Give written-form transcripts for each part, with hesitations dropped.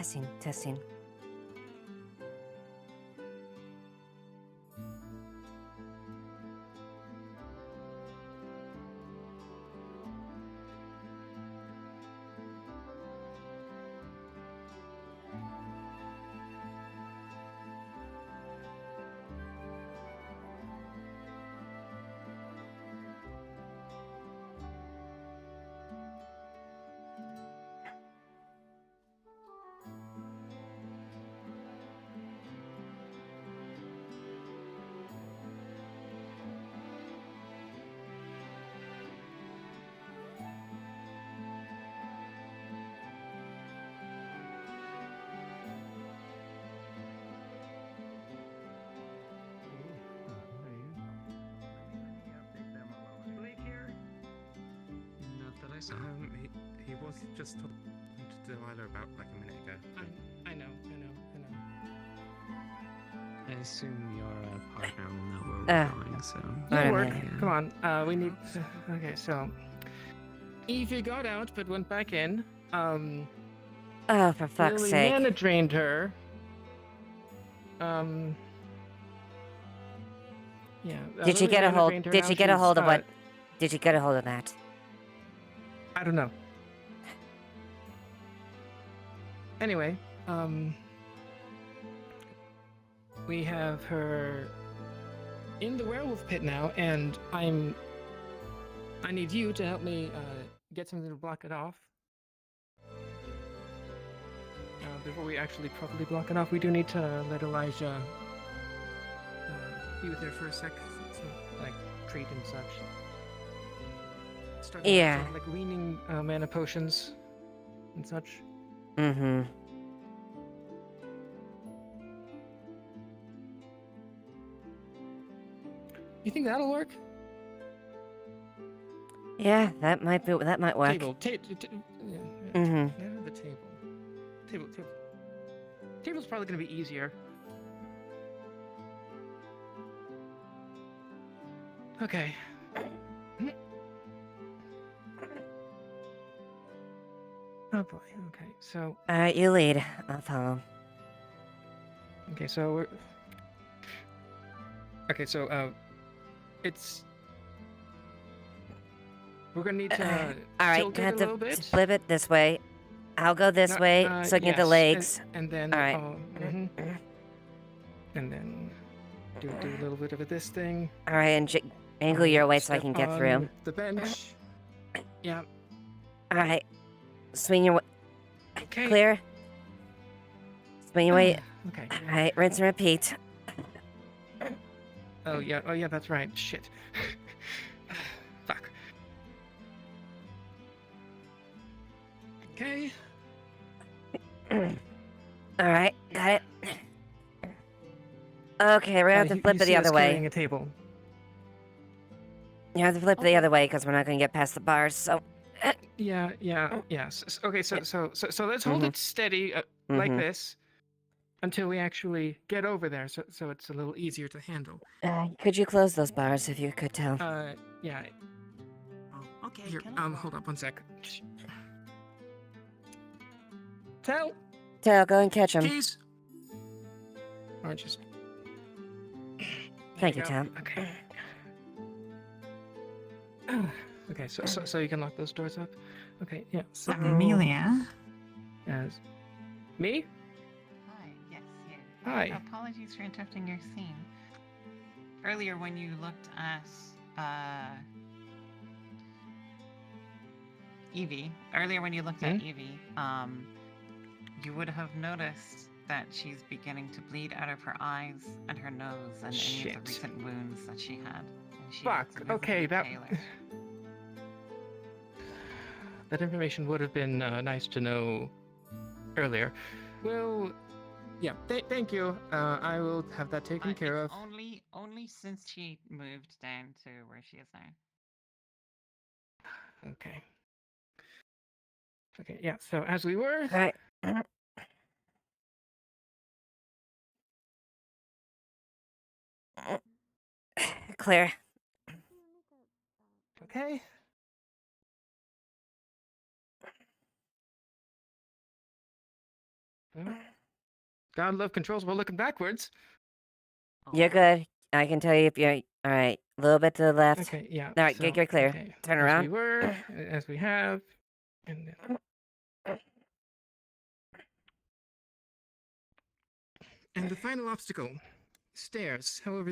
Testing, testing. He was just talking to Delilah about like a minute ago. I know. I assume your partner will know where we're going, so... That'll work. Yeah. Come on, we need... Okay, so... Evie got out, but went back in. Oh, for fuck's sake. Liliana drained her. Yeah. Did she get a Liliana hold? drained her, Did now she get a hold of she's, what? Did you get a hold of that? I don't know. Anyway, we have her in the werewolf pit now, and I need you to help me get something to block it off. Before we actually properly block it off, we do need to let Elijah be with her for a sec, so, like treat and such. Start like weaning mana potions and such. Mm-hmm. You think that'll work? Yeah, that might be. That might work. Table. Yeah. Mm-hmm. The table. Table's probably gonna be easier. Okay. Oh boy. Okay. So. All right, you lead. I'll follow. Okay. So we're. Okay. So we're gonna need to all right, tilt it a little bit. Flip it this way. I'll go this way so I can get the legs. And then. All right. And then do a little bit of this thing. All right, and angle your way so I can get through. The bench. Yeah. All right. Swing your way. Okay. Clear. Swing your way. Okay. All right, rinse and repeat. Oh yeah, that's right. Shit. Fuck. Okay. All right, got it. Okay, we're gonna have to flip it the other way. A table. You have to flip it the other way because we're not gonna get past the bars. So. Yeah. Okay, so let's hold it steady like this until we actually get over there, so it's a little easier to handle. Could you close those bars if you could tell? Yeah. Oh, okay. Here, hold up one sec. Tell, go and catch him. keys. Or just. Thank you, Tom. Okay. Okay, so you can lock those doors up. Okay, yeah. So Amelia. As me? Hi. Yes. Hi. Apologies for interrupting your scene. Earlier, when you looked at Evie, you would have noticed that she's beginning to bleed out of her eyes and her nose and any of the recent wounds that she had. And she Fuck. Okay, that. paler. That information would have been nice to know earlier. Well, yeah. Thank you. I will have that taken care of. Only since she moved down to where she is now. Okay. Okay. Yeah. So as we were. All right. Clear. Okay. Well, God love controls while looking backwards. You're Oh. good. I can tell you if you're all right. A little bit to the left. Okay, yeah. All right, So, you're clear. okay. Turn As around. we were, as we have, and the final obstacle, stairs. However,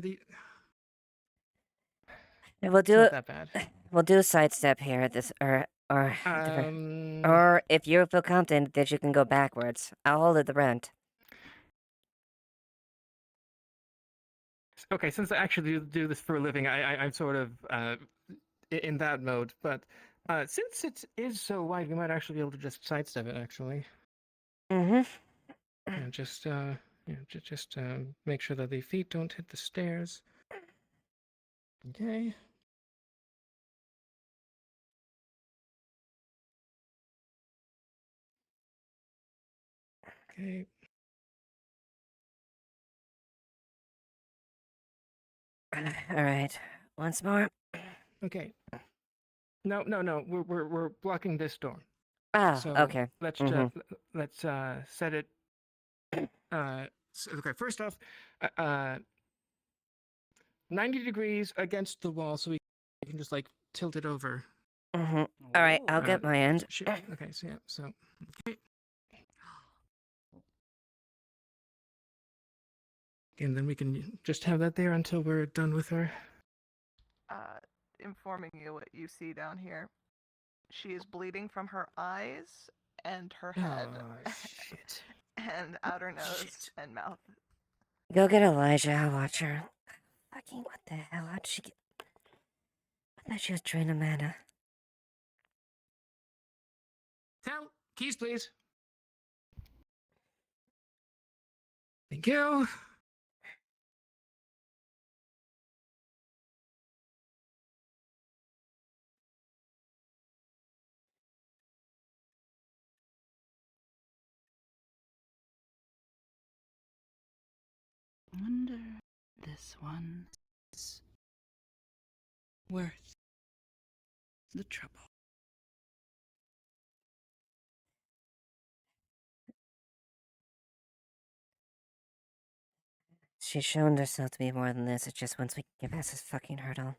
And we'll it's do not it. that bad. We'll do a sidestep here at this, or if you feel confident that you can go backwards, I'll hold it the rent. Okay, since I actually do this for a living, I'm sort of in that mode. But since it is so wide, we might actually be able to just sidestep it. Actually, Mm-hmm. and just make sure that the feet don't hit the stairs. Okay. Okay. All right. Once more. Okay. No. We're blocking this door. Oh, So okay. let's Mm-hmm. let's set it. Okay. First off, 90 degrees against the wall, so we can just like tilt it over. Mm-hmm. All right, I'll get my end. Okay. So yeah. So okay. And then we can just have that there until we're done with her. Informing you what you see down here. She is bleeding from her eyes and her head. Oh, shit. And outer nose and mouth. Go get Elijah. I'll watch her. Fucking what the hell? How'd she get? I thought she was drained of mana. Tal, keys, please. Thank you. I wonder if this one's worth the trouble. She's shown herself to be more than this. It's just once we get past this fucking hurdle.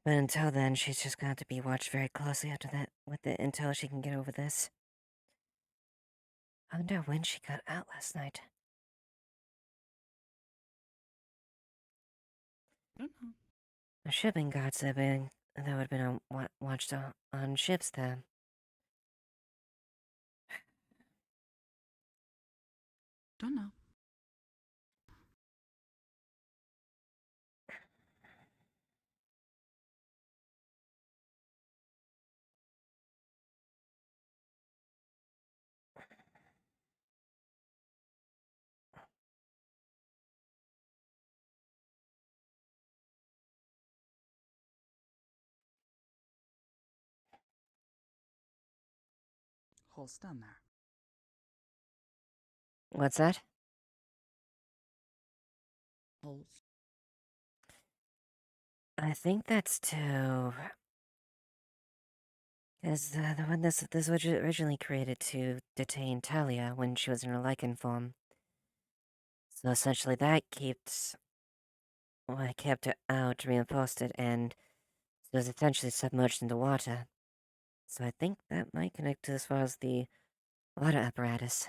But until then, she's just going to be watched very closely after that, until she can get over this. I wonder when she got out last night. I don't know. The shipping guards that would have been watched on ships then. Don't know. Hole's down there. What's that? Holes. I think that's to... Because the one this was originally created to detain Talia when she was in her lichen form. So essentially that kept her out, reinforced it, and it was essentially submerged into water. So I think that might connect to as far as the water apparatus.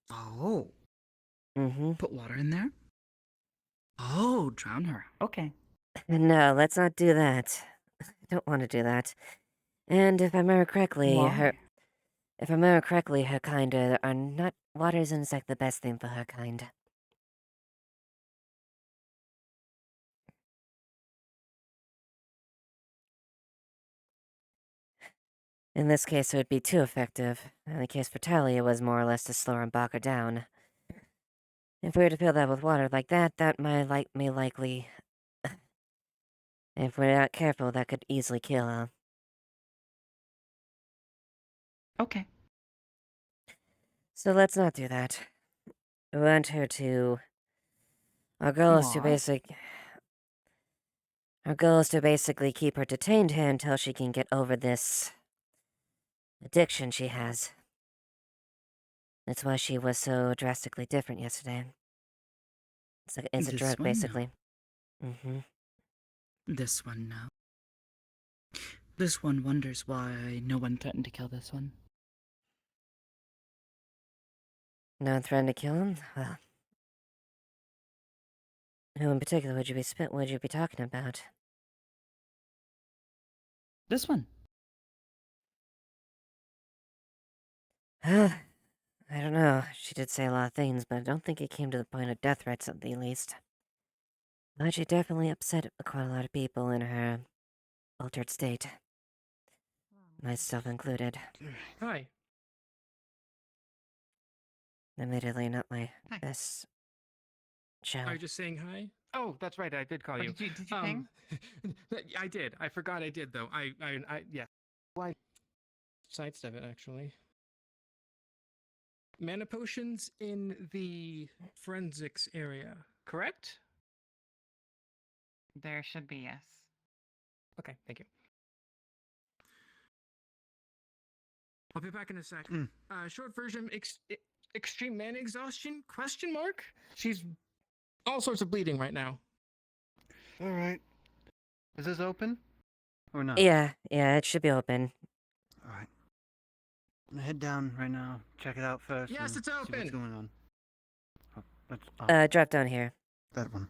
Oh. Mm-hmm. Put water in there? Oh, drown her. Okay. No, let's not do that. I don't want to do that. And if I remember correctly, Why? her kind are not... Water isn't exactly the best thing for her kind. In this case, it would be too effective. In the case for Talia, it was more or less to slow her and bog her down. If we were to fill that with water like that may likely... If we're not careful, that could easily kill her. Okay. So let's not do that. We want her to... Our goal is to What? Our goal is to basically keep her detained here until she can get over this addiction she has. That's why she was so drastically different yesterday. It's a This drug, one, no. basically. Mm-hmm. This one, no. This one wonders why no one threatened to kill this one. No one threatened to kill him? Well, who in particular would you be talking about? This one. I don't know. She did say a lot of things, but I don't think it came to the point of death threats at the least. But she definitely upset quite a lot of people in her altered state. Myself included. Hi. Admittedly, not my Hi. best show. Are you just saying hi? Oh, that's right. I did call Oh, you. did you ping? I did. I forgot I did though. Yeah. Why? Sidestep it actually. Mana potions in the forensics area, correct? There should be, yes. Okay, thank you. I'll be back in a sec. Short version: extreme mana exhaustion? Question mark. She's all sorts of bleeding right now. All right. Is this open or not? Yeah, it should be open. All right. I'm gonna head down right now. Check it out first. Yes, and it's See open. what's going on. Oh, that's Drop down here. that one.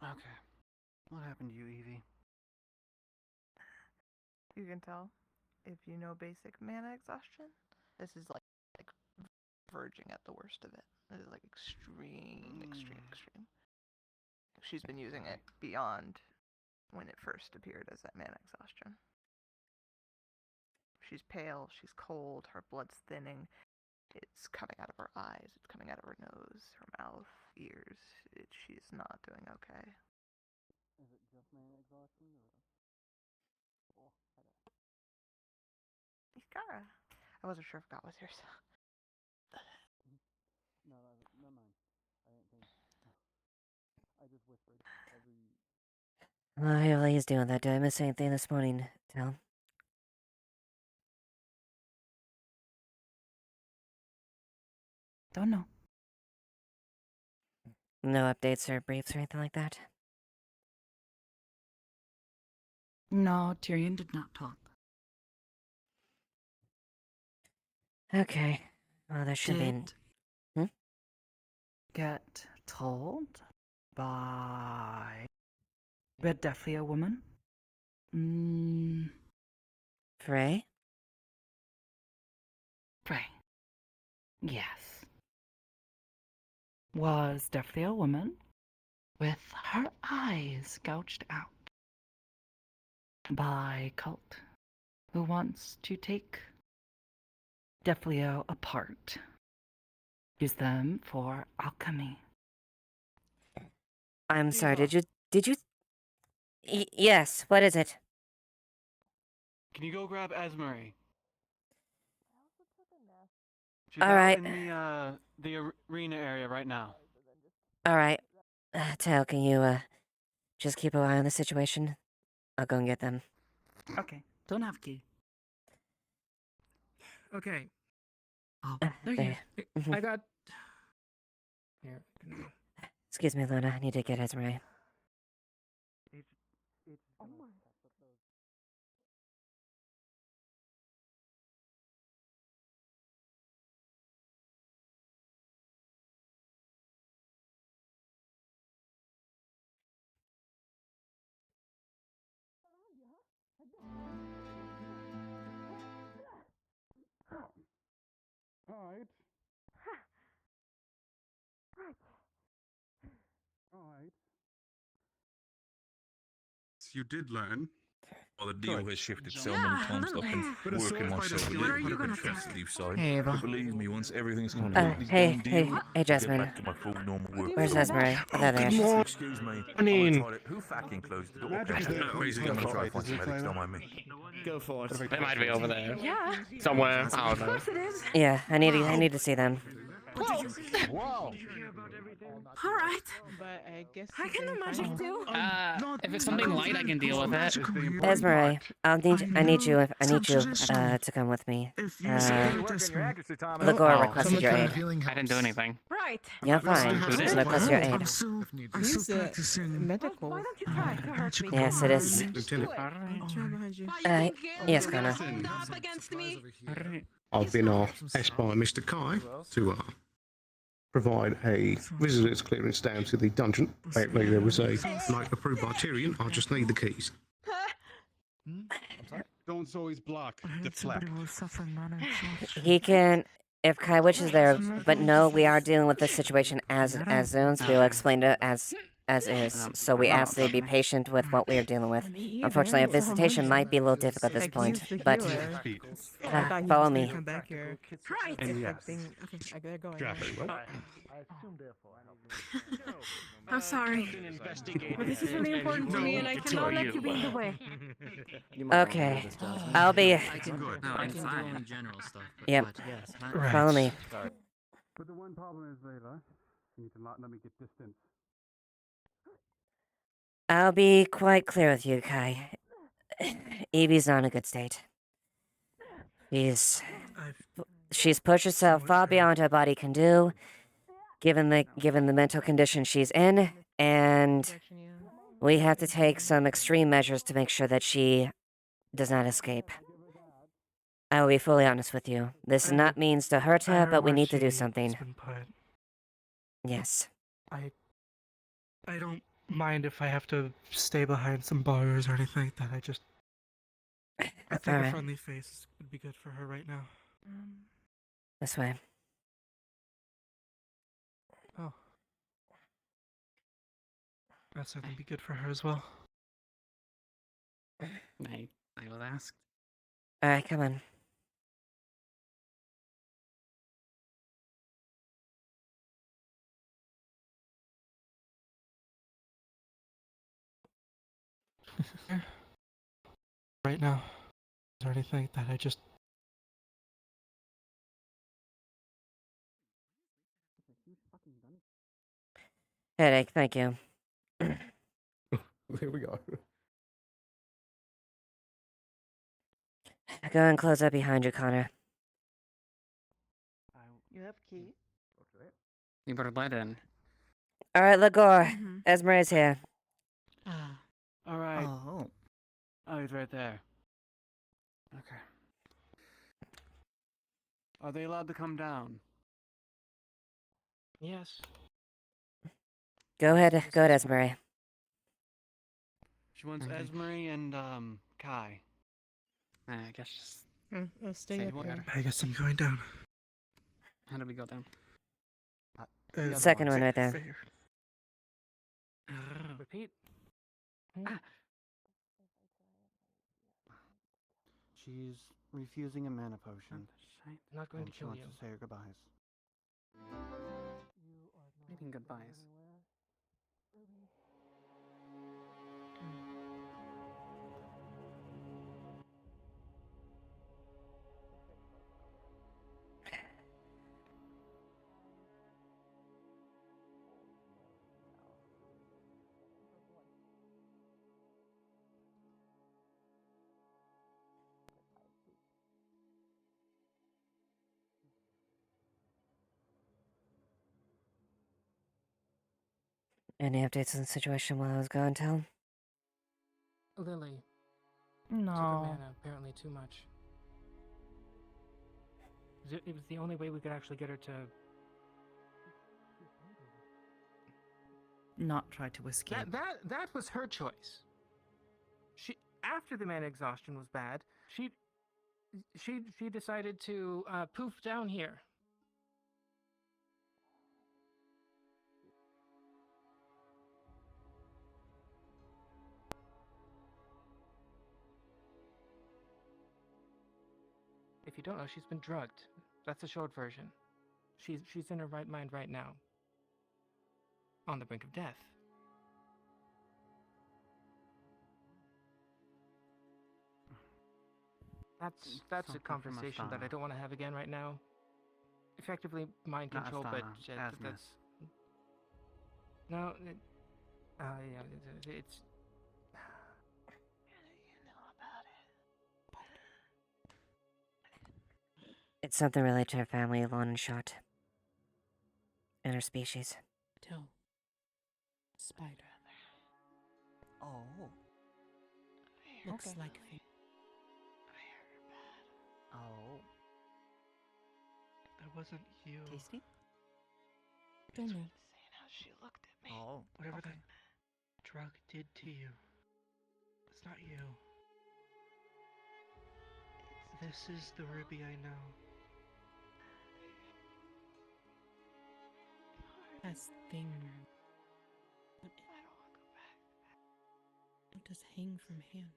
Okay. What happened to you, Evie? You can tell if you know basic mana exhaustion. This is like verging at the worst of it. This is like extreme. She's been using it beyond when it first appeared as that mana exhaustion. She's pale, she's cold, her blood's thinning. It's coming out of her eyes, it's coming out of her nose, her mouth, ears. She's not doing okay. Is it just mana exhaustion or? Iskara. I wasn't sure if that was yours. No, never mind. I didn't think. I just whispered every. While he's doing that, did I miss anything this morning, Tal? Don't know. No updates or briefs or anything like that? No, Tyrion did not talk. Okay. Well, there should be... Did Hmm? get told by but definitely a woman. Frey? Frey. Yes. Was definitely a woman with her eyes gouged out by a cult who wants to take Defleo apart. Use them for alchemy. I'm sorry, Eva. did you... yes, what is it? Can you go grab Esmery? She's All out right. in the arena area right now. Alright. Tal, can you, just keep an eye on the situation? I'll go and get them. Okay, don't have key. Okay. Oh, they're There. here. Mhm. I got. Here. Excuse me, Luna, I need to get Esmery. Alright. Alright. You did learn. The deal has shifted so many times that I've been working myself a little bit competitive side. Hey, Ava. But believe me, once everything's Oh, no. completely Hey, done hey, deal, hey, I'll Jasmine. get back to my full normal work. Where's Esmery? Oh, there they are. Excuse me. Morning. Who fucking closed the door? Magic Okay, is there. basically, I'm gonna try and find Is it some medics, flavor? don't mind me. Go for it. They might be over there. Yeah, Somewhere. I don't know. of course it is. Yeah, I need to see them. Wow. All right. But I guess I you can do find magic too. If it's something light, I can deal with it. Esmery, I need you to come with me. Lagor Oh. requested your aid. I didn't do anything. Right. You're fine. Who did? Just request your aid. use medical. Why don't you try to hurt me? Yes, it is. Lieutenant. Behind you. Yes, Connor. Up against me. I've been asked by Mr. Kai to provide a visitor's clearance down to the dungeon. Apparently there was a night approved by Tyrion. I just need the keys. Don't always block the flap. He can, if Kai wishes there, but no, we are dealing with this situation as Zunes. We will explain it as is. So we ask that you be patient with what we are dealing with. Unfortunately, a visitation might be a little difficult at this point, but follow me. Come back here. Right. Okay, I gotta go. I'm sorry. But this is really important to me, and I cannot let you be in the way. Okay, I'll be. No, I can do only general stuff. Yep. But yes, Follow me. But the one problem is, Layla, you need to let me get distance. I'll be quite clear with you, Kai. Evie's not in a good state. She's pushed herself far beyond her body can do, given the mental condition she's in, and we have to take some extreme measures to make sure that she does not escape. I will be fully honest with you. This is not means to hurt her, but we need to do something. Yes. I don't mind if I have to stay behind some bars or anything like that. I think Alright. a friendly face would be good for her right now. This way. Oh. That'd certainly be good for her as well. I will ask. Alright, come on. Right now. Is there anything that Headache, thank you. Here we go. Go and close up behind you, Connor. You have key. You better let in. Alright, Lagor. Esmeralda's here. All right. Oh. Oh, he's right there. Okay. Are they allowed to come down? Yes. Go ahead, Esmeralda. She wants Okay. Esmery and Kai. I guess just I'll stay Say up what? here. I guess I'm going down. how do we go down? Second one right there. Fair. Repeat. She's refusing a mana potion. I'm not going And to she kill wants you. to say her goodbyes. Making goodbyes. Any updates on the situation while I was gone, Tal? Lily. Took her No. mana apparently too much. It was the only way we could actually get her to. Not try to escape. That was her choice. She after the mana exhaustion was bad, she decided to poof down here. If you don't know, she's been drugged. That's the short version. She's in her right mind right now. On the brink of death. That's a Something from conversation that I Astana. don't want to have again right now. Effectively mind Not control, but Astana, Asmus. that's no. Yeah, it's It's something related to her family, alone and shot. And her species. Tell. Spider. Oh. Looks Okay. like Oh. That wasn't you. Tasty? Don't know. Seeing how she looked at me. Oh. Whatever Okay. that drug did to you. It's not you. This is the Ruby I know. That's thing. I don't want to go back. It does hang from hand.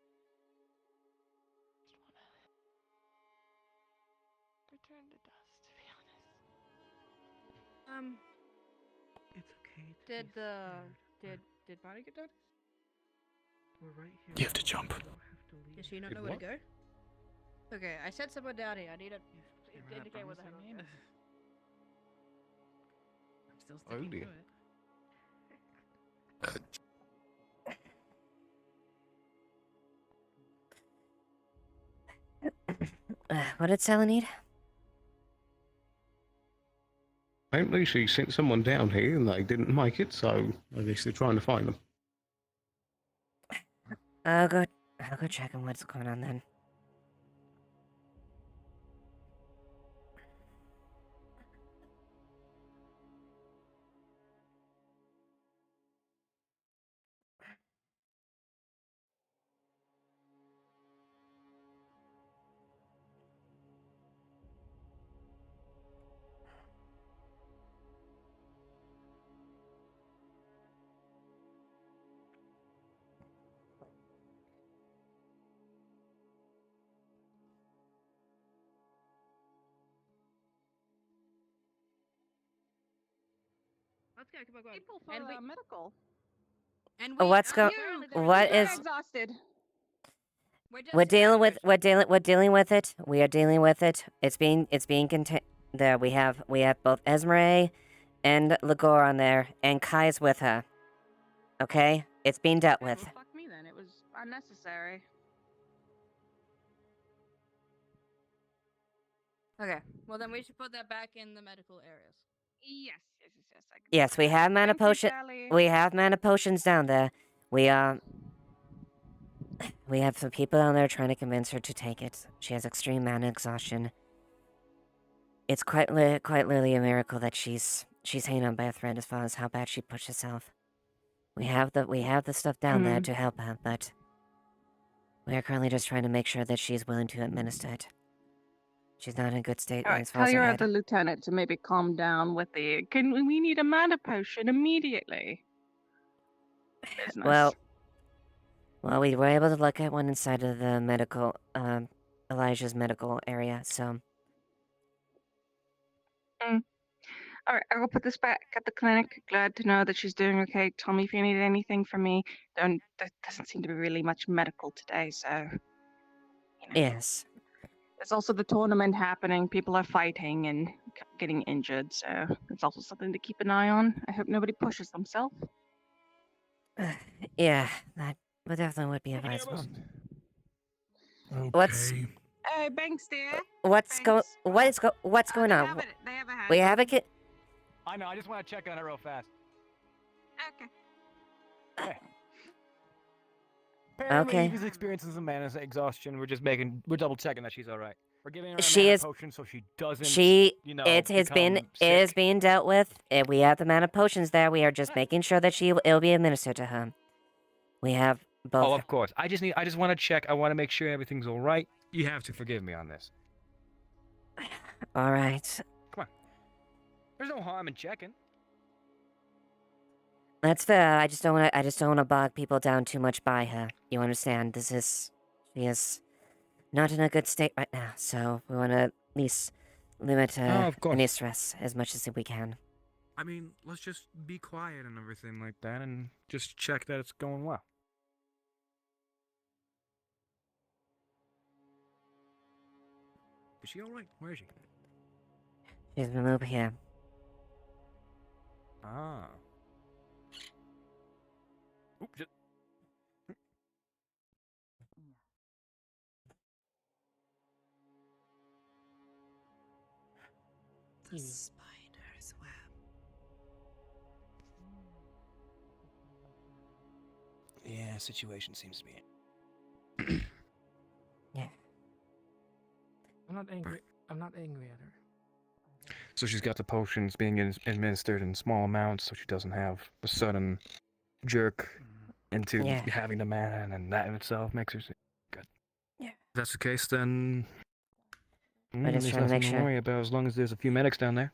Just want to return to dust, to be honest. It's okay to Did be did scared, did Bonnie get done? but we're right here. You have to jump. You don't have to leave. Does she not Did know where what? to go? Okay, I sent someone down here. I need to You ever had indicate where the promising hell. name? I'm still Oh, sticking to dear. it. What did Sally need? Apparently she sent someone down here and they didn't make it, so I guess they're trying to find them. I'll go check on what's going on then. Let's go. Come on, come on. People for And we medical. and Oh, we. what's go- apparently there what is- is- exhausted? We're dealing with it. We're dealing with it. We are dealing with it. It's being contained. There we have both Esmeralda and Lagore on there, and Kai's with her. Okay, it's being dealt Okay, with. well, fuck me then. It was unnecessary. Okay. Well, then we should put that back in the medical areas. Yes. I can Yes, we have mana Thank you, potion. Sally. We have mana potions down there. We have some people down there trying to convince her to take it. She has extreme mana exhaustion. It's quite literally a miracle that she's hanging on by a thread as far as how bad she pushed herself. We have the stuff down there to help her, but we are currently just trying to make sure that she's willing to administer it. She's not in a good state All right, as far tell as her your head. other lieutenant to maybe calm down with the. We need a mana potion immediately. Business. Well, we were able to look at one inside of the medical, Elijah's medical area, so. All right, I will put this back at the clinic. Glad to know that she's doing okay. Tell me if you need anything from me. There doesn't seem to be really much medical today, so. Yes. There's also the tournament happening. People are fighting and getting injured, so it's also something to keep an eye on. I hope nobody pushes themselves. Yeah, that definitely would be advisable. Okay. Banks, dear. What's going on? They have a hand. We have a kid. I know. I just want to check on it real fast. Okay. Hey. Apparently, Okay. she's experiencing some mana exhaustion. We're double checking that she's all right. We're giving her a She mana is- potion so she doesn't. It is being dealt with. We have the mana potions there. We are just making sure that it'll be administered to her. We have both. Oh, of course. I just want to check. I want to make sure everything's all right. You have to forgive me on this. All right. Come on. There's no harm in checking. That's fair. I just don't want to bog people down too much by her. You understand? She is not in a good state right now, so we want to at least limit of course. any stress as much as we can. I mean, let's just be quiet and everything like that and just check that it's going well. Is she alright? Where is she? She's been over here. Ah. Oop, just... The spider's web. Yeah, situation seems to be... Yeah. I'm not angry. I'm not angry at her. So she's got the potions being administered in small amounts, so she doesn't have a sudden jerk into Yeah. having the mana, and then that in itself makes her good. Yeah. If that's the case, then We're just there's trying to nothing make to sure. worry about as long as there's a few medics down there.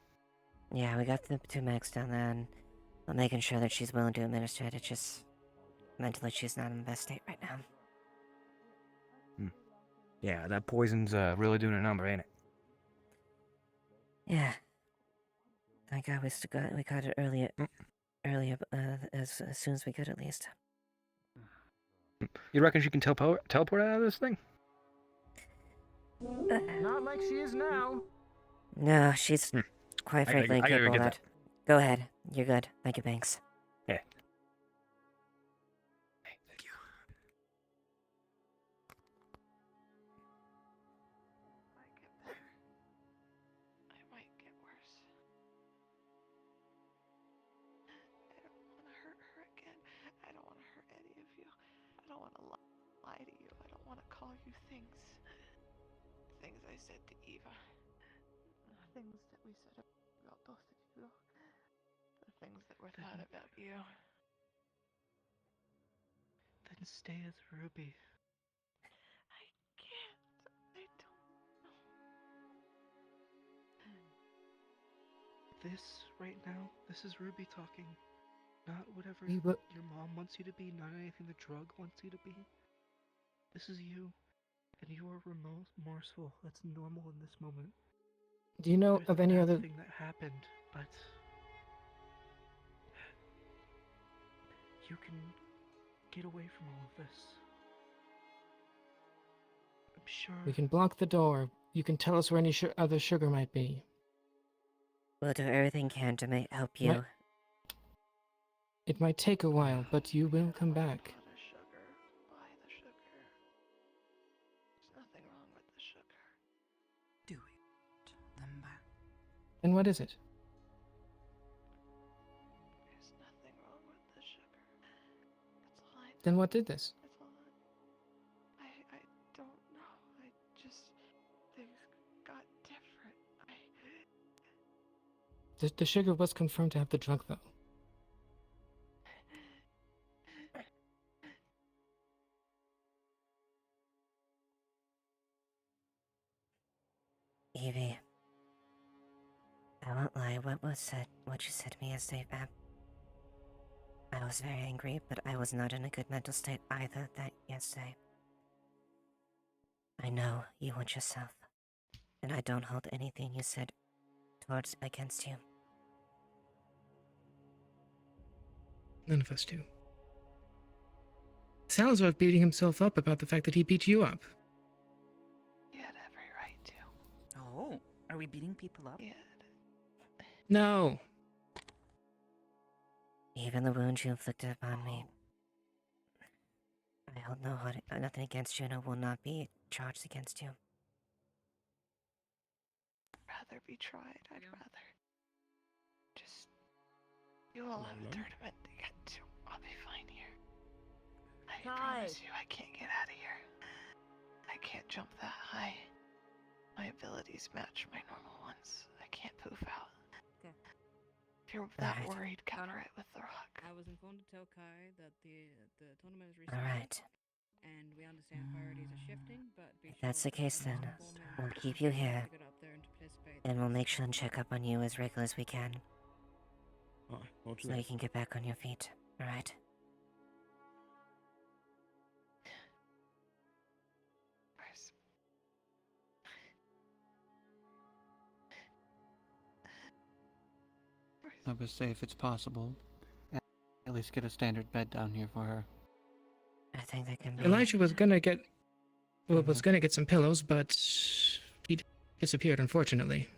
Yeah, we got the 2 medics down there, and we're making sure that she's willing to administer it. It's just mentally she's not in the best state right now. Yeah, that poison's really doing a number, ain't it? Yeah. Thank God we got it earlier, as soon as we could at least. You reckon she can teleport out of this thing? Not like she is now. No, she's quite I frankly gotta incapable of get that. Go ahead. You're good. Thank you, Banks. Yeah. I might get worse. I don't want to hurt her again. I don't want to hurt any of you. I don't want to lie to you. I don't want to call you things. Things I said to Eva. Things that we said about both of you. The things that were thought about you. Then stay as Ruby. I can't. I don't know. This, right now, this is Ruby talking. Not whatever Eva. your mom wants you to be, not anything the drug wants you to be. This is you. And you are remorseful. That's normal in this moment. Do you know There's of a any bad other? thing that happened, but you can get away from all of this. I'm sure. We can block the door. You can tell us where any other sugar might be. We'll do everything we can to help you. It might take a while, but you will come back. The sugar. Buy the sugar. There's nothing wrong with the sugar. Do it. Them back. And what is it? There's nothing wrong with the sugar. That's all I know. Then what did this? That's all I don't know. I just things got different. The sugar was confirmed to have the drug, though. Evie, I won't lie. What you said to me yesterday, I was very angry, but I was not in a good mental state either yesterday. I know you want yourself, and I don't hold anything you said against you. None of us do. Salazar beating himself up about the fact that he beat you up. He had every right to. Oh, are we beating people up? Yeah. No. Even the wounds you inflicted upon me, I hold nothing against you, and I will not be charged against you. Rather be tried. I'd rather just you all have a tournament to get to. I'll be fine here. I promise you, I can't get out of here. I can't jump that high. My abilities match my normal ones. I can't poof out. Okay. If you're that worried, cover it with the rock. I was informed to tell Kai that the tournament is All restarting. right. And we understand priorities are shifting, but If that's the case, then we'll keep you here, and we'll make sure and check up on you as regular as we can, so you can get back on your feet. All right. I would say if it's possible, at least get a standard bed down here for her. I think that can be. Elijah was gonna get some pillows, but he disappeared, unfortunately.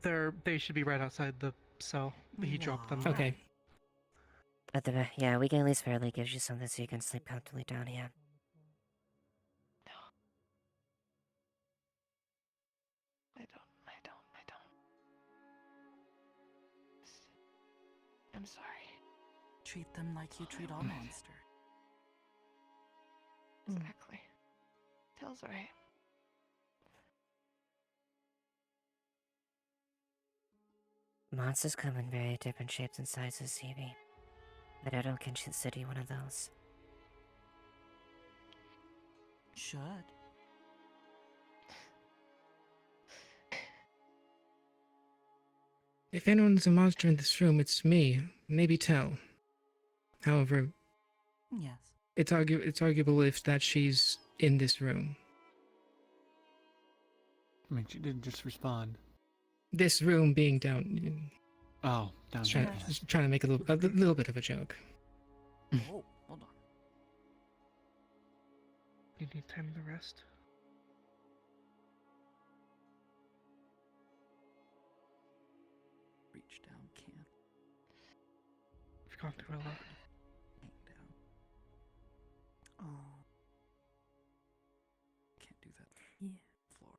They should be right outside the cell. He dropped them. Okay. Yeah, we can at least fairly give you something so you can sleep comfortably down here. I don't. I'm sorry. Treat them like you treat all monsters. Exactly. Till's right. Monsters come in very different shapes and sizes, Evie. But I don't consider you one of those. Should. If anyone's a monster in this room, it's me. Maybe Tell. However, Yes. it's arguable if that she's in this room. I mean, she didn't just respond. This room being down. Oh, down here. Just trying to make a little bit of a joke. Oh, hold on. You need time to rest. Reach down, can't. You've gone through a lot. Hang down. Oh. Can't do that. Yeah. Floor.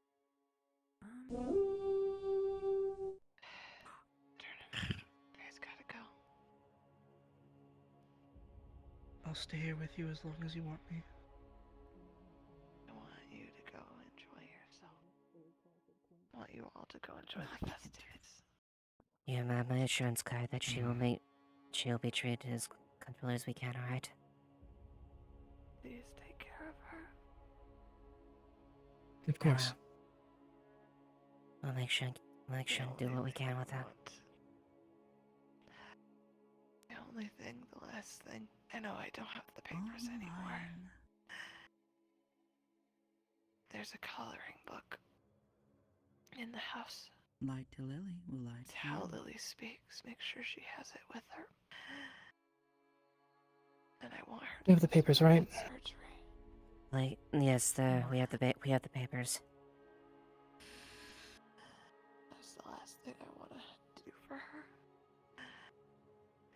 Guys gotta go. I'll stay here with you as long as you want me. I want you to go enjoy yourself. I want you all to go enjoy the festivities. You have my assurance card that she'll be treated as comfortable as we can, alright? Please take care of her. Of course. We'll make sure and do what we can with her. The only thing, the last thing, I know I don't have the papers anymore. There's a coloring book in the house. Light to Lily will light It's to how Lily. Lily speaks. Make sure she has it with her. And I want her You have the papers, right? surgery. Like, yes, we have the papers. That's the last thing I want to do for her.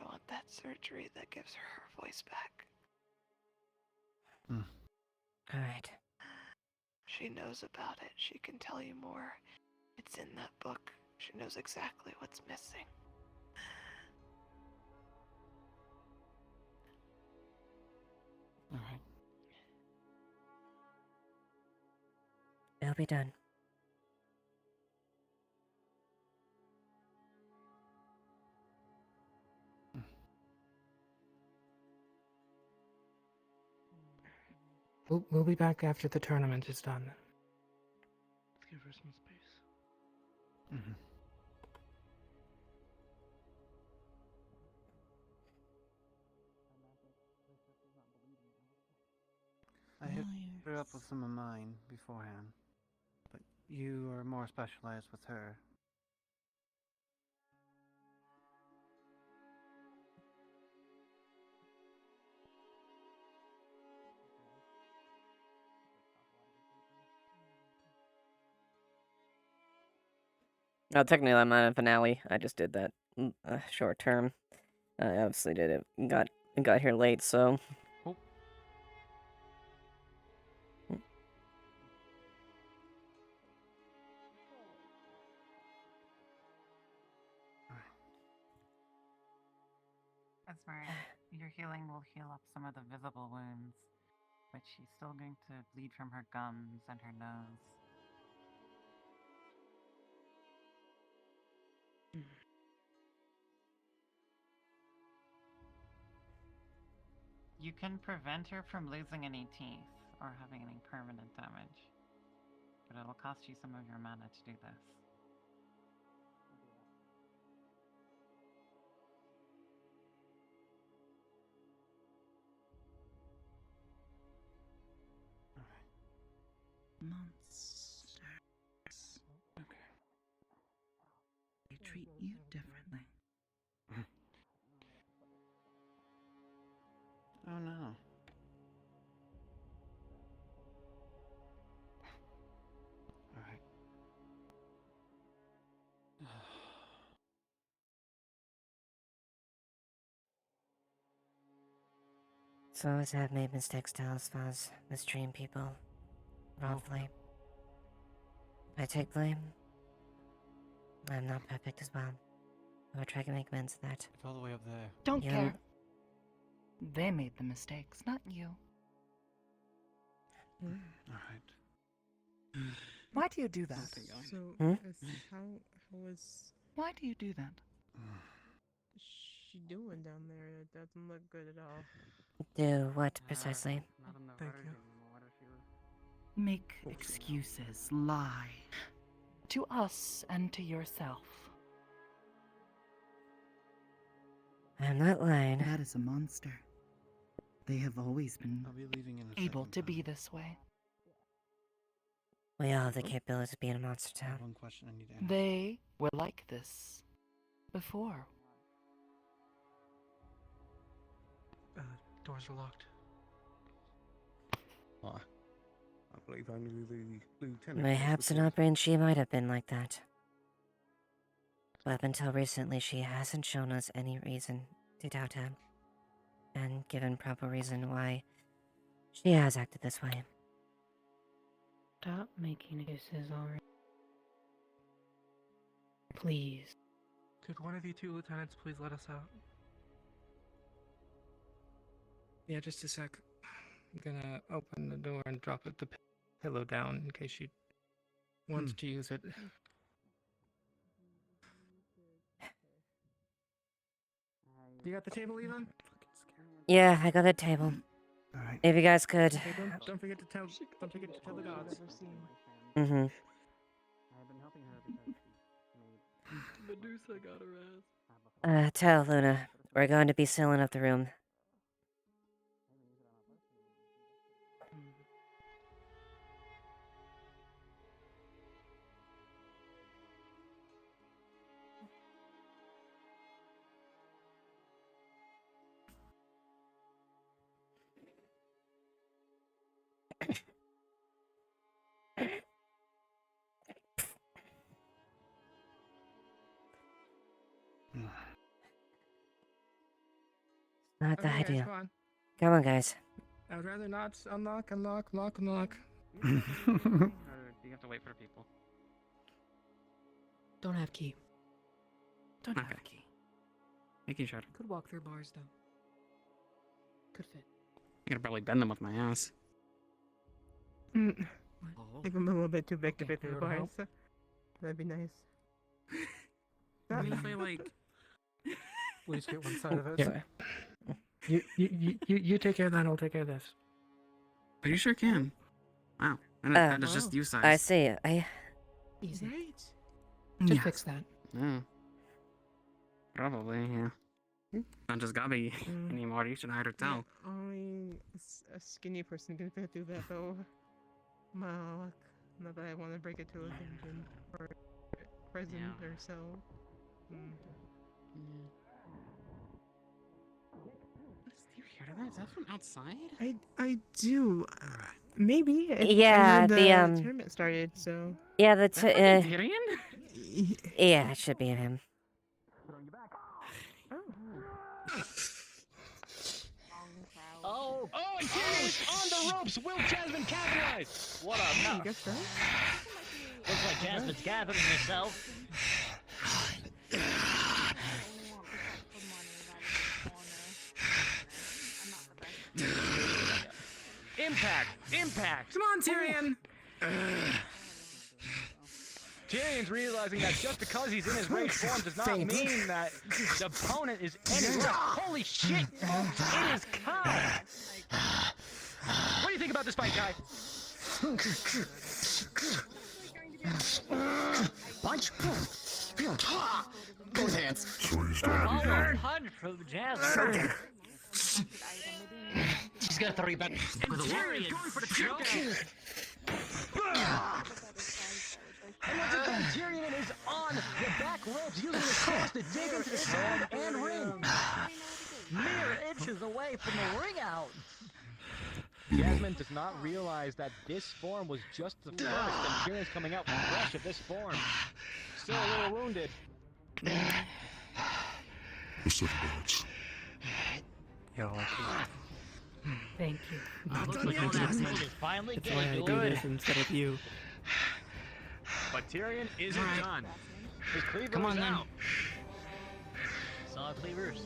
I want that surgery that gives her her voice back. Alright. She knows about it. She can tell you more. It's in that book. She knows exactly what's missing. Alright. It'll be done. We'll be back after the tournament is done. Let's give her some space. Mm-hmm. I hit her up with some of mine beforehand, but you are more specialized with her. Oh, technically I'm not in finale. I just did that short term. I obviously did it. Got here late, so. Oh. Esmer, your healing will heal up some of the visible wounds, but she's still going to bleed from her gums and her nose. You can prevent her from losing any teeth or having any permanent damage, but it'll cost you some of your mana to do this. Monsters. Okay. They treat you differently. Oh no. Alright. So I always have made mistakes to as far as mistreating people wrongfully. I take blame. I'm not perfect as well. I will try to make amends for that. It's all the way up there. Don't You care. They made the mistakes, not you. Alright. Why do you do that? So, Hmm? how is Why do you do that? she doing down there? It doesn't look good at all. Do what precisely? Thank you. Make excuses, lie. To us and to yourself. I'm not lying. That is a monster. They have always been I'll be leaving in a able second, to be this way. We all have the capability of being a monster town. One question I need to ask. They were like this before. Doors are locked. I believe only the lieutenant. Mayhaps in our brain she might have been like that. But up until recently she hasn't shown us any reason to doubt her. And given proper reason why she has acted this way. Stop making excuses already. Please. Could one of you two lieutenants please let us out? Yeah, just a sec. I'm gonna open the door and drop the pillow down in case she wants to use it. You got the table, Elon? Yeah, I got a table. Alright. If you guys could. Okay, don't forget to tell the gods. Mm-hmm. Medusa got her ass. Tell Luna, we're going to be sealing up the room. Not the Okay, guys, idea. come on. Come on, guys. I would rather not unlock. Or do you have to wait for people? Don't have key. Don't have a key. Making sure. Could walk through bars though. Could fit. I could probably bend them with my ass. I think I'm a little bit too big to fit through the bars. That'd be nice. What if I like? We'll just get one side of it. Yeah. You take care of that. I'll take care of this. But you sure can. Wow. And that is just you size. I see. Easy. Right? Should fix that. Yeah. Probably, yeah. Not just Gabi anymore. You should hide her tell. Only a skinny person can fit through that though. My luck. Not that I want to break it to a dungeon or prison or so. You hear that? Is that from outside? I do. Maybe. Yeah, I know the tournament started, so. Yeah, the Tyrion? yeah, it should be him. Oh, and Tyrion's on the ropes. Will Jasmine capitalize? What a mess. Looks like Jasmine's gathering herself. Impact! Come on, Tyrion! Tyrion's realizing that just because he's in his rage form does not mean that the opponent is any less. Holy shit, folks, it is Kai! What do you think about this fight, Kai? Punch. Both hands. Follow punch from Jasmine. She's got 3 back. And Tyrion's going for the choke. And once again, Tyrion is on the back ropes, using his cross to dig into the sand and ring. Mirror, it inches away from the ring out. Jasmine does not realize that this form was just the first, and Kieran's coming out fresh of this form. Still a little wounded. You're lucky. Thank you. Finally That's why I do this instead of you. But Tyrion isn't done. His cleaver Come on, is then. out. Saw cleavers.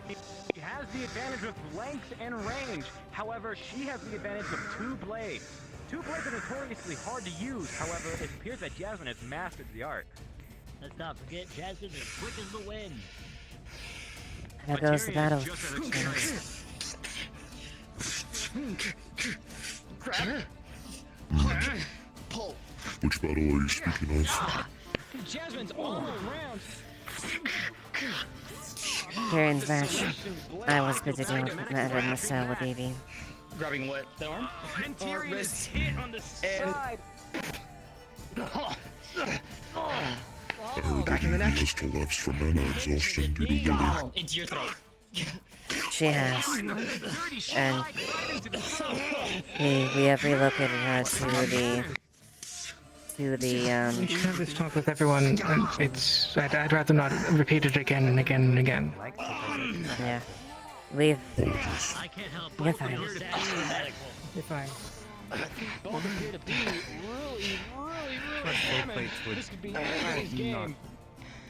He has the advantage with length and range. However, she has the advantage of two blades. Two blades are notoriously hard to use. However, it appears that Jasmine has mastered the art. Let's not forget Jasmine is quick as the wind. There goes the battle. Pull. Which battle are you speaking of? Jasmine's all around. Kieran's match. I was busy doing matter in the cell with Evie. Grabbing what? The arm? And Tyrion is hit on the side. I heard that Evie has collapsed from mana exhaustion due to living. Into your throat. She has. And we have relocated her to the We should have this talk with everyone. I'd rather not repeat it again and again and again. yeah. We've I can't help You're but fine. feel sad and medical. You're fine. Both appear to be really damaged. This could be anybody's game.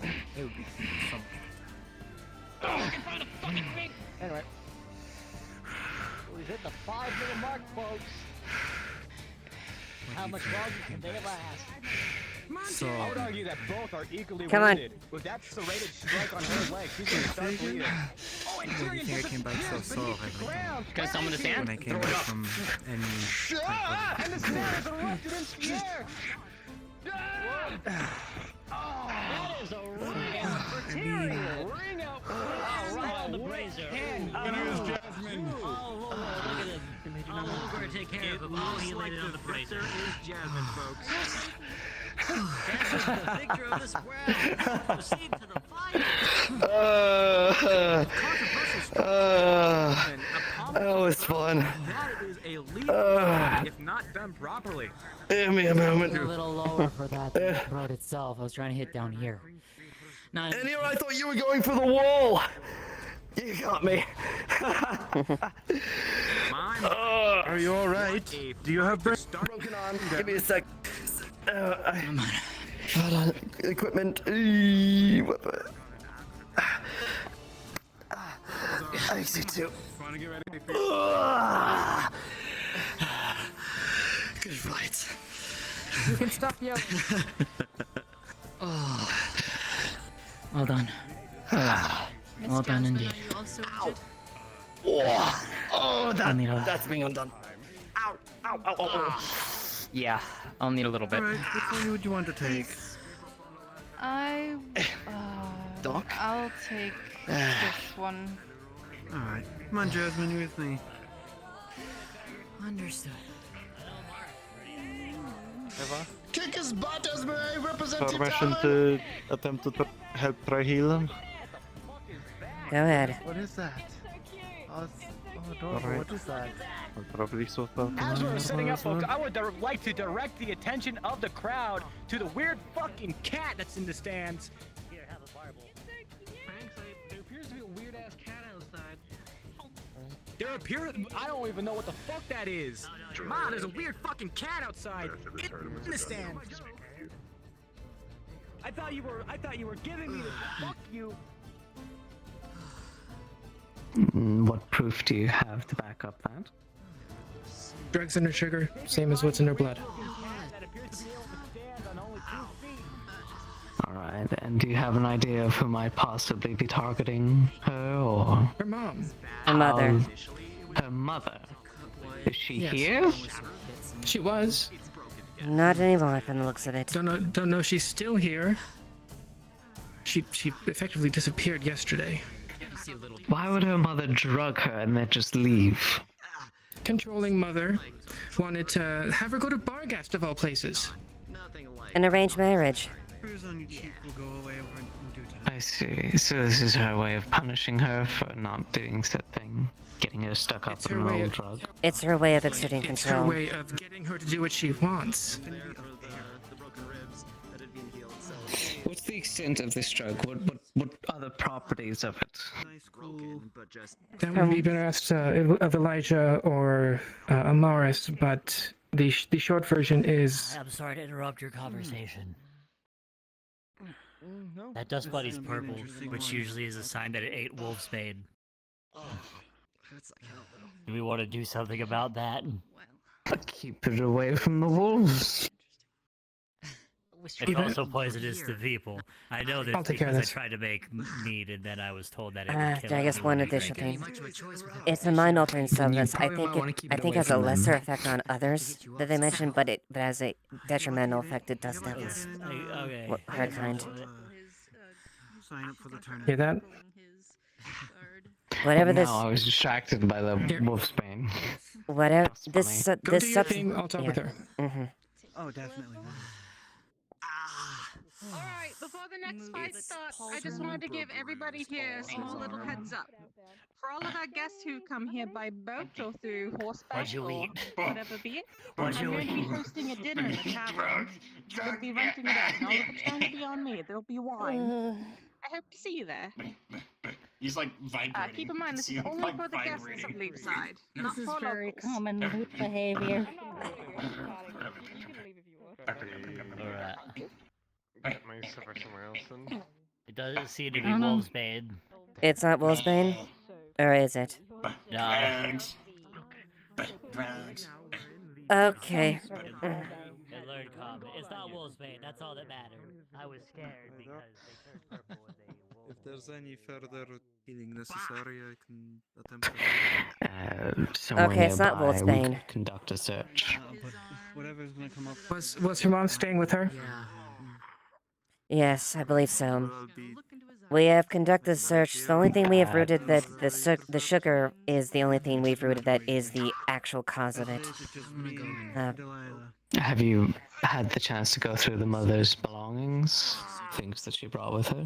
It would be some. Anyway. We've hit the 5-minute mark, folks. How much longer can they last? So, I would argue that both are equally Come on. wounded. With that serrated strike on her leg, she's gonna start bleeding. Oh, and why do you Tyrion think I came back so disappears sore beneath the ground. Can I summon the sand? when I came back from any... And the sand is erupted into the air. That is a ring out for Tyrion. Ring out. Right on the brazier. Jasmine. Oh, look at this. Oh, we're gonna take care of him. Oh, he laid it on the brazier. is Jasmine, folks. That's the victor of this round. Proceed to the final. That was fun. That is a lethal if not done properly. Give me a moment. A little lower for that throat itself. I was trying to hit down here. And here I thought you were going for the wall. You got me. Are you alright? Do you have breath? Broken arm. Give me a sec. Hold on. Equipment. I see too. Good fight. You can stop yelling. Oh. Well done. Well done indeed. Oh, that's being undone. Ow, ow, ow, ow, ow. Yeah, I'll need a little bit. Alright, which one would you want to take? Doc? I'll take this one. Alright, come on, Jasmine, you with me. Understood. Eva? Kick his butt, Esmeralda, represent your Permission talent. to attempt to help try heal him? Go ahead. What is that? Alright. What is that? I'll probably sort out As we're setting up, folks, one. I would like to direct the attention of the crowd to the weird fucking cat that's in the stands. Here, have a fireball. Thanks, there appears to be a weird ass cat outside. I don't even know what the fuck that is. Ma, there's a weird fucking cat outside. Get in the stand. I thought you were giving me the fuck you. What proof do you have to back up that? Drugs in her sugar, same as what's in her blood. Alright, and do you have an idea of who might possibly be targeting her, or...? Her mom. Her mother. Her mother? Is she Yes. here? She was. Not anymore from the looks of it. Don't know if she's still here. She effectively disappeared yesterday. Why would her mother drug her and then just leave? Controlling mother wanted to have her go to Barghast of all places. An arranged marriage. Cruise on your cheek will go away over in due time. I I see. So this is her way of punishing her for not doing said thing, getting her stuck up It's in her an way old of- drug. It's her way of exerting It's control. her way of getting her to do what she wants. The broken ribs that had been healed. So What's the extent of this drug? What are the properties of it? nice, broken, but just That would be better asked of Elijah or Amaris, but the short version is I'm sorry to interrupt your conversation. no. That dust This buddy's is gonna be an purple, interesting which one. usually is a sign that it ate wolfsbane. That's like, I don't know. Do we want to do something about that? Keep it away from the wolves. It's also poisonous to people. I know this I'll take care of because I this. tried to make meat and then I was told that it would kill I guess anyone one who additional drank thing. it. It's a mind-altering substance. I probably think might wanna keep I it think away has a from them. lesser effect on others that they mentioned, but it has a detrimental effect to dust devils. Okay. Her kind. Sign up for the tournament. Hear that? Whatever No, this, I was distracted by the wolf's bane. whatever That's this, funny. Go this do your substance. thing. I'll talk with her. Mm-hmm. Oh, definitely. Alright, before the next fight starts, I just wanted to give everybody here a small little heads up. For all of our guests who come here by boat or through horseback What'd you or eat? whatever be it, What'd I'm you going to be eat? hosting a dinner in the tavern. We'll be renting it out, and all of it's going to be on me. There'll be wine. I hope to see you there. He's like vibrating. Keep in mind, this is only for the guests of Leapside, not This is for very locals. common loot behavior. Alright. Maybe suffer somewhere else then. It doesn't seem to be I don't know. wolfsbane. It's not wolfsbane, or is it? No. Okay. They learned common. It's not wolfsbane. That's all that matters. I was scared because they turned purple when they wolf. If there's any further healing necessary, I can attempt it. Somewhere Okay, it's not nearby, we wolfsbane. could conduct a search. But whatever's gonna come up. Was her mom staying with her? Yeah. Yes, I believe so. I'll be We have conducted a search. The only thing we have rooted that the sugar is the only thing we've rooted that is the actual cause of it. Have you had the chance to go through the mother's belongings? Things that she brought with her?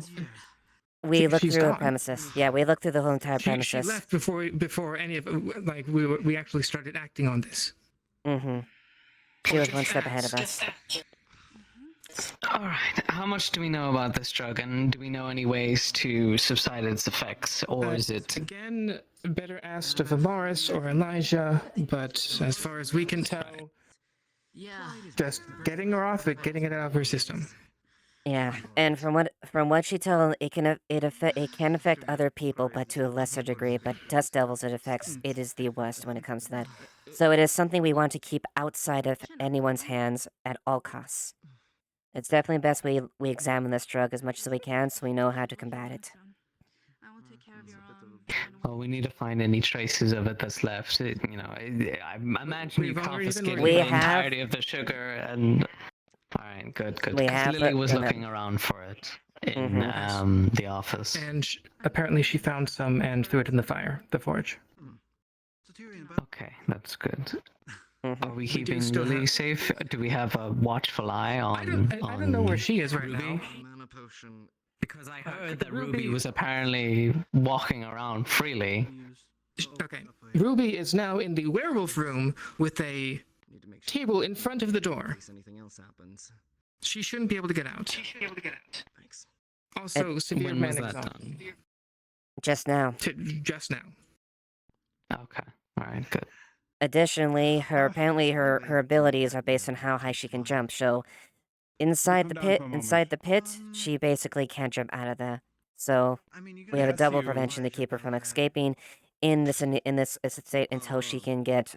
We looked She's through the gone. premises. Yeah, we looked through the whole entire She premises. left before any of like we actually started acting on this. Mm-hmm. She was one step ahead of us. Alright, how much do we know about this drug, and do we know any ways to subside its effects, or is it... Again, better asked of Amaris or Elijah, but as far as we can tell, just getting her off it, getting it out of her system. Yeah, and from what she told, it can affect other people, but to a lesser degree. But dust devils, it is the worst when it comes to that. So it is something we want to keep outside of anyone's hands at all costs. It's definitely best we examine this drug as much as we can, so we know how to combat it. Well, we need to find any traces of it that's left. I imagine you We've already been confiscated looking. the We have- entirety of the sugar, and... Alright, good. We 'Cause have Lily looked was at it. looking around for it in Mhm. the office. And apparently she found some and threw it in the fire, the forge. Okay, that's good. Mm-hmm. Are we do keeping still Lily have- safe? Do we have a watchful eye on... I don't know where she is right now. Mana potion. Because I heard that Ruby- Ruby was apparently walking around freely. Okay, Ruby is now in the werewolf room with a Need to make sure table in front of the in door. case anything else happens. She shouldn't be able to get out. Thanks. Also, severe When was manic that zone. done? Just now. Just now. Okay, alright, good. Additionally, apparently her abilities are based on how high she can jump. So inside the pit, she basically can't jump out of there. So we have a double prevention to keep her from escaping in this state until she can get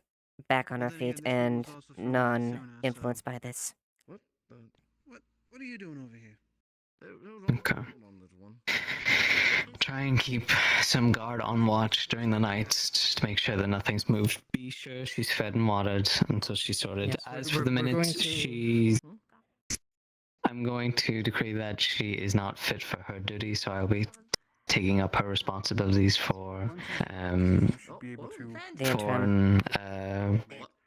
back on her feet and non-influenced by this. What are you doing over here? Okay. Try and keep some guard on watch during the night, just to make sure that nothing's moved. Be sure she's fed and watered until she's sorted. Yes, As we're- for the we're minute, going to- I'm going to decree that she is not fit for her duty, so I'll be taking up her responsibilities for Be able to The intern.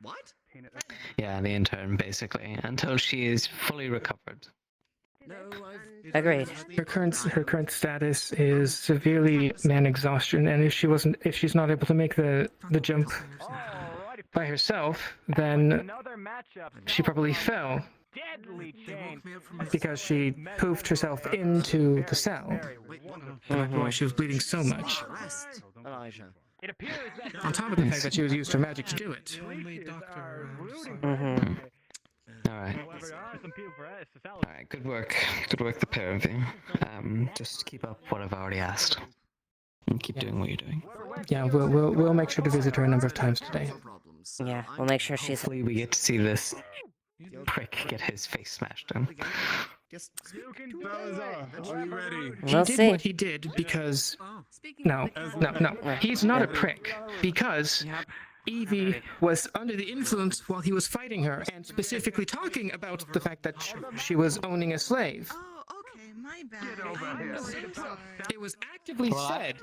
What? yeah, the intern basically, until she is fully recovered. No, Agreed. Her current status is severely man exhaustion, and if she's not able to make the jump by herself, then she probably fell because she poofed herself into the cell. Why she was bleeding so much. On top of the fact that she was used her magic to do it. Alright. Alright, good work. Good work, the pair of you. Just keep up what I've already asked. And keep doing what you're doing. Yeah, we'll make sure to visit her a number of times today. Yeah, we'll make sure she's. Hopefully we get to see this prick get his face smashed in. He did what he did because... No. He's not a prick. Because Evie was under the influence while he was fighting her, and specifically talking about the fact that she was owning a slave. My bad. It was actively said.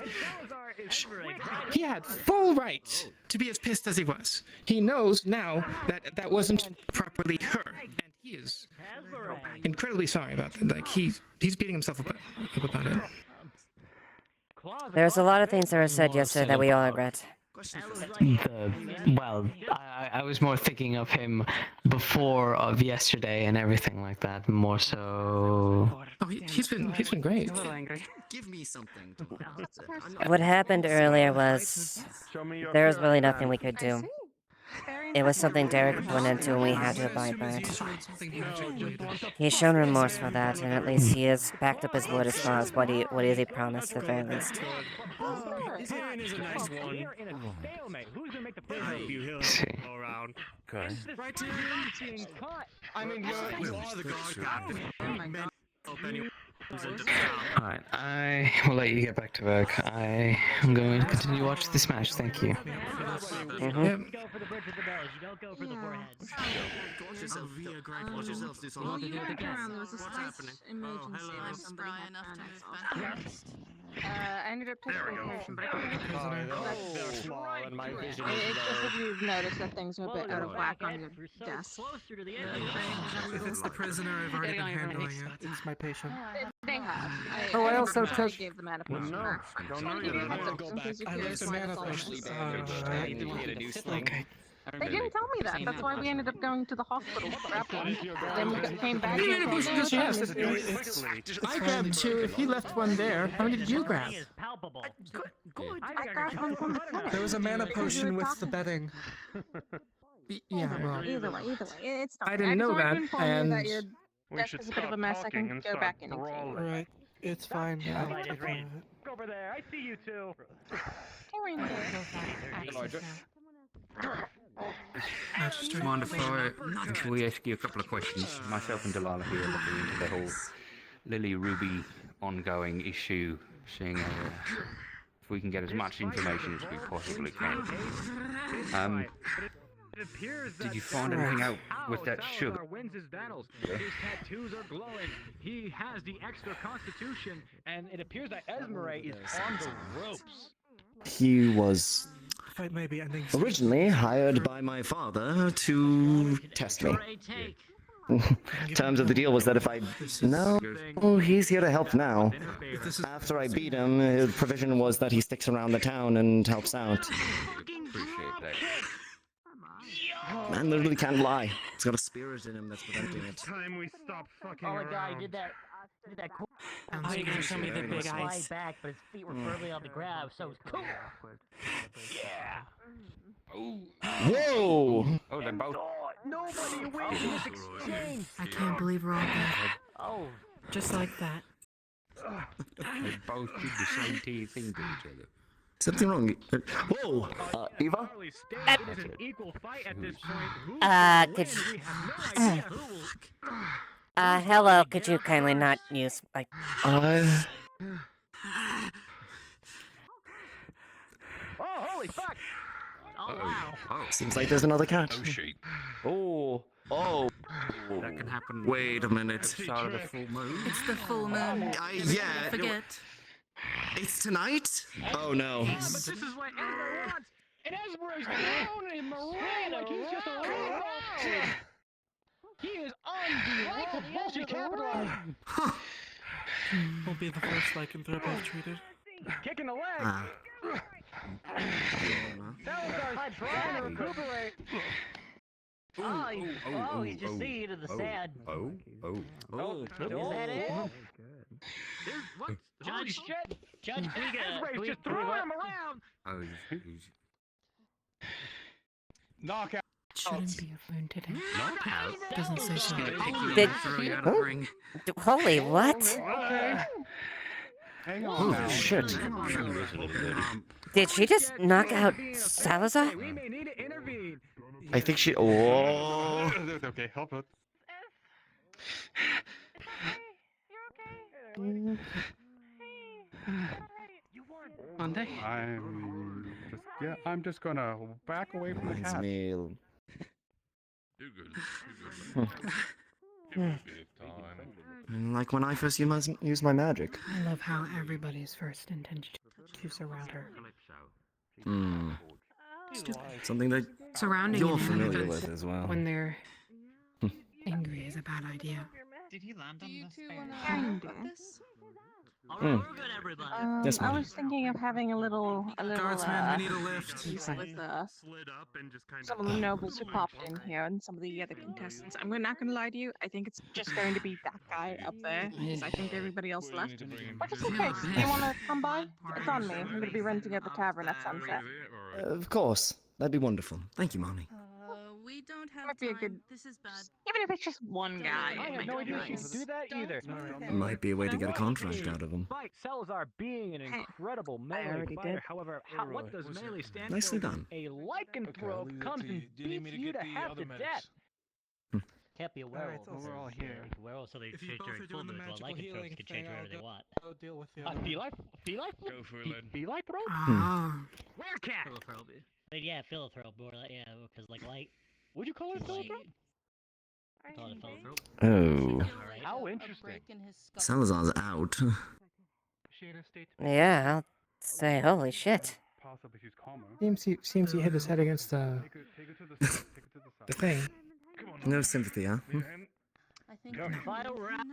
He had full right to be as pissed as he was. He knows now that that wasn't properly her, and he is incredibly sorry about that. Like he's beating himself up about it. There's a lot of things that were said yesterday that we all regret. I was more thinking of him before of yesterday and everything like that. More so. Oh, he's been great. Give me something. What happened earlier was there was really nothing we could do. It was something Derek went into and we had to abide by it. He's shown remorse for that, and at least he has backed up his word as far as what is he promised at the very least. Is a nice one. Who's gonna make the first go around? Okay. I mean, you are the guard captain. Alright, I will let you get back to work. I am going to continue to watch this match. Thank you. You go for the bridge of the nose, you don't go for the forehead. Watch yourself, watch yourself, do something. Well, you looked around, there was a slight emergency that somebody had done, so... I ended up taking vacation, but I They're small and my vision is it's just that you've noticed that things are a bit out of whack on your desk. If it's the prisoner, I've already been handling it. It's my patient. They have. I also took... gave the mana potion back. I left the mana potion. Okay. They didn't tell me that. That's why we ended up going to the hospital to grab one. Then we came back. I grabbed two. If he left one there, how many did you grab? I grabbed one from the clinic. There was a mana potion with the bedding. Yeah, well. Either way, it's not. I didn't know that, and... Your desk is a bit of a mess. I can go back in and clean. Right. It's fine. I'll take care of it. Over there, I see you two. Carry on. Mind if we ask you a couple of questions? Myself and Delilah here looking into the whole Lily Ruby ongoing issue, seeing if we can get as much information as we possibly can. Did you find anything out with that sugar? Wins his battles. His tattoos are glowing. He has the extra constitution, and it appears that Esmeralda is on the ropes. He was Fight may be ending. originally hired by my father to test me. Terms of the deal was that if I... No, he's here to help now. After I beat him, his provision was that he sticks around the town and helps out. Appreciate that. Man literally can't lie. He's got a spirit in him that's preventing it. Time we stop fucking Oh, the guy did that cool. Oh, you're gonna show me the big Slide eyes. back, but his feet were firmly on the ground, so it's cool. Yeah. Whoa! Oh, they're both. Nobody wins this exchange. I can't believe we're all dead. Oh. Just like that. They both did the same thing to each other. Something wrong. Whoa! Eva? It's an equal fight at this point. Could you... hello, could you kindly not use, like... Oh, holy fuck! Oh, wow. Oh, Seems like there's another cat. oh shit. Oh. That can happen. Wait a minute. Start of the full moon. It's the full moon. Yeah. Forget. It's tonight? Oh no. But this is what Esmer wants! And Esmer's thrown in Moran like he's just a little He is undeniable bullshit capital. Won't be the first lycanthrope I've treated. Kicking the leg. Ah. Salazar's trying to recuperate. He's just seeing into the sand. Oh, Is that it? What? Holy shit! Judge, Ashevail's just throwing him around. Knockout. Shouldn't be a wound today. Knockout? Doesn't say so. Holy what? Okay. Hang on. Holy now. shit. Hang on. Did she just knock out Salazar? We may need to intervene. I think she. Oh. Okay, help it. Monday? I'm just gonna back away from the Reminds cat. me. Like when I first used my magic. I love how everybody's first intention to surround her. Hmm. Stupid. Something that Surrounding you're an familiar enemy with as well. when they're angry is a bad idea. Did he land on the Kinda. Yes, I ma'am. was thinking of having a little Guardsman, we need a lift. piece with some of the nobles who popped in here and some of the other contestants. Not gonna lie to you, I think it's just going to be that guy up there because I think everybody else left. But just in case, do you want to come by? It's on me. I'm gonna be renting out the tavern at sunset. Of course. That'd be wonderful. Thank you, Mommy. We don't have Might be a good. This is bad. Even if it's just one guy. I it had might no be idea she nice. could do that either. Might be a way to get a contract out of him. Despite Salazar being an incredible melee already fighter, did. however, what does melee stand Nicely for? done. A lycanthrope comes and beats you to half to death. Can't be a werewolf. well, we're all here. Werewolves, so they If you change both their are doing the fullness, while magical healing lycanthropes can thing, change whatever they want. I'll deal with the A other one. Philanthrope? Go for it, lad. Philanthrope? Ah. Werecat! Yeah, philanthrope, more like, yeah, because like light. Would you call it philanthrope? Call it a philanthrope. Oh. How interesting. Salazar's out. Yeah, I'll say holy shit. Possibly she's calmer. Seems he hit his head against the thing. No sympathy, huh? I think the final round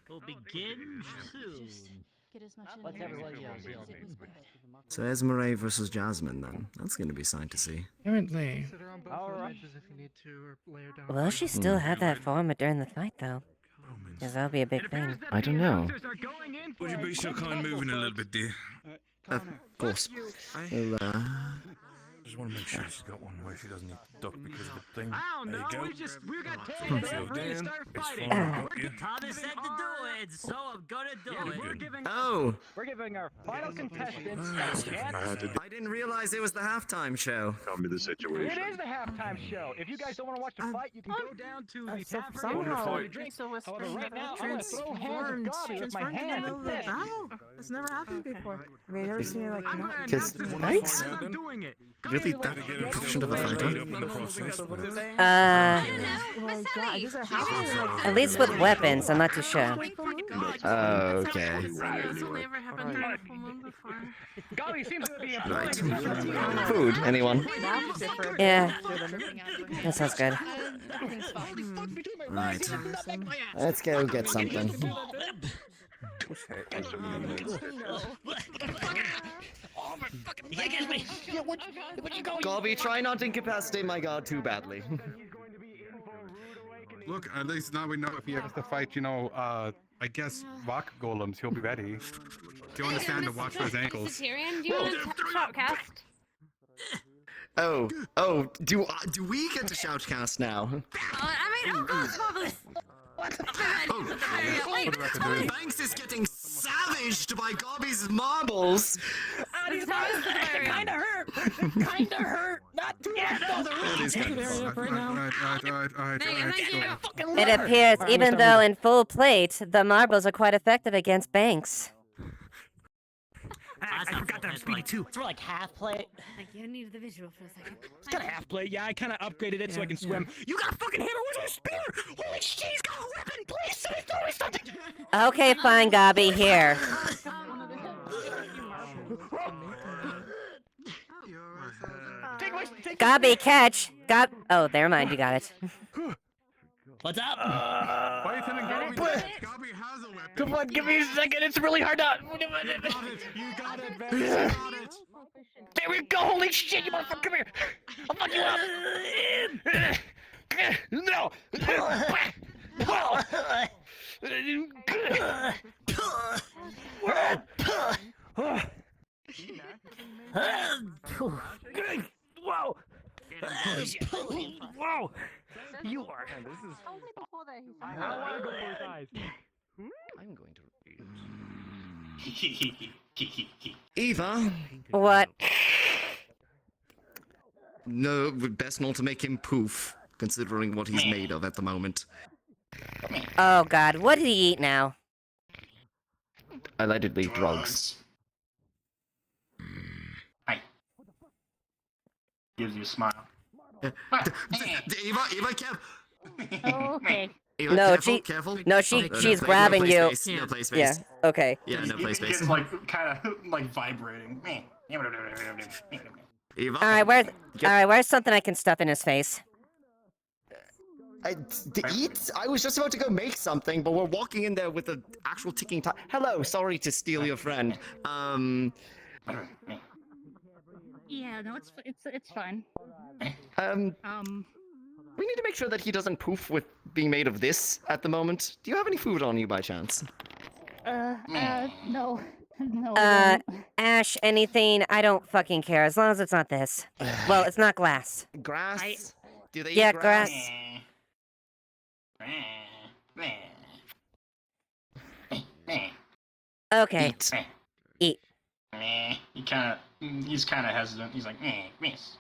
will begin soon. What's everyone yelling? So Esmeralda versus Jasmine, then. That's going to be something to see. Apparently. Sit her on both ledges if you need to, or lay her down. Will she still have that form during the fight, though? Because that'll be a big thing. I don't know. Would you be so kind moving a little bit, dear? Of course. Well, Just want to make sure she's got one where she doesn't need to duck because of the thing. I don't know, we got Don't feel ready to down. start It's fighting. fine. I got you. Thomas said to do it, so I'm gonna do it. Oh! We're giving our final contestants a chance. I didn't realize it was the halftime show. Tell me the It situation. is the halftime show. If you guys don't want to watch the fight, you can go down to the tavern and somehow order a drink. However, right now, I'm going to throw hands with Gabi with my hand at the fist. It's never happened before. I mean, I've never seen it like that. Because Thanks. I'm doing it. really that proficient of a fighter? Well, yeah, does it happen? Like, At least with weapons, I'm not too sure. Okay. Gabi seems to be Right. employing Food, anyone? Yeah. That sounds good. Right. Let's go get something. Gabi, try not to incapacitate my god too badly. Look, at least now we know if he has to fight, I guess rock golems, he'll be ready. Do you understand to watch for his ankles? Do you want to shoutcast? Oh, do we get to shoutcast now? Banks is getting savaged by Gabi's marbles. It kinda hurt. Kinda hurt. Not too much on the It is kind of Right. It appears, even though in full plate, the marbles are quite effective against banks. I forgot that speedy too. It's more like half plate. I needed the visual for a second. It's got a half plate. Yeah, I kind of upgraded it so I can swim. You got a fucking hammer with a spear! Holy shit, he's got a weapon! Please, somebody throw me something! Okay, fine, Gabi, here. Gabi, catch! Oh, never mind, you got it. What's up? Fighting and Gabi has a weapon. Come on, give me a second. It's really hard to. You got it, man. You got it. There we go. Holy shit, you motherfucker. Come here. I'll fuck you up. No. Whoa. Whoa. You are. Told me before that he's I don't want to go for his eyes. I'm going to. Eva. What? No, best not to make him poof, considering what he's made of at the moment. Oh god, what did he eat now? Allegedly drugs. Gives you a smile. Eva, Kev. Oh, okay. Eva, No, careful. she's grabbing you. No play space. Yeah, okay. Yeah, no play space. It's like kind of like vibrating. Eva. Alright, where's something I can stuff in his face? To eat? I was just about to go make something, but we're walking in there with an actual ticking time. Hello, sorry to steal your friend. Yeah, no, it's fine. We need to make sure that he doesn't poof with being made of this at the moment. Do you have any food on you by chance? No. No. Ash, anything, I don't fucking care, as long as it's not this. Well, it's not glass. Grass? Do they Yeah, eat grass? Okay. Eat. He's kind of hesitant. He's like, miss.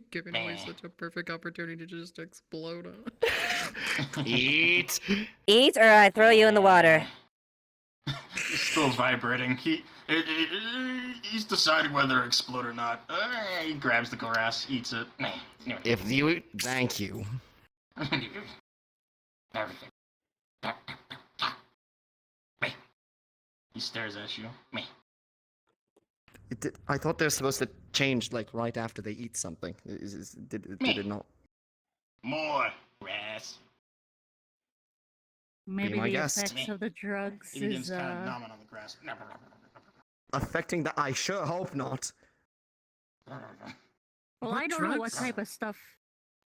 Giving away such a perfect opportunity to just explode on. Eat. Eat, or I throw you in the water. He's still vibrating. He's deciding whether to explode or not. He grabs the grass, eats it. If you thank you. Everything. He stares at you. I thought they're supposed to change like right after they eat something. Did it not? More grass. Maybe my the guest. effects of the drugs He begins is kind of numbing on the grass. Affecting the. I sure hope not. Well, I don't know what type of stuff.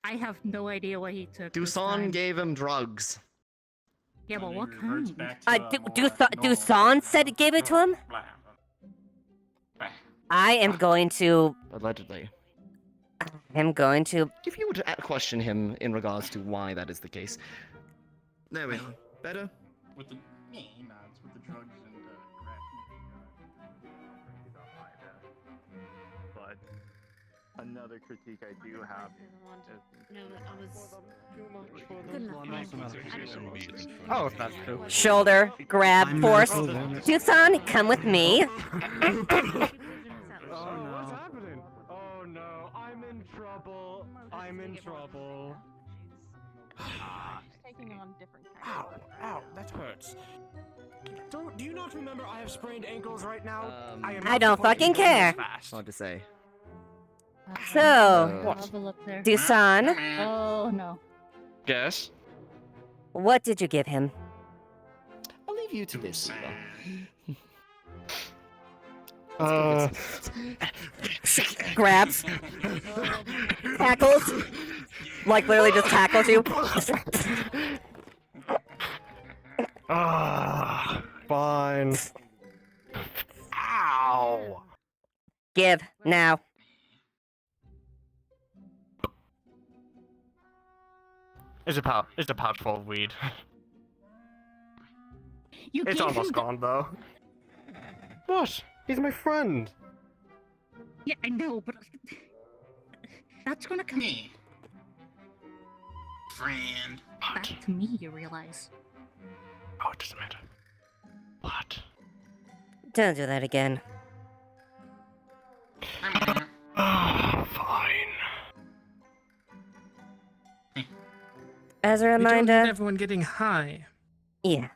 I have no idea what he took. this Dusan time. gave him drugs. Yeah, but what kind? Dusan said it gave it to him? I am going to... Allegedly. I'm going to... If you were to question him in regards to why that is the case. There we are. Better? With the he nods with the drugs and grass. But another critique I do have is Oh, if that's true. Shoulder, grab, force. Dusan, come with me. What's happening? Oh no, I'm in trouble. I'm in trouble. Taking on different Ow, ow, that hurts. Do you not remember I have sprained ankles right now? I don't fucking care. Hard to say. So, Level up there. Dusan, Oh no. Yes? what did you give him? I'll leave you to this, Eva. Grabs. Tackles. Like literally just tackles you. Fine. Ow. Give, now. It's a pouch full of weed. You It's gave almost him gone though. What? He's my friend. Yeah, I know, but that's gonna come Friend. back to me. You realize? Oh, it doesn't matter. What? Don't do that again. Fine. As a We don't need reminder... everyone getting high. Yeah.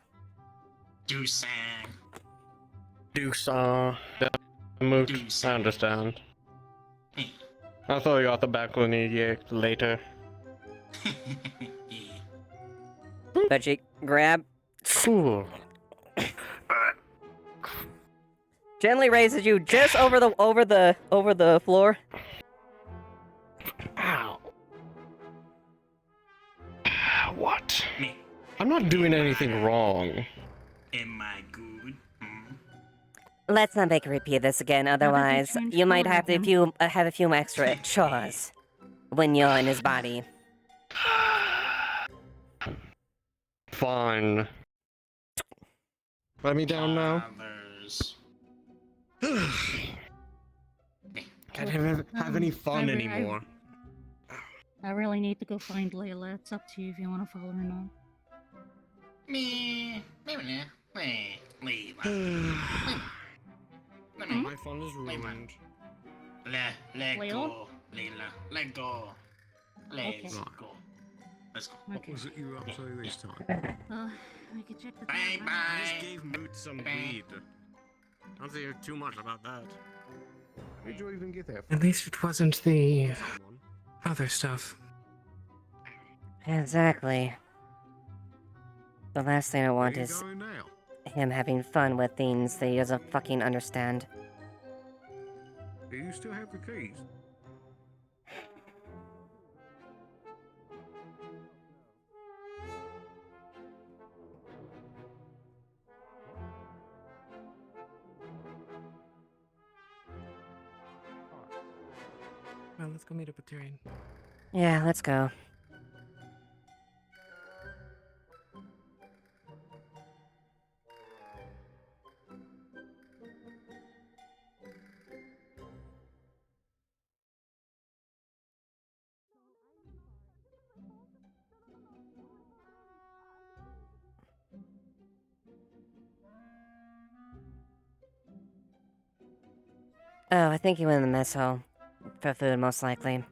Dusan. Moot. I understand. I'll throw you off the balcony later. But she grab, gently raises you just over the floor. Ow. What? I'm not doing anything wrong. Am I good? Let's not make her repeat this again, otherwise you might have have a few extra chores when you're in his body. Fine. Let me down now. Can't have any fun anymore. I really need to go find Layla. It's up to you if you want to follow or not. Me. Maybe not. My fun is ruined. Let go, Layla. Let go. Let's Okay. go. Let's go. What was it you were up to this time? We could check the Bye bye. I just gave Moot some weed. Don't say too much about that. How did you even get there? At least it wasn't the other stuff. Exactly. The last thing I want Where you is going now? him having fun with things that he doesn't fucking understand. Do you still have the keys? Well, let's go meet up with Tyrion. Yeah, let's go. Oh, I think he went in the mess hall. For food, most likely.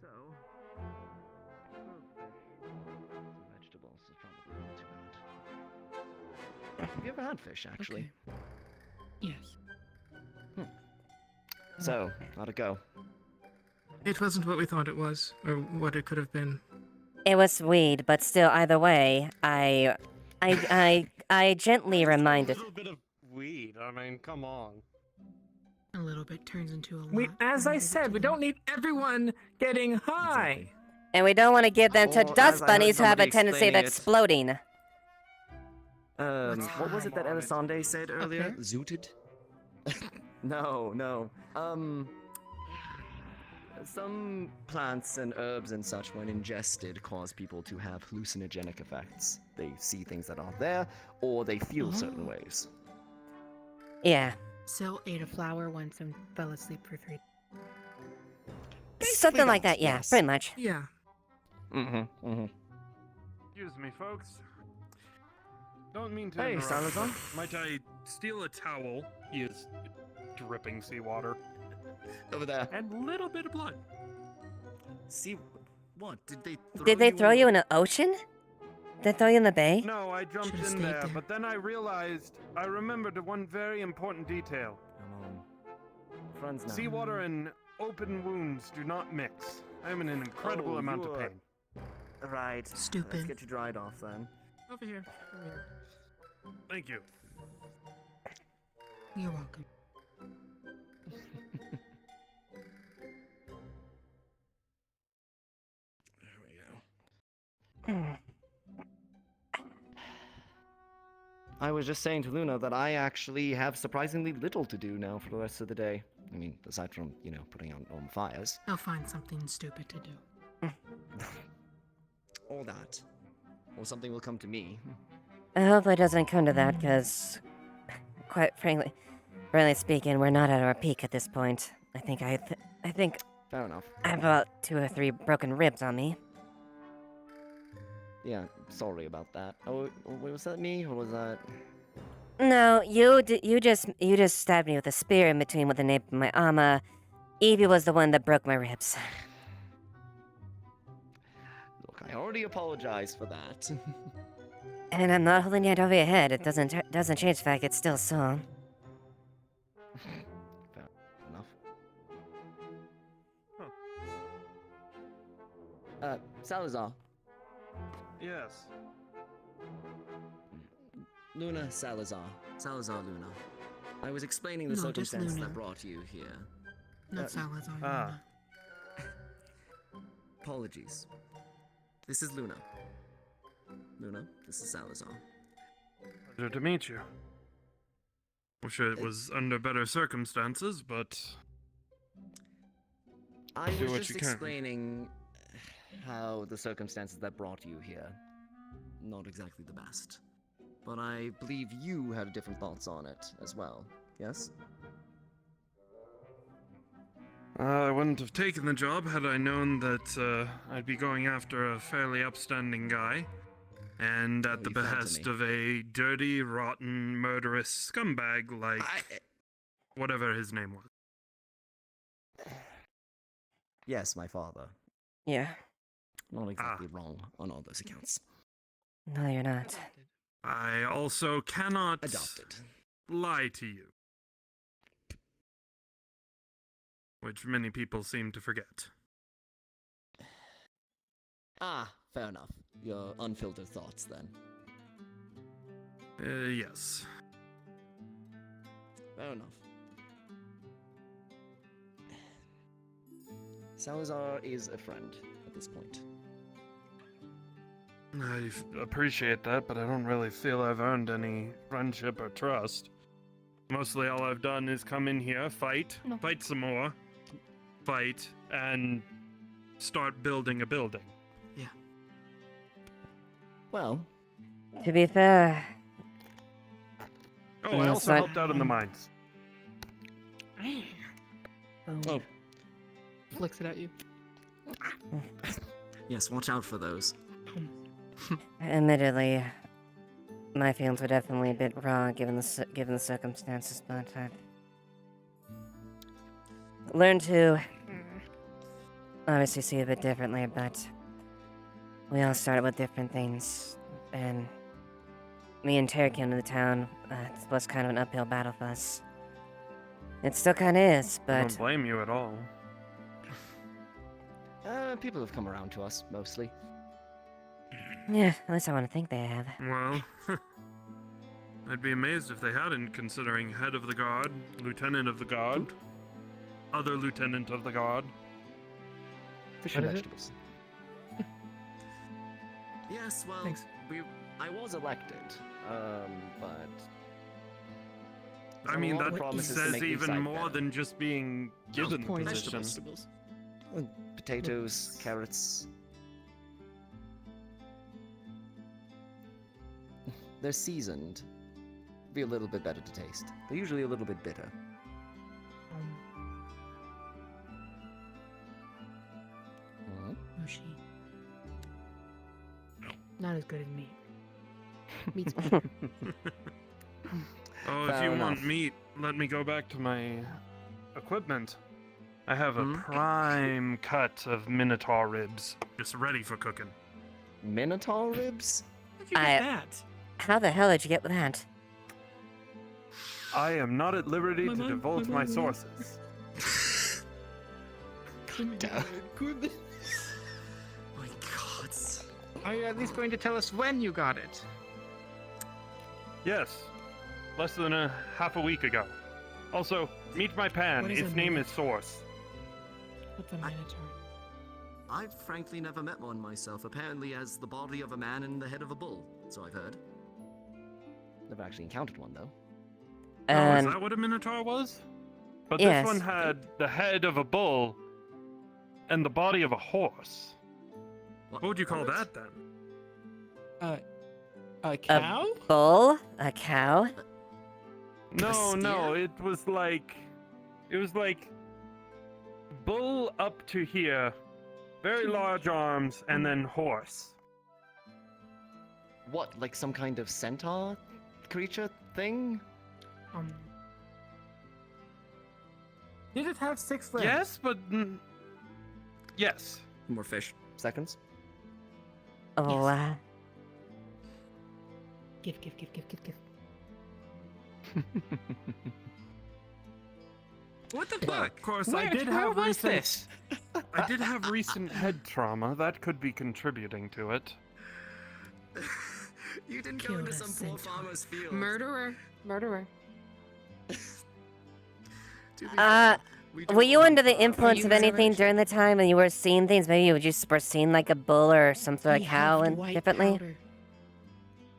So, vegetables is probably not too bad. Have you ever had fish, actually? Yes. So, how'd it go? It wasn't what we thought it was, or what it could have been. It was weed, but still, either way, I gently reminded. A little bit of weed. I mean, come on. A little bit turns into a lot. As I said, we don't need everyone getting high. And we don't want to give them to Or, dust as I heard bunnies who have a somebody tendency of explaining it- exploding. What was it that Elisande said earlier? Okay. Zooted? No. Some plants and herbs and such, when ingested, cause people to have hallucinogenic effects. They see things that aren't there, or they feel certain ways. Yeah. So ate a flower once and fell asleep for 3 Something like that, yeah, yes. pretty much. Yeah. Excuse me, folks. Don't mean to Hey, interrupt, Salazar. but might I steal a towel? He is dripping seawater. Over there. And a little bit of blood. See, what? Did they throw you in an ocean? Did they throw you in the bay? No, I jumped Should've in stayed there, there. but then I realized I remembered one very important detail. Come on. Friends now. Seawater and open wounds do not mix. I am in an incredible amount of you're- pain. Right. Stupid. Let's get you dried off then. Over here. Thank you. You're welcome. I was just saying to Luna that I actually have surprisingly little to do now for the rest of the day. I mean, aside from, putting out on fires. I'll find something stupid to do. All that. or something will come to me. I hope it doesn't come to that, because, quite frankly speaking, we're not at our peak at this point. I think Fair enough. I have about 2 or 3 broken ribs on me. Yeah, sorry about that. Oh, was that me, or was that... No, you just stabbed me with a spear in between with the nape of my armor. Evie was the one that broke my ribs. Look, I already apologized for that. And I'm not holding it over your head. It doesn't change the fact it's still sore. Fair enough. Salazar. Yes. Luna Salazar. Salazar Luna. I was explaining the No, just circumstances Luna. that brought you here. Not Salazar. Ah. Apologies. This is Luna. Luna, this is Salazar. Pleasure to meet you. Wish it was under better circumstances, but I do was what just you can. explaining how the circumstances that brought you here, not exactly the best. But I believe you had different thoughts on it as well, yes? I wouldn't have taken the job had I known that I'd be going after a fairly upstanding guy, and at the you fell to behest me. of a dirty, rotten, murderous scumbag like whatever his name was. Yes, my father. Yeah. Not exactly wrong on all those accounts. No, you're not. I also cannot Adopted. lie to you, which many people seem to forget. Ah, fair enough. Your unfiltered thoughts, then. Yes. Fair enough. Salazar is a friend at this point. I appreciate that, but I don't really feel I've earned any friendship or trust. Mostly all I've done is come in here, fight some more, fight, and start building a building. Yeah. Well, To be fair... Oh, Yeah, I it's also not- helped out in the mines. Oh. Flicks it at you. Yes, watch out for those. Admittedly, my feelings were definitely a bit raw given the circumstances, but I've learned to obviously see it a bit differently, but we all started with different things, and me and Terry came to the town. It was kind of an uphill battle for us. It still kind of is, I but don't blame you at all. People have come around to us, mostly. yeah, at least I want to think they have. Well, I'd be amazed if they hadn't, considering head of the guard, lieutenant of the guard, other lieutenant of the guard. Fish and What is it? vegetables. Yes, well, Thanks. I was elected, but... I mean, a lot of that promises to says make the even site more better. than just being given the Point position. vegetables. Potatoes, carrots. They're seasoned. Be a little bit better to taste. They're usually a little bit bitter. Mushy. Not as good as meat. Meat's better. Oh, if Fair you enough. want meat, let me go back to my equipment. I have a Hmm? prime cut of minotaur ribs, just ready for cooking. Minotaur ribs? How'd you get that? How the hell did you get with that? I am not at liberty My to mind- divulge my my mind- sources. Good. My God. Are you at least going to tell us when you got it? Yes, less than a half a week ago. Also, meet my pan. What does Its that name mean? is Source. What's a minotaur? I've frankly never met one myself. Apparently as the body of a man and the head of a bull, so I've heard. Never actually encountered one, though. Oh, is that what a minotaur was? But yes. this one had the head of a bull and the body of a horse. What would you call that then? A cow? A bull? A cow? No, it was like bull up to here, very large arms, and then horse. What, like some kind of centaur creature thing? Did it have 6 limbs? Yes, but yes. More fish. Seconds. Oh, Give. What the fuck? Of course, Where was this? I did have recent head trauma. That could be contributing to it. You didn't go into some poor farmer's field. Murderer. were you under the influence of anything during the time and you were seeing things? Maybe you just were seeing like a bull or some sort of cow and differently?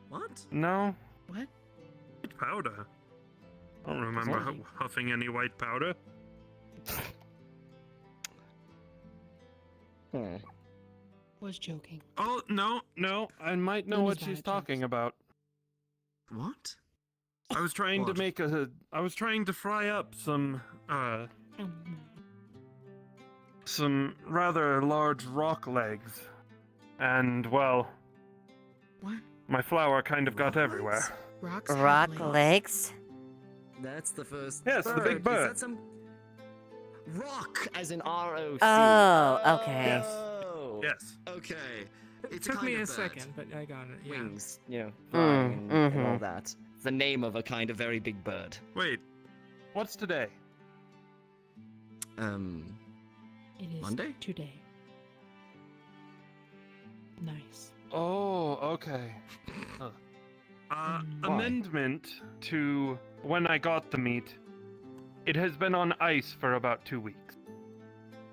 What? No. What? White powder. I don't remember huffing any white powder. Was joking. Oh, no. I might know what she's talking about. What? I was trying to fry up some rather large rock legs. And, well... What? My flour kind of got everywhere. Rock legs? That's the first Yes, bird. the big bird. Is that some... Rock, as in R-O-C. Oh, okay. Oh. Yes. Okay. It It's took me a bird. second, but I got it. Yeah. Wings, flying and all mhm. that. It's the name of a kind of very big bird. Wait, what's today? It is Monday? today. Nice. Oh, okay. Amendment to when I got the meat. It has been on ice for about 2 weeks.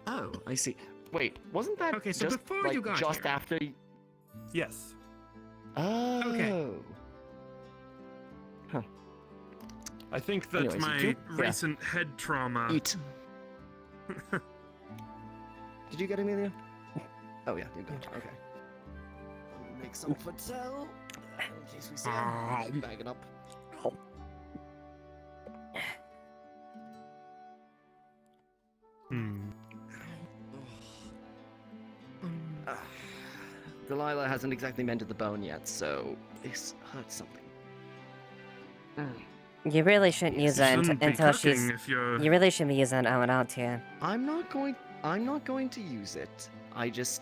Oh, I see. Wait, wasn't that Okay, so just, before like, you got just here. after... Yes. Oh. Okay. Huh. I think that Anyways, my yeah. recent head trauma. Eat. Did you get Amelia? Oh yeah, you got it. Okay. Make some for Tell. In case we see him. Bag it up. Delilah hasn't exactly mended the bone yet, so this hurts something. You really shouldn't use that until she's. If you're... You really shouldn't be using that out here. I'm not going to use it. I just...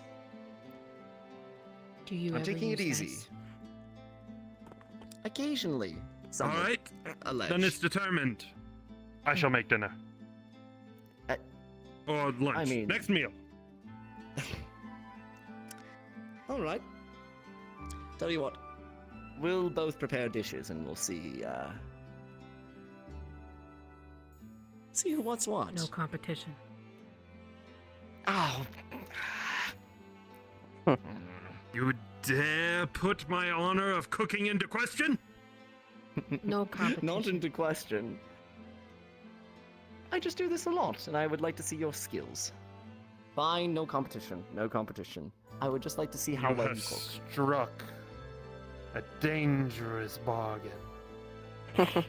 Do you I'm ever taking it use easy. ice? Occasionally. All right. Alleged. Then it's determined. I shall make dinner. Or lunch. I mean- Next meal. All right. Tell you what, we'll both prepare dishes and we'll see. See what's what. No competition. Oh. You dare put my honor of cooking into question? No competition. Not into question. I just do this a lot, and I would like to see your skills. Fine, no competition. No competition. I would just like to see how You well have you cook. struck a dangerous bargain. Hand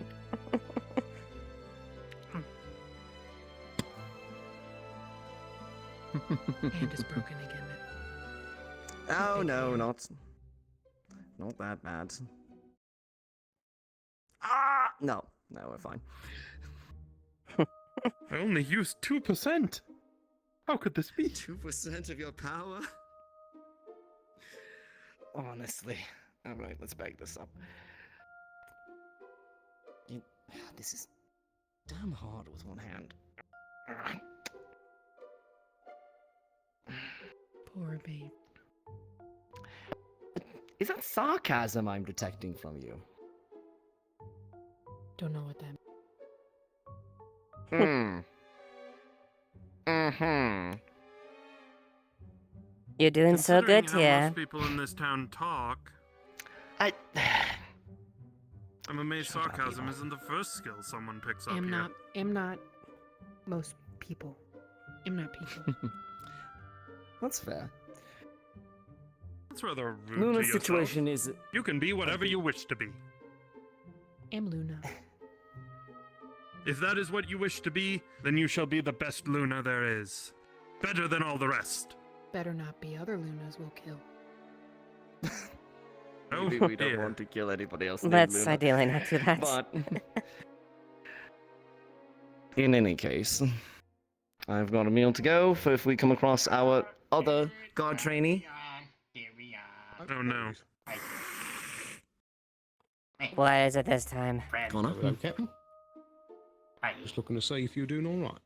is broken again. Oh no, not that bad. Ah, no, we're fine. I only used 2%. How could this be? 2% of your power? Honestly. Alright, let's bag this up. This is damn hard with one hand. Poor babe. Is that sarcasm I'm detecting from you? Don't know what that Hmm. Mm-hmm. You're doing so good, Considering how yeah. most people in this town talk, I'm amazed sarcasm isn't the first skill someone picks up here. am not most people. Am not people. That's fair. That's rather rude Luna's to yourself. situation is... You can be whatever you wish to be. I'm Luna. If that is what you wish to be, then you shall be the best Luna there is. Better than all the rest. Better not be other Lunas will kill. Maybe we don't want to kill anybody else named Let's Luna. ideally not do that. But... in any case, I've got a meal to go for if we come across our other guard trainee. Oh no. What is it this time? Connor? Hello, Captain. Just looking to see if you're doing all right.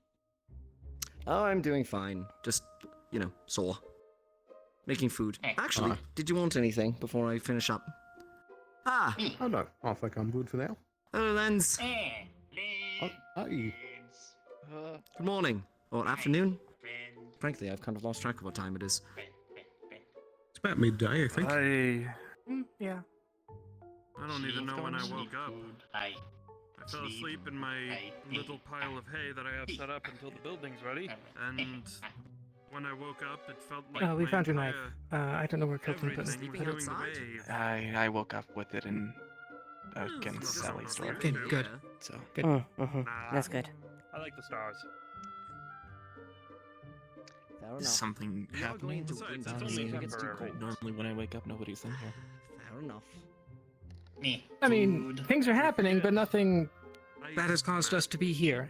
Oh, I'm doing fine. Just, you know, sore. Making food. Actually, Aye. did you want anything before I finish up? Ah! Oh no, I think I'm good for now. Hello, Lens. Oh, hey. Good morning. Or afternoon. Frankly, I've kind of lost track of what time it is. It's about midday, I think. Yeah. I don't even know when I woke up. I fell asleep in my little pile of hay that I have set up until the building's ready, and when I woke up, it felt like Oh, we my found your knife. entire I don't know where Kilton put everything it. was going away. I woke up with it in against Sally's door. Okay, good. So Good. That's good. I like the stars. is something happening? Normally when I wake up, nobody's in here. Fair enough. I mean, things are happening, but nothing that has caused us to be here.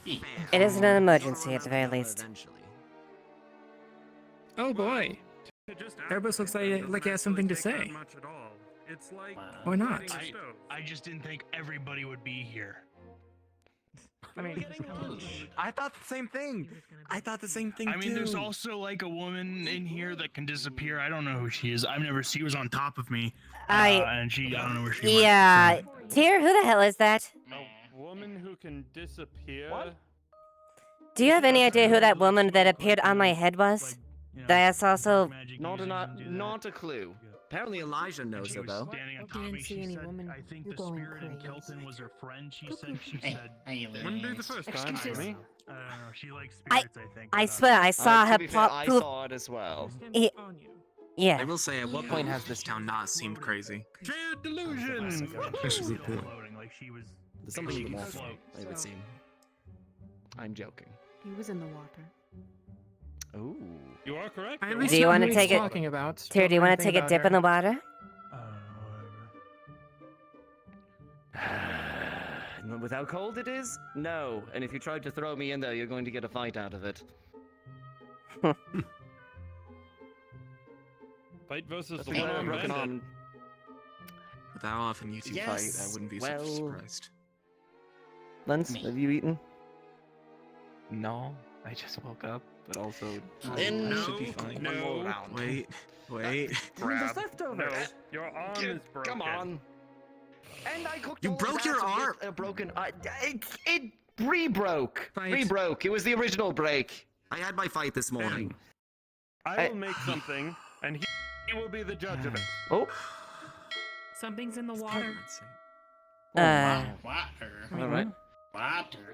It isn't an emergency at the very least. Oh boy. Erebus looks like he has something to say. Why not? I just didn't think everybody would be here. I mean, I thought the same thing. I mean, there's also like a woman in here that can disappear. I don't know who she is. she was on top of me. And I don't know where she went. Yeah. Tyr, who the hell is that? A woman who can disappear? Do you have any idea who that woman that appeared on my head was? That's also... Not a clue. Apparently Elijah knows her, though. Didn't see any woman. I think You're the going spirit in crazy. Kelton was her friend. She said. Wouldn't be the first time for me. I don't know. She likes spirits, I think. I swear, I saw her To be fair, pop I poop. saw it as well. Yeah. I will say, at what point has this town not seemed crazy? Shared delusion! That's a good point. There's something in the water, it would seem. I'm joking. He was in the water. Ooh. You are correct. Do you want to take it? talking about. Tyr, do you want to take a dip in the water? With how cold it is? No. And if you tried to throw me in there, you're going to get a fight out of it. Fight versus the That's one broken bandit. arm. With how often you two fight, I wouldn't be well- surprised. Lens, have you eaten? No, I just woke up, but also I should be fine. No. One more round. Wait. There's leftovers. No, your arm is broken. Come on. And I cooked You all of broke that your to get arm? a broken. It re-broke. Fight. Re-broke. It was the original break. I had my fight this morning. I will make something, and he will be the judge of it. Oh. Something's in the water. All right.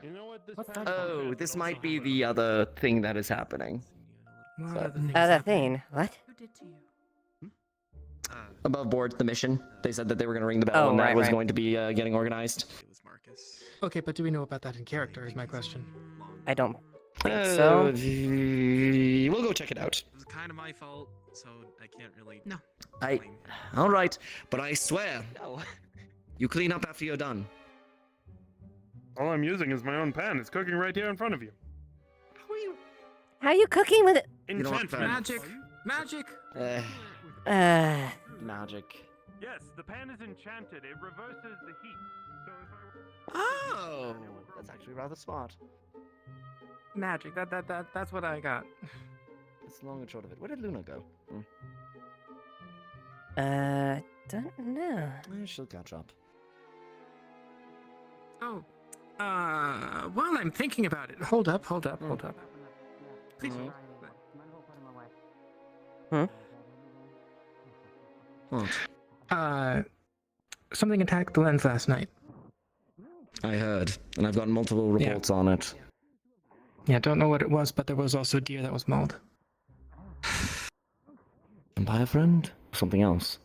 You know what? This Oh, this might be the other thing that is happening. Other thing? What? Who did to you? Above board, the mission. They said that they were going to ring the bell, Oh, and that right, was right. going to be getting organized. Okay, but do we know about that in character? Is my question. I don't think so. We'll go check it out. It was kind of my fault, so I can't really. No. All right, but I swear, you clean up after you're done. All I'm using is my own pan. It's cooking right here in front of you. How are you cooking with it? You know what, Enchantment. Magic. Magic. Yes, the pan is enchanted. It reverses the heat. So if I Oh, that's actually rather smart. Magic. That's what I got. That's the long and short of it. Where did Luna go? Don't know. She'll catch up. Oh. While I'm thinking about it, hold up. Please. What? Something attacked the lens last night. I heard, and I've gotten multiple reports on it. Yeah, don't know what it was, but there was also deer that was mauled. Vampire friend? Something else?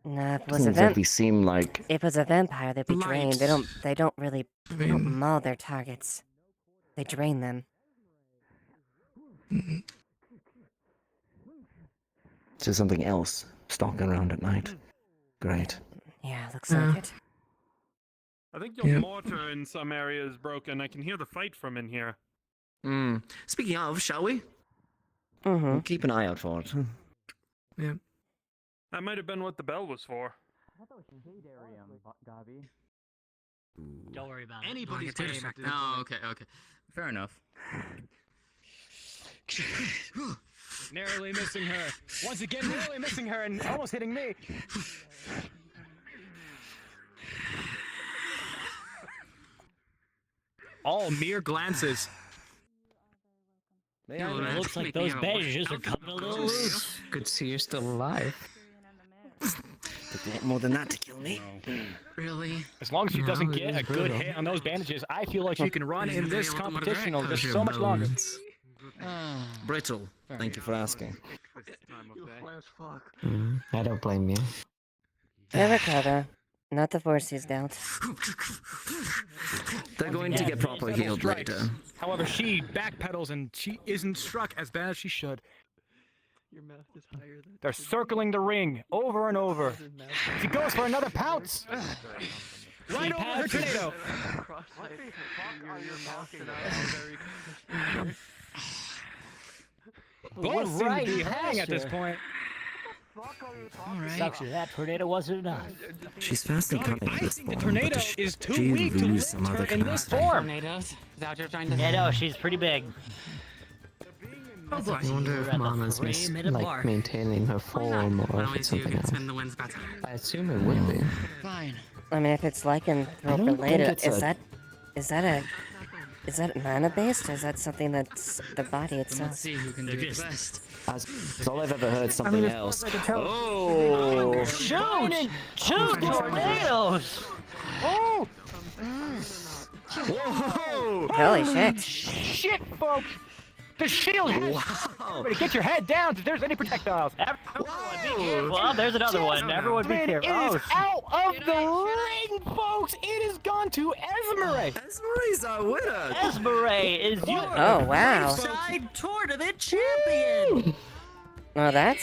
Nah, if it was Doesn't a exactly seem like... if it was a vampire, they'd be drained. They don't really they don't mean- maul their targets. They drain them. So something else stalking around at night. Great. Yeah, looks like it. I think your mortar in some areas is broken. I can hear the fight from in here. Speaking of, shall we? Mm-hmm. We'll keep an eye out for it. Yeah. That might have been what the bell was for. Don't worry about it. Anybody's game. Oh, okay. Fair enough. Narrowly missing her. Once again, narrowly missing her and almost hitting me. All mere glances. It looks like those bandages are coming a little loose. Good to see you're still alive. Took a lot more than that to kill me. Really? As long as she doesn't No, it get is a good brutal. hit on those bandages, I feel like she can run in this competition just so much longer. Brittle. Thank you for asking. I don't blame you. They'll recover. Not the force he's dealt. They're going to get properly healed Strikes. later. However, she backpedals and she isn't struck as bad as she should. Your mouth is higher than. They're circling the ring over and over. She goes for another pounce. Right over her tornado. Both seem to be hurting at this point. Sucks that tornado wasn't enough. She's fast and cunning in this The form, tornado but is too she weak to lose lift some her other in this capacity. form. Tornadoes? Is that what you're trying to say? Yeah, no, she's pretty big. I wonder if Mama's maintaining her form or if it's something else. Spin the winds better. I assume it would be. Fine. I mean, if it's lycanthrope don't think related, it's is that mana based, or is that something that's the body Let's itself? see who can do it best. That's all I've ever heard. Something else. Oh! Shooting two tornadoes! Oh! Whoa! Holy shit! Shit, folks! The shield has... Everybody get your head down if there's any projectiles. Well, there's another one. Everyone be careful. It is out of the ring, folks! It has gone to Esmeralda! Esmeralda's our winner! Esmeralda is your Oh, wow. side tournament champion! Oh, that's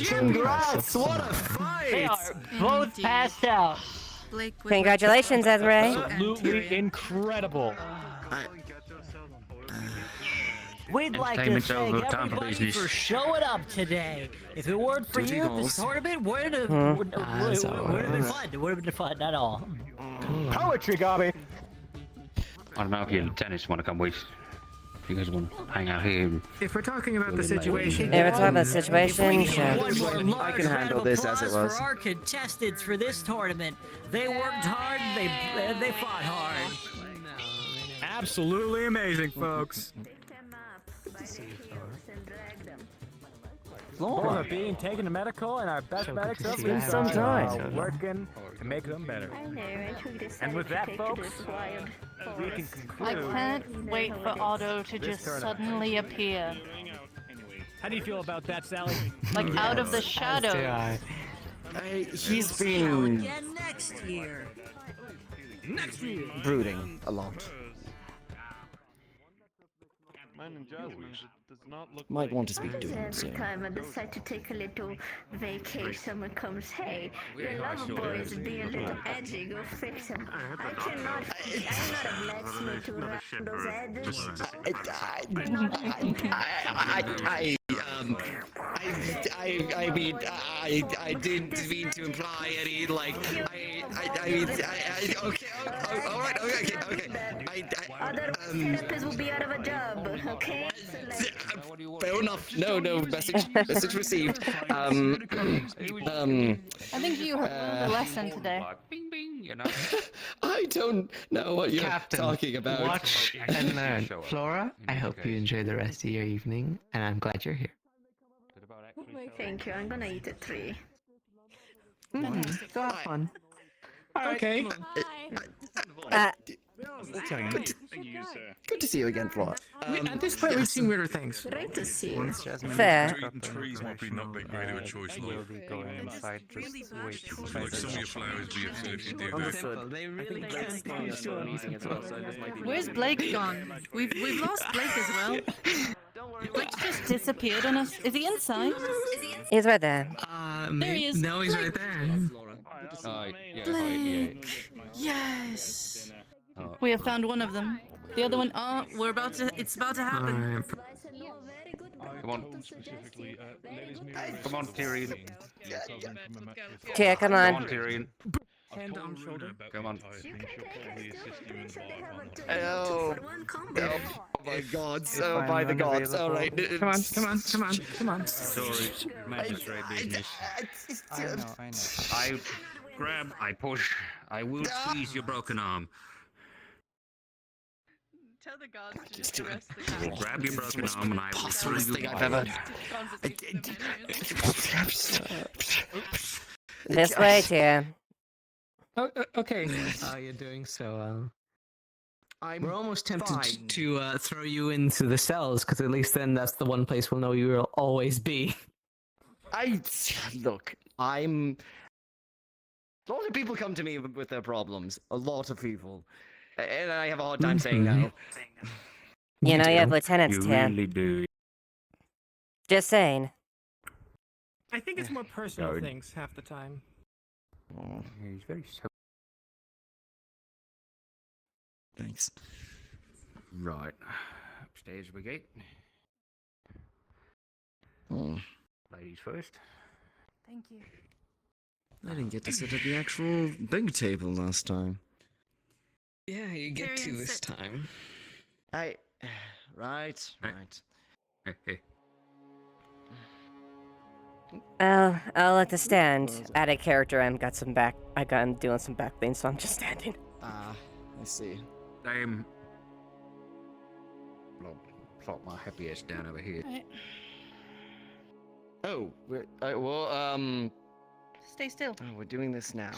Congrats! What a They fight! are both passed out. congratulations, Esmeralda. Absolutely incredible. We'd like to Entertainment's thank over, time for everybody business. for showing up today. If it weren't for Duty you, calls. this tournament would have been fun. It would have been fun, not all. Poetry, Gobby. I don't know if you and Dennis want to come with. If you guys want to hang out here. And If we're talking about the situation, If it's about the situation, sure. One more I can large handle round of this as it applause was. for our contestants for this tournament. They worked hard. They fought hard. Absolutely amazing, folks. Both are being taken to medical, and our best medics good to of see the you. time Sometimes. are working to make them better. And with that, folks, we can I conclude. can't wait for Otto to just suddenly appear. How do you feel about that, Sally? Like out of the As do shadows. I. He's been Again next year. brooding a lot. Mine and Jasmine's, it does not look Might like want to speak to him Every soon. time I decide to take a little vacation, someone comes, hey, your lover boy is being a little edgy, go fix him. I cannot, I'm not a blacksmith to run those edges. I didn't mean to imply any, like, okay, alright, okay. Other therapists will be out of a job, okay? Fair enough. No, message received. I think you learned a lesson today. I don't know what you're Captain, talking about. watch and learn. Flora, I hope you enjoy the rest of your evening, and I'm glad you're here. Thank you, I'm gonna eat a tree. Go have fun. okay. Good to see you again, Flora. At this point, we've seen weirder things. Great to see you. Once Jasmine Fair. got the trees might be not make great of a choice, we'll love. be going inside. Just wait. Like some of your flowers be upset if you do that. Understood. They really Blake's can't going be on sure. a meeting as well, so this might be. Where's Blake gone? We've lost Blake as well. Blake just disappeared on us. Is he inside? He's right there. There he is. No, he's right there. Yes. We have found one of them. The other one, it's about to happen. Come on. Come on, Tyrion. Tyr, come on. Come on, Tyrion. Hand on shoulder. Come on. Oh my gods! Oh by the gods! All right. Come on. Sorry, magistrate business. I know. I grab, I push, I will squeeze your broken arm. Tell the gods to just arrest the I will grab your broken arm and I will throw you thing I've ever. This way, Tyr. Okay. You're doing so well. We're almost tempted to throw you into the cells, because at least then that's the one place we'll know you will always be. Look. A lot of people come to me with their problems. A lot of people. And I have a hard time saying no. You know you have lieutenants, You Tyr. really do. Just saying. I think it's more personal Sorry. things half the time. Oh, he's very so. Thanks. Right. Upstairs we get. Ladies first. Thank you. I didn't get to sit at the actual big table last time. Yeah, you get to this time. Right. I'll let this stand. Out of character, I'm doing some back things, so I'm just standing. I see. Plop my happy ass down over here. Right. Oh, Stay still. we're doing this now.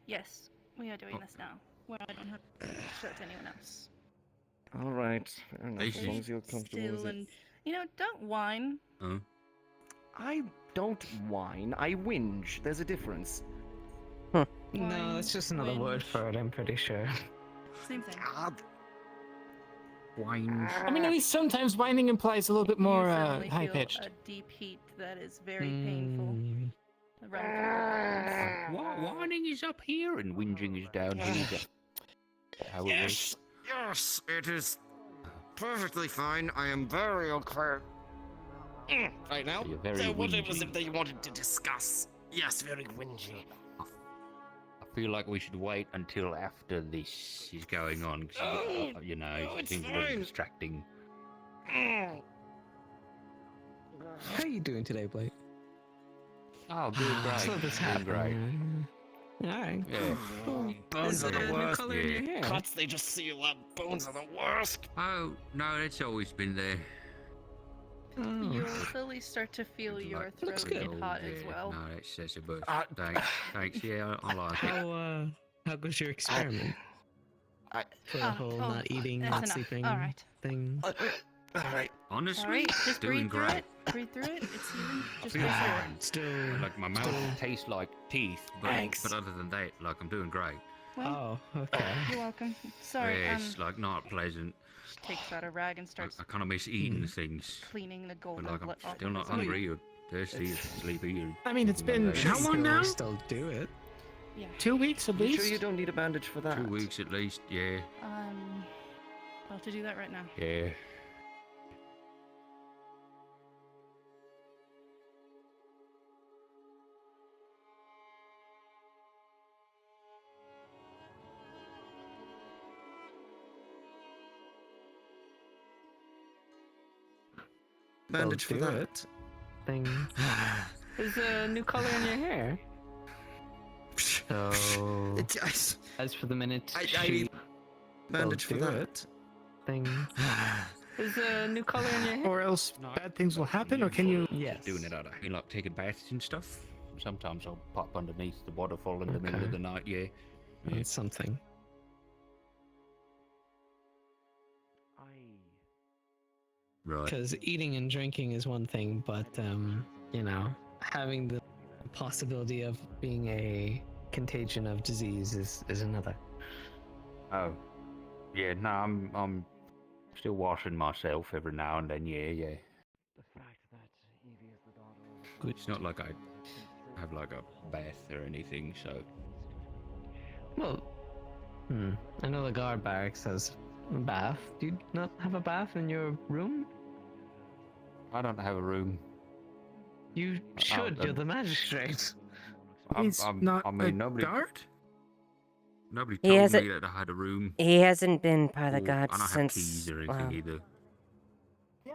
Yes, we are doing this now. Where I don't have to show it to anyone else. All right, fair enough. As long as you're comfortable Still with it. and don't whine. I don't whine. I whinge. There's a difference. No, that's just another word for it, I'm pretty sure. Same thing. Whine. I mean, at least sometimes whining implies a little bit more Certainly high feel pitched. a deep heat that is very painful. Around Whining is up here and whinging is down here. How it is. Yes, it is perfectly fine. I am very okay. Right now? You're very So what it was whingy. it that you wanted to discuss? Yes, very whingy. I feel like we should wait until after this is going on, because, it's things are really fine. distracting. How are you doing today, Blake? Oh, doing great. So this Doing happened. great. Alright. Yeah. Bones are the worst. Color in your hair. Cuts, they just seal up. Bones are the worst. Oh, no, it's always been there. You'll slowly start to feel your throat get hot as well. No, that's a bird. Thanks, yeah, I like it. How goes your experiment? For the whole not eating, that's not enough. sleeping All right. thing. Alright. Honestly, All right, just doing breathe through great. it. Breathe through it. It's healing. I Just feel breathe through fine. it. Still. Like my mouth tastes like teeth, Thanks. but other than that, like I'm doing great. Well, okay. you're welcome. Sorry. Yeah, it's like not pleasant. Takes out a rag and starts I kind of miss eating things. cleaning the golden But like I'm blood off still of not his hungry or thirsty or sleepy or. I mean, it's been anything how like long that. now? Still do it. Yeah. 2 weeks at You least. sure you don't need a bandage for that? 2 weeks at least, yeah. I'll have to do that right now. Yeah. Bandage for do that. it. Thing. There's a new color in your hair. So. As for the minute, I need bandage for do that. it. Thing. There's a new color in your hair. Or else bad things will happen, or can you? Yes. Doing it out of like taking baths and stuff. Sometimes I'll pop underneath the waterfall in the middle of the night. Yeah. That's something. Right. Because eating and drinking is one thing, but you know, having the possibility of being a contagion of disease is another. Oh. Yeah, no, I'm still washing myself every now and then, yeah. It's not like I have like a bath or anything, so. Well, I know the guard barracks has a bath. Do you not have a bath in your room? I don't have a room. You should. You're the magistrate. He's not I mean, a nobody guard? Nobody He told hasn't- me that I had a room. He hasn't been part of the Or guards I don't have since. keys or anything Well, either.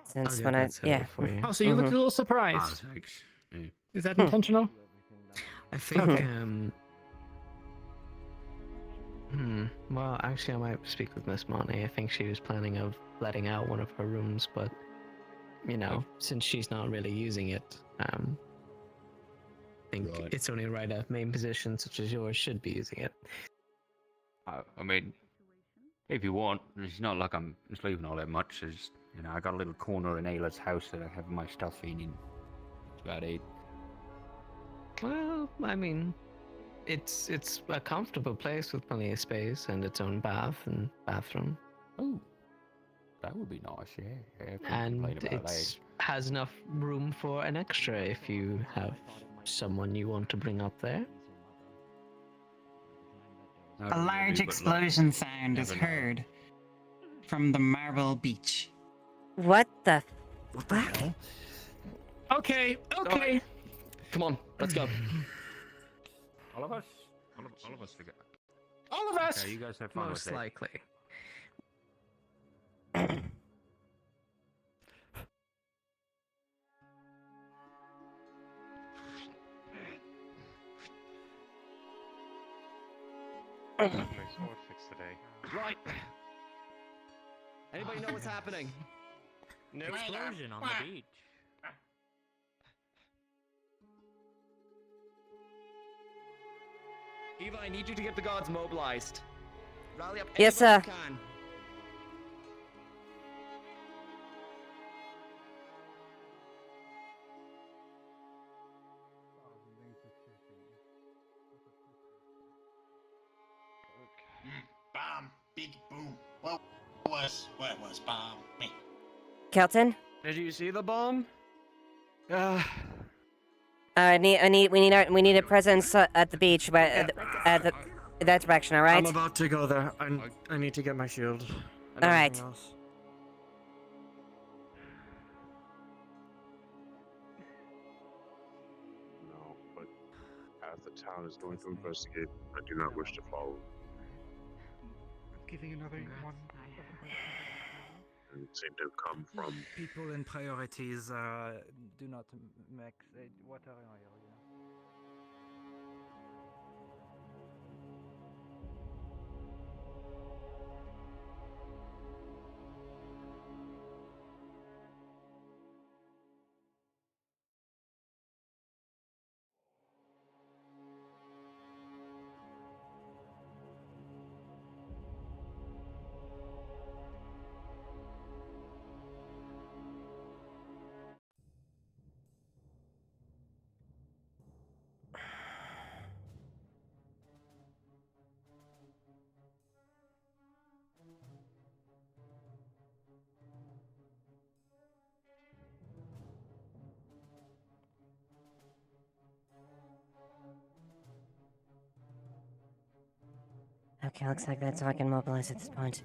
since I'll when get I. that set Yeah. up for you. Oh, so you look a little surprised. Thanks. Yeah. Is that intentional? I think, Okay. Well, actually, I might speak with Miss Monty. I think she was planning of letting out one of her rooms, but, you know, since she's not really using it, I think Right. it's only right a main position such as yours should be using it. I mean, if you want, it's not like I'm just leaving all that much. It's, you know, I got a little corner in Ayla's house that I have my stuff in, and that's about it. Well, I mean, it's a comfortable place with plenty of space and its own bath and bathroom. Oh, that would be nice, yeah. I can't And complain about it that. has enough room for an extra if you have someone you want to bring up there. A large explosion sound is heard from the marble beach. What the? What the hell? Okay. Come on, let's go. All of us? All of us together. All of us. Okay, you guys have fun Most with it. likely. My sword fixed today. Right. Anybody know what's happening? No explosion on the beach. Eva, I need you to get the gods mobilized. Rally up Yes, everybody sir. you can. Bomb. Big boom. What was bomb? Me. Kelton? Did you see the bomb? We need a presence at the beach, but at that direction. All right. I'm about to go there. I need to get my shield. and All everything right. else. No, but as the town is going to investigate, I do not wish to follow. Giving another one. And seem to come from People in priorities do not mix water and oil, you know. Okay, looks like that's all I can mobilize at this point.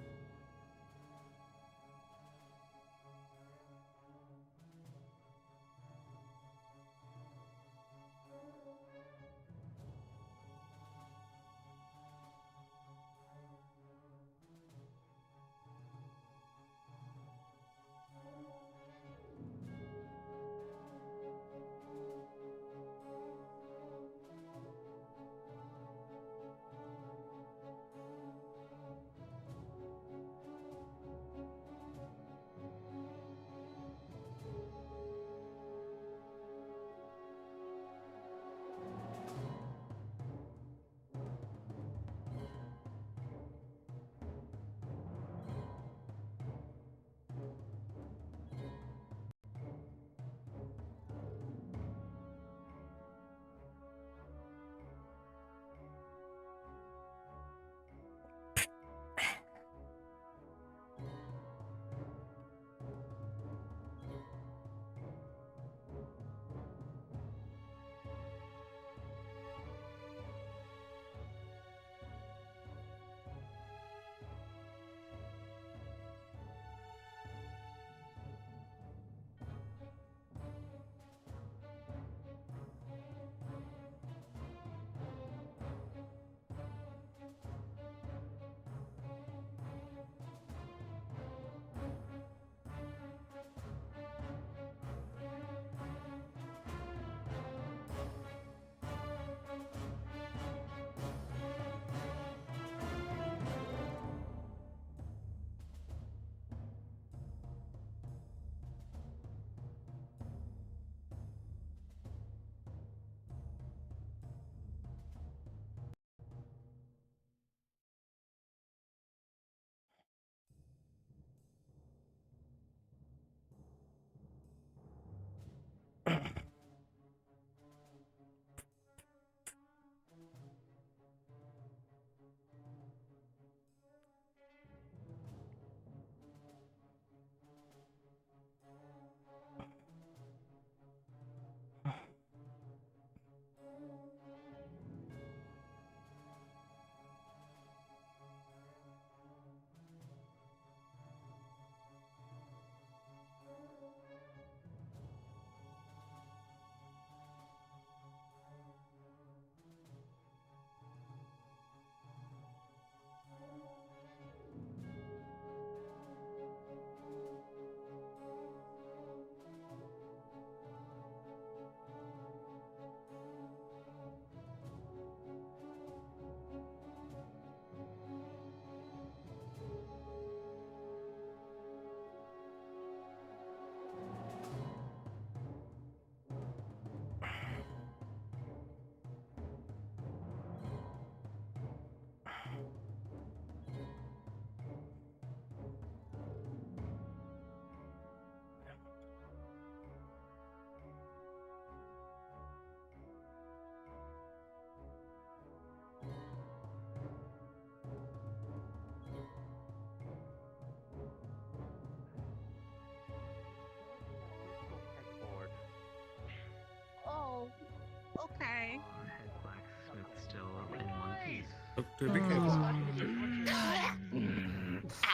Do be careful.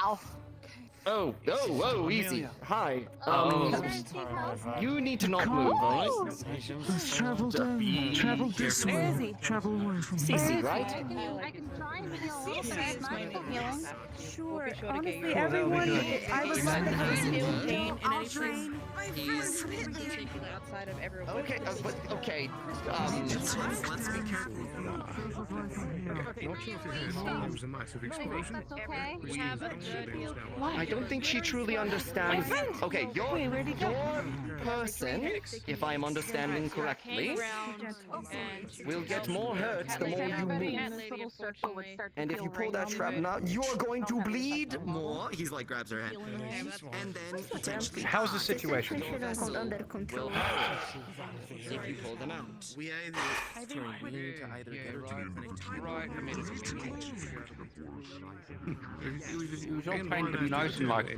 Ow. Oh, easy. Hi. You need to not move, alright? Let's travel down. Travel this way. Travel away from Cece, right? I can try and heal. Healing. Sure. Sure to get Honestly, your- everyone, I would love to have Feel you. pain and I'll anything train. My friends hit me. particular outside of everyone. Okay, but okay. Let's be careful. Not sure if you heard. There was a massive explosion. That's okay. We have a good deal. I don't think she truly understands. Okay, your person, if I'm understanding correctly, will get more hurt the more you move. And if you pull that shrapnel out, you're going to bleed more. He's like grabs her hand, and then potentially. How's the situation? Under control. If you pull them out, We either need to either get her to Right, I mean, he was all trained to be nice and like.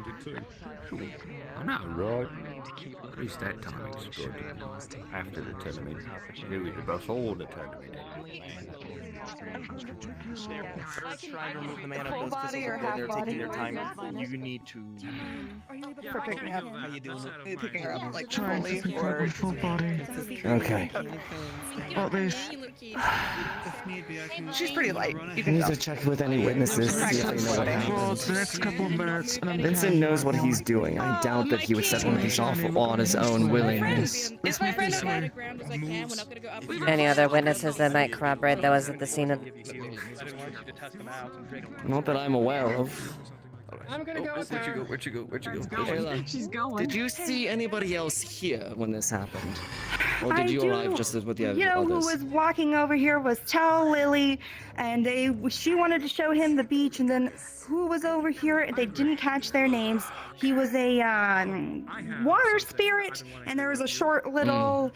I know, right? At least that timing's good. After the tournament, it was before the tournament. First, try and remove the mana Full of those body or crystals while they're half taking their body? time. You need to. For picking her up. How you doing? Are you picking her up like Trying fully to pick or? up with full body. okay. Got this. She's pretty light. You I can need tell. to check with any witnesses, see if they know what Well, happened. the next couple of minutes, and I'm Vincent knows what he's doing. I doubt that he would set one of these off on his own willingly. Is my friend okay? We're not gonna go up. Any other witnesses that might corroborate that was at the scene of... Not that I'm aware of. I'm gonna go with her. Where'd you go? going. She's going. Did you see anybody else here when this happened? Or I did you do. arrive just with the You know who others? was walking over here was Tell Lily, and she wanted to show him the beach, and then who was over here? They didn't catch their names. He was a water spirit, and there was a short little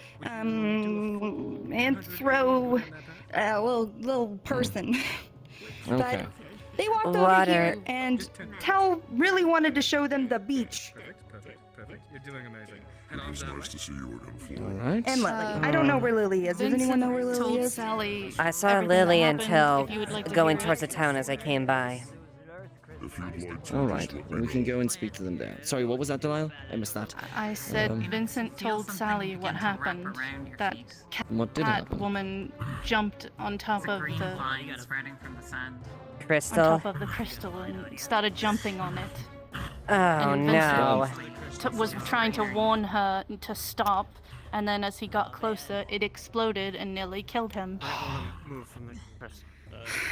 little person. Okay. But they walked over Water. here, and Tell really wanted to show them the beach. Perfect. You're doing amazing. It's nice to see you again, Alright. And Lily. I don't know where Lily is. Does anyone know where Lily told is? Sally I saw everything Lily that and happened, Till if you would like to going hear towards it. the town as I came by. If you'd like to. Alright, we can go and speak to them there. Sorry, what was that, Delisle? I missed that. I said Um, Vincent told Sally what happened. That What did cat happen? woman jumped on top of the spreading from the sand. Crystal. on top of the crystal and started jumping on it. Oh And no. Vincent was trying to warn her to stop, and then as he got closer, it exploded and nearly killed him. Move from the crystal.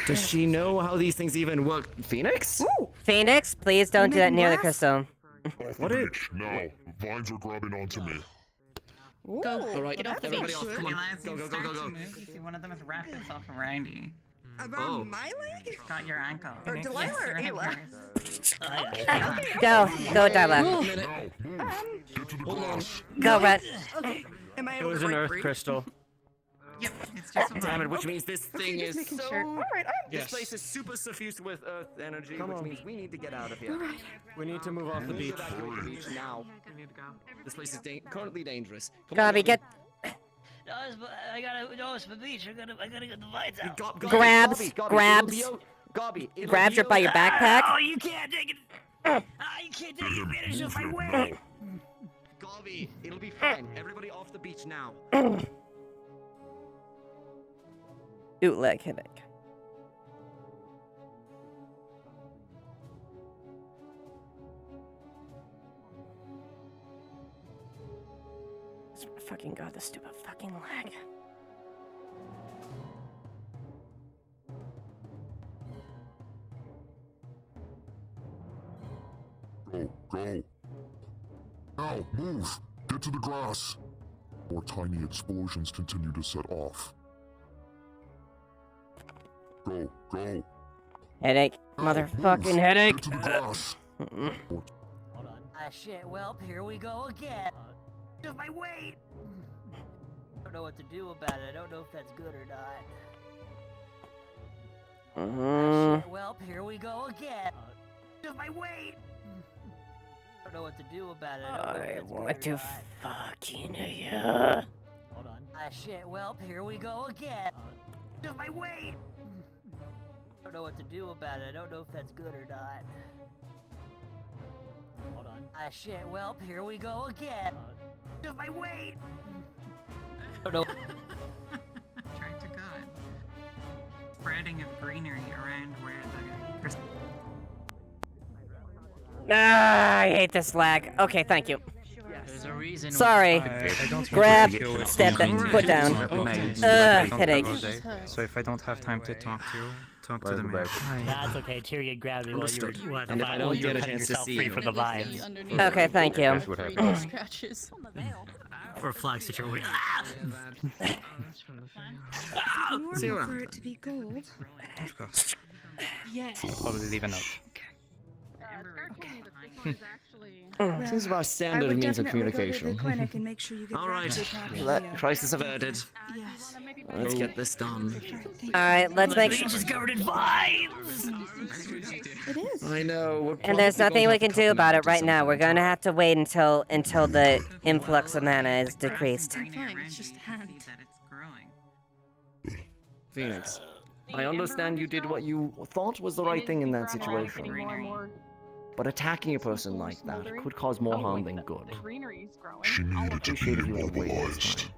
Does she know how these things even work? Phoenix? Phoenix, please don't do that near the crystal. What is? Now, vines are grabbing onto me. Go. Alright, Get off the everybody beach. off. Come on. Go, go, go, go, go. You see one of them has wrapped itself around you. Around my leg? It's got your ankle. Or Delilah or Ayla? Go, Della. Get to the grass. Go, Red. Okay. Am I It able was to an break earth free? crystal. Yep, it's just Damn it, which means this thing just is making so... sure. All right, This Yes. place is super suffused with earth energy, Come which on. means we need to get out of here. We need to move off the We need beach. to evacuate the beach now. This place is currently dangerous. Come Gobby, on, get... I gotta, it's the beach. I gotta get the vines out. Grabs, grabs. Gobby, Grabs her by your backpack. Oh, you can't take it. You can't take advantage of my weight. Gobby, it'll be fine. Everybody off the beach now. Bootleg headache. Fucking god, this stupid fucking lag. Go. Now, move. Get to the grass. More tiny explosions continue to set off. Go. Headache. Motherfucking headache. Get to the grass. Hold on. Ah, shit. Well, here we go again. Just my weight. I don't know what to do about it. I don't know if that's good or not. Ah, shit. Well, here we go again. Just my weight. I don't know what to do about it. I want to fucking you. Hold on. Ah, shit. Well, here we go again. Just my weight. don't know what to do about it. I don't know if that's good or not. Hold on. Ah, shit. Well, here we go again. Just my weight. I don't know. Trying to God. Spreading of greenery around where the crystal. I hate this lag. Okay, thank you. There's a reason. Sorry. Grab, step, put down. Headache. So if I don't have time to talk to you, talk to the mayor. That's okay. Tyrion grabbed me while you Understood. were And if I don't get a chance to see you, for the vines. Okay, thank you. Scratches. For flags that you're wearing. See for it to be gold. Of course. Yes. I'll probably leave a note. Seems about standard I would means of definitely go to communication. the clinic and make sure you get All right, rapid crisis averted. Yes. Let's get this done. Alright, let's make sure. Just covered in vines. It is. I know. And there's nothing we can do about it right now. We're gonna have to wait until the influx of mana is decreased. Fine, it's just hand. Phoenix, I understand you did what you thought was the right thing in that situation. But attacking a person like that could cause more harm than good. Greenery's growing. She needed to be immobilized.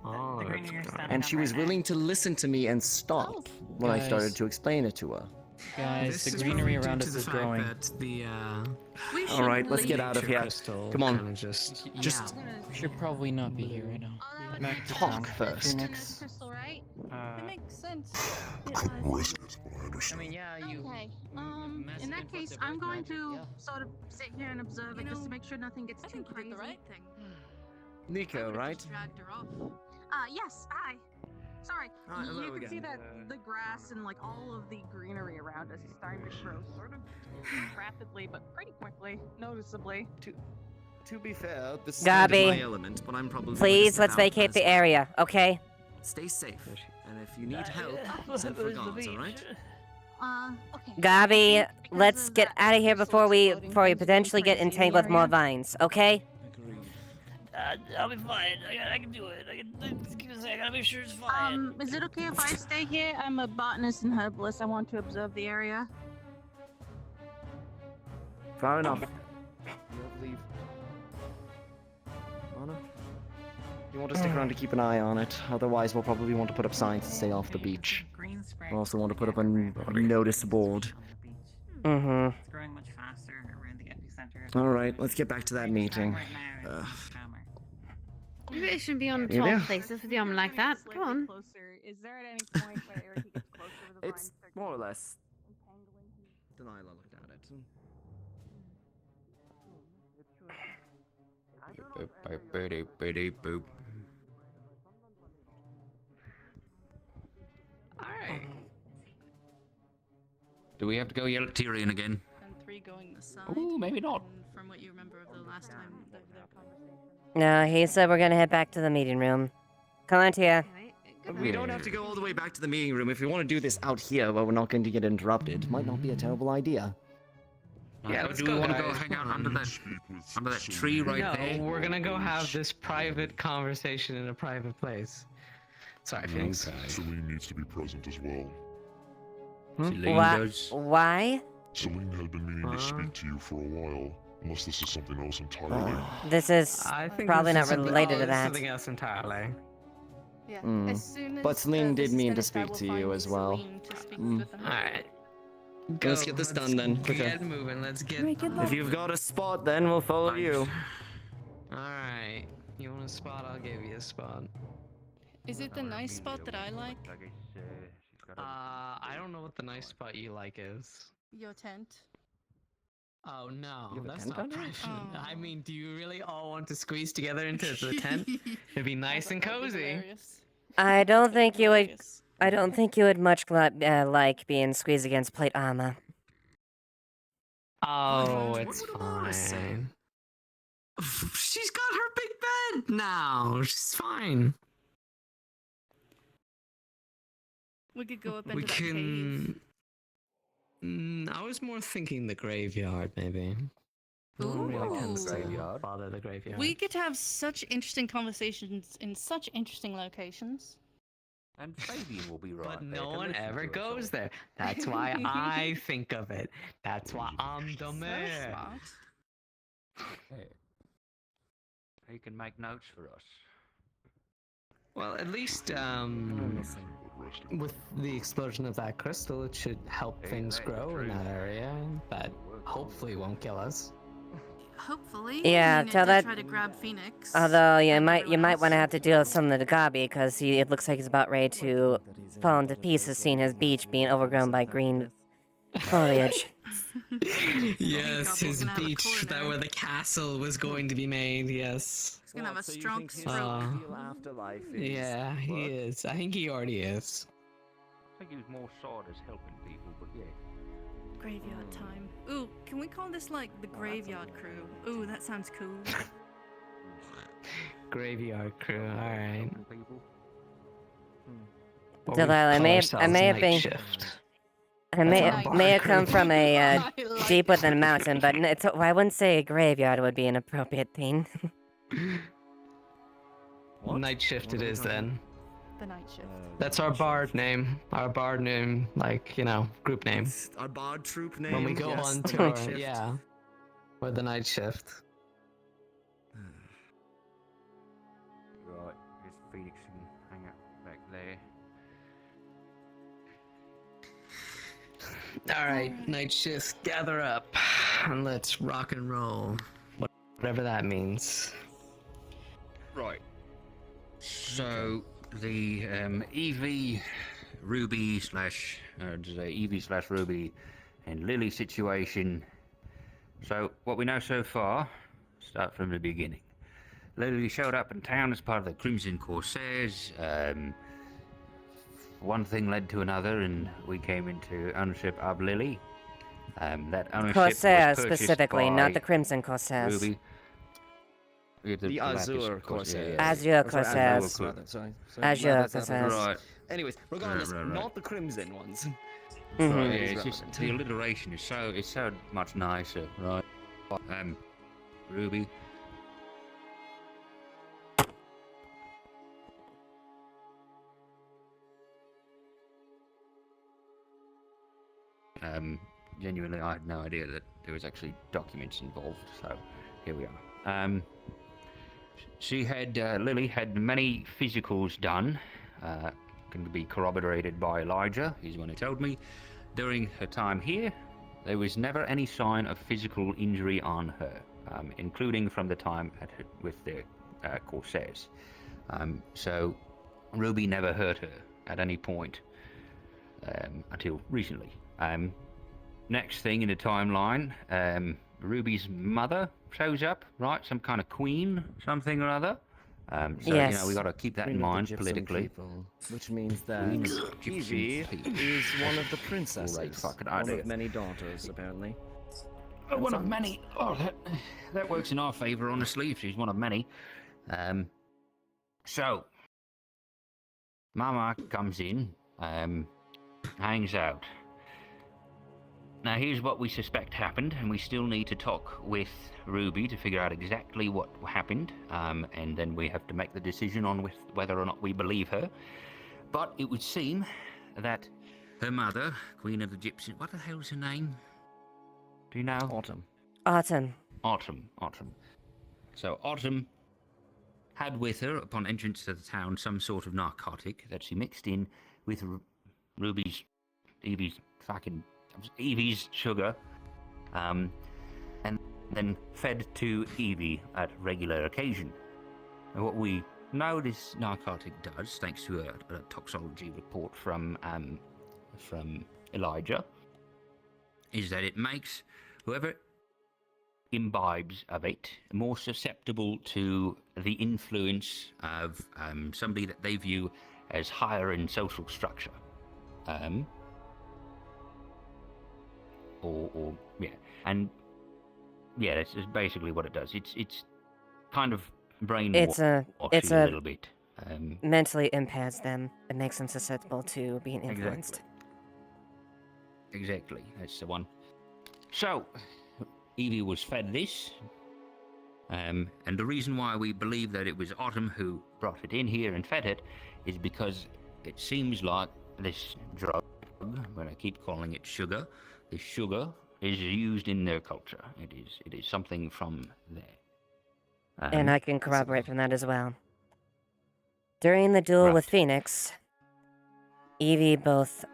And she was willing to listen to me and stop when I started to explain it to her. Guys, the greenery around us is growing. All right, let's get out of here. Come on. Just should probably not be here right now. Talk first. Crystal, right? That makes sense. Risk it, but I understand. Okay. In that case, I'm going to sort of sit here and observe it just to make sure nothing gets too crazy. The right thing. Nico, right? Dragged her off. Yes. Hi. Sorry. Hello You can again. see that the grass and like all of the greenery around us is starting to grow sort of rapidly, but pretty quickly, noticeably. To be fair, this is Gabi, my element, but I'm probably please, let's vacate the area, okay? Stay safe, and if you need help, send for guards, alright? Okay. Gabi, let's get out of here before we potentially get entangled with more vines, okay? I'll be fine. I can do it. I gotta make sure it's fine. Is it okay if I stay here? I'm a botanist and herbalist. I want to observe the area. Fair enough. You have leave. Anna? You want to stick around to keep an eye on it, otherwise we'll probably want to put up signs to stay off the beach. We'll also want to put up a notice board. Mm-hmm. It's growing much faster around the epicenter. Alright, let's get back to that meeting. Maybe it shouldn't be on You tall there? places with the arm like that. Come on. Is there at any point where Eric gets closer to the It's more or less. Delilah looked at it. Boop. Alright. Do we have to go yell at Tyrion again? And 3 going this side. Ooh, maybe not. From what you remember of the last time, their conversation. No, he said we're gonna head back to the meeting room. Come on, Tia. We don't have to go all the way back to the meeting room. If we want to do this out here where we're not going to get interrupted, might not be a terrible idea. Yeah, do we want to go hang out under that tree right there? No, we're gonna go have this private conversation in a private place. Sorry, Phoenix. Celine needs to be present as well. Why? Celine had been meaning to speak to you for a while, unless this is something else entirely. This is I think probably this not is related to this is that. something else entirely. Yeah. Mm. As soon as, But Celine this did is mean to finished, I speak will to find you as well. Celine to speak Mm. with them. Alright. Let's get this done then. Get moving. Let's get. If you've got a spot, then we'll follow you. Alright. You want a spot? I'll give you a spot. Is it the nice spot that I like? I don't know what the nice spot you like is. Your tent? Oh no, You have a that's tent not under it? passionate. I mean, do you really all want to squeeze together into the tent? It'd be nice and cozy. I don't think you would. I don't think you would much like being squeezed against plate armor. Oh, it's fine. She's got her big bed now. She's fine. We could go up into We that cave. can. I was more thinking the graveyard, maybe. No one really tends to bother the graveyard. We could have such interesting conversations in such interesting locations. And Fabian will be right But there no to one listen ever to us goes all. there. That's why I think of it. That's why I'm the mayor. Smart. Yeah. He can make notes for us. Well, at least with the explosion of that crystal, it should help Hey, things that's the grow in truth. that area. That hopefully won't kill us. Hopefully. Yeah, I mean, tell it did that. try to grab Phoenix. Although you and might everyone want to else. have to deal with some of the Gabi because it looks like he's about ready to fall into pieces, seeing his beach being overgrown by green foliage. Yes, his beach, that where the castle was going to be made. Yes. He's gonna have a strong stroke. Yeah, he is. I think he already is. I think he was more sawed as helping people, but yeah. Graveyard time. Ooh, can we call this like the Graveyard Crew? Ooh, that sounds cool. Graveyard crew. All right. Delilah, I may have been. I may have come from a deep within a mountain, but I wouldn't say a graveyard would be an appropriate thing. Night shift it is then. The night shift. That's our bard name. Our bard name, like, you know, group name. Our bard troop name. When we go yes, on the tour, night shift. yeah. Or the night shift. Right, here's Phoenix and hang out back there. Alright, night shift, gather up. And let's rock and roll. Whatever that means. Right. So the Evie, Ruby slash Ruby and Lily situation. So what we know so far, start from the beginning. Lily showed up in town as part of the Crimson Corsairs. One thing led to another, and we came into ownership of Lily. That ownership Corsairs was purchased specifically, by not the Crimson Corsairs. Ruby. Yeah, The Azure Corsairs. Azure Corsairs. Sorry. Azure Corsairs. Right. Anyways, regardless, Right. not the Crimson ones. Right, yeah, it's just the alliteration is so much nicer, right? Ruby. Genuinely, I had no idea that there was actually documents involved, so here we are. Lily had many physicals done, can be corroborated by Elijah, he's the one who told me. During her time here, there was never any sign of physical injury on her, including from the time with the Corsairs. So Ruby never hurt her at any point until recently. Next thing in the timeline, Ruby's mother shows up, right? Some kind of queen, something or other. So, yes. you know, we got to keep that in mind politically. People, which means that Gypsy Evie people. is one of the princesses. Great fucking One idea. of many daughters, apparently. One of many. Oh, that works in our favour, honestly, if she's one of many. So, Mama comes in, hangs out. Now, here's what we suspect happened, and we still need to talk with Ruby to figure out exactly what happened, and then we have to make the decision on whether or not we believe her. But it would seem that her mother, Queen of the Gypsies, what the hell's her name? Do you know? Autumn. Autumn. So Autumn had with her, upon entrance to the town, some sort of narcotic that she mixed in with Evie's sugar, and then fed to Evie at regular occasion. And what we know this narcotic does, thanks to a toxology report from Elijah, is that it makes whoever imbibes of it more susceptible to the influence of somebody that they view as higher in social structure. That's basically what it does. It's kind of brainwashes you a little bit. Mentally impairs them. It makes them susceptible to being influenced. Exactly. That's the one. So, Evie was fed this, and the reason why we believe that it was Autumn who brought it in here and fed it is because it seems like this drug, when I keep calling it sugar, this sugar is used in their culture. It is something from there. And I can corroborate from that as well. During the duel with Phoenix, Evie both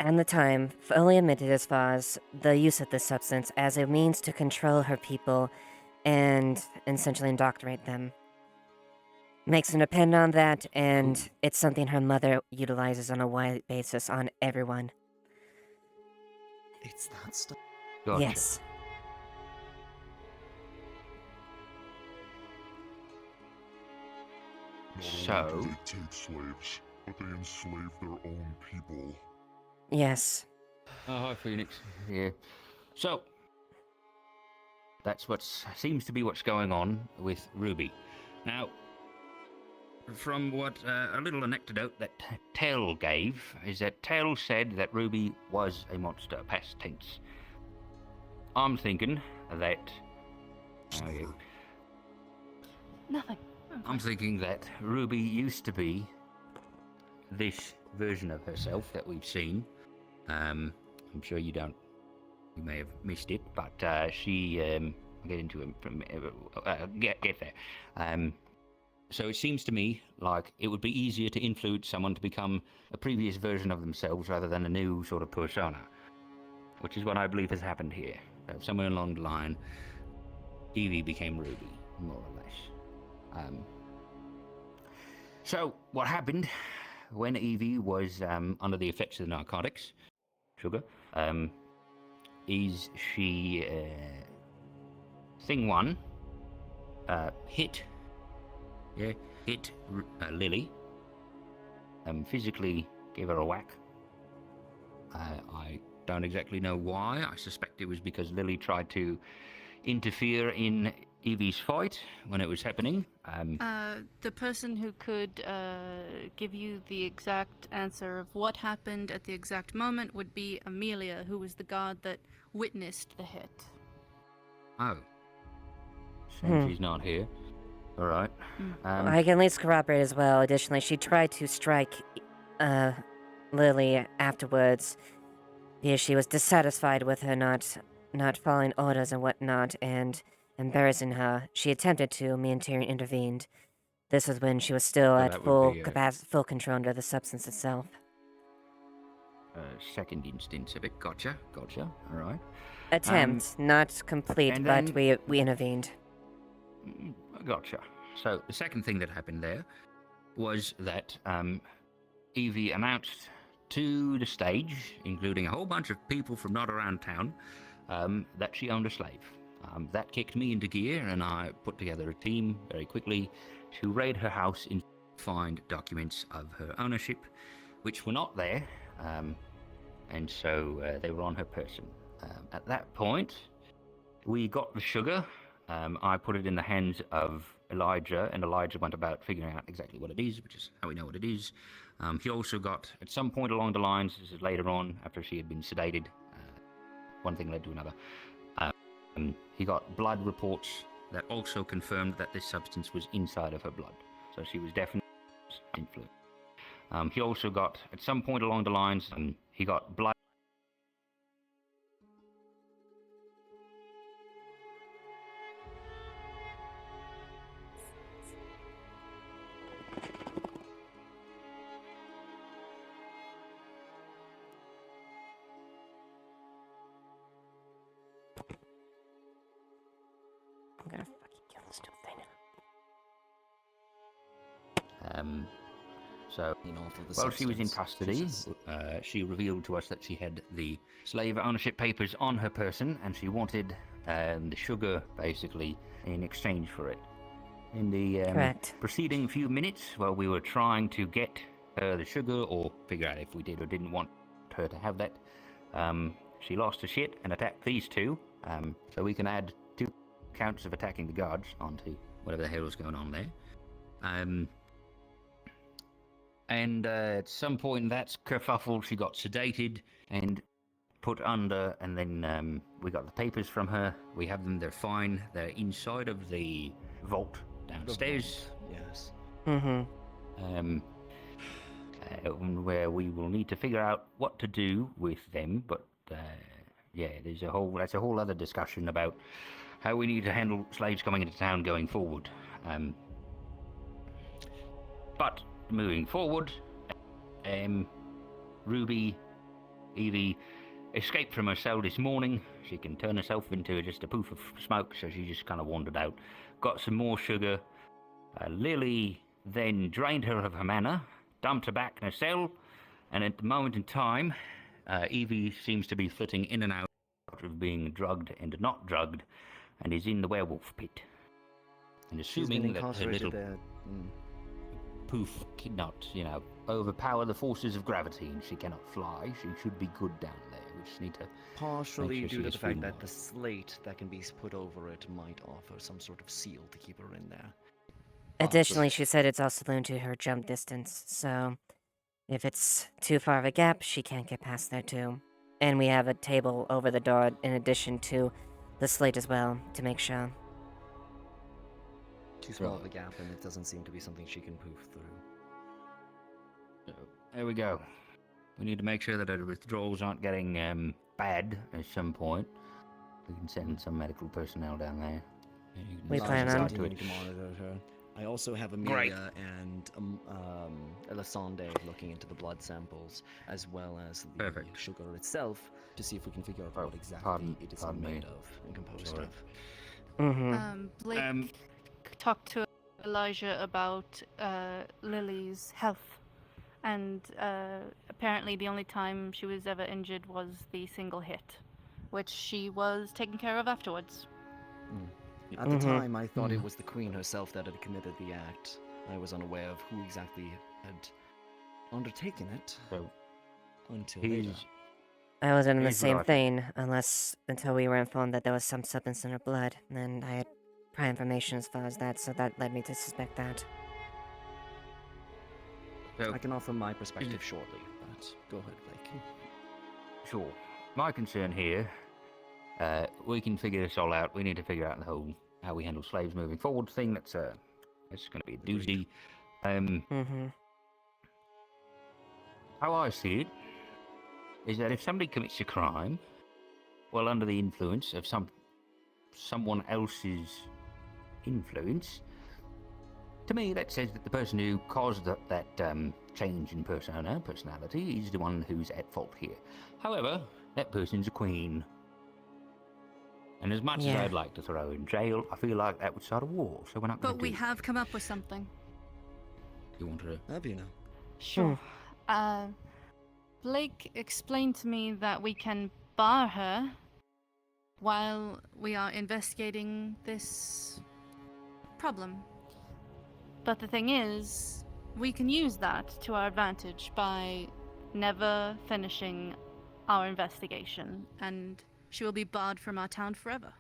and the time fully admitted as far as the use of this substance as a means to control her people and essentially indoctrinate them. Makes them depend on that, and it's something her mother utilizes on a wide basis on everyone. It's that stuff. Gotcha. Yes. Not only do they take slaves, but they enslave their own people. Yes. Oh, hi, Phoenix. Yeah. So, that's what seems to be what's going on with Ruby. Now, from what a little anecdote that Tell gave, is that Tell said that Ruby was a monster, past tense. I'm thinking that... Nothing. I'm thinking that Ruby used to be this version of herself that we've seen. I'm sure you may have missed it, but she, I'll get into it from, get there. So it seems to me like it would be easier to influence someone to become a previous version of themselves rather than a new sort of persona, which is what I believe has happened here. Somewhere along the line, Evie became Ruby, more or less. So what happened when Evie was under the effects of the narcotics, sugar, is she, thing one, hit Lily, physically gave her a whack. I don't exactly know why. I suspect it was because Lily tried to interfere in Evie's fight when it was happening. The person who could give you the exact answer of what happened at the exact moment would be Amelia, who was the guard that witnessed the hit. Oh. Since she's not here. Alright. I can at least corroborate as well. Additionally, she tried to strike Lily afterwards because she was dissatisfied with her not following orders and whatnot and embarrassing her. She attempted to, me and Tyrion intervened. This was when she was still So at that would full be, full control under the substance itself. Second instance of it. Gotcha. Alright. Attempt, not complete, and but then- we intervened. Gotcha. So the second thing that happened there was that Evie announced to the stage, including a whole bunch of people from not around town, that she owned a slave. That kicked me into gear, and I put together a team very quickly to raid her house and find documents of her ownership, which were not there, and so they were on her person. At that point, we got the sugar. I put it in the hands of Elijah, and Elijah went about figuring out exactly what it is, which is how we know what it is. He also got, at some point along the lines, this is later on, after she had been sedated, one thing led to another, he got blood reports that also confirmed that this substance was inside of her blood. So she was definitely influenced. He also got, at some point along the lines, he got blood. I'm gonna fucking kill this stupid thing. So, while she was in custody, she revealed to us that she had the slave ownership papers on her person, and she wanted the sugar, basically, in exchange for it. In the Correct. preceding few minutes, while we were trying to get her the sugar, or figure out if we did or didn't want her to have that, she lost her shit and attacked these two, so we can add 2 counts of attacking the guards onto whatever the hell was going on there. And at some point in that kerfuffle, she got sedated and put under, and then we got the papers from her. We have them, they're fine. They're inside of the vault downstairs. Yes. Mm-hmm. where we will need to figure out what to do with them. But yeah, that's a whole other discussion about how we need to handle slaves coming into town going forward. But moving forward, Ruby, Evie escaped from her cell this morning. She can turn herself into just a poof of smoke, so she just kind of wandered out, got some more sugar. Lily then drained her of her mana, dumped her back in her cell, and at the moment in time, Evie seems to be flitting in and out of being drugged and not drugged, and is in the werewolf pit. And assuming that her little there. poof cannot, overpower the forces of gravity, and she cannot fly, she should be good down there. We just need to Partially make sure due to she the is fact that feeling the slate that can be put over it might offer some sort of seal to keep her in there. Additionally, she said it's also limited to her jump distance, so if it's too far of a gap, she can't get past there too. And we have a table over the door in addition to the slate as well, to make sure. Too small of a gap, and it doesn't seem to be something she can poof through. So, there we go. We need to make sure that her withdrawals aren't getting bad at some point. We can send some medical personnel down there. We plan on to monitor her. I also have Amelia and Elisande looking into the blood samples, as well as the sugar itself, to see if we can figure out what exactly it is made of and composed of. Mm-hmm. Blake talked to Elijah about Lily's health, and apparently the only time she was ever injured was the single hit, which she was taken care of afterwards. At the time, I thought it was the Queen herself that had committed the act. I was unaware of who exactly had undertaken it until later. I was in the same thing, until we were informed that there was some substance in her blood, and I had prior information as far as that, so that led me to suspect that. I can offer my perspective shortly, but go ahead, Blake. Sure. My concern here, we can figure this all out. We need to figure out the whole how we handle slaves moving forward thing. That's going to be a doozy. How I see it is that if somebody commits a crime, well, under the influence of someone else's influence, to me that says that the person who caused that change in personality is the one who's at fault here. However, that person's a queen. And as much as I'd like to throw her in jail, I feel like that would start a war, so we're not going to But we have come up with something. You want to... Abina. Sure. Blake explained to me that we can bar her while we are investigating this problem. But the thing is, we can use that to our advantage by never finishing our investigation, and she will be barred from our town forever.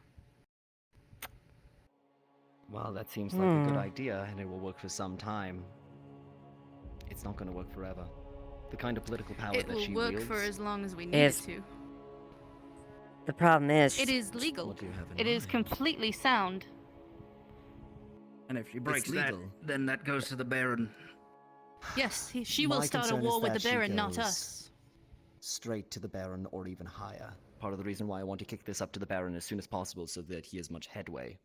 Well, that seems like a good idea, and it will work for some time. It's not going to work forever. The kind of political power that she It will work wields... for as long as we need it to. The problem is... It is legal. It is completely sound. And if she breaks that, then that goes to the Baron. Yes, she will start a war with the Baron, not us. Straight to the Baron, or even higher. Part of the reason why I want to kick this up to the Baron as soon as possible, so that he has much headway.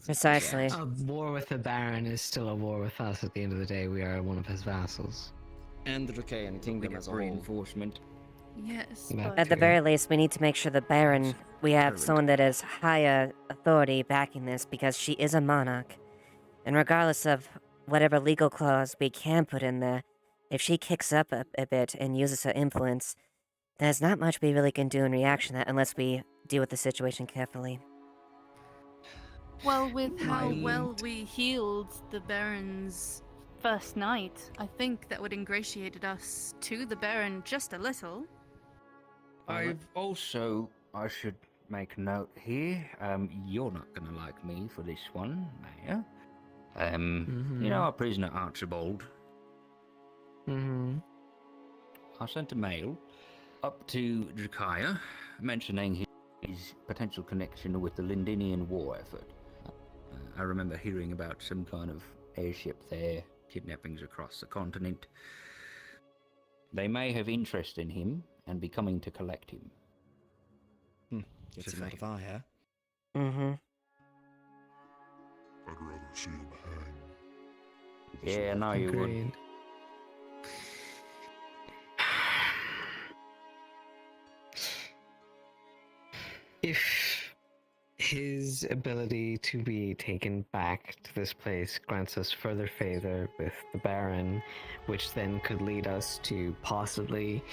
Precisely. A war with the Baron is still a war with us. At the end of the day, we are one of his vassals. And the Dracaean Kingdom as a whole. Reinforcement. Yes, At the very least, we need to make sure the Baron, we have someone that has higher authority backing this, because she is a monarch. And regardless of whatever legal clause we can put in there, if she kicks up a bit and uses her influence, there's not much we really can do in reaction to that unless we deal with the situation carefully. Well, with how well we healed the Baron's first night, I think that would ingratiate us to the Baron just a little. I should make a note here. You're not going to like me for this one, Mayor. You know our prisoner Archibald? I sent a mail up to Drakaya mentioning his potential connection with the Lindinian war effort. I remember hearing about some kind of airship there, kidnappings across the continent. They may have interest in him and be coming to collect him. Gets him out of our hair. Mm-hmm. I'd rather see him hang. Yeah, no, you would. Agreed. If his ability to be taken back to this place grants us further favor with the Baron, which then could lead us to possibly...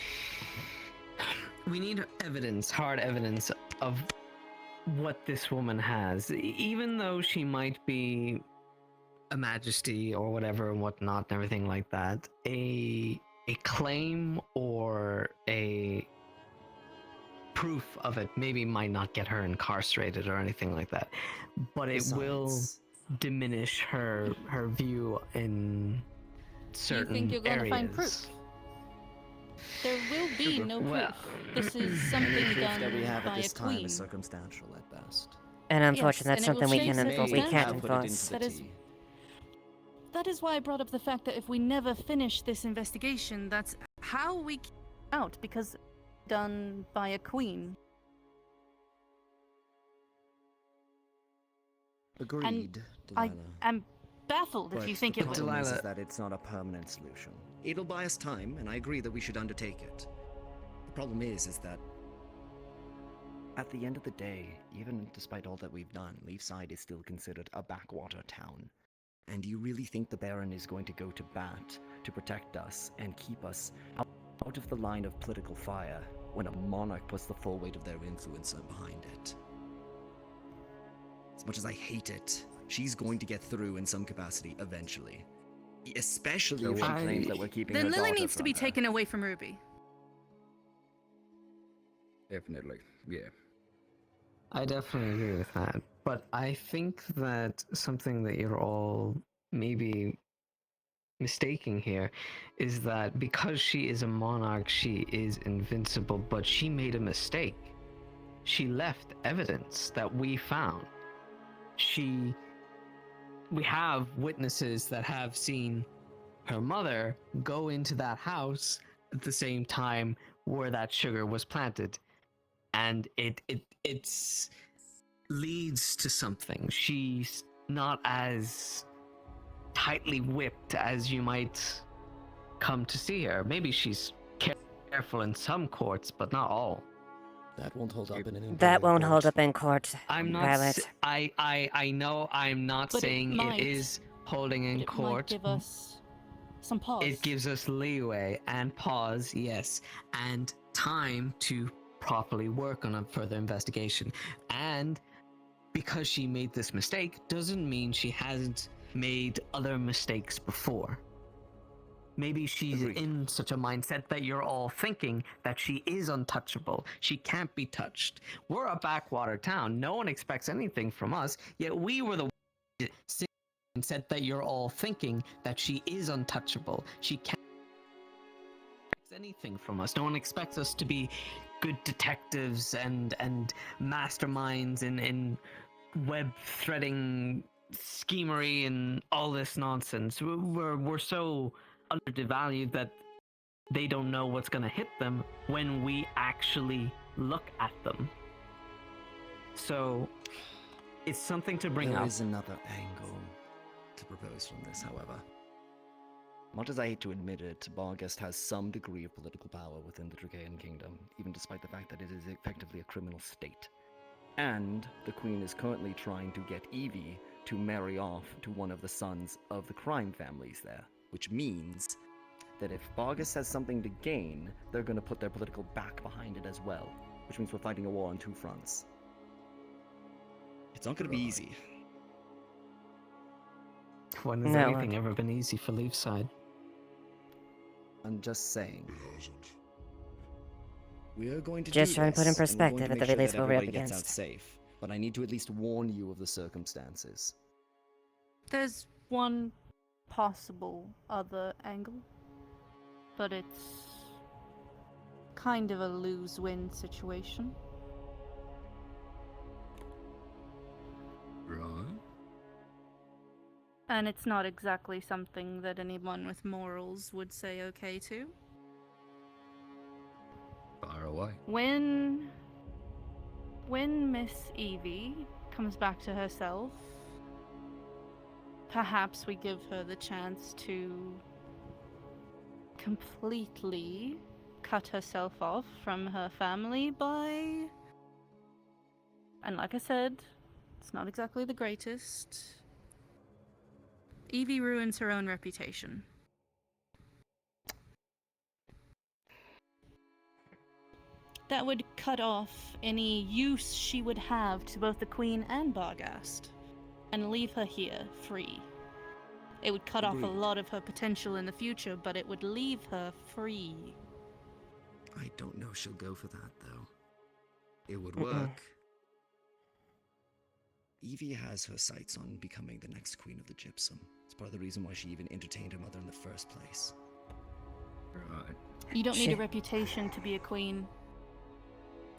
We need evidence, hard evidence of what this woman has. Even though she might be a majesty or whatever and whatnot and everything like that, a claim or a proof of it maybe might not get her incarcerated or anything like that, but it will diminish her view in certain You think you're going to find areas. proof? There will be no proof. Well, This is Any something proof done that we have by at a this time queen. is circumstantial at best. And unfortunately, Yes, that's and it will something we change can enforce. We can't circumstances. enforce. That is why I brought up the fact that if we never finish this investigation, that's how we keep out, because it's done by a queen. Agreed, I Delilah. am baffled if But you think the it will. problem is that it's not a permanent solution. It'll buy us time, and I agree that we should undertake it. The problem is that at the end of the day, even despite all that we've done, Leafside is still considered a backwater town. And do you really think the Baron is going to go to bat to protect us and keep us out of the line of political fire when a monarch puts the full weight of their influence behind it? As much as I hate it, she's going to get through in some capacity eventually. Especially if she claims that we're keeping Then her Lily daughter needs to from be her. taken away from Ruby. Definitely, yeah. I definitely agree with that, but I think that something that you're all maybe mistaking here is that because she is a monarch, she is invincible, but she made a mistake. She left evidence that we found. We have witnesses that have seen her mother go into that house at the same time where that sugar was planted. And it's leads to something. She's not as tightly whipped as you might come to see her. Maybe she's careful in some courts, but not all. That won't hold up in an That imperial won't hold court. up in court, I'm not. Violet. I know. I'm not But it saying might. it is holding in But it court. might give us some pause. It gives us leeway and pause, yes, and time to properly work on a further investigation. And because she made this mistake doesn't mean she hasn't made other mistakes before. Maybe she's in such a mindset that you're all thinking that she is untouchable. She can't be touched. We're a backwater town. No one expects anything from us, yet we were the mindset that you're all thinking that she is untouchable. She can't expect anything from us. No one expects us to be good detectives and masterminds in web threading schemery and all this nonsense. We're so undervalued that they don't know what's going to hit them when we actually look at them. So it's something to bring up. There is another angle to propose from this, however. Much as I hate to admit it, Barghest has some degree of political power within the Dracaean Kingdom, even despite the fact that it is effectively a criminal state. And the Queen is currently trying to get Evie to marry off to one of the sons of the crime families there, which means that if Barghest has something to gain, they're going to put their political back behind it as well, which means we're fighting a war on two fronts. It's not going to be easy. When has anything ever been easy for Leafside? I'm just saying. We are going to Just do trying to put in this, and we're going perspective to at make the sure release that what we're up everybody gets out against. safe. But I need to at least warn you of the circumstances. There's one possible other angle, but it's kind of a lose-win situation. Right. And it's not exactly something that anyone with morals would say okay to. away. When Miss Evie comes back to herself, perhaps we give her the chance to completely cut herself off from her family by... And like I said, it's not exactly the greatest. Evie ruins her own reputation. That would cut off any use she would have to both the Queen and Barghast, and leave her here, free. It would cut off a lot of her potential in the future, but it would leave her free. I don't know she'll go for that, though. It would work. Evie has her sights on becoming the next Queen of the Gypsum. It's part of the reason why she even entertained her mother in the first place. Right. You don't need a reputation to be a queen.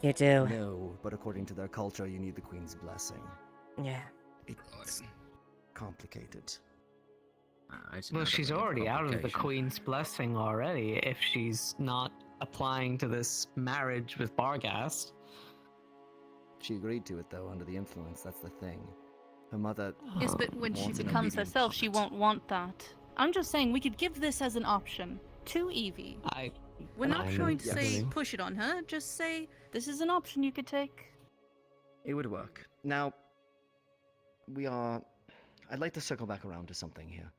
You do. No, but according to their culture, you need the Queen's blessing. Yeah. It's complicated. Well, she's already out of the Queen's blessing already if she's not applying to this marriage with Barghast. She agreed to it, though, under the influence. That's the thing. Her mother... Yes, but when she wants an becomes obedient herself, she won't want that. I'm just saying we could give this as an option to Evie. We're not trying to say push it on her, just say this is an option you could take. It would work. Now, I'd like to circle back around to something here.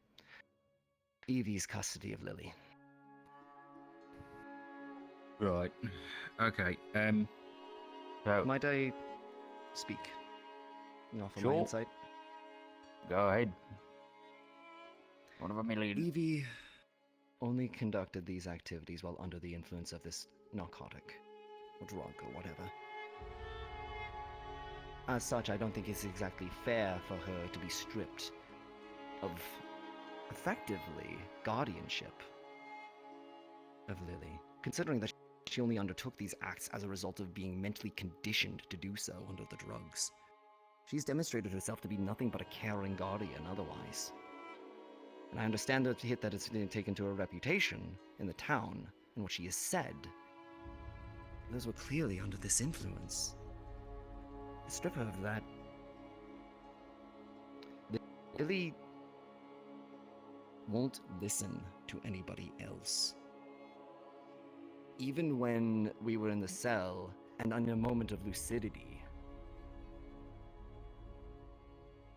Evie's custody of Lily. Right. Okay. So might I speak? Offer Sure. my insight. Go ahead. 1 of a million. Evie only conducted these activities while under the influence of this narcotic, or drug, or whatever. As such, I don't think it's exactly fair for her to be stripped of, effectively, guardianship of Lily, considering that she only undertook these acts as a result of being mentally conditioned to do so under the drugs. She's demonstrated herself to be nothing but a caring guardian otherwise. And I understand the hit that it's taken to her reputation in the town and what she has said. Those were clearly under this influence. Strip her of that. Lily won't listen to anybody else. Even when we were in the cell and in a moment of lucidity,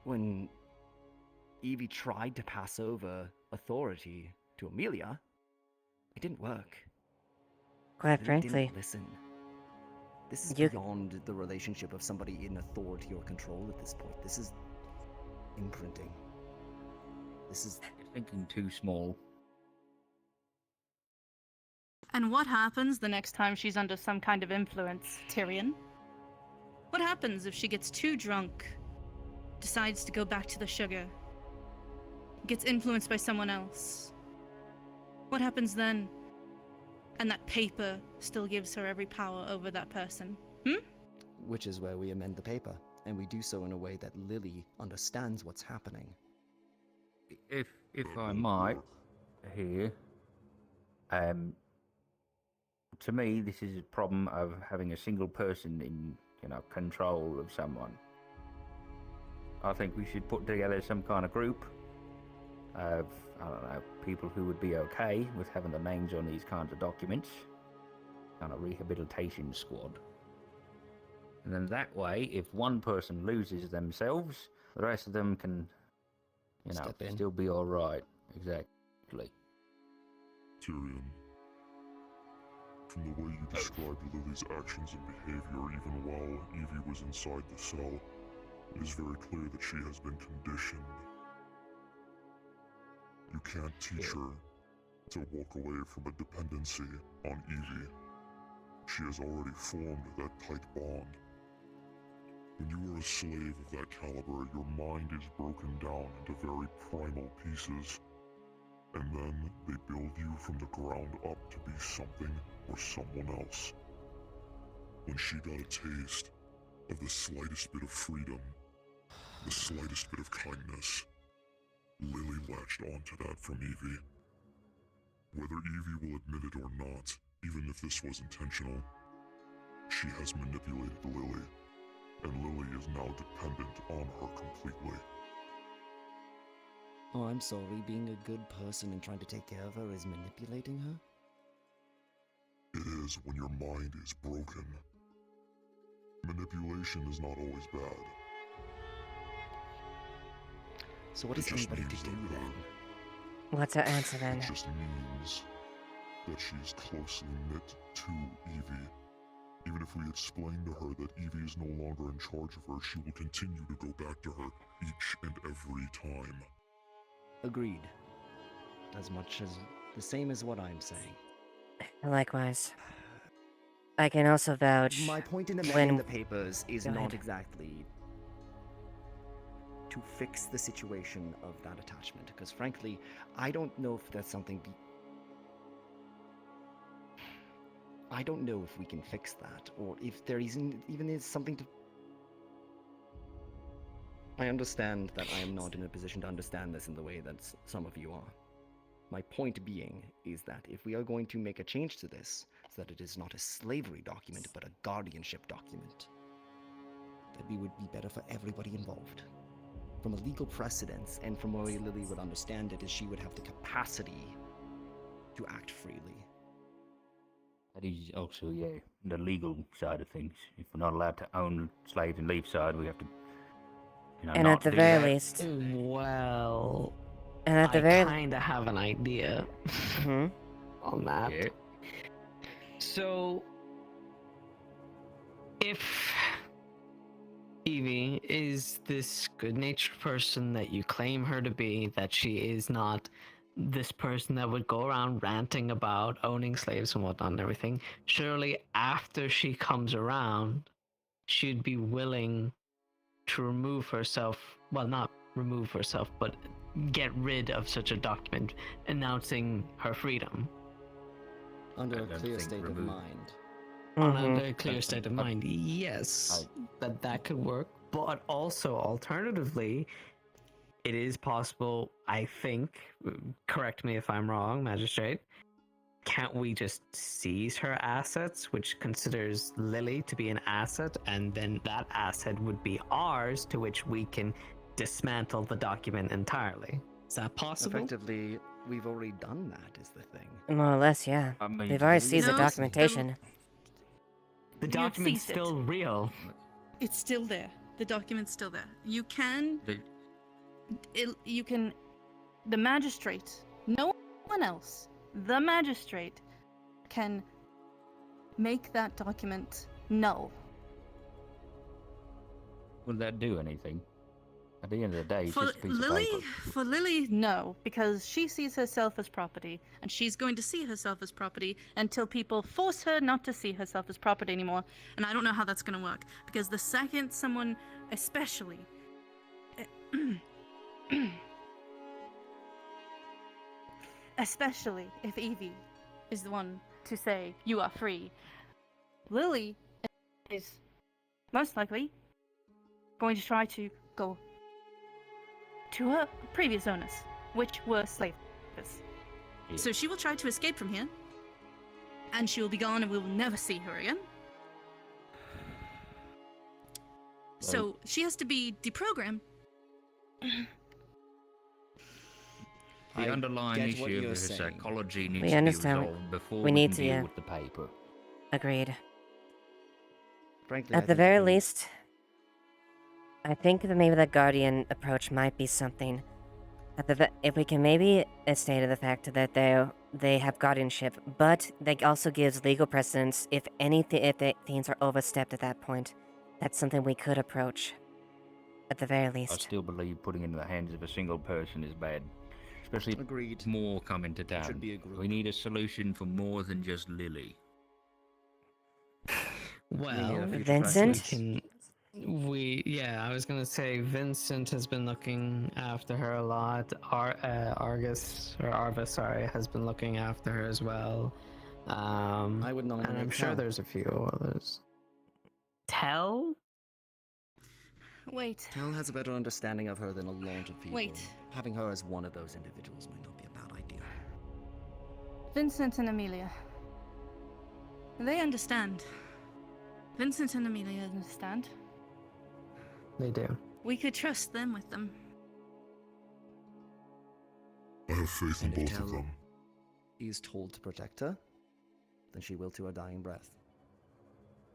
when Evie tried to pass over authority to Amelia, it didn't work. Quite Lily frankly. didn't listen. This is beyond the relationship of somebody in authority or control at this point. This is imprinting. This is... You're thinking too small. And what happens the next time she's under some kind of influence, Tyrion? What happens if she gets too drunk, decides to go back to the sugar, gets influenced by someone else? What happens then? And that paper still gives her every power over that person. Which is where we amend the paper, and we do so in a way that Lily understands what's happening. If I might, here, to me, this is a problem of having a single person in, control of someone. I think we should put together some kind of group of, I don't know, people who would be okay with having the names on these kinds of documents. Kind of rehabilitation squad. And then that way, if one person loses themselves, the rest of them can, still be alright. Exactly. Tyrion, from the way you described Lily's actions and behavior even while Evie was inside the cell, it is very clear that she has been conditioned. You can't teach her to walk away from a dependency on Evie. She has already formed that tight bond. When you are a slave of that caliber, your mind is broken down into very primal pieces. And then they build you from the ground up to be something or someone else. When she got a taste of the slightest bit of freedom, the slightest bit of kindness, Lily latched onto that from Evie. Whether Evie will admit it or not, even if this was intentional, She has manipulated Lily, and Lily is now dependent on her completely. Oh, I'm sorry. Being a good person and trying to take care of her is manipulating her? It is when your mind is broken. Manipulation is not always bad. So what is anybody to do then? What's our answer then? It just means that she is closely knit to Evie. Even if we explain to her that Evie is no longer in charge of her, she will continue to go back to her each and every time. Agreed. As much as the same as what I'm saying. Likewise. I can also vouch. My point in amending when the papers is Go not ahead. exactly to fix the situation of that attachment, because frankly, I don't know if that's something. I don't know if we can fix that, or if there even is something to. I understand that I am not in a position to understand this in the way that some of you are. My point being is that if we are going to make a change to this, so that it is not a slavery document, but a guardianship document, that we would be better for everybody involved. From a legal precedence, and from where Lily would understand it, is she would have the capacity to act freely. That is also, yeah, the legal side of things. If we're not allowed to own slaves and leave side, we have to, And not at the do very that. least. Well, And at the I very kind of have an idea on that. Yeah. So, if Evie is this good-natured person that you claim her to be, that she is not this person that would go around ranting about owning slaves and whatnot and everything, surely after she comes around, she'd be willing to remove herself, well, not remove herself, but get rid of such a document announcing her freedom. Under a clear state of mind. Under a clear state of mind, yes, that could work. But also, alternatively, it is possible, I think, correct me if I'm wrong, Magistrate, can't we just seize her assets, which considers Lily to be an asset, and then that asset would be ours, to which we can dismantle the document entirely? Is that possible? Effectively, we've already done that, is the thing. More or less, yeah. I mean, They've already seized the No, documentation. The You'd document's seize it. still real. It's still there. The document's still there. You can. The magistrate, no one else, the magistrate can make that document null. Will that do anything? At the end of the day, it's For just a piece Lily, of paper. for Lily, no, because she sees herself as property, and she's going to see herself as property until people force her not to see herself as property anymore. And I don't know how that's going to work, because the second someone, especially, especially if Evie is the one to say you are free, Lily is most likely going to try to go to her previous owners, which were slaves. So she will try to escape from here, and she will be gone, and we will never see her again. So she has to be deprogrammed. The underlying get what issue you're of her saying. psychology needs We to be understand. resolved before We we need can to, deal yeah. with the paper. Agreed. Frankly, At the very least, I think that maybe the Guardian approach might be something. If we can maybe state the fact that they have guardianship, but that also gives legal precedence if things are overstepped at that point. That's something we could approach. At the very I least. still believe putting it in the hands of a single person is bad. Especially if more come into town. Should be a group. We need a solution for more than just Lily. Well, Vincent? I was gonna say Vincent has been looking after her a lot. Arvis, has been looking after her as well. I would nominate and I'm sure Tel. there's a few others. Tell? Wait. Tel has a better understanding of her than a lot of people. Wait. Having her as one of those individuals might not be a bad idea. Vincent and Amelia. They understand. Vincent and Amelia understand. They do. We could trust them with them. I have faith in And if both of Tel them. is told to protect her, then she will to her dying breath.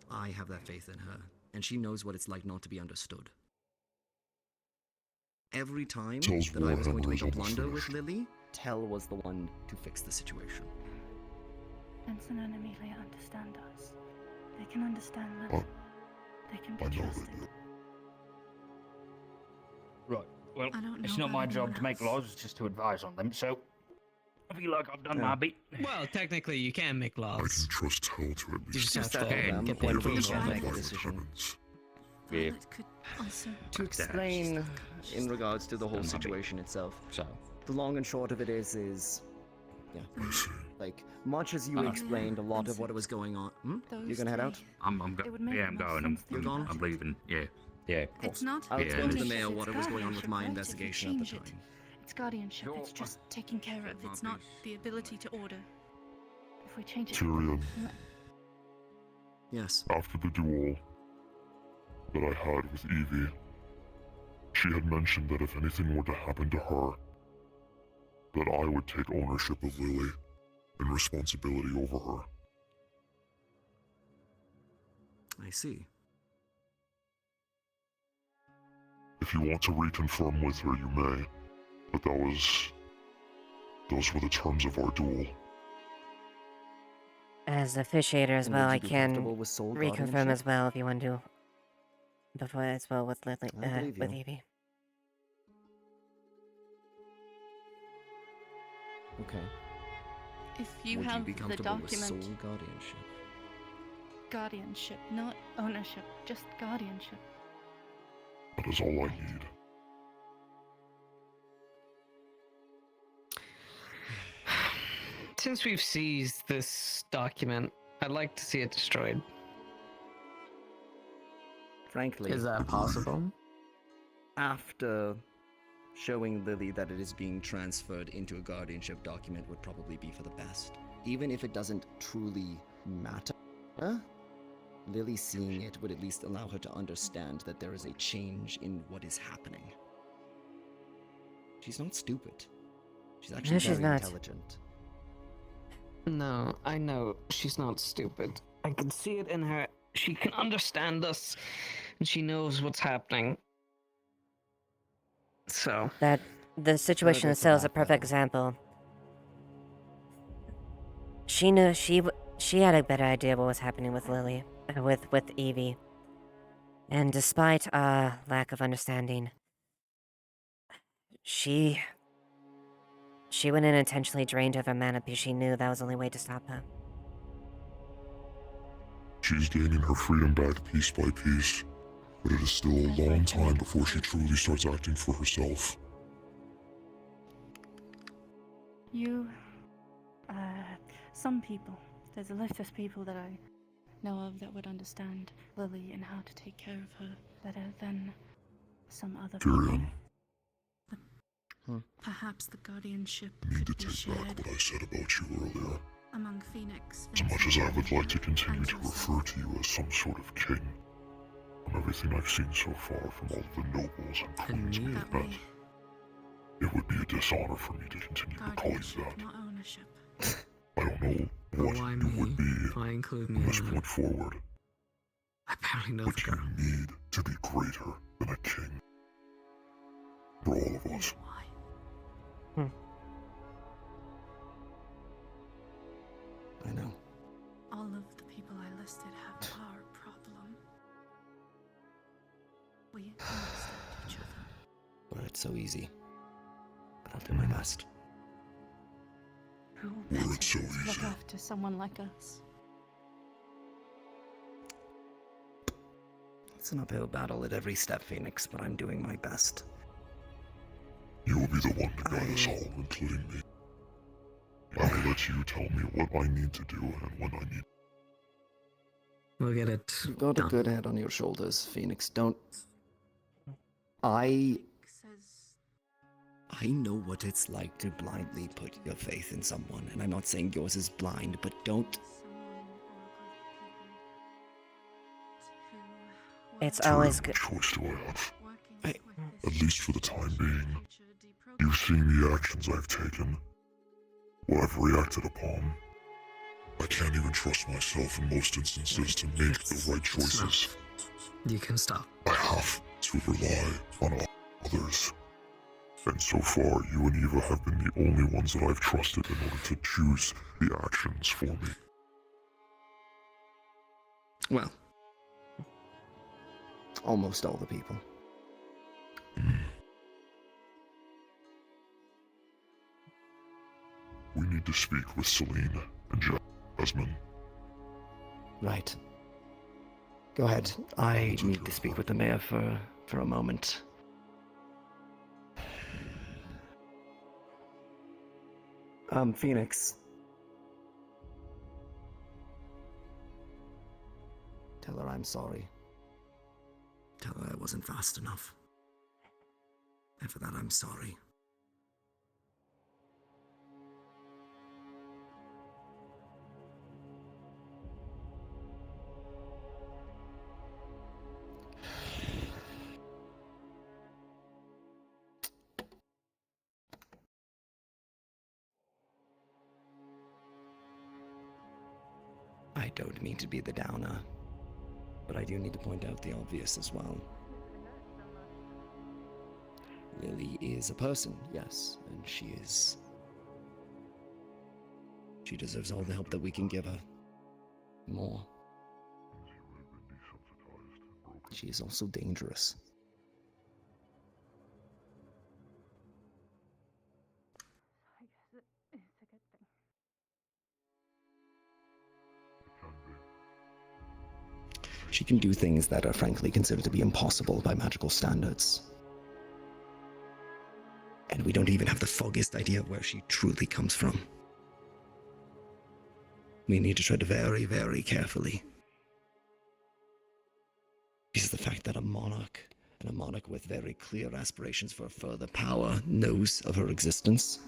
I have that faith in her, and she knows what it's like not to be understood. Every time Tel's that I was going to Warhammer make is a almost blunder with finished. Lily, Tel was the one to fix the situation. Vincent and Amelia understand us. They can understand Oh, Lily. They can be I know trusted. they do. Right. Well, I don't it's know not my about job anyone to make else. laws, it's just to advise on them, so I feel like I've done Yeah. my bit. Well, technically, you can make I laws. can trust Tel to at You least just have Tell to them get the or approval. we will make a what decision. happens. Yeah. Violet could also. To explain in regards to the whole situation itself, So, the long and short of it is, yeah, I see. like, much as you explained a lot of what was going on. You're gonna head out? I'm It would make yeah, I'm enough going. sense to You're think gone? about I'm it. leaving. Yeah. Yeah, of course. It's not. I'll Yeah. explain to the ownership, mayor it's what was going on with guardianship, my right? If you investigation at the change it, time. It's guardianship. Sure. It's just taking care of. It's not the ability to order. If we change it. Tyrion, Yes. after the duel that I had with Evie, she had mentioned that if anything were to happen to her, that I would take ownership of Lily and responsibility over her. I see. If you want to reconfirm with her, you may, but those were the terms of our duel. As officiator as And well, would I you be can comfortable with sole reconfirm guardianship? as well if you want to. Before as well with Lily, I believe with you. Evie. Okay. If you Would have you be the comfortable with document, sole guardianship? guardianship, not ownership, just guardianship. That is all I need. Since we've seized this document, I'd like to see it destroyed. Frankly, Is that possible? After showing Lily that it is being transferred into a guardianship document would probably be for the best. Even if it doesn't truly matter, Lily seeing it would at least allow her to understand that there is a change in what is happening. She's not stupid. She's actually No, she's very not. intelligent. No, I know she's not stupid. I can see it in her. She can understand us, and she knows what's happening. So That the situation go for itself is a that, perfect example. She knew she had a better idea of what was happening with Lily, with Evie. And despite our lack of understanding, she went in and intentionally drained her of her mana because she knew that was the only way to stop her. She's gaining her freedom back piece by piece, but it is still a long time before she truly starts acting for herself. You, some people, there's a list of people that I know of that would understand Lily and how to take care of her better than some other Tyrion, people. Perhaps the guardianship I need to could be take back shared what I said about you earlier. among Phoenix. As much as I would like to continue and to yourself. refer to you as some sort of king, from everything I've seen so far from all of the nobles and queens we have That met, way, it would be a dishonor for me to continue to call you guardianship, that. not ownership. I don't know what why it would me? be Why include from me this in that? point forward, I barely know but the you girl. need to be greater than a king. For all of us. I know. All of the people I listed have our problem. We understand each other. Were it so easy. But I'll do my best. Who Were better it so to look easy. after someone like us? It's an uphill battle at every step, Phoenix, but I'm doing my best. You will be the one to guide us all, including me. I will let you tell me what I need to do and when I need. We'll get it. You've got a done. good head on your shoulders, Phoenix. Don't. I know what it's like to blindly put your faith in someone, and I'm not saying yours is blind, but don't. It's Tyrion, always what good. choice do I have? At least for the time being. You've seen the actions I've taken. What I've reacted upon. I can't even trust myself in most instances to make the right choices. You can stop. I have to rely on others. And so far, you and Eva have been the only ones that I've trusted in order to choose the actions for me. Well, almost all the people. We need to speak with Celine and Jasmine. Right. Go ahead. I need to speak with the mayor for a moment. Phoenix. Tell her I'm sorry. Tell her I wasn't fast enough. And for that, I'm sorry. I don't mean to be the downer, but I do need to point out the obvious as well. Lily is a person, yes, and she deserves all the help that we can give her. More. She is also dangerous. She can do things that are frankly considered to be impossible by magical standards. And we don't even have the foggiest idea of where she truly comes from. We need to tread very, very carefully. Because the fact that a monarch, and a monarch with very clear aspirations for further power, knows of her existence.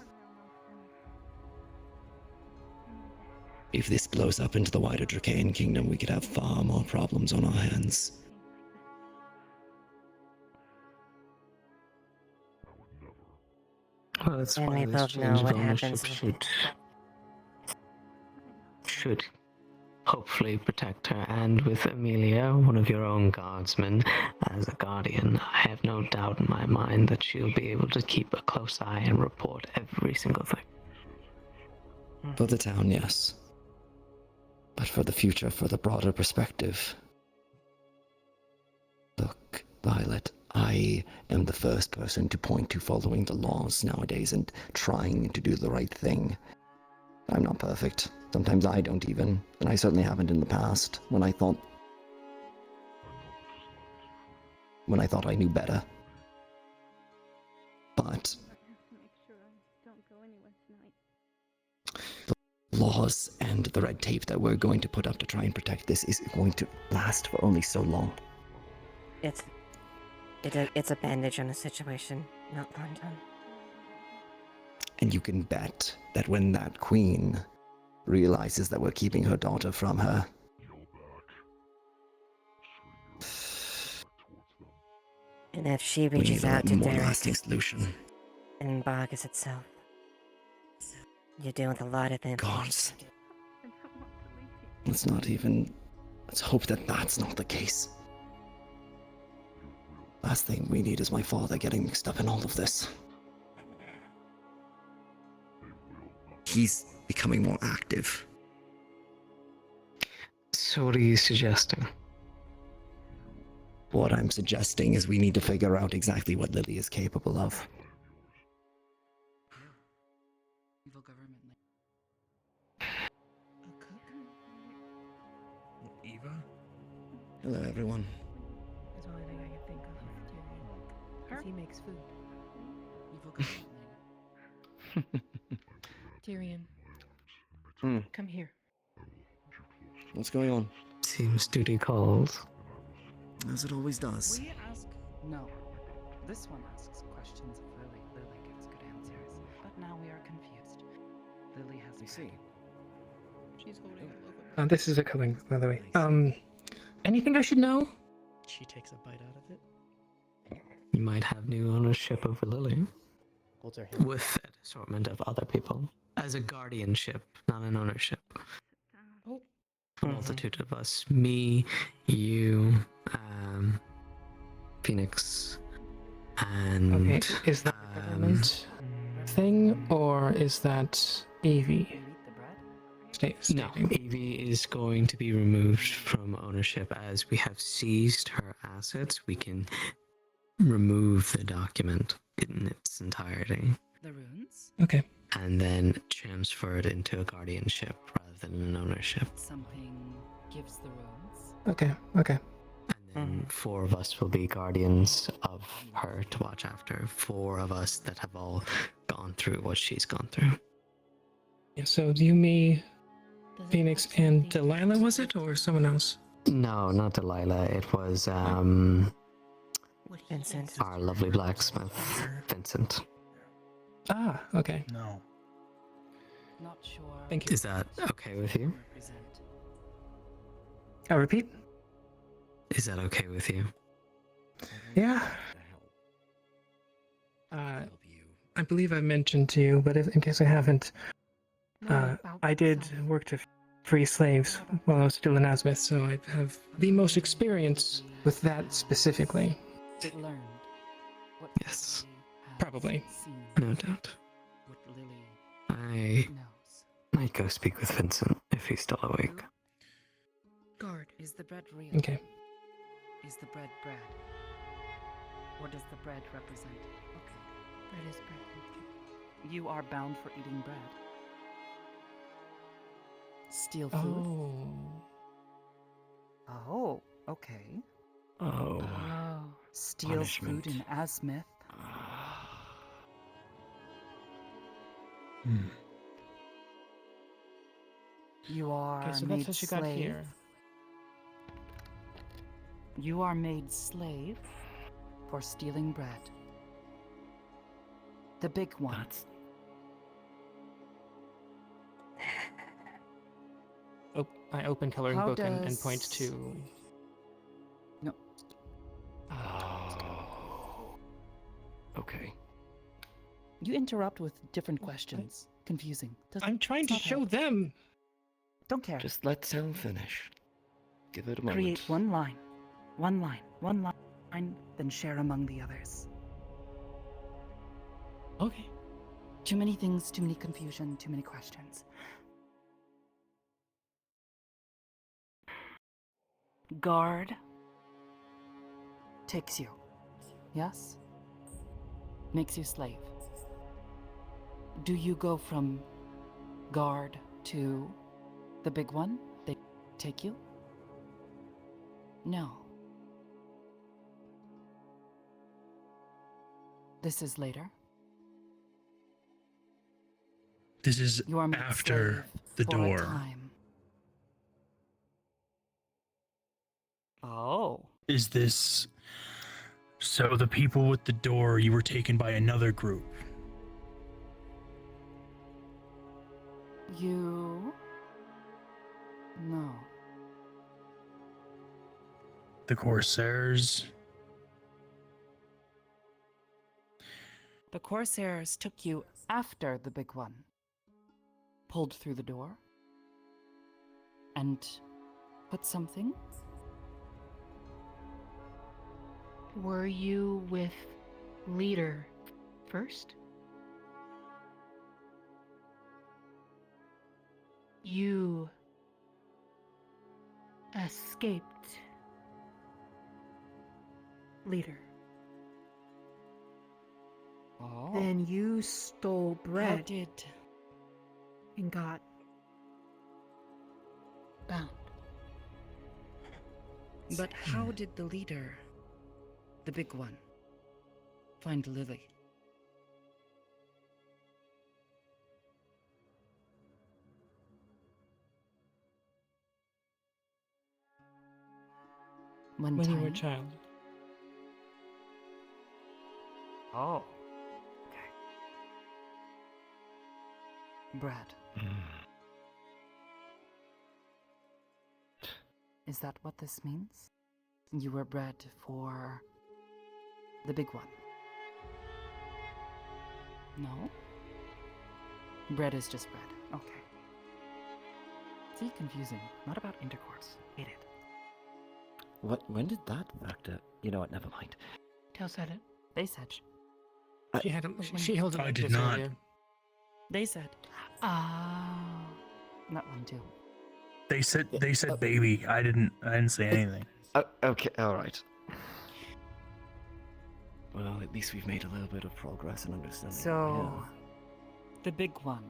If this blows up into the wider Dracaean kingdom, we could have far more problems on our hands. Well, that's And why we this both know change of what ownership happens. should hopefully protect her. And with Amelia, one of your own guardsmen, as a guardian, I have no doubt in my mind that she'll be able to keep a close eye and report every single thing. For the town, yes. But for the future, for the broader perspective. Look, Violet, I am the first person to point to following the laws nowadays and trying to do the right thing. I'm not perfect. Sometimes I don't even, and I certainly haven't in the past, when I thought I knew better. But the laws and the red tape that we're going to put up to try and protect this is going to last for only so long. It's a bandage on a situation, not long done. And you can bet that when that queen realizes that we're keeping her daughter from her, And if she we need reaches a out to more Derek lasting solution. and Bargus itself, you're dealing with a lot of them. Gods. Let's hope that that's not the case. Last thing we need is my father getting mixed up in all of this. He's becoming more active. So what are you suggesting? What I'm suggesting is we need to figure out exactly what Lily is capable of. Evil government. Eva? Hello, everyone. That's the only thing I can think of with Tyrion. Because he makes food. Evil government. Tyrion. Come here. What's going on? Seems duty calls. As it always does. We ask. No. This one asks questions of Lily. Lily gives good answers. But now we are confused. Lily has. I see. She's holding a loaf of. This is a culling, by the way. Anything I should know? She takes a bite out of it. You might have new ownership over Lily. Holds her hand. With an assortment of other people. As a guardianship, not an ownership. Oh. A multitude of us. Me, you, Phoenix, and... Okay, is that a government thing, or is that Evie? No, Evie is going to be removed from ownership. As we have seized her assets, we can remove the document in its entirety. The runes? Okay. And then transfer it into a guardianship rather than an ownership. Something gives the runes. Okay, okay. And 4 of us will be guardians of her to watch after. 4 of us that have all gone through what she's gone through. Yeah, so you, me, Phoenix, and Delilah, was it, or someone else? No, not Delilah. It was, Vincent. our lovely blacksmith, Vincent. Ah, okay. No. Not sure. Thank you. Is that okay with you? I'll repeat. Is that okay with you? Yeah. I believe I mentioned to you, but in case I haven't, I did work to free slaves while I was still in Asmith, so I have the most experience with that specifically. Learned what Yes. Probably. No doubt. what Lily I might go speak with Vincent if he's still awake. Guard. Is the bread real? Okay. Is the bread bread? What does the bread represent? Okay. Bread is bread. You are bound for eating bread. Steal food? Oh. Oh, okay. Oh. Steal Punishment. food in Asmith? You are Okay, so made that's what you got slave. here. You are made slave for stealing bread. The big one. Oh, I open coloring How book and point does- to. No. Oh. Okay. You interrupt with different questions. Confusing. I'm trying to show them. Don't care. Just let Sam finish. Give it a moment. Create one line, then share among the others. Okay. Too many things, too many confusion, too many questions. Guard takes you. Yes? Makes you slave. Do you go from guard to the big one? They take you? No. This is later. This is You are made after slave the for a door. time. Oh. Is this so? The people with the door, you were taken by another group. You? No. The Corsairs. The Corsairs took you after the big one. Pulled through the door. And put something? Were you with Leader first? You escaped Leader. Oh. Then you stole How bread did... and got bound. But how did the leader, the big one, find Lily? When you were a child. Oh. Okay. Bread. Is that what this means? You were bred for the big one. No? Bread is just bread. Okay. See, confusing. Not about intercourse. Hate it. When did that factor? You know what? Never mind. Tell said it. They said. She held it I like did this not. earlier. They said. Oh. That one too. They said baby. I didn't say anything. Okay, all right. Well, at least we've made a little bit of progress in understanding. So, the big one.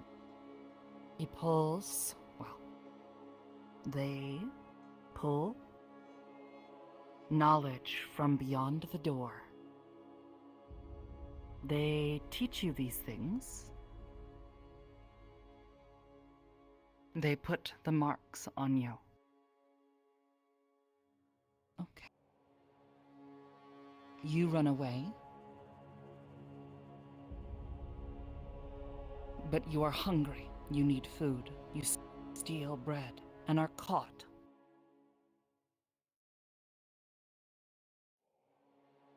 He pulls. Well, they pull knowledge from beyond the door. They teach you these things. They put the marks on you. Okay. You run away. But you are hungry. You need food. You steal bread and are caught.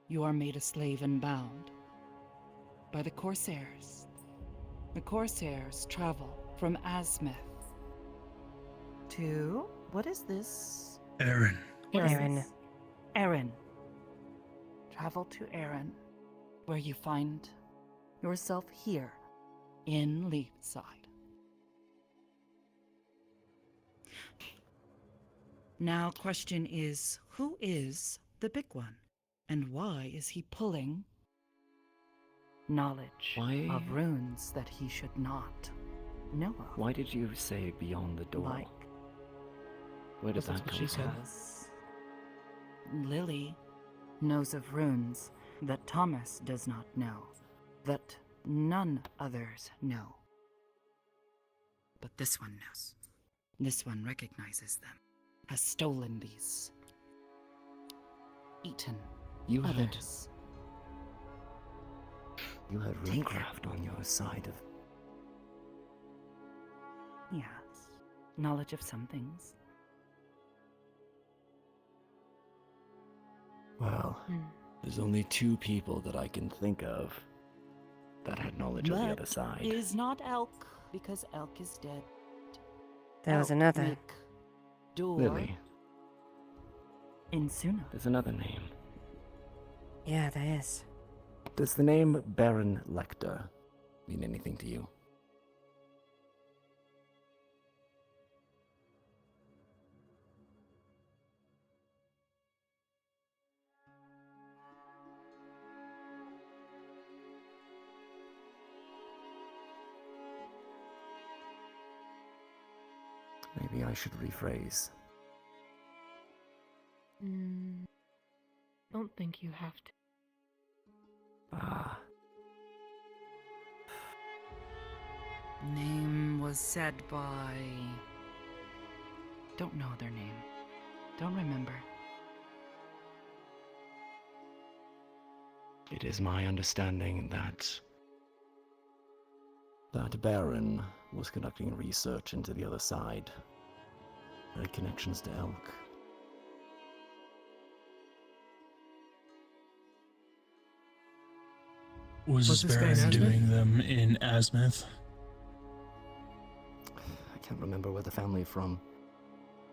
You are made a slave and bound by the Corsairs. The Corsairs travel from Asmith to... what is this? Aaron. Aaron. Travel to Aaron, where you find yourself here in Leafside. Now, question is, who is the big one? And why is he pulling knowledge of runes that he should not know of? Why did you say beyond the door? Like, Where did that come from? Lily knows of runes that Thomas does not know, that none others know. But this one knows. This one recognizes them, has stolen these, eaten others. You had runecraft on your side of... Yes, knowledge of some things. Well, there's only 2 people that I can think of that had knowledge of the other side. It is not Elk, because Elk is dead. There was another. Door Lily. in Suna. There's another name. Yeah, there is. Does the name Baron Lecter mean anything to you? Maybe I should rephrase. Don't think you have to. Ah. Name was said by... Don't know their name. Don't remember. It is my understanding that Baron was conducting research into the other side. Had connections to Elk. Was this guy in Baron Asmith? doing them in Asmith? I can't remember where the family from.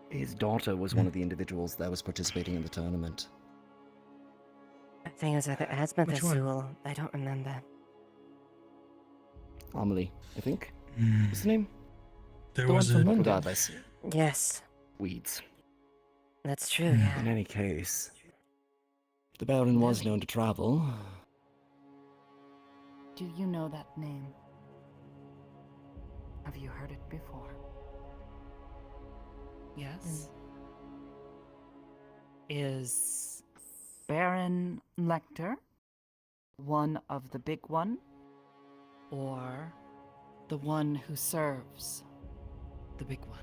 His daughter was one of the individuals that was participating in the tournament. I think it was either Asmith or Which one? Sewell. I don't remember. Amelie, I think. What's the name? There The was one from a London. Regardless. Yes, Weeds. that's true, yeah. In any case, the Baron was known to travel. Do you know that name? Have you heard it before? Yes? Is Baron Lecter one of the big one? Or the one who serves the big one?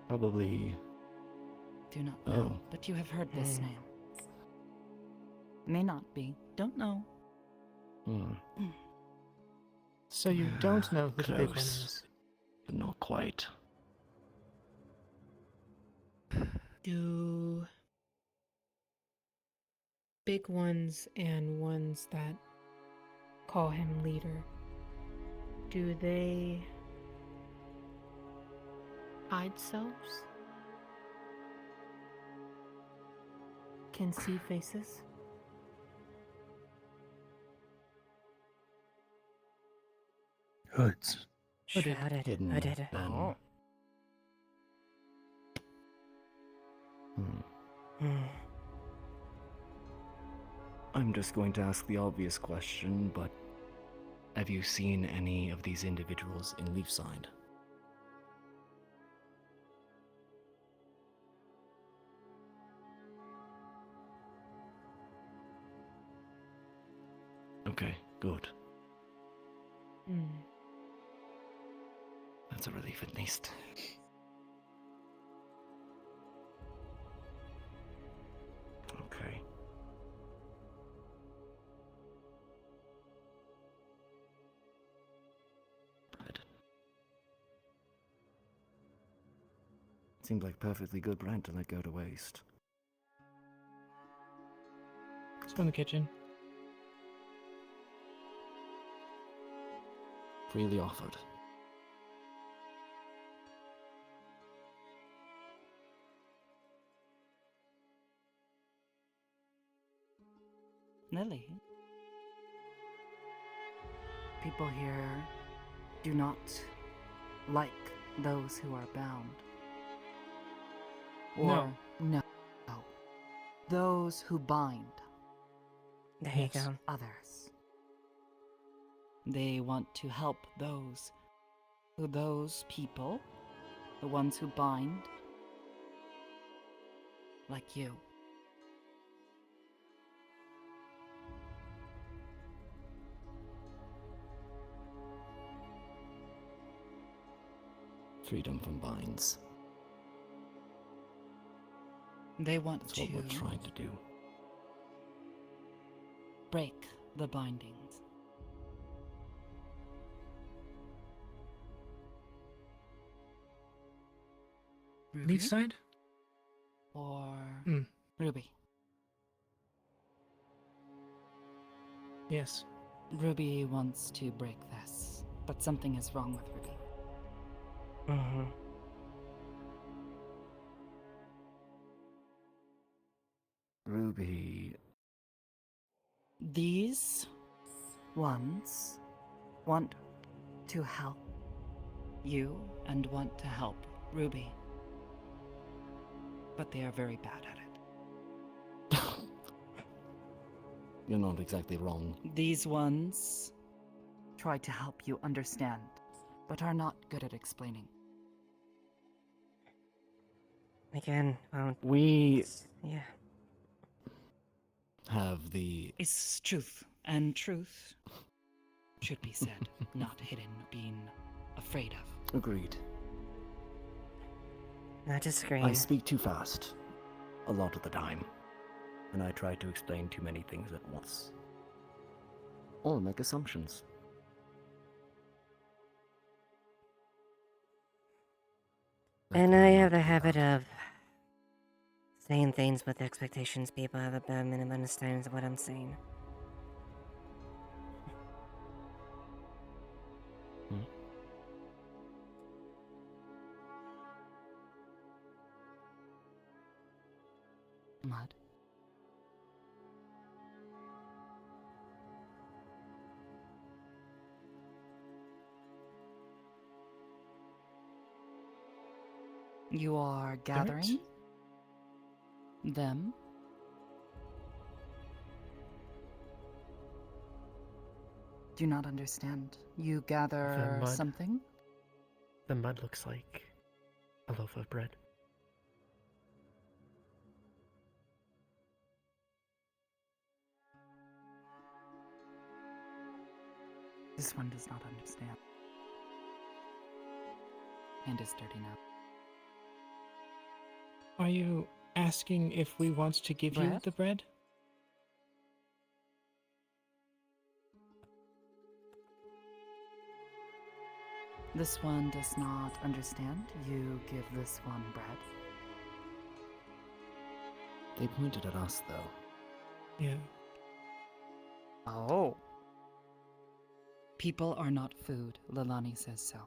Probably... Do not know, but you have heard this name. May not be. Don't know. So you don't know who the big one Close, is. but not quite. Do big ones and ones that call him leader, do they hide selves? Can see faces? Hoods. Shrouded. Hidden. Hooded. Then. I'm just going to ask the obvious question, but have you seen any of these individuals in Leafside? Okay, good. That's a relief at least. Okay. Bread. Seemed like perfectly good bread to let go to waste. It's from the kitchen. Freely offered. Lily, people here do not like those who are bound. Or, no. Those who bind. There you go. Others. They want to help those people, the ones who bind, like you. Freedom from binds. They want That's to what we're trying to do. break the bindings. Leafside? Or Mm. Ruby. Yes. Ruby wants to break this, but something is wrong with Ruby. Ruby. These ones want to help you and want to help Ruby. But they are very bad at it. You're not exactly wrong. These ones try to help you understand, but are not good at explaining. Again, we yeah. have the It's truth, and truth should be said, not hidden, being afraid of. Agreed. Not disagreeing. I speak too fast, a lot of the time, and I try to explain too many things at once. Or make assumptions. And I have the habit of saying things with expectations people have a bare minimum understanding of what I'm saying. Mud. You are gathering them. Do not understand. You gather mud. something? The mud looks like a loaf of bread. This one does not understand. And is dirty now. Are you asking if we want to give you Bread? the bread? This one does not understand. You give this one bread. They pointed at us, though. Yeah. Oh. People are not food. Lilani says so.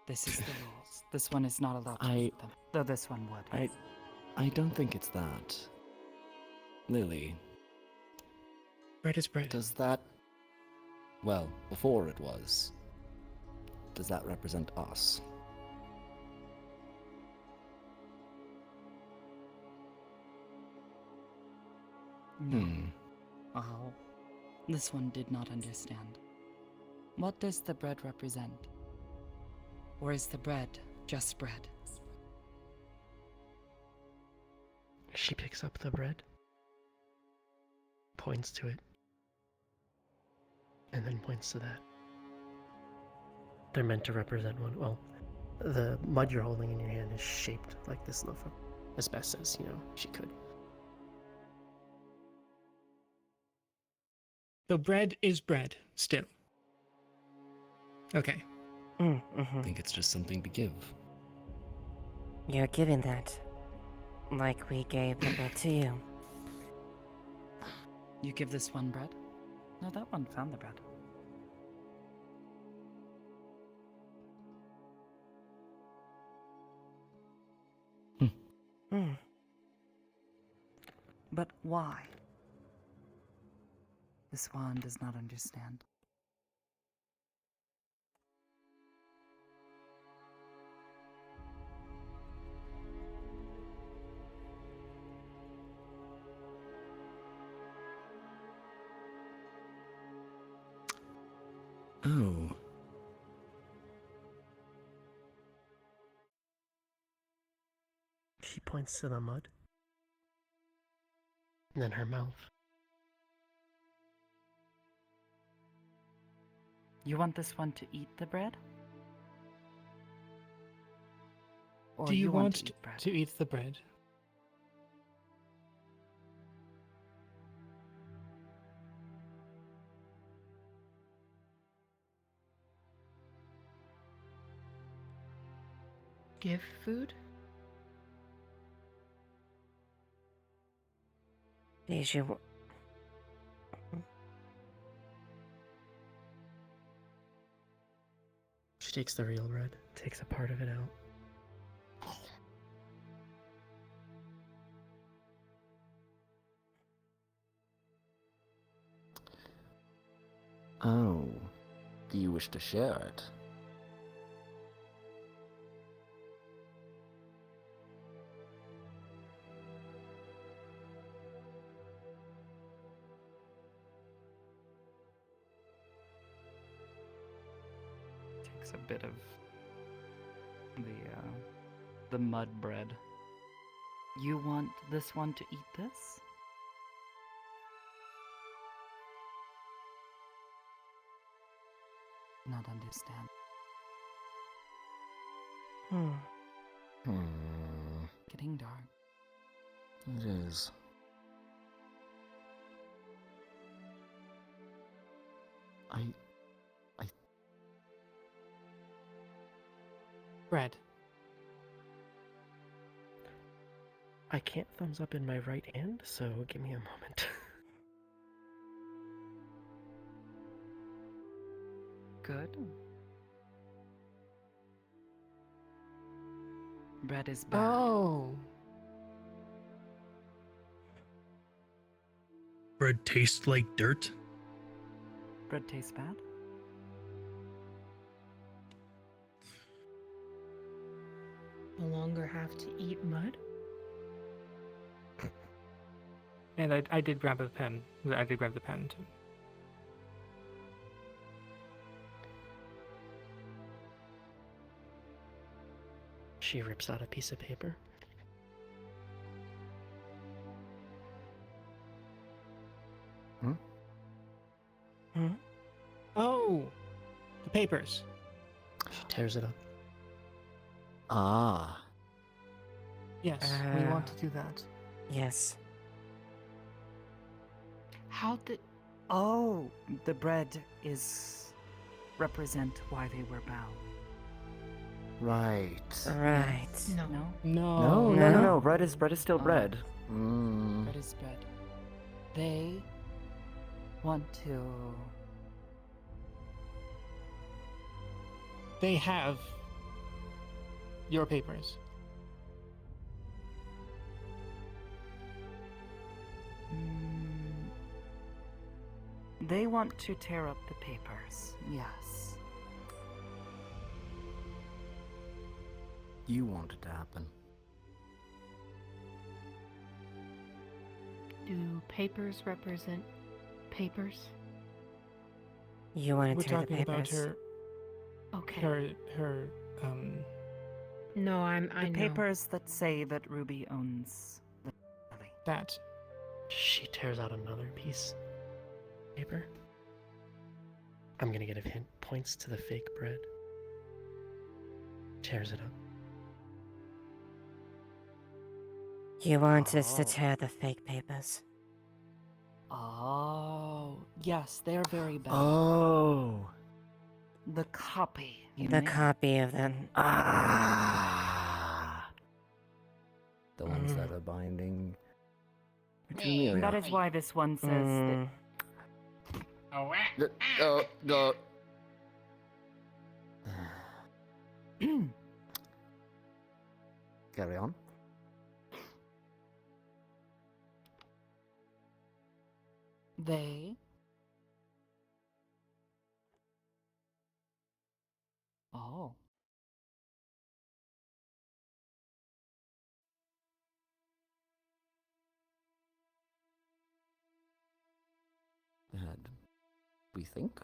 This is the rules. This one is not allowed to eat them. Though this one would. I don't think it's that. Lily. Bread is bread. Does that... Well, before it was. Does that represent us? No. Oh. This one did not understand. What does the bread represent? Or is the bread just bread? She picks up the bread, points to it, and then points to that. They're meant to represent one. Well, the mud you're holding in your hand is shaped like this loaf of, as best as, she could. So bread is bread, still. Okay. I think it's just something to give. You're giving that. Like we gave the bread to you. You give this one bread? No, that one found the bread. But why? This one does not understand. Oh. She points to the mud. And then her mouth. You want this one to eat the bread? Or Do you want to eat bread? to eat the bread? Give food? Did you... She takes the real bread, takes a part of it out. Oh. Do you wish to share it? Takes a bit of the mud bread. You want this one to eat this? Not understand. Getting dark. It is. Bread. I can't thumbs up in my right hand, so give me a moment. Good. Bread is bad. Oh. Bread tastes like dirt? Bread tastes bad? No longer have to eat mud? And I did grab a pen. I did grab the pen too. She rips out a piece of paper. Oh, the papers. She tears it up. Ah. Yes, we want to do that. Yes. How did... Oh, the bread is... represent why they were bound. Right. Right. No. No. No. Bread is still bread. Bread is bread. They want to. They have your papers. They want to tear up the papers. Yes. You want it to happen. Do papers represent papers? You wanted We're to read the talking about papers. her. Okay. Her. No, I The know. papers that say that Ruby owns the valley. That. She tears out another piece of paper. I'm gonna get a hint. Points to the fake bread. Tears it up. You want us to tear the fake papers. Oh, yes, they're very bad. Oh. The copy. You The mean? copy of them. Ah. The ones that are binding. That is why this one says that. Go. Carry on. They. Oh. We think?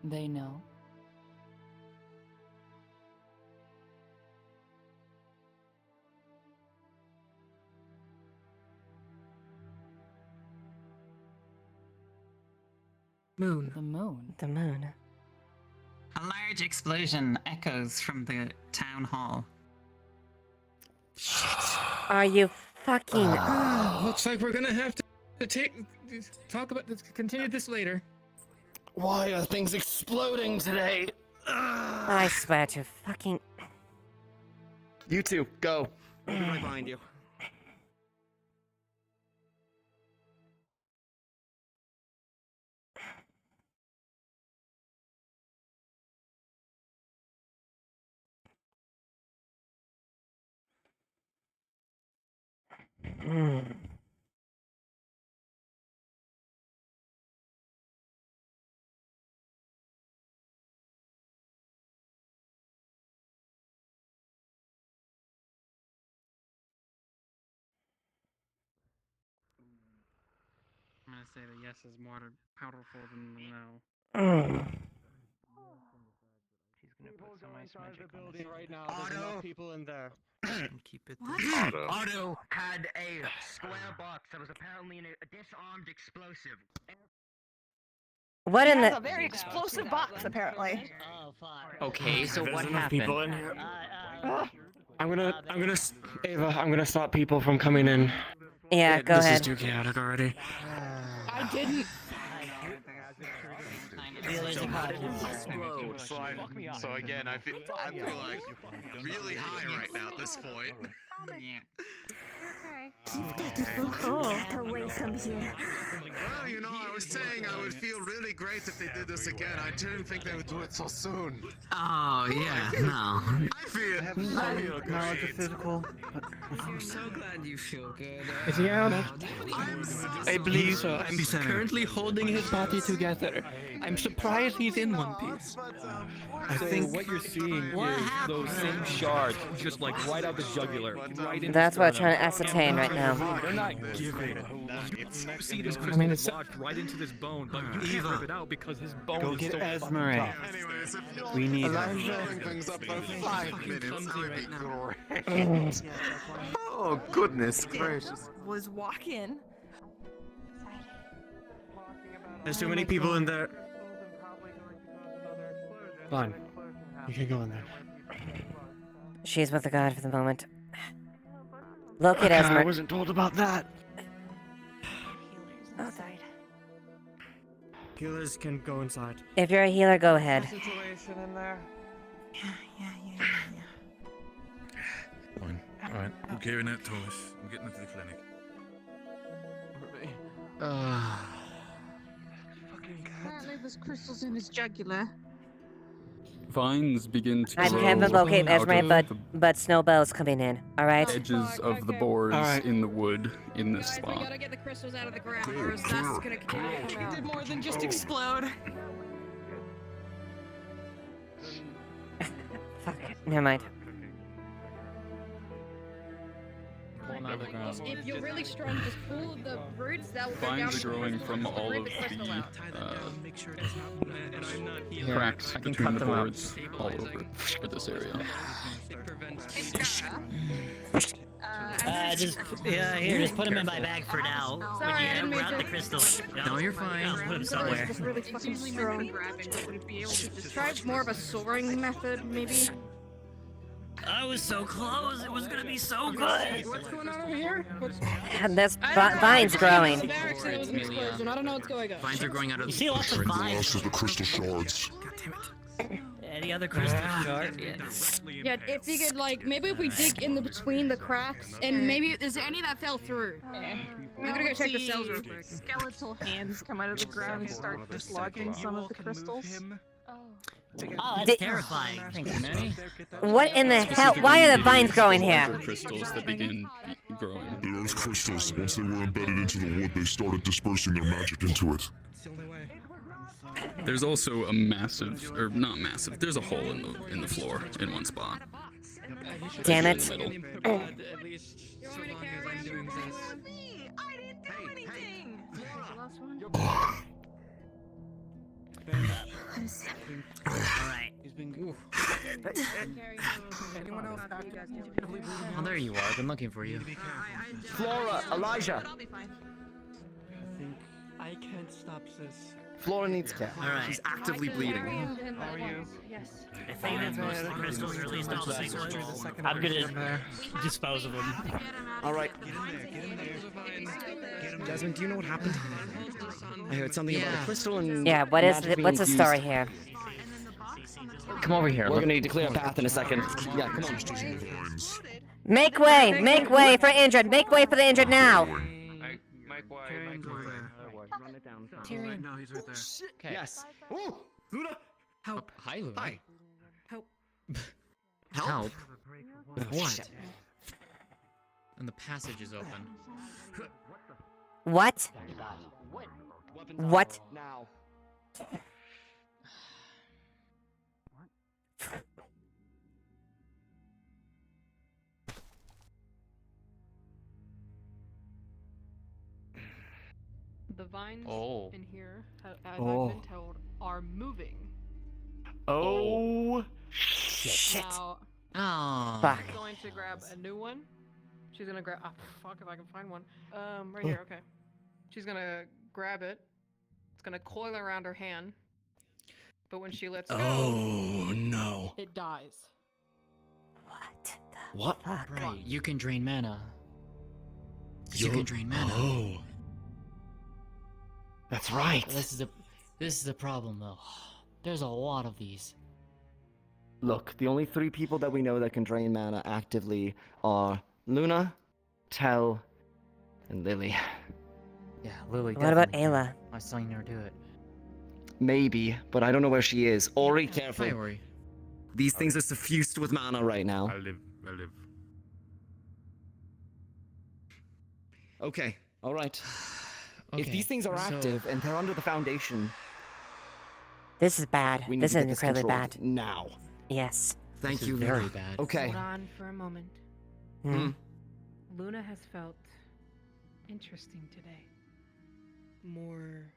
They know. Moon. The moon. The moon. A large explosion echoes from the town hall. Are you fucking... Looks like we're gonna have to continue this later. Why are things exploding today? I swear to fucking... You two, go. I'll be right behind you. I'm gonna say the yes is more powerful than the no. She's gonna put some ice magic on this. Right now, there's enough people in there. Keep it. Otto had a square box that was apparently a disarmed explosive. What in That's the... a very explosive box, apparently. Okay, so There's what enough happened? people in here. I'm gonna, Ava, I'm gonna stop people from coming in. Yeah, go this ahead. This is too chaotic already. I didn't. So again, I feel like really high right now at this point. Well, you know, I was saying I would feel really great if they did this again. I didn't think they would do it so soon. Oh, yeah, no. I feel good. No, it's a physical. I'm so glad you feel good. Is he out? I believe so. I'm currently holding his body together. I'm surprised he's in one piece. I think what you're seeing is those same shards, just like right out the jugular, right into That's what I'm the trying to ascertain right now. They're not giving. You see this crystal lodged right into this bone, but you can't rip it out because his bone Go is get so Esmeralda. Anyways, if you'll We need filling things up for 5 minutes, I'd be great. Oh, goodness gracious. Was walking. There's too many people in there. Fine. You can go in there. She's with the god for the moment. Locate I Esmer. wasn't told about that. Healers can go inside. If you're a healer, go ahead. Situation in there. Alright, we're gearing out, Taurus. I'm getting into the clinic. Apparently there's crystals in his jugular. Vines begin to I grow can't locate out Esme, of but the Snowbell's coming in. All right. edges of the boards in the wood in this We spot. gotta get the crystals out of the ground, or else that's gonna continue to come out. Did more than just explode. Fuck. Never mind. If you're really strong, just pull the roots that will go down. Vines are growing from all of the cracks I can between cut the them out. boards all over for this area. Just put them in my bag for now. When you grab the crystals. No, you're fine. I'll put them somewhere. Just really fucking strong. Try more of a soaring method, maybe. I was so close. It was gonna be so good. What's going on over here? And there's vines growing. The barracks and it was closed, and I don't know what's going on. Vines are growing out of. You see lots of The vines. last of the crystal shards. Any other crystal shard? Yeah, if you could, like, maybe if we dig in the between the cracks, and maybe is there any that fell through? Yeah. I'm gonna go check the cells real quick. Skeletal hands come out of the ground and start dislodging some of the crystals. Oh, that's terrifying. What in the hell? Why are the vines growing here? Crystals that begin growing. The earth crystals, once they were embedded into the wood, they started dispersing their magic into it. There's also a massive, or not massive. There's a hole in the floor in one spot. Damn In it. the middle. At least so long as I'm doing this. Alright. Oh, there you are. I've been looking for you. Flora, Elijah. I can't stop this. Flora needs care. Alright. She's actively bleeding. How are you? Yes. I think that's most of the crystals, or at least all the big ones. I'm gonna dispose of them. All right. Desmond, do you know what happened? I heard something about a crystal and Yeah. What is? magic What's the being story used. here? Come over here. We're gonna need to clear a path in a second. Yeah, come on. Make way! Make way for injured! Make way for the injured now! Tyrion. No, he's right there. Okay. Yes. Ooh, Luna. Help. Hi, Luna. Hi. Help. Help? What? And the passage is open. What? What? Now. The vines Oh. in here, as Oh. I've been told, are moving. Oh. Shit. Now, Oh. Fuck. she's going to grab a new one. She's gonna grab. Oh, fuck, if I can find one. Right here. Okay. She's gonna grab it. It's gonna coil around her hand. But when she lets go, Oh no. it dies. What? Right, you can drain mana. You You're- can drain mana. Oh. That's right. This is the problem though. There's a lot of these. Look, the only three people that we know that can drain mana actively are Luna, Tell, and Lily. Yeah, Lily. What about definitely Ayla? can. I've seen her do it. Maybe, but I don't know where she is. Ori, careful. Hi, Ori. These things are suffused with mana right now. I live. Okay, alright. If Okay, these things are so- active and they're under the foundation, This is bad. we need This to is get this incredibly controlled bad. now. Yes. Thank This you, is very Luna. bad. Okay. Hold on for a moment. Hmm. Luna has felt interesting today. More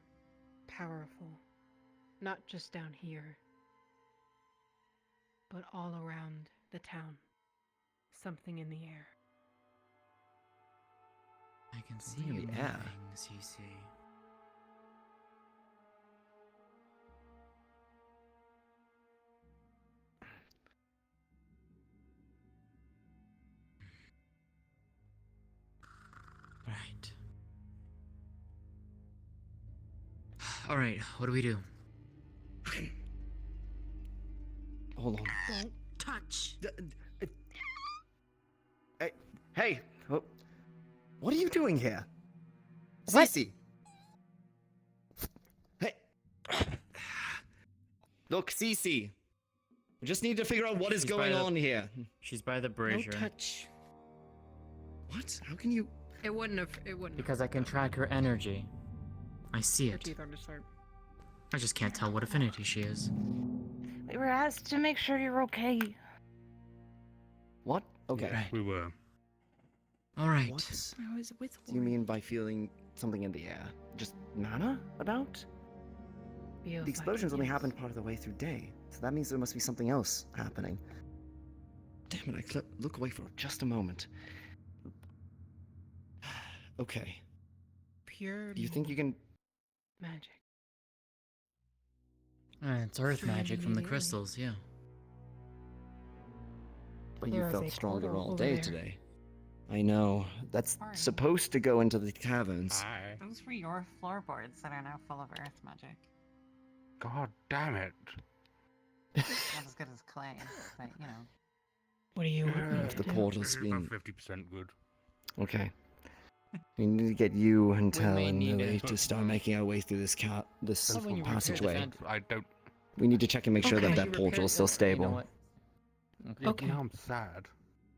powerful. Not just down here, but all around the town. Something in the air. I can see Something in you the air. moving, CC. Right. All right. What do we do? Hold on. Don't touch. Oh. What are you doing here? What? Cece! Hey! Look, Cece! We just need to figure out what is going on here. She's by the No brazier. touch. What? How can you... It wouldn't have. It wouldn't. Because I can track her energy. I see Her it. teeth are to start. I just can't tell what affinity she is. We were asked to make sure you're okay. What? Okay. Yeah, we were. Alright. What I was with. do you mean by feeling something in the air? Just mana about? The explosions only happened part of the way through day, so that means there must be something else happening. Damn it, look away for just a moment. Okay. Pure. Do you think you can... Magic. It's earth magic from the crystals, yeah. But There you is felt a stronger portal all over day there. today. I know. That's supposed to go into the caverns. Those were your floorboards that are now full of earth magic. God damn it. Not as good as clay, but you know. What do you If the portal's been... 50% good. Okay. We need to get you and We Tel may and need Lily to- to start making our way through this When you repair passageway. defense, I don't... We need to check and make sure that Okay. that portal is still stable. Okay. Now I'm sad.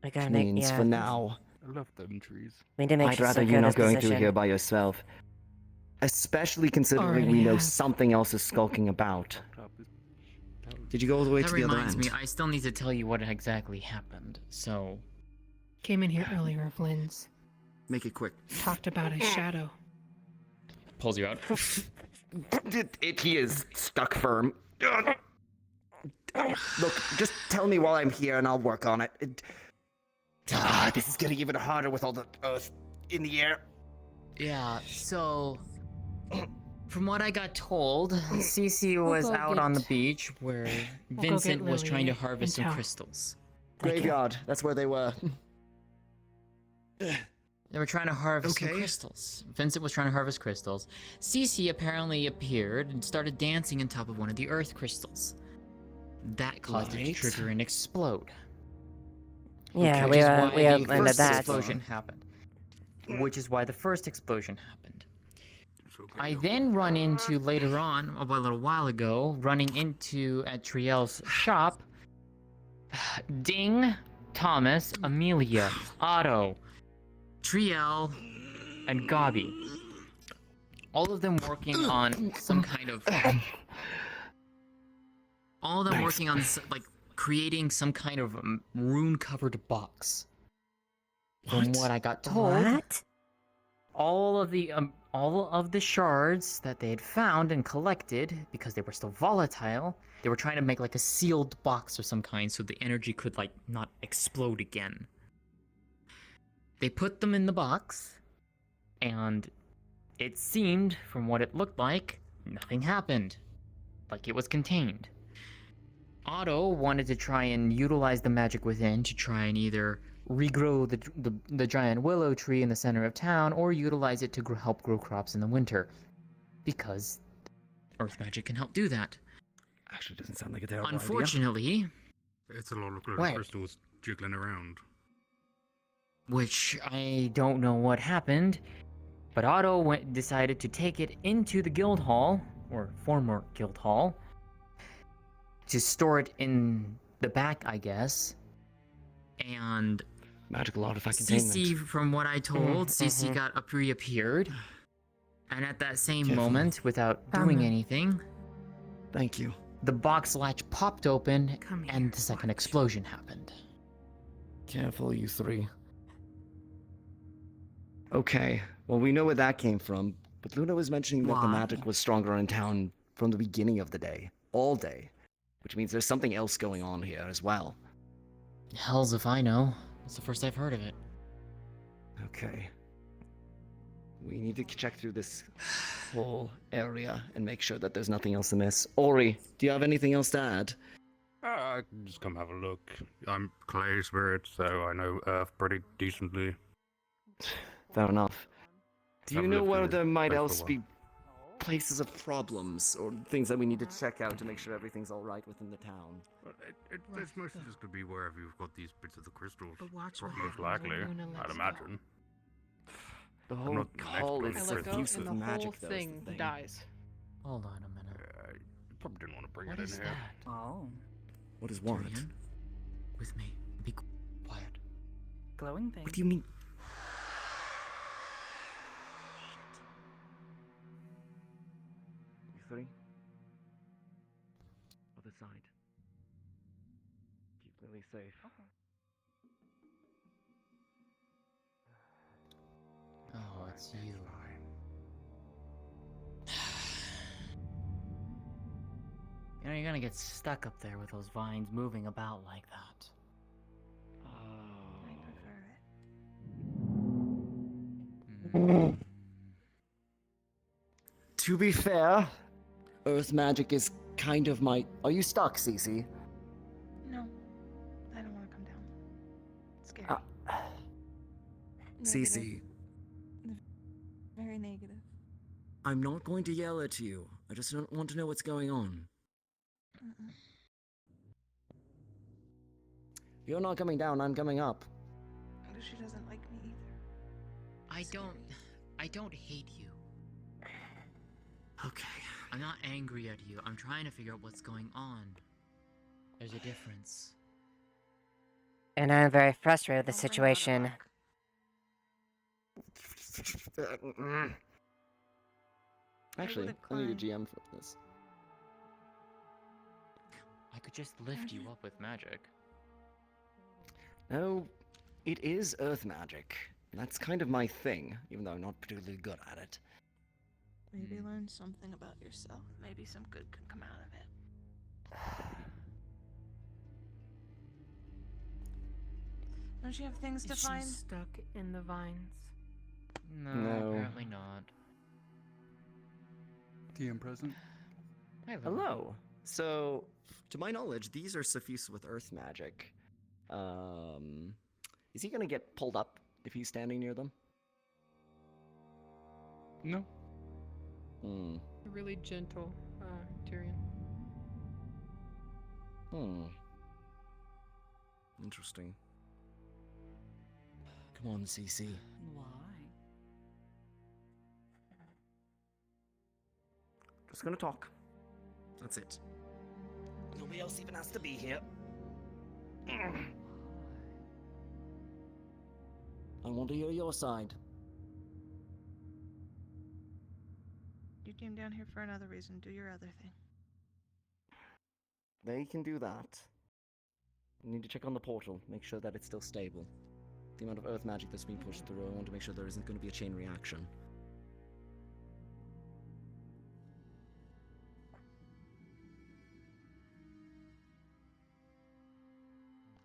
I gotta Which make. means Yeah. for now, I love them trees. We need to make I'd sure rather you secure not this going through position. here by yourself. Especially considering Already we know have. something else is skulking about. Did you go all the way That to the other reminds end? me, I still need to tell you what exactly happened, so... Came in here earlier, Flynn's. Make it quick. Talked about his shadow. Pulls you out. He is stuck firm. Look, just tell me while I'm here and I'll work on it. This is getting even harder with all the earth in the air. Yeah, so... From what I got told, Cece We'll was go out on the get- beach where we'll go Vincent get was trying to Lily harvest and some Tal. crystals. Graveyard, that's where they were. They were trying to harvest some crystals. Vincent was trying to harvest crystals. Cece apparently appeared and started dancing on top of one of the earth crystals. That caused it to Right. trigger and explode. Yeah, Which is why we the outlined first that. explosion happened. Which is why the first explosion happened. I then run into later on, a little while ago, running into at Triel's shop, Ding, Thomas, Amelia, Otto, Triel, and Gabi. All of them working on some kind of... All of them working on, like, creating some kind of rune-covered box. From what I got told, What? all of the shards that they had found and collected, because they were still volatile, they were trying to make like a sealed box of some kind so the energy could like not explode again. They put them in the box, and it seemed, from what it looked like, nothing happened. Like it was contained. Otto wanted to try and utilize the magic within to try and either regrow the giant willow tree in the center of town, or utilize it to help grow crops in the winter. Because earth magic can help do that. Actually, doesn't sound like a terrible idea. Unfortunately, It's a lot of What? crystals jiggling around. which I don't know what happened, but Otto decided to take it into the guild hall, or former guild hall, to store it in the back, I guess. And Magical artifact containment. Cece, from what I told, Cece got reappeared, and at that same Careful. moment, without doing anything, Thank you. the box latch popped open, and the second explosion happened. Careful, you three. Okay, well, we know where that came from, but Luna was mentioning that the Why? magic was stronger in town from the beginning of the day. All day. Which means there's something else going on here as well. Hells if I know. It's the first I've heard of it. Okay. We need to check through this whole area and make sure that there's nothing else amiss. Ori, do you have anything else to add? I can just come have a look. I'm clay spirit, so I know Earth pretty decently. Fair enough. Do you I've know lived where in there might place for a else be places of problems or things that we need to check out to make sure everything's all right within the town. It's mostly just to be wherever you've got these bits of the crystals. But watch what Most happens when likely, Luna I'd lets imagine. The I'm whole not an call expert is I in let go, diffuse and with the whole magic, though. Is thing the thing. dies. Hold on a minute. I probably didn't want to bring What it in is here. that? Oh. What is what? Tyrion? With me. Be quiet. Glowing thing. What do you mean? You three? Other side. Keep Lily safe. Oh, it's you. You know, you're gonna get stuck up there with those vines moving about like that. To be fair, earth magic is kind of my. Are you stuck, Cece? No, I don't want to come down. It's scary. Cece, Very negative. I'm not going to yell at you. I just don't want to know what's going on. If you're not coming down, I'm coming up. She doesn't like me either. I don't hate you. Okay. I'm not angry at you. I'm trying to figure out what's going on. There's a difference. And I'm very frustrated with the situation. Actually, I need a GM for this. I could just lift you up with magic. No, it is earth magic. That's kind of my thing, even though I'm not particularly good at it. Maybe learn something about yourself. Maybe some good could come out of it. Don't you have things to Is find? she stuck in the vines? No, apparently not. TM present. Hello. So, to my knowledge, these are suffused with earth magic. Is he gonna get pulled up if he's standing near them? No. Really gentle, Tyrion. Interesting. Come on, Cece. Why? Just gonna talk. That's it. Nobody else even has to be here. I want to hear your side. You came down here for another reason. Do your other thing. They can do that. I need to check on the portal, make sure that it's still stable. The amount of earth magic that's being pushed through, I want to make sure there isn't going to be a chain reaction.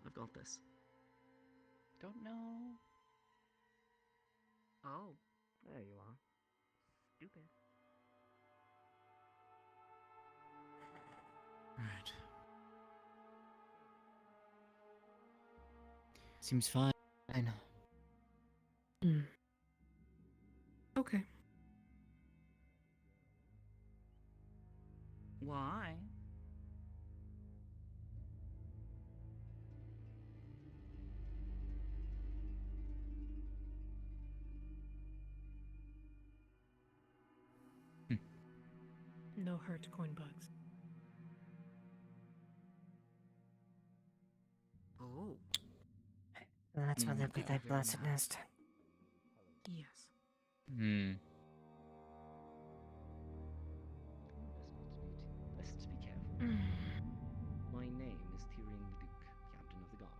I've got this. Don't know. Oh, there you are. Stupid. Alright. Seems fine. Okay. Why? No hurt, coin bugs. Oh. That's what live with thy blessedness. Yes. Let's be careful. My name is Tyrion the Duke, Captain of the Guard.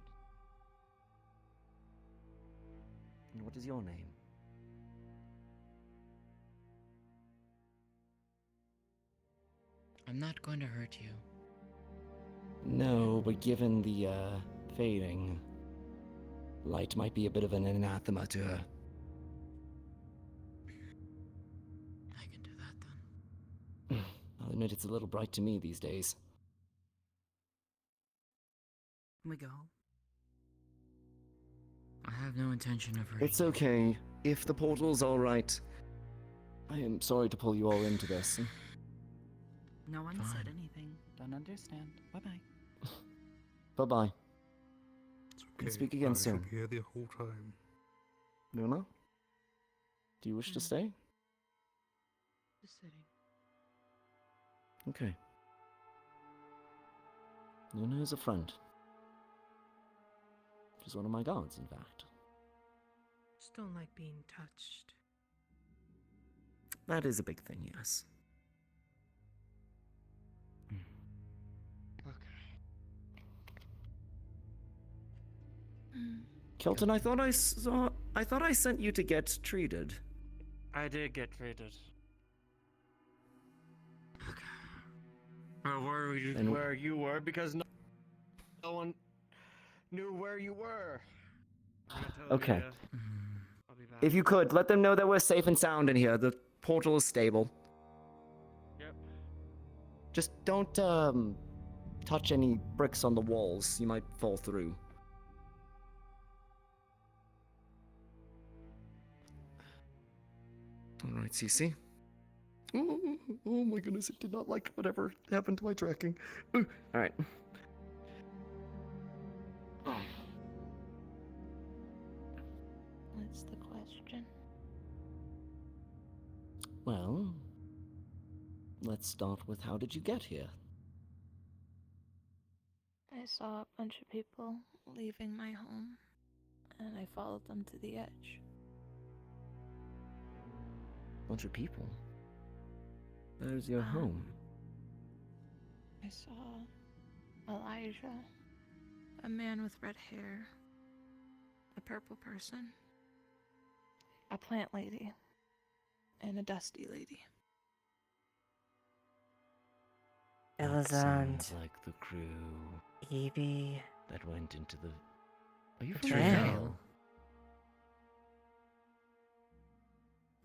And what is your name? I'm not going to hurt you. No, but given the, fading, light might be a bit of an anathema to her. I can do that then. I'll admit it's a little bright to me these days. Can we go? I have no intention of hurting It's okay. If the portal's alright, I am sorry to pull you all into this. No one said Fine. anything. Don't understand. Bye bye. Bye-bye. It's We'll okay. speak again I shall soon. be here the whole time. Luna? Do you wish to stay? Just sitting. Okay. Luna is a friend. She's one of my guards, in fact. Just don't like being touched. That is a big thing, yes. Kelton, I thought I sent you to get treated. I did get treated. Where you were because no one knew where you were. Okay. I'll be back. If you could, let them know that we're safe and sound in here. The portal is stable. Yep. Just don't, touch any bricks on the walls. You might fall through. Alright, CC. Oh my goodness, it did not like whatever happened to my tracking. Alright. That's the question. Well, let's start with how did you get here? I saw a bunch of people leaving my home, and I followed them to the edge. Bunch of people. There's your home. I saw Elijah, a man with red hair, a purple person, a plant lady, and a dusty lady. That Elizand. sounds like the crew Evie. that went into the... Are you from Betrayal.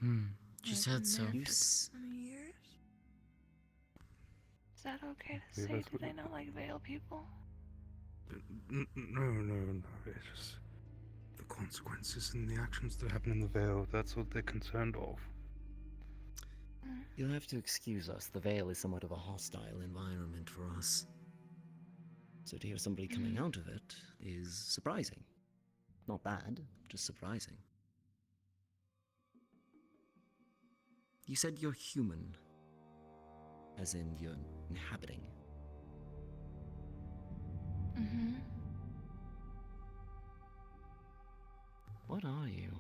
Vale? She I've said been so. there for 20 years. Is that okay to Yeah, say? that's Do they what- not like Vale people? No. It's just the consequences and the actions that happen in the Vale. That's what they're concerned of. You'll have to excuse us. The Vale is somewhat of a hostile environment for us. So to hear somebody coming out of it is surprising. Not bad, just surprising. You said you're human. As in, you're inhabiting. Mm-hmm. What are you?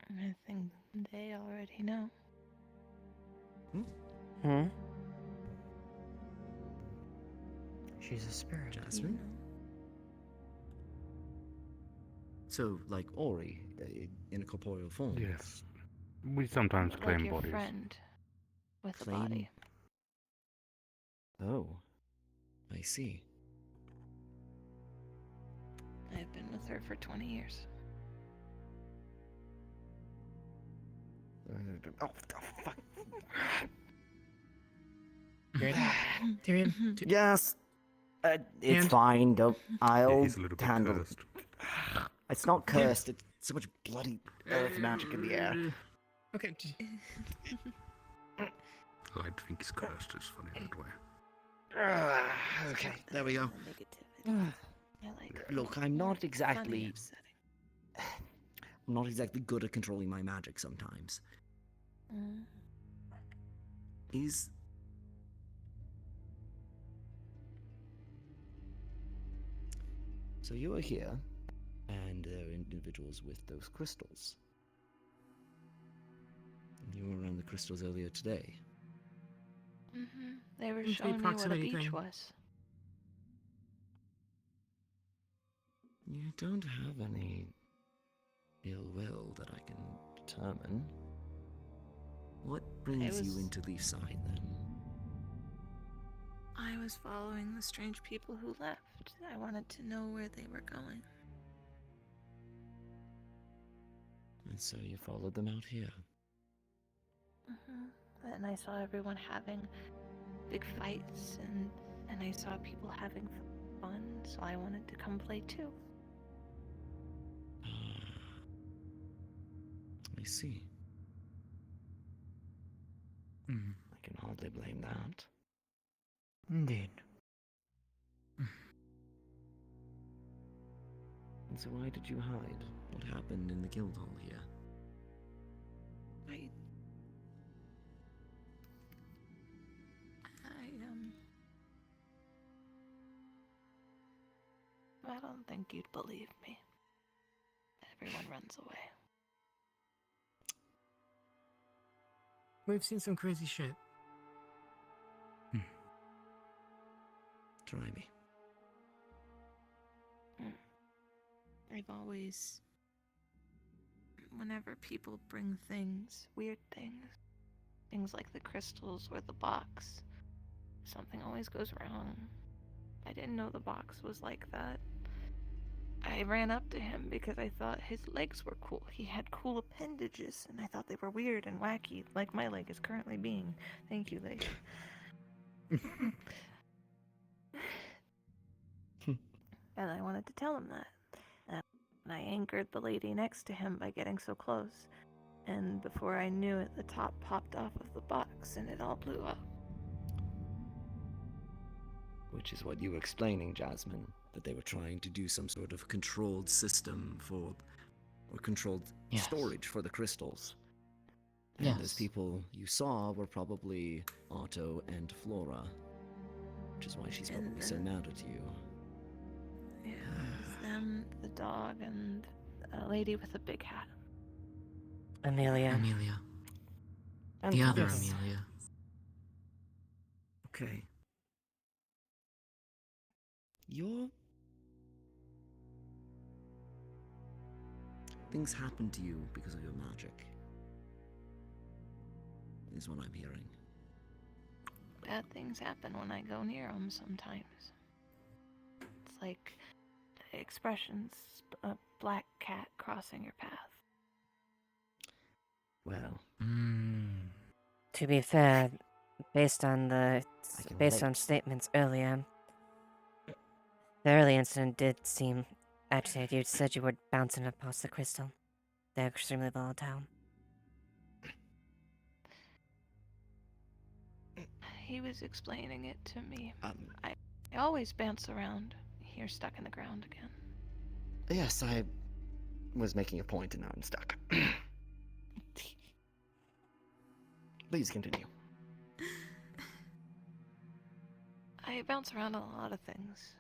I think they already know. Hmm? She's a spirit. Jasmine? So, like Ori, in a corporeal form? Yes. We sometimes Like claim your bodies. friend with Claim? a body. Oh. I see. I've been with her for 20 years. Oh, fuck. Tyrion? Yes. It's And- fine. Don't. I'll he's a little bit handle cursed. It's not cursed. It's so much bloody earth magic in the air. Okay. I think he's cursed. It's funny that way. Okay, there we go. I like her. Look, I'm not Funny, exactly. upsetting. I'm not exactly good at controlling my magic sometimes. Is. So you are here, and there are individuals with those crystals. You were around the crystals earlier today. Mm-hmm. They were It's the showing me what a proximity beach thing. was. You don't have any ill will that I can determine. What brings you was- into Leafside then? I was following the strange people who left. I wanted to know where they were going. And so you followed them out here. Mm-hmm. And I saw everyone having big fights, and I saw people having fun, so I wanted to come play too. see. Mm. I can hardly blame that. Indeed. And so why did you hide? What happened in the guild hall here? I don't think you'd believe me. Everyone runs away. We've seen some crazy shit. Try me. I've always... Whenever people bring things, weird things like the crystals or the box, something always goes wrong. I didn't know the box was like that. I ran up to him because I thought his legs were cool. He had cool appendages, and I thought they were weird and wacky, like my leg is currently being. Thank you, leg. And I wanted to tell him that. And I angered the lady next to him by getting so close. And before I knew it, the top popped off of the box and it all blew up. Which is what you were explaining, Jasmine, that they were trying to do some sort of controlled system or controlled storage for the crystals. And those people you saw were probably Otto and Flora, which is why she's probably so mad at you. Yeah, it was them, the dog, and a lady with a big hat. Amelia. And The other Thomas. Amelia. Okay. Things happen to you because of your magic, is what I'm hearing. Bad things happen when I go near them sometimes. It's like expressions, a black cat crossing your path. Well. To be fair, based on statements earlier, the early incident did seem agitated. You said you were bouncing up past the crystal. They're extremely volatile. He was explaining it to me. I always bounce around. You're stuck in the ground again. Yes, I was making a point and now I'm stuck. Please continue. I bounce around on a lot of things.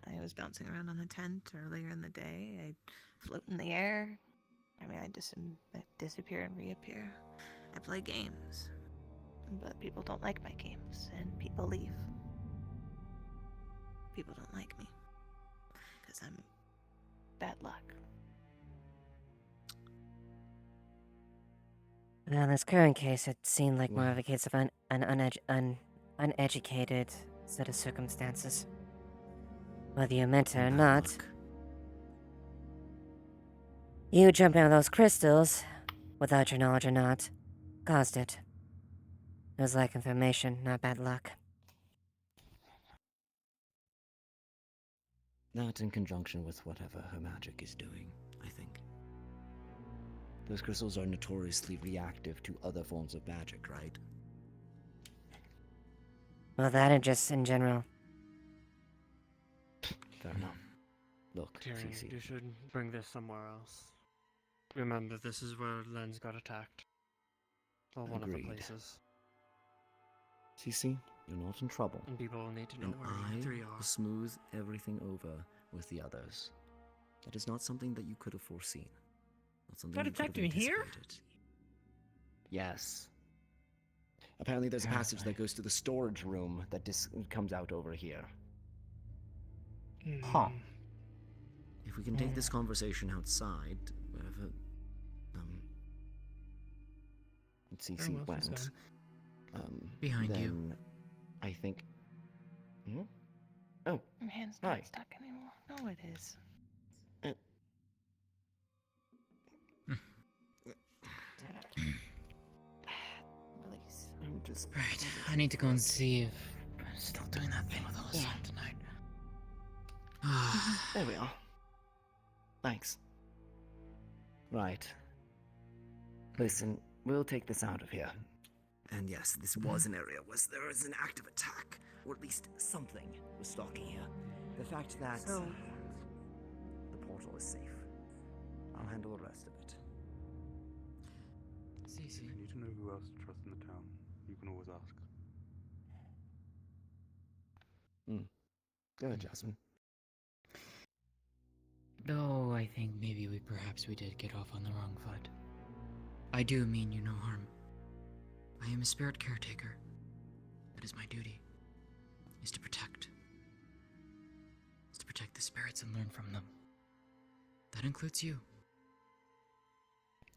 I was bouncing around on the tent earlier in the day. I float in the air. I mean, I disappear and reappear. I play games. But people don't like my games, and people leave. People don't like me. Because I'm bad luck. Well, in this current case, it seemed like more of a case of an uneducated set of circumstances. Whether you meant it or not, you jumping on those crystals, without your knowledge or not, caused it. It was lack of information, not bad luck. That in conjunction with whatever her magic is doing, I think. Those crystals are notoriously reactive to other forms of magic, right? Well, that and just in general. Fair enough. Look, Tyrion, Cece. you should bring this somewhere else. Remember, this is where Len's got attacked. Well, one of the Agreed. places. Cece, you're not in trouble. And people will need to know And where I you three will are. smooth everything over with the others. That is not something that you could have foreseen. Not something Got you could have attacked in here? anticipated. Yes. Apparently there's a passage that goes to the storage room that comes out over here. Huh. If we can take this conversation outside, wherever Cece well, she's went, Behind then you. I think. Oh, My hand's hi. not stuck anymore. No, it is. Release. I'm just. Right, I need to go and see if I'm still doing that thing with Alyssa tonight. There we are. Thanks. Right. Listen, we'll take this out of here. And yes, this was an area where there was an active attack, or at least something was stalking here. The fact that the portal is safe, I'll handle the rest of it. If you need to know who else to trust in the town, you can always ask. Go ahead, Jasmine. Though I think maybe perhaps we did get off on the wrong foot. I do mean you no harm. I am a spirit caretaker. That is my duty. Is to protect. Is to protect the spirits and learn from them. That includes you.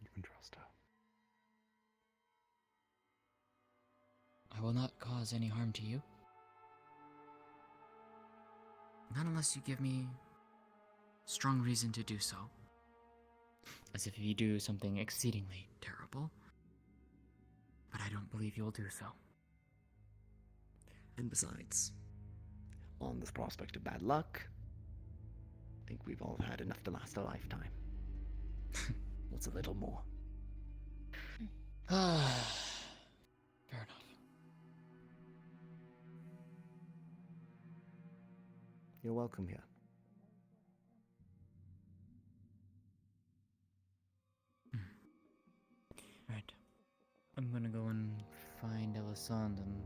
You can trust her. I will not cause any harm to you. Not unless you give me strong reason to do so. As if you do something exceedingly terrible. But I don't believe you'll do so. And besides, on this prospect of bad luck, I think we've all had enough to last a lifetime. What's a little more? Fair enough. You're welcome here. Right. I'm gonna go and find Elisande and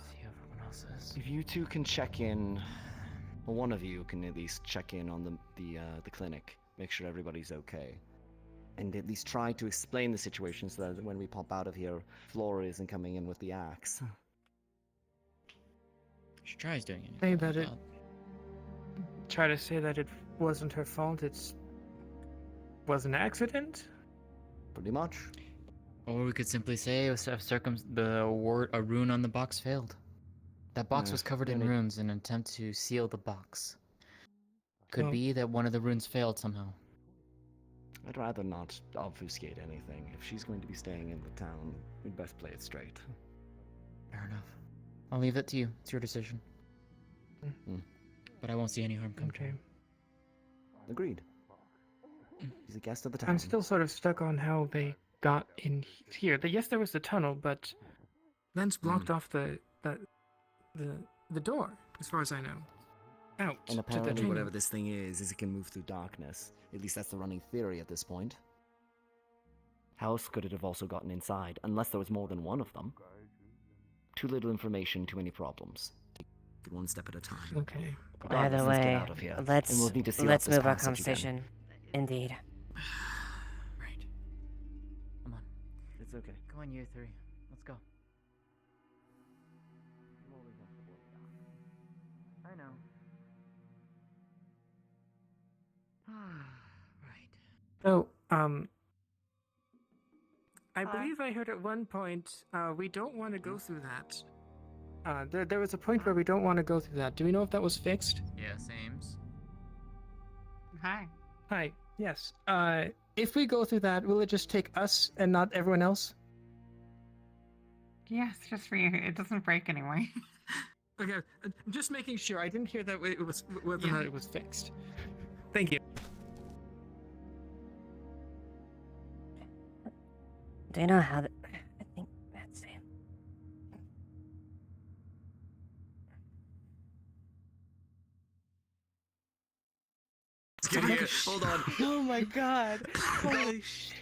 see how everyone else is. If you two can check in, or one of you can at least check in on the clinic, make sure everybody's okay, and at least try to explain the situation so that when we pop out of here, Flora isn't coming in with the axe. She tries doing anything. Say that it. Try to say that it wasn't her fault. Was an accident. Pretty much. Or we could simply say a rune on the box failed. That box was covered in runes in an attempt to seal the box. Could be that one of the runes failed somehow. I'd rather not obfuscate anything. If she's going to be staying in the town, we'd best play it straight. Fair enough. I'll leave that to you. It's your decision. But I won't see any harm come to her. Agreed. He's a guest of the town. I'm still sort of stuck on how they got in here. Yes, there was the tunnel, but Lens blocked off the door, as far as I know. Out And to apparently the whatever this thing is it can move through darkness. At least that's the running theory at this point. How else could it have also gotten inside, unless there was more than one of them? Too little information, too many problems. One step at a time. Okay. Either Let's get way, out of here. let's And we'll need to seal let's up this move our passage again. conversation. Indeed. Right. Come on. It's okay. Come on, you three. Let's go. I know. Right. So, I believe I heard at one point we don't want to go through that. There was a point where we don't want to go through that. Do we know if that was fixed? Yeah, sames. Hi. Hi. Yes. If we go through that, will it just take us and not everyone else? Yes, just for you. It doesn't break anyway. Okay. Just making sure. I didn't hear that it was whether or not it was fixed. Thank you. Do you know how? I think that's it. Get here. Hold on. Oh my god. Holy shit.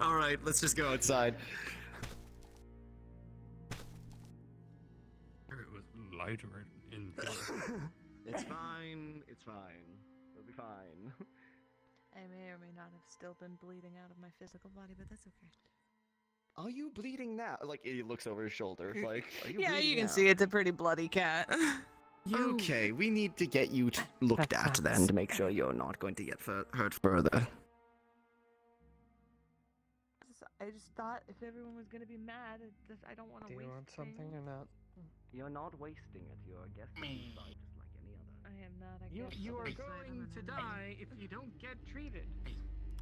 Alright, let's just go outside. It was lighter in It's fine. It's fine. It'll be fine. I may or may not have still been bleeding out of my physical body, but that's okay. Are you bleeding now? Like, he looks over his shoulder. Like, are you Yeah, bleeding you can now? see it's a pretty bloody cat. Okay, we need to get you looked at then to make sure you're not going to get hurt further. I just thought if everyone was gonna be mad, I don't want to Do waste you want something or not? You're not wasting it. You're a guest of the site, just like any other. I am not a You guest are of the site, going I'm to an die if you don't get treated.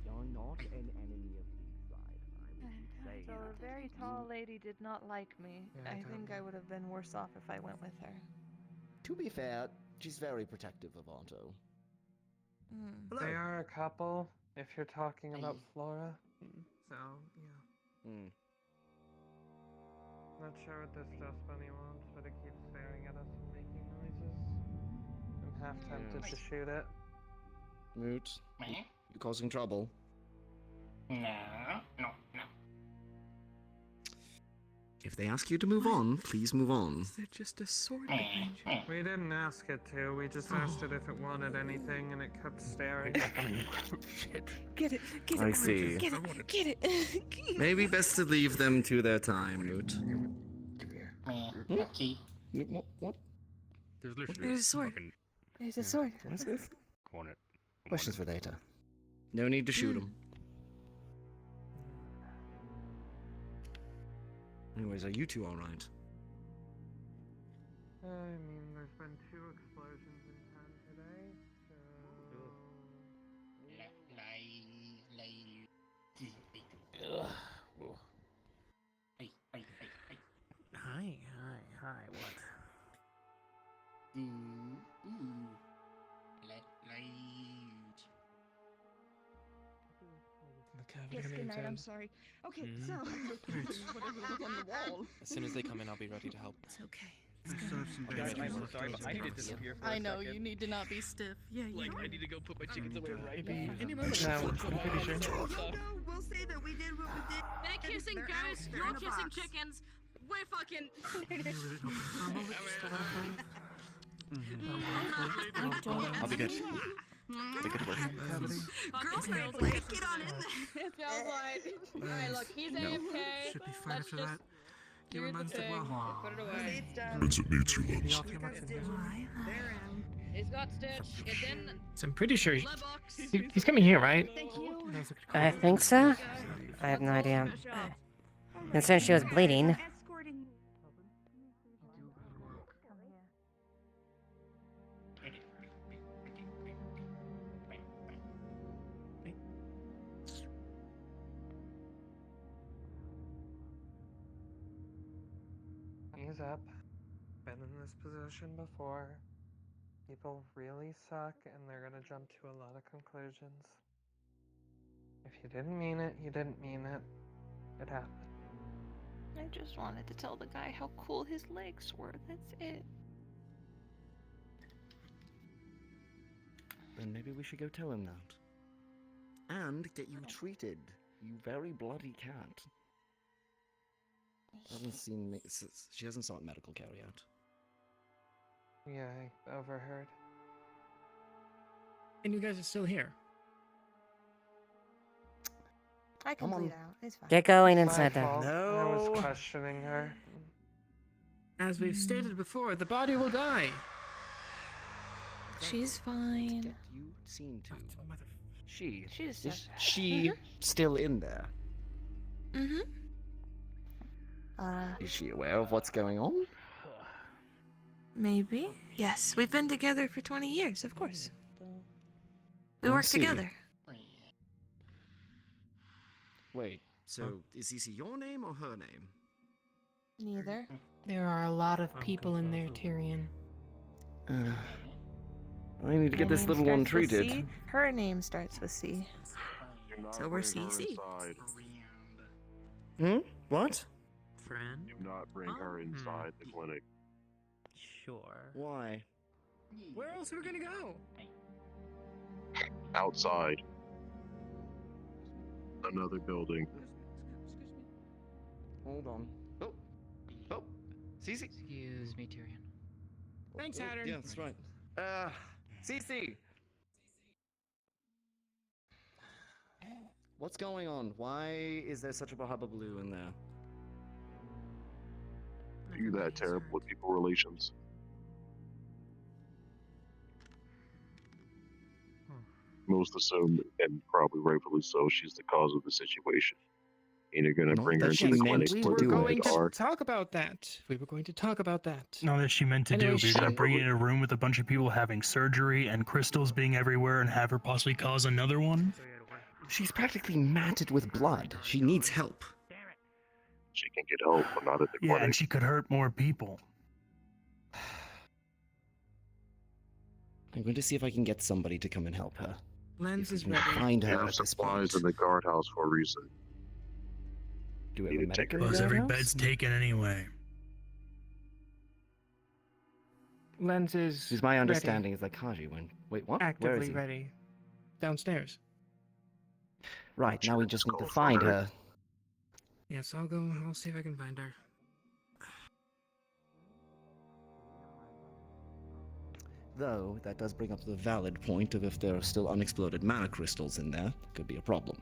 You're not an enemy of these side. I would say So a that. very tall lady did not like me. Yeah, I think I would have been worse off if I went with her. To be fair, she's very protective of Otto. They are a couple, If you're talking about Flora. So, yeah. Not sure what this dust bunny wants, but it keeps staring at us and making noises. I'm half tempted to shoot it. Moot, you're causing trouble. No. If they ask you to move on, please move on. They're just a sword. We didn't ask it to, we just asked it if it wanted anything and it kept staring. Shit. Get it. Get it. I see. Get it. Get it. Maybe best to leave them to their time, Moot. What? There's literally There's a sword. fucking There's a sword. What's this? Want it. Questions for later. No need to shoot them. Anyways, are you two alright? I mean, there's been 2 explosions in town today, so... Hi, what? Yes, good night, I'm sorry. Okay, so... whatever was on the wall. As soon as they come in, I'll be ready to help. It's okay. I'm sorry, but I need to disappear for a I know, second. you need to not be stiff. Yeah, you Like, know. I need to go put my chickens away right Maybe- now. No, I'm pretty sure. No, we'll say that we did what we did. They're kissing ghosts, you're kissing chickens. We're fucking. I'll be good. Take it away. Girlfriend, like, get on in there. It feels like. Alright, look, he's AFK. Should be fine Let's after just that. Give do him the a thing. well. Put it away. Vincent needs you, The Lance. ultimate He's got Stitch. It didn't. So I'm pretty sure Blood box. he's coming here, right? Thank you. I think so. I have no idea. And since she was bleeding, Ease up. Been in this position before. People really suck and they're gonna jump to a lot of conclusions. If you didn't mean it, you didn't mean it. It happened. I just wanted to tell the guy how cool his legs were. That's it. Then maybe we should go tell him that. And get you treated, you very bloody cat. Hasn't seen me. She hasn't sought medical care yet. Yeah, I overheard. And you guys are still here. I can Come on. bleed out. It's fine. get going My inside there. fault. I was No. questioning her. As we've stated before, the body will die. She's fine. Get you seen to. She. She just Is said that. she still in there? Mm-hmm. Is she aware of what's going on? Maybe. Yes, we've been together for 20 years, of course. We I work see. together. Wait, so is Cece your name or her name? Neither. There are a lot of people in there, Tyrion. I need to get My this name little one starts with treated. C. Her name starts with C. So we're CC. What? Friend? Do not bring her inside the clinic. Sure. Why? Where else are we gonna go? Outside. Another building. Hold on. Oh, Cece. Excuse me, Tyrion. Thanks, Saturn. Yeah, that's right. Cece. What's going on? Why is there such a hullabaloo in there? Are you that terrible with people relations? Most assume, and probably rightfully so, she's the cause of the situation. And you're gonna bring her that into she the meant clinic to where do the it. Going meds to are. talk about that. We were going to talk about that. No, that she meant to Anyway, do. We're gonna bring her in a room with a bunch of people having surgery and crystals being everywhere and have her possibly cause another one. She's practically matted with blood. She needs help. She can get help, but not at the Yeah, clinic. and she could hurt more people. I'm going to see if I can get somebody to come and help her. Lens is We ready. find We her have at this supplies point. in the guardhouse for a reason. Do we have a medic in the Plus, every guardhouse? bed's taken anyway. Lens is Because my ready. understanding is that Kaji went. Wait, what? Where is Actively he? ready. Downstairs. Right, now we just need to find her. Yes, I'll see if I can find her. Though, that does bring up the valid point of if there are still unexploded mana crystals in there, could be a problem.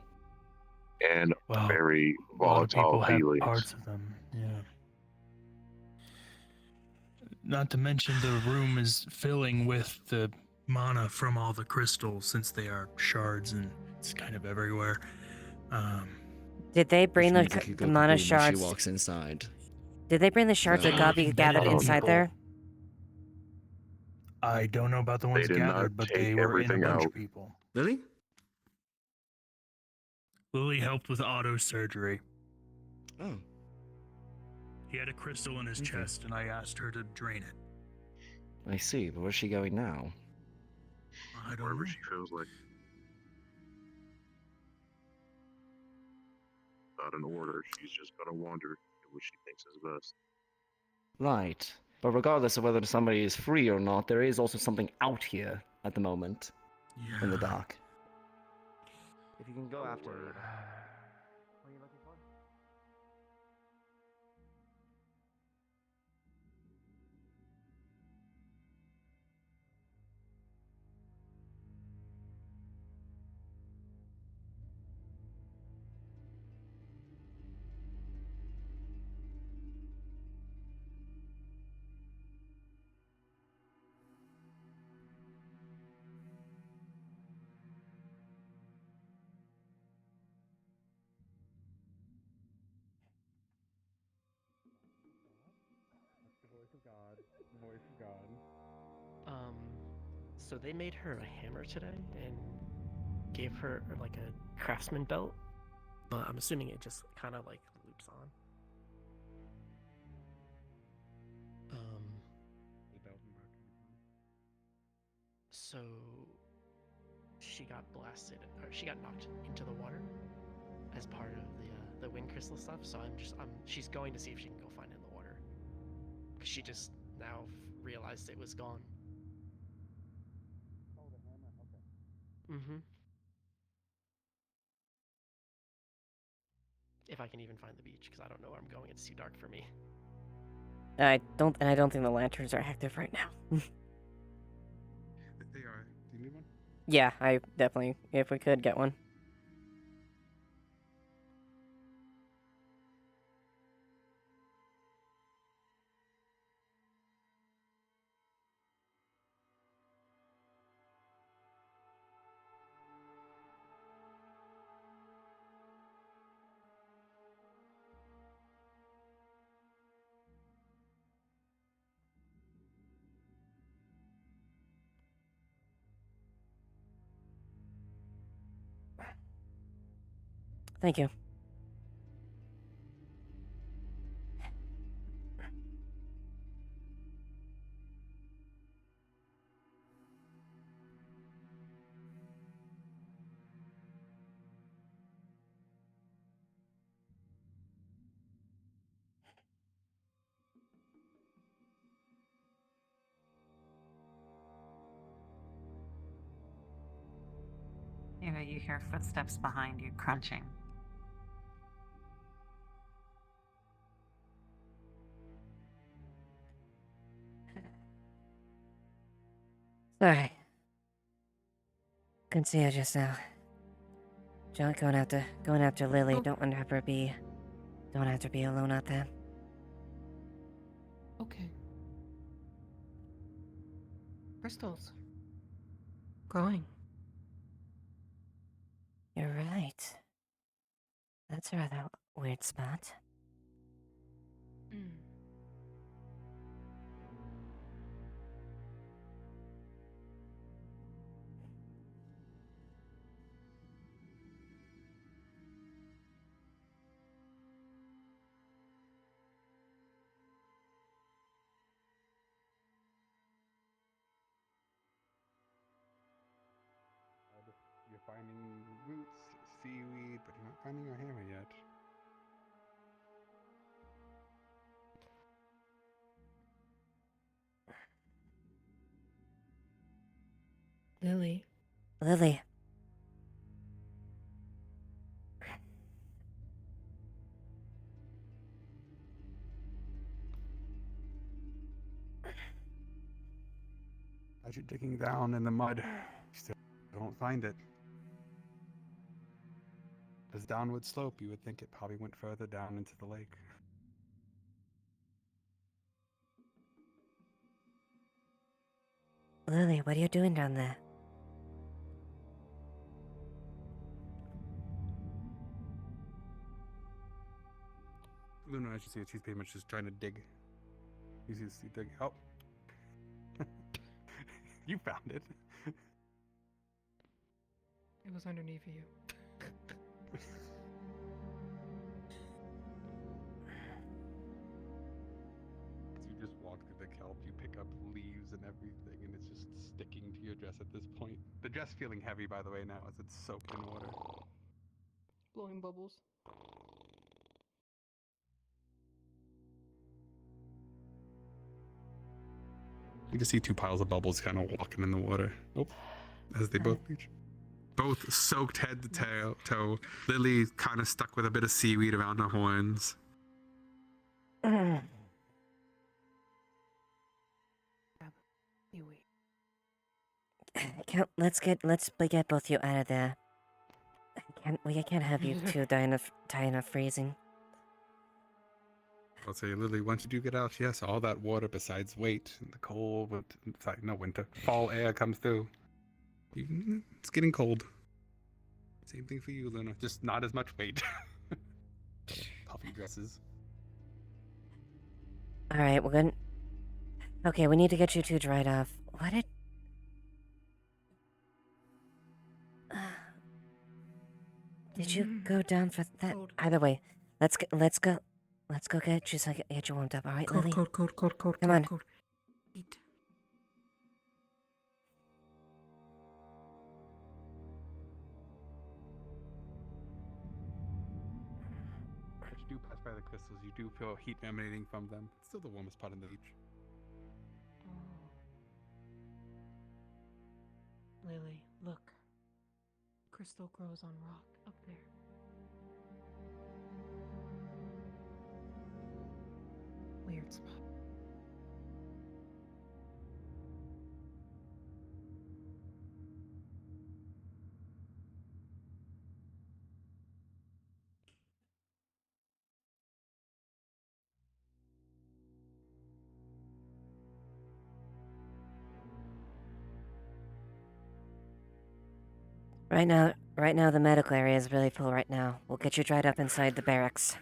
And Well, very a lot of people volatile have feelings. parts of them. Yeah. Not to mention the room is filling with the mana from all the crystals, since they are shards and it's kind of everywhere. Did they bring Which means it could the go mana kaboom when shards? she walks inside. Did they bring the shards that got be gathered Embedded in inside people. there? I don't know about the ones They did not gathered, but take they were in a everything bunch out. of people. Really? Lily helped with auto surgery. Oh. He had a crystal in his chest, and I asked her to drain it. I see, but where's she going now? I don't Wherever know. she feels like. Not an order. She's just gonna wander, do what she thinks is best. Right. But regardless of whether somebody is free or not, there is also something out here at the moment. In the dark. If you can go after her. What are you looking for? So they made her a hammer today and gave her like a craftsman belt, but I'm assuming it just kind of like loops on. So she got blasted, or she got knocked into the water as part of the wind crystal stuff. So she's going to see if she can go find it in the water, because she just now realized it was gone. Mm-hmm. If I can even find the beach, because I don't know where I'm going. It's too dark for me. I don't think the lanterns are active right now. They are. Do you need one? Yeah, I definitely, if we could get one. Thank you. You hear footsteps behind you crunching. Sorry. Couldn't see her just now. John going after Lily. Don't want to have her be alone out there. Okay. Crystals. Growing. You're right. That's a rather weird spot. You seaweed, but you're not finding your hammer yet. Lily. Lily. As you're digging down in the mud, you still don't find it. This downward slope, you would think it probably went further down into the lake. Lily, what are you doing down there? Luna, as you see it, she's pretty much just trying to dig. You see dig. Oh. You found it. It was underneath you. As you just walk through the kelp, you pick up leaves and everything, and it's just sticking to your dress at this point. The dress feeling heavy, by the way, now as it's soaked in water. Blowing bubbles. You just see two piles of bubbles kind of walking in the water. Oh, as they both reach. Both soaked head to toe. Lily kind of stuck with a bit of seaweed around her horns. Let's get both you out of there. I can't have you two dying of freezing. I'll say, Lily, once you do get out, yes, all that water besides weight and the cold, fall air comes through. It's getting cold. Same thing for you, Luna, just not as much weight. Puffy dresses. Alright, we're gonna... Okay, we need to get you two dried off. What did... Did you go down for that? Either way, let's go get you get you warmed up. All right, Lily. Come on. Eat. As you do pass by the crystals, you do feel heat emanating from them. It's still the warmest part of the beach. Lily, look. Crystal grows on rock up there. Weird spot. Right now the medical area is really full right now. We'll get you dried up inside the barracks.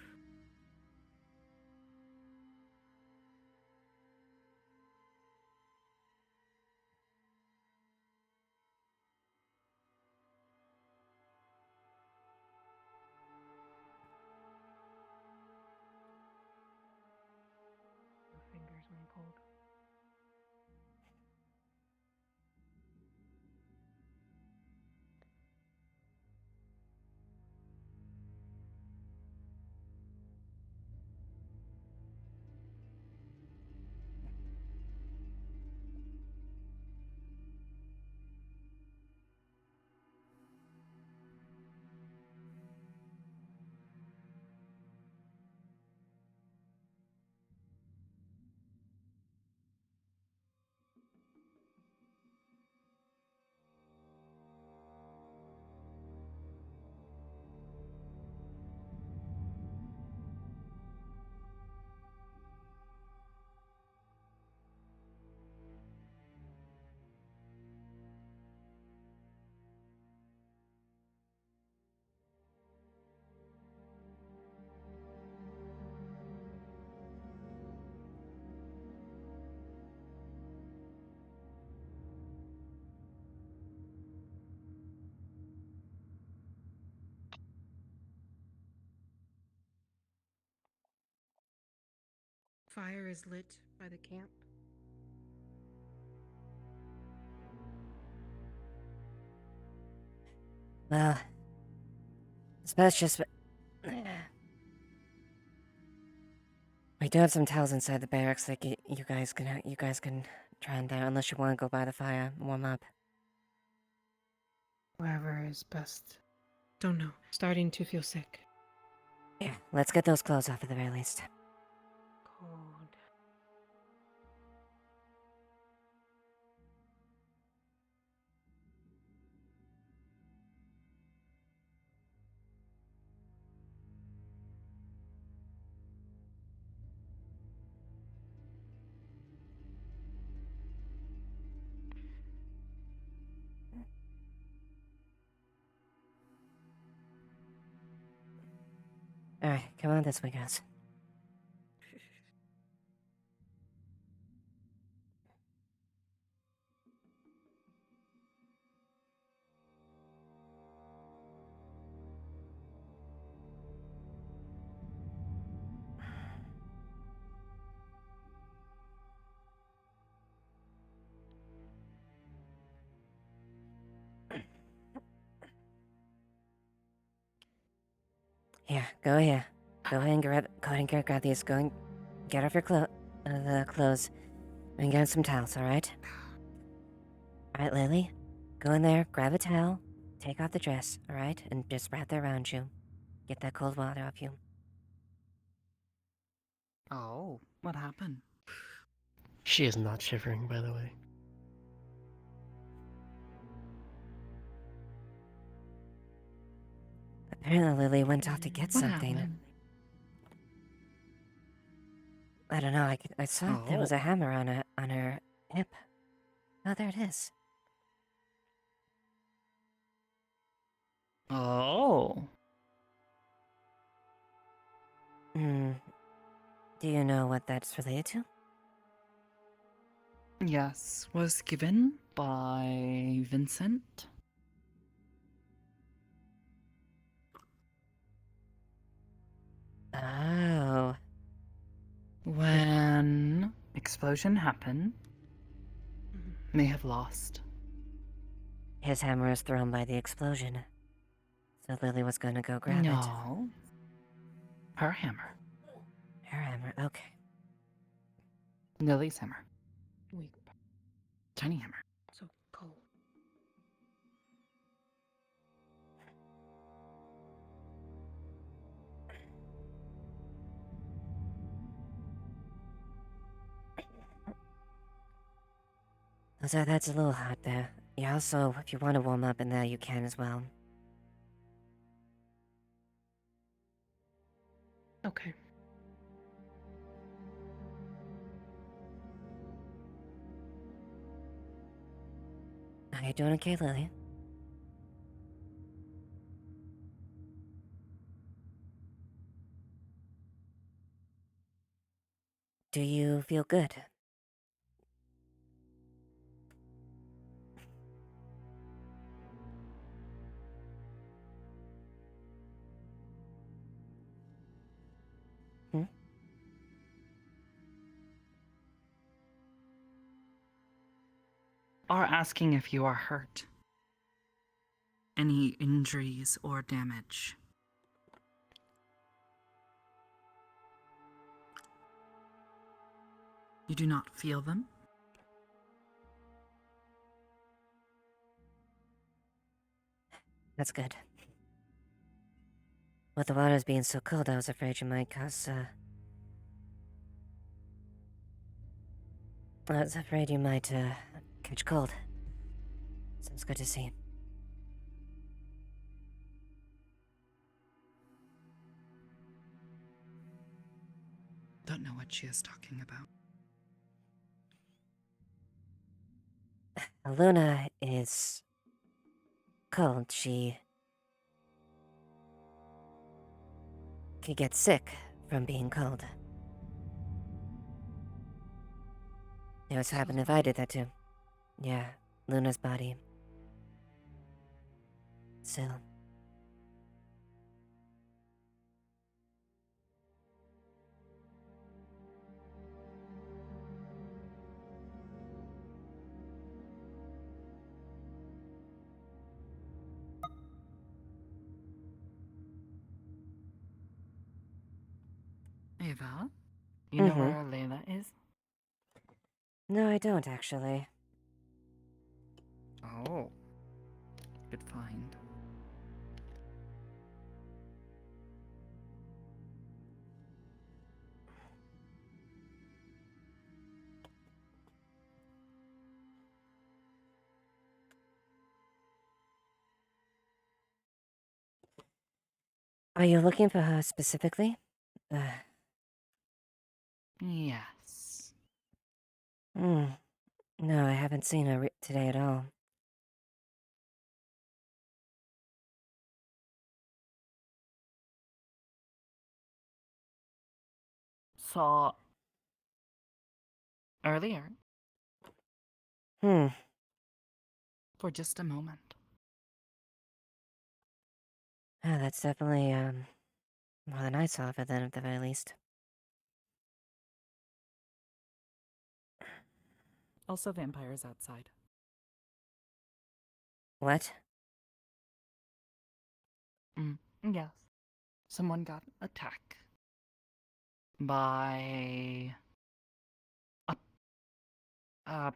My fingers went cold. Fire is lit by the camp. Well, That's just. We do have some towels inside the barracks that you guys can try on there, unless you want to go by the fire and warm up. Wherever is best. Don't know. Starting to feel sick. Yeah, let's get those clothes off at the very least. Cold. Alright, come on this way, guys. Here, go here. Go ahead and grab these. Go and get off your the clothes. And get some towels, alright? Alright, Lily. Go in there, grab a towel, take off the dress, alright? And just wrap that around you. Get that cold water off you. Oh, what happened? She is not shivering, by the way. Apparently Lily went off to get What something. happened? I don't know, I saw there was a hammer on her hip. Oh, there it is. Oh. Do you know what that's related to? Yes, was given by Vincent. Oh. When explosion happened, may have lost. His hammer was thrown by the explosion. So Lily was gonna go grab it. No. Her hammer. Her hammer, okay. Lily's hammer. Weak. Tiny hammer. So cold. So that's a little hot there. Yeah, also, if you want to warm up in there, you can as well. Okay. Are you doing okay, Lily? Do you feel good? Are asking if you are hurt. Any injuries or damage? You do not feel them? That's good. With the waters being so cold, I was afraid you might I was afraid you might, catch cold. So it's good to see. Don't know what she is talking about. Luna is cold. She could get sick from being cold. It was happened if I did that too. Yeah, Luna's body. Still. Ava, you know Mm-hmm. where Layla is? No, I don't actually. Oh. Good find. Are you looking for her specifically? Yes. Hmm. No, I haven't seen her today at all. Saw earlier. Hmm. For just a moment. Oh, that's definitely, more than I saw of her then, at the very least. Also vampires outside. What? Yes. Someone got attacked by a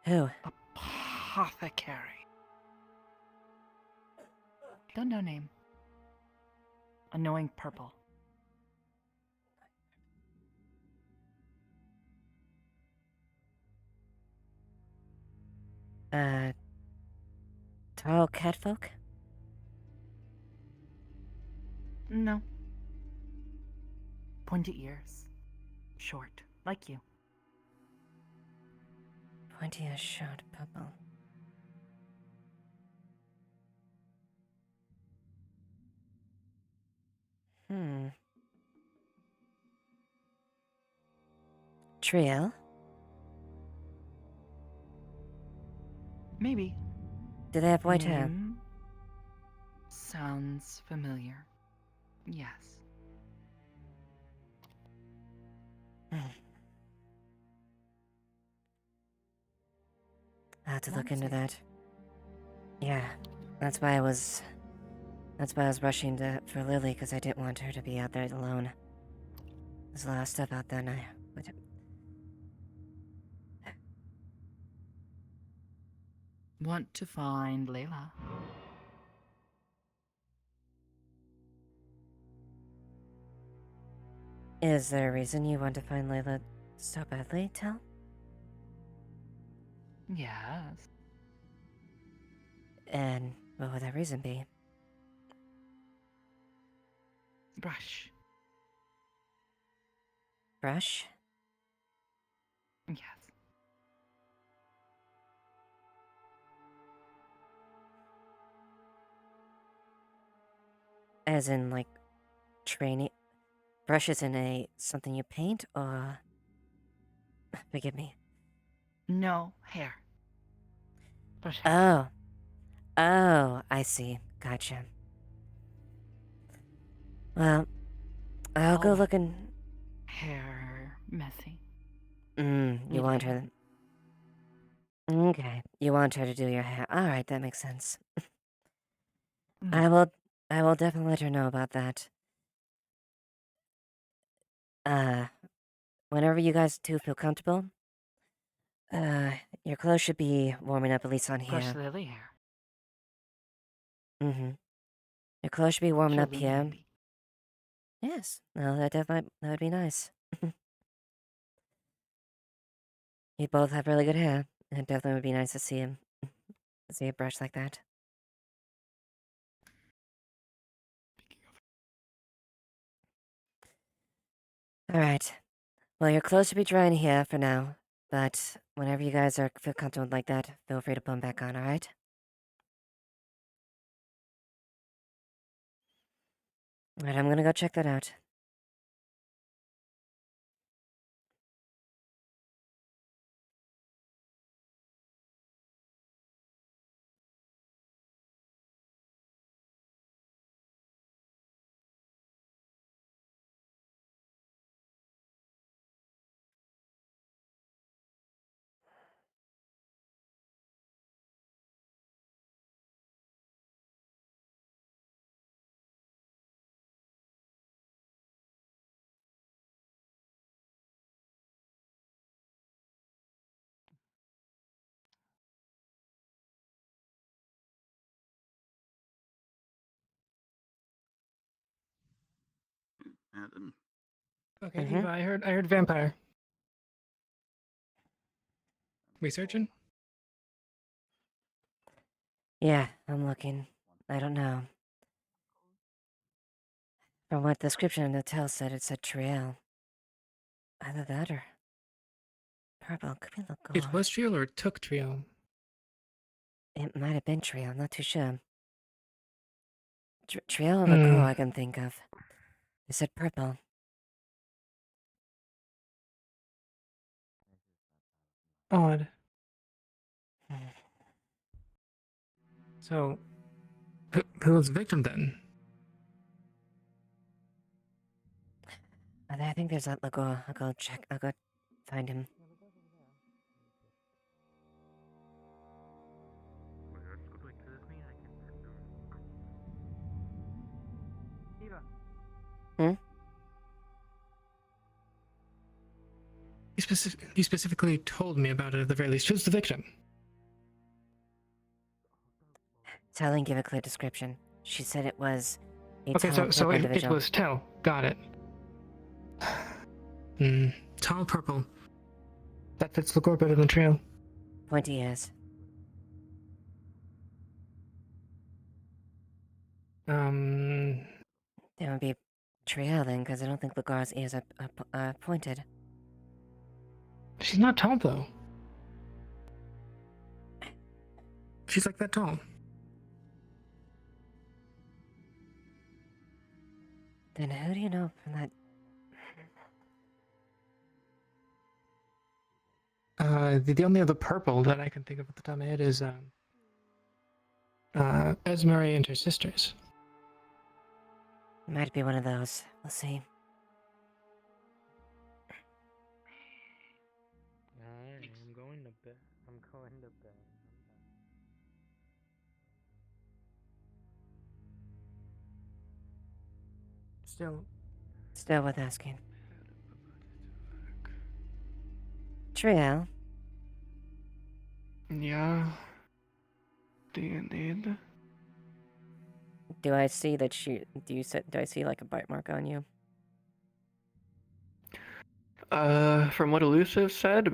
Who? apothecary. Don't know name. Annoying purple. Tall catfolk? No. Pointy ears. Short, like you. Pointy as short purple. Hmm. Triel? Maybe. Do they have white hair? Name sounds familiar. Yes. I'll have to look Once into again. that. Yeah, that's why I was rushing for Lily, because I didn't want her to be out there alone. There's a lot of stuff out there, and I would. Want to find Layla. Is there a reason you want to find Layla so badly, Tal? Yes. And what would that reason be? Brush. Brush? Yes. As in, like, training? Brush isn't something you paint, or... Forgive me. No hair. Brush hair. Oh. Oh, I see. Gotcha. Well, I'll go look and... Hair messy. You want her... Okay, you want her to do your hair. Alright, that makes sense. I will definitely let her know about that. Whenever you guys two feel comfortable, your clothes should be warming up, at least on Brush here. Lily hair. Your clothes should be warming Kill up the here. baby. Yes, no, that would be nice. You both have really good hair. It definitely would be nice to see him. See a brush like that. Alright. Well, your clothes should be drying here for now. But whenever you guys feel comfortable like that, feel free to put them back on, alright? Alright, I'm gonna go check that out. Okay, Mhm. Eva, I heard vampire. We searching? Yeah, I'm looking. I don't know. From what the description in the hotel said, it said Triel. Either that or purple. Could be the It gore. was Triel or it took Triel? It might have been Triel. I'm not too sure. Triel or the girl Hmm. I can think of. It said purple. Odd. Hmm. So, who was the victim then? I think there's that Lagor. I'll go check. I'll go find him. Hmm? He specifically told me about it at the very least. Who's the victim? Tell and give a clear description. She said it was a Okay, tall, so purple it individual. was Tell. Got it. Tall purple. That fits Lagor better than Trail. Pointy ears. That would be Triel then, because I don't think Lagor's ears are pointed. She's not tall though. She's like that tall. Then who do you know from that? The only other purple that I can think of at the top of my head is Esmeralda and her sisters. Might be one of those. We'll see. I'm going to bed. I'm going to bed. Still worth asking. Triel? Yeah. Do you need? Do I see that do I see like a bite mark on you? From what Elusive said,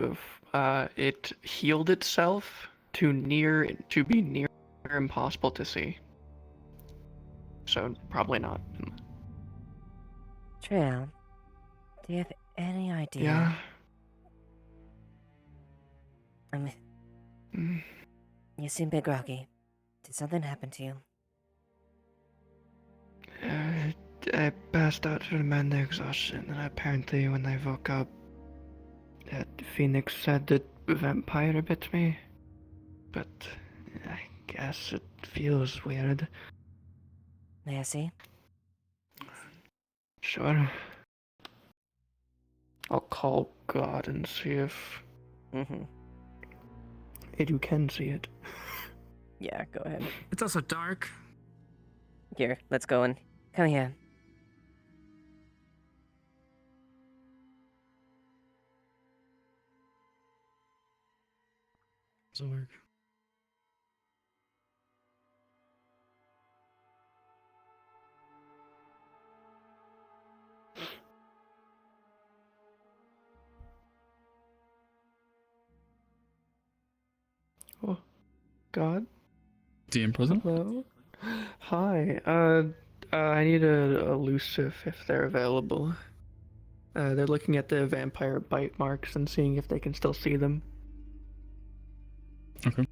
it healed itself to be near impossible to see. So probably not. Triel, do you have any idea? Yeah. You seem big groggy. Did something happen to you? I passed out from mental exhaustion, and apparently when I woke up, Phoenix said that a vampire bit me. But I guess it feels weird. May I see? Sure. I'll call God and see if you can see it. Yeah, go ahead. It's also dark. Here, let's go and come here. Doesn't work. Oh, God. DM present? Hello. Hi. I need a elusive if they're available. They're looking at the vampire bite marks and seeing if they can still see them. Okay.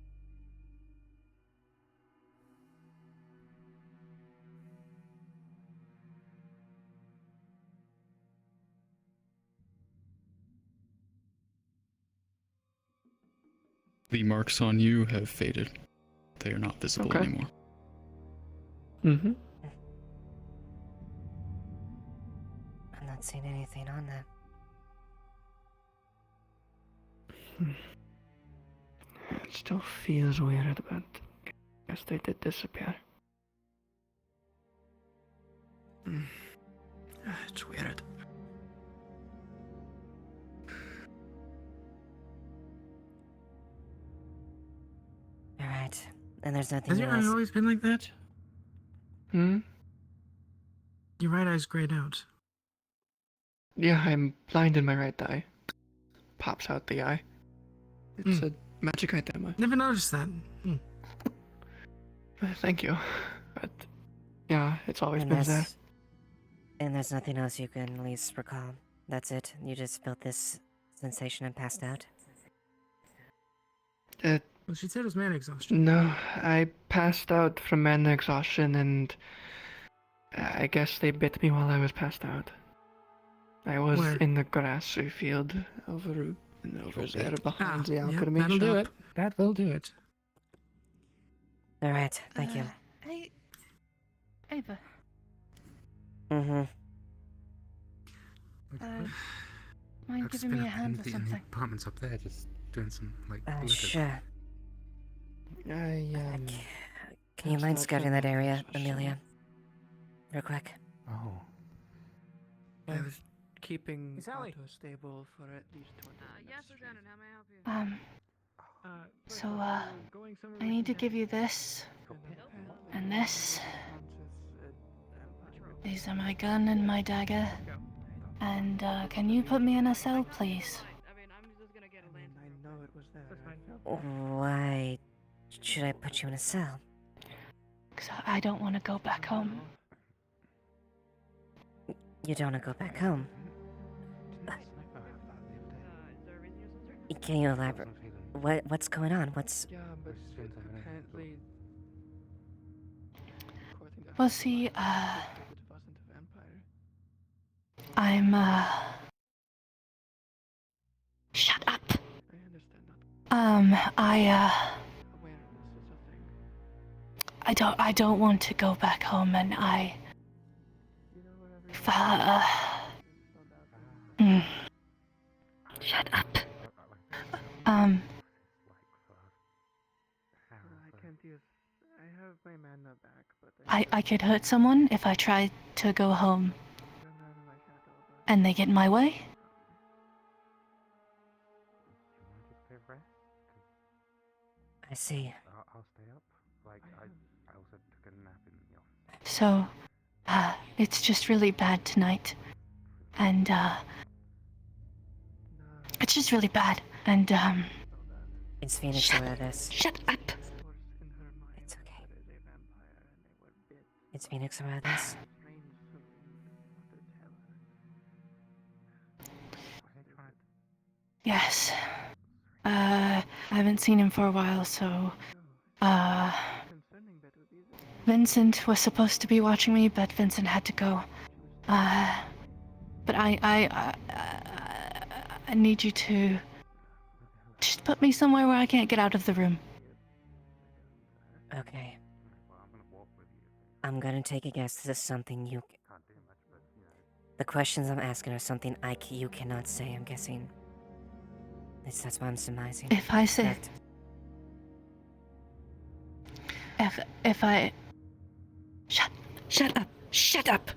The marks on you have faded. They are not visible anymore. Mm-hmm. I'm not seeing anything on that. It still feels weird, but I guess they did disappear. It's weird. Alright. And there's nothing Has your eye else. always been like that? Hmm? Your right eye's grayed out. Yeah, I'm blind in my right eye. Pops out the eye. It's a magic item. Never noticed that. Thank you. But yeah, it's always And been there. there's nothing else you can at least recall. That's it. You just felt this sensation and passed out. Well, she said it was mana exhaustion. No, I passed out from mana exhaustion, and I guess they bit me while I was passed out. I was Where? in the grassy field over there behind the alchemy that'll shop. do it. That will do it. All right, thank you. Hey, Ava. Mm-hmm. Mind giving me a hand with something? Apartment's up there, just doing some letters. Sure. I Can you mind scouting that area, Amelia? Real quick. Oh. I was keeping Hey, Sally. Otto stable for at least 20 minutes. Yes, Lieutenant, how may I help you? So, I need to give you this. And this. These are my gun and my dagger. And, can you put me in a cell, please? I know it was there. Why should I put you in a cell? Because I don't want to go back home. You don't want to go back home. Can you elaborate? What's going on? What's... Yeah, but apparently... Well, see, it wasn't a vampire. I'm, Shut up! I understand that. Awareness is a thing. I don't want to go back home, and Shut up. I can't use... I have my mana back, but... I could hurt someone if I tried to go home. And they get in my way? I see. I'll stay up. I also took a nap in the office. So, it's just really bad tonight. And, it's just really bad. And, Is Phoenix aware of this? Shut up! It's okay. Is Phoenix aware of this? Yes. I haven't seen him for a while, so, Vincent was supposed to be watching me, but Vincent had to go. But I need you to just put me somewhere where I can't get out of the room. Okay. I'm gonna take a guess. This is something you... The questions I'm asking are something you cannot say, I'm guessing. That's why I'm surmising. If I say... Correct. If I... Shut up! Shut up!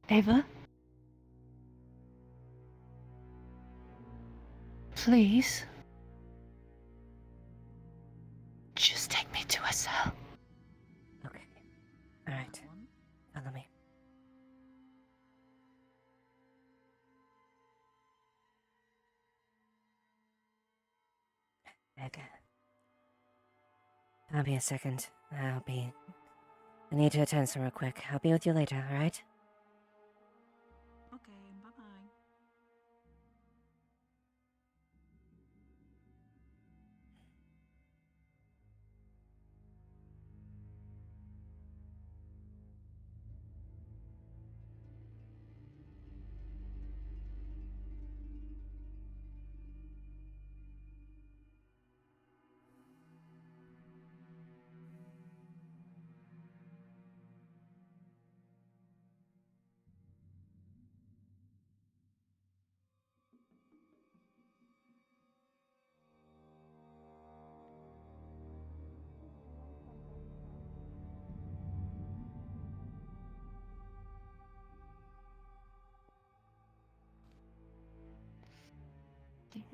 Ava? Please? Just take me to a cell. Okay. Alright. Follow me. Okay. I'll be a second. I need to attend some real quick. I'll be with you later, alright? Okay, bye-bye.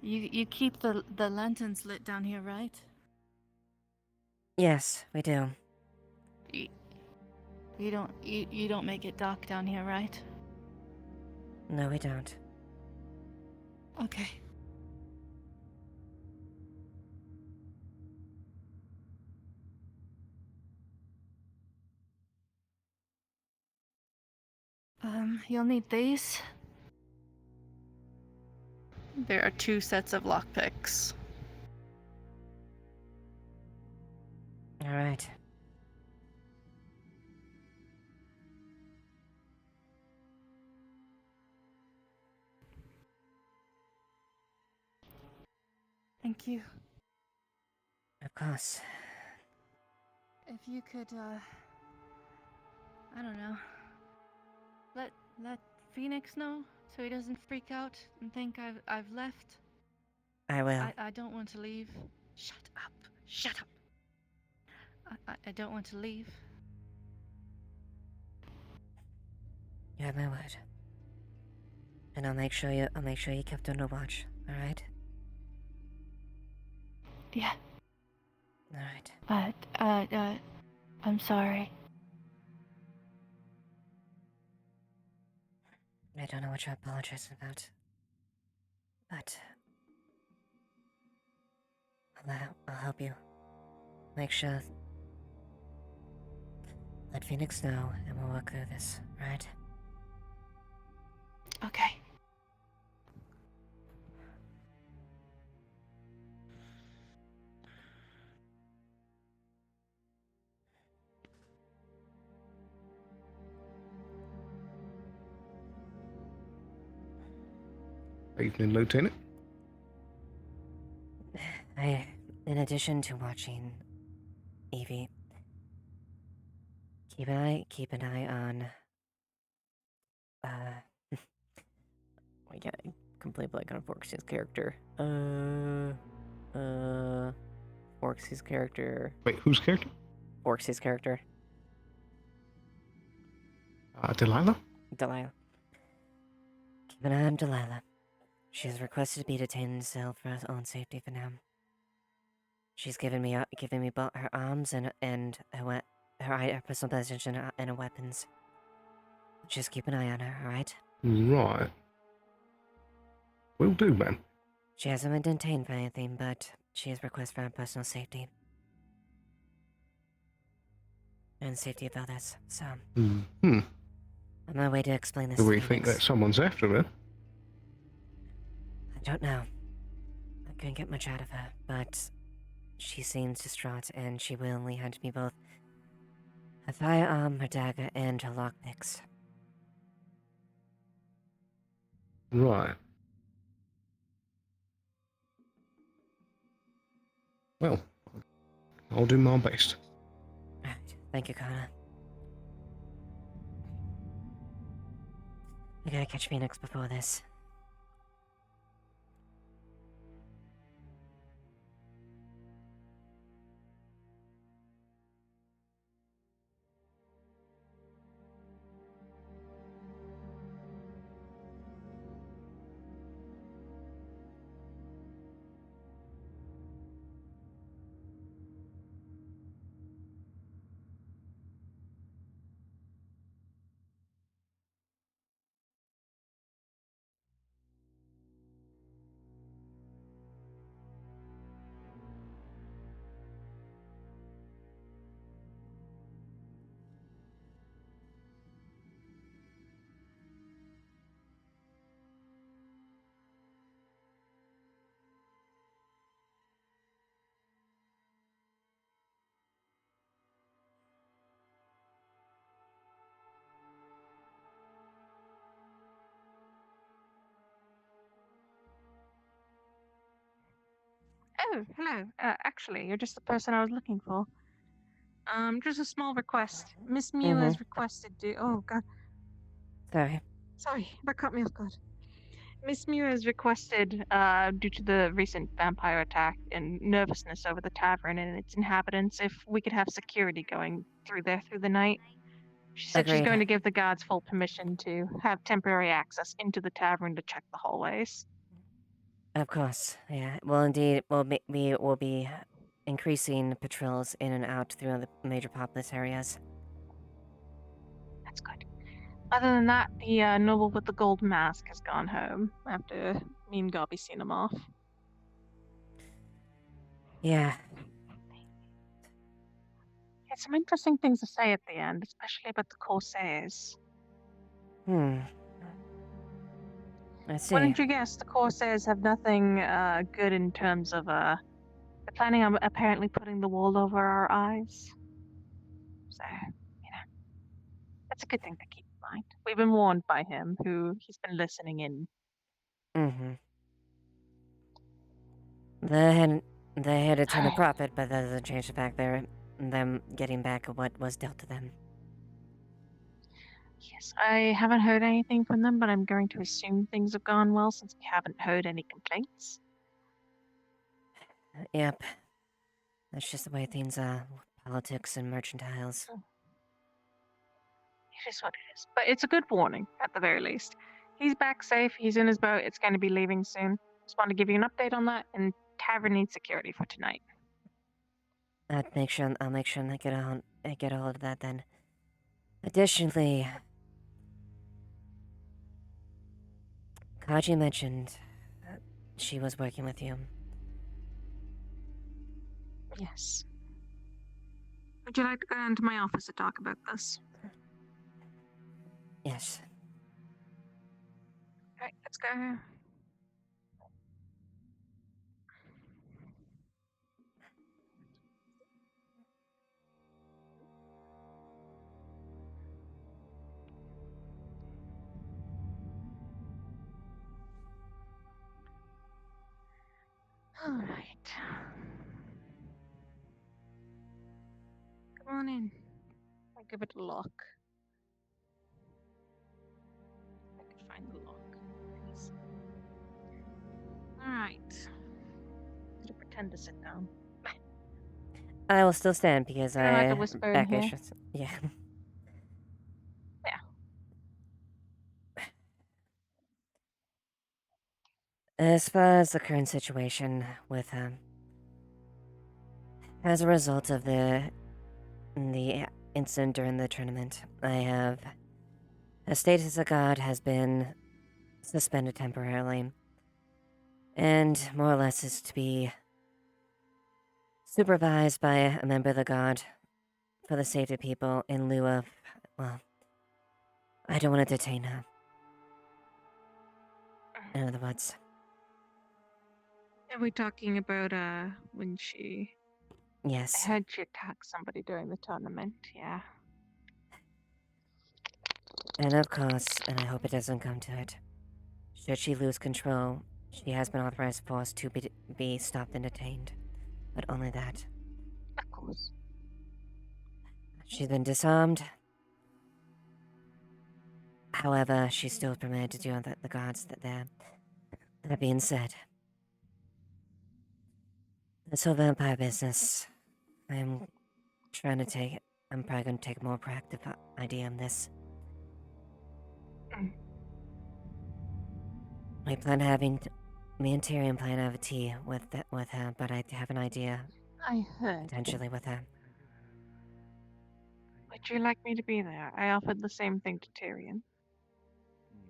You keep the lanterns lit down here, right? Yes, we do. You don't make it dark down here, right? No, we don't. Okay. You'll need these. There are 2 sets of lockpicks. All right. Thank you. Of course. If you could, I don't know. Let Phoenix know so he doesn't freak out and think I've left. I will. I don't want to leave. Shut up. Shut up. I don't want to leave. You have my word. And I'll make sure you kept under watch, alright? Yeah. Alright. I'm sorry. I don't know what you're apologizing about. But I'll help you. Make sure. Let Phoenix know and we'll work through this, right? Okay. Evening, Lieutenant. In addition to watching Evie, keep an eye on, we got a complete blank on Forxy's character. Forxy's character. Wait, whose character? Forxy's character. Delilah? Delilah. Keep an eye on Delilah. She has requested to be detained in the cell for her own safety for now. She's given me both her arms and her personal possessions and her weapons. Just keep an eye on her, alright? Right. Will do, man. She hasn't been detained for anything, but she has requested for her personal safety. And safety of others, so... Hmm. On my way to explain this Do to we Phoenix. think that someone's after her? I don't know. I couldn't get much out of her, but... She seems distraught, and she willingly handed me both her firearm, her dagger, and her lockpicks. Right. Well, I'll do my best. Right. Thank you, Connor. I gotta catch Phoenix before this. Oh, hello. Actually, you're just the person I was looking for. Just a small request. Miss Mew has requested to. Oh God. Sorry, that caught me off guard. Miss Mew has requested, due to the recent vampire attack and nervousness over the tavern and its inhabitants, if we could have security going through there through the night. She said she's Agreed. going to give the guards full permission to have temporary access into the tavern to check the hallways. Of course, yeah. Well, indeed, we will be increasing patrols in and out through the major populous areas. That's good. Other than that, the noble with the gold mask has gone home after me and Gobby seen him off. Yeah. He had some interesting things to say at the end, especially about the Corsairs. I see. Wouldn't you guess the Corsairs have nothing good in terms of they're planning on apparently putting the wall over our eyes. So, that's a good thing to keep in mind. We've been warned by him, he's been listening in. Mm-hmm. They had a ton of profit, but that doesn't change the fact they're them getting back what was dealt to them. Yes, I haven't heard anything from them, but I'm going to assume things have gone well since we haven't heard any complaints. Yep. That's just the way things are with politics and mercantiles. It is what it is. But it's a good warning, at the very least. He's back safe, he's in his boat, it's going to be leaving soon. Just want to give you an update on that, and Tavern needs security for tonight. I'll make sure I get all of that then. Additionally, Kaji mentioned she was working with you. Yes. Would you like to go into my office to talk about this? Yes. Alright, let's go. Alright. Come on in. I'll give it a lock. I can find the lock. Please. Alright. I'm gonna pretend to sit down. I will still stand because I don't have to whisper in back here. issues. Yeah. As far as the current situation with as a result of the incident during the tournament, I have a status of god has been suspended temporarily, and more or less is to be supervised by a member of the god for the safety of people in lieu of, well, I don't want to detain her. In other words. Are we talking about when she... Yes. I heard she attacked somebody during the tournament, yeah. And of course, and I hope it doesn't come to it, should she lose control, she has been authorized force to be stopped and detained. But only that. Of course. She's been disarmed. However, she's still permitted to do the gods that there. That being said, this whole vampire business, I'm probably going to take a more proactive idea on this. We plan having, me and Tyrion plan to have a tea with her, but I have an idea. I heard. Potentially with her. Would you like me to be there? I offered the same thing to Tyrion.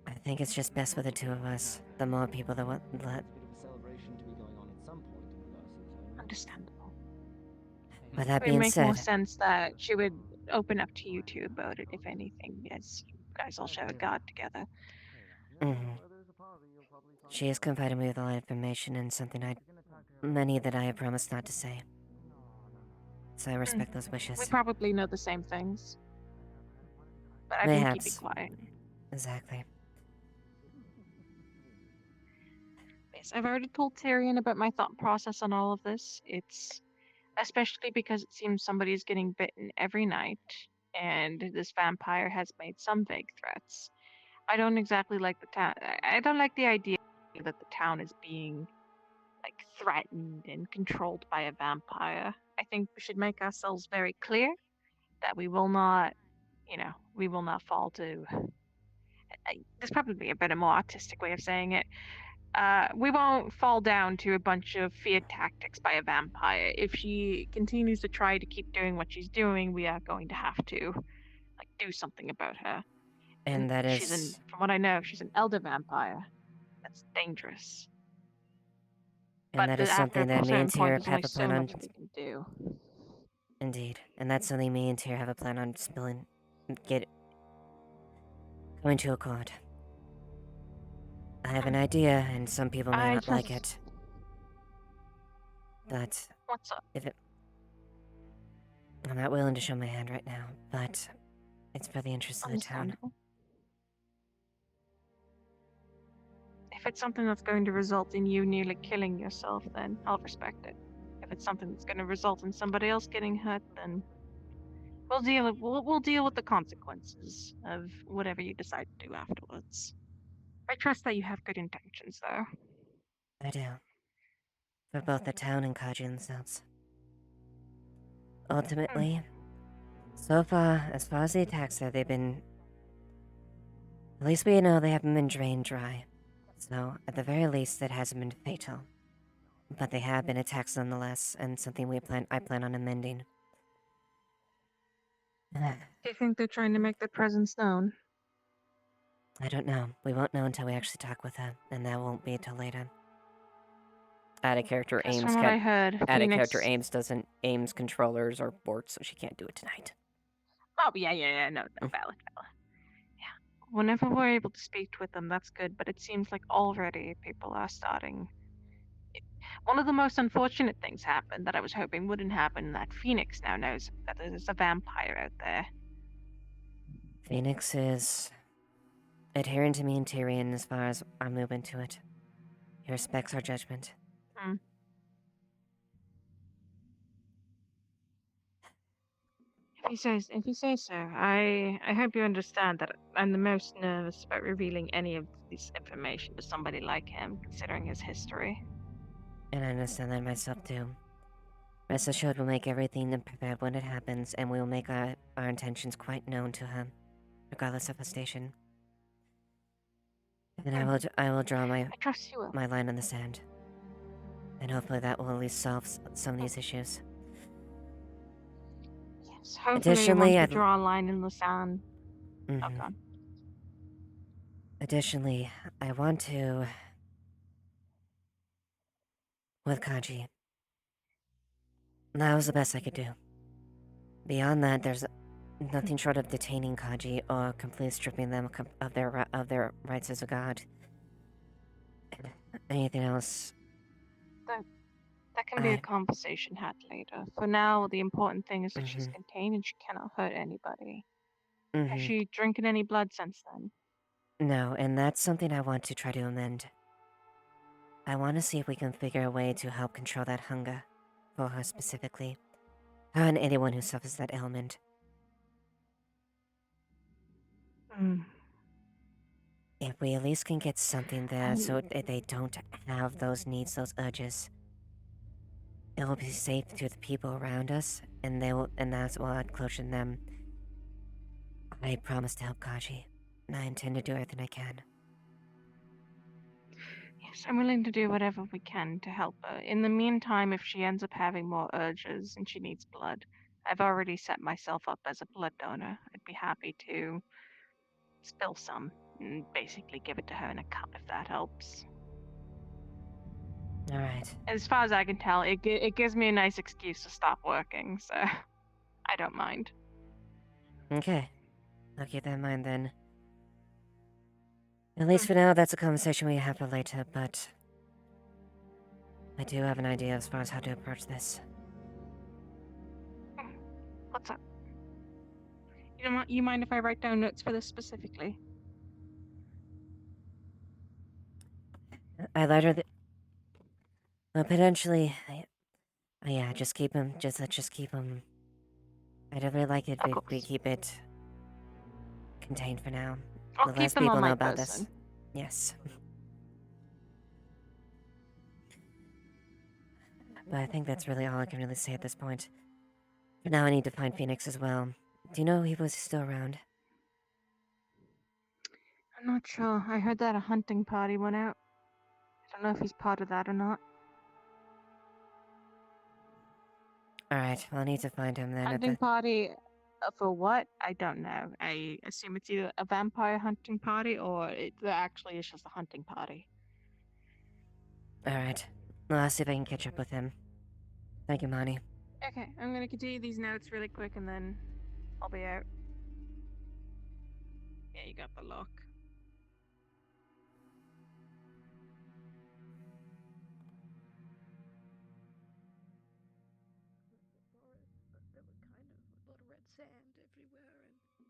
I think it's just best for the two of us. The more people that want let. Understandable. But that It would being make said, more sense that she would open up to you two about it, if anything, as you guys all share a god together. She has confided me with a lot of information and many that I have promised not to say. So I respect those wishes. We probably know the same things. But I've been keeping quiet. Exactly. Yes, I've already told Tyrion about my thought process on all of this. It's especially because it seems somebody's getting bitten every night, and this vampire has made some vague threats. I don't exactly like the town. I don't like the idea that the town is being like threatened and controlled by a vampire. I think we should make ourselves very clear that we will not, we will not fall to. There's probably a better, more artistic way of saying it. We won't fall down to a bunch of fear tactics by a vampire. If she continues to try to keep doing what she's doing, we are going to have to do something about her. And that is... from what I know, she's an elder vampire. That's dangerous. And that is something that me and Tyr there's only have a so plan on... much we can do. Indeed. And that's something me and Tyr have a plan on coming to accord. I have an idea, and some people may not like it. But... What's up? I'm not willing to show my hand right now, but it's for the interest of the town. If it's something that's going to result in you nearly killing yourself, then I'll respect it. If it's something that's going to result in somebody else getting hurt, then we'll deal with the consequences of whatever you decide to do afterwards. I trust that you have good intentions, though. I do. For both the town and Kaji themselves. Ultimately, so far, as far as the attacks go, they've been... At least we know they haven't been drained dry. So, at the very least, it hasn't been fatal. But they have been attacks nonetheless, and something I plan on amending. Do you think they're trying to make their presence known? I don't know. We won't know until we actually talk with her, and that won't be until later. Out of character Ames from what I heard, out of Phoenix... character Ames doesn't Ames controllers or ports, so she can't do it tonight. Oh yeah, no, valid. Yeah, whenever we're able to speak with them, that's good. But it seems like already people are starting. One of the most unfortunate things happened that I was hoping wouldn't happen. That Phoenix now knows that there's a vampire out there. Phoenix is adherent to me and Tyrion as far as our movement to it. He respects our judgment. If you say so, I hope you understand that I'm the most nervous about revealing any of this information to somebody like him, considering his history. And I understand that myself too. Rest assured we'll make everything prepared when it happens, and we will make our intentions quite known to her, regardless of her station. And I will draw my line in the sand. And hopefully that will at least solve some of these issues. Yes, hopefully once we draw a line in the sand. Mm-hmm. Oh god. Additionally, I want to... With Kaji. That was the best I could do. Beyond that, there's nothing short of detaining Kaji or completely stripping them of their rights as a god. Anything else? That can be a conversation had later. For now, the important thing is that she's contained and she cannot hurt anybody. Has she drinking any blood since then? No, and that's something I want to try to amend. I want to see if we can figure a way to help control that hunger. For her specifically. Her and anyone who suffers that ailment. If we at least can get something there so they don't have those needs, those urges. It will be safe to the people around us, and that's what I'd closer to them. I promise to help Kaji, and I intend to do everything I can. Yes, I'm willing to do whatever we can to help her. In the meantime, if she ends up having more urges and she needs blood, I've already set myself up as a blood donor. I'd be happy to spill some and basically give it to her in a cup if that helps. Alright. As far as I can tell, it gives me a nice excuse to stop working, so I don't mind. Okay. I'll keep that in mind then. At least for now, that's a conversation we have for later, but... I do have an idea as far as how to approach this. What's up? You mind if I write down notes for this specifically? I let her... Well, potentially... yeah, just keep him... Let's keep him... I'd really like it if we keep it... contained for now. I'll The keep less them people on know my about person. this. Yes. But I think that's really all I can really say at this point. For now, I need to find Phoenix as well. Do you know if he was still around? I'm not sure. I heard that a hunting party went out. I don't know if he's part of that or not. Alright, well, I need to find him then Hunting party For what? I don't know. I assume it's either a vampire hunting party or it actually is just a hunting party. Alright. Well, I'll see if I can catch up with him. Thank you, Monty. Okay, I'm gonna continue these notes really quick and then I'll be out. Yeah, you got the lock. There were kind of a lot of red sand everywhere, and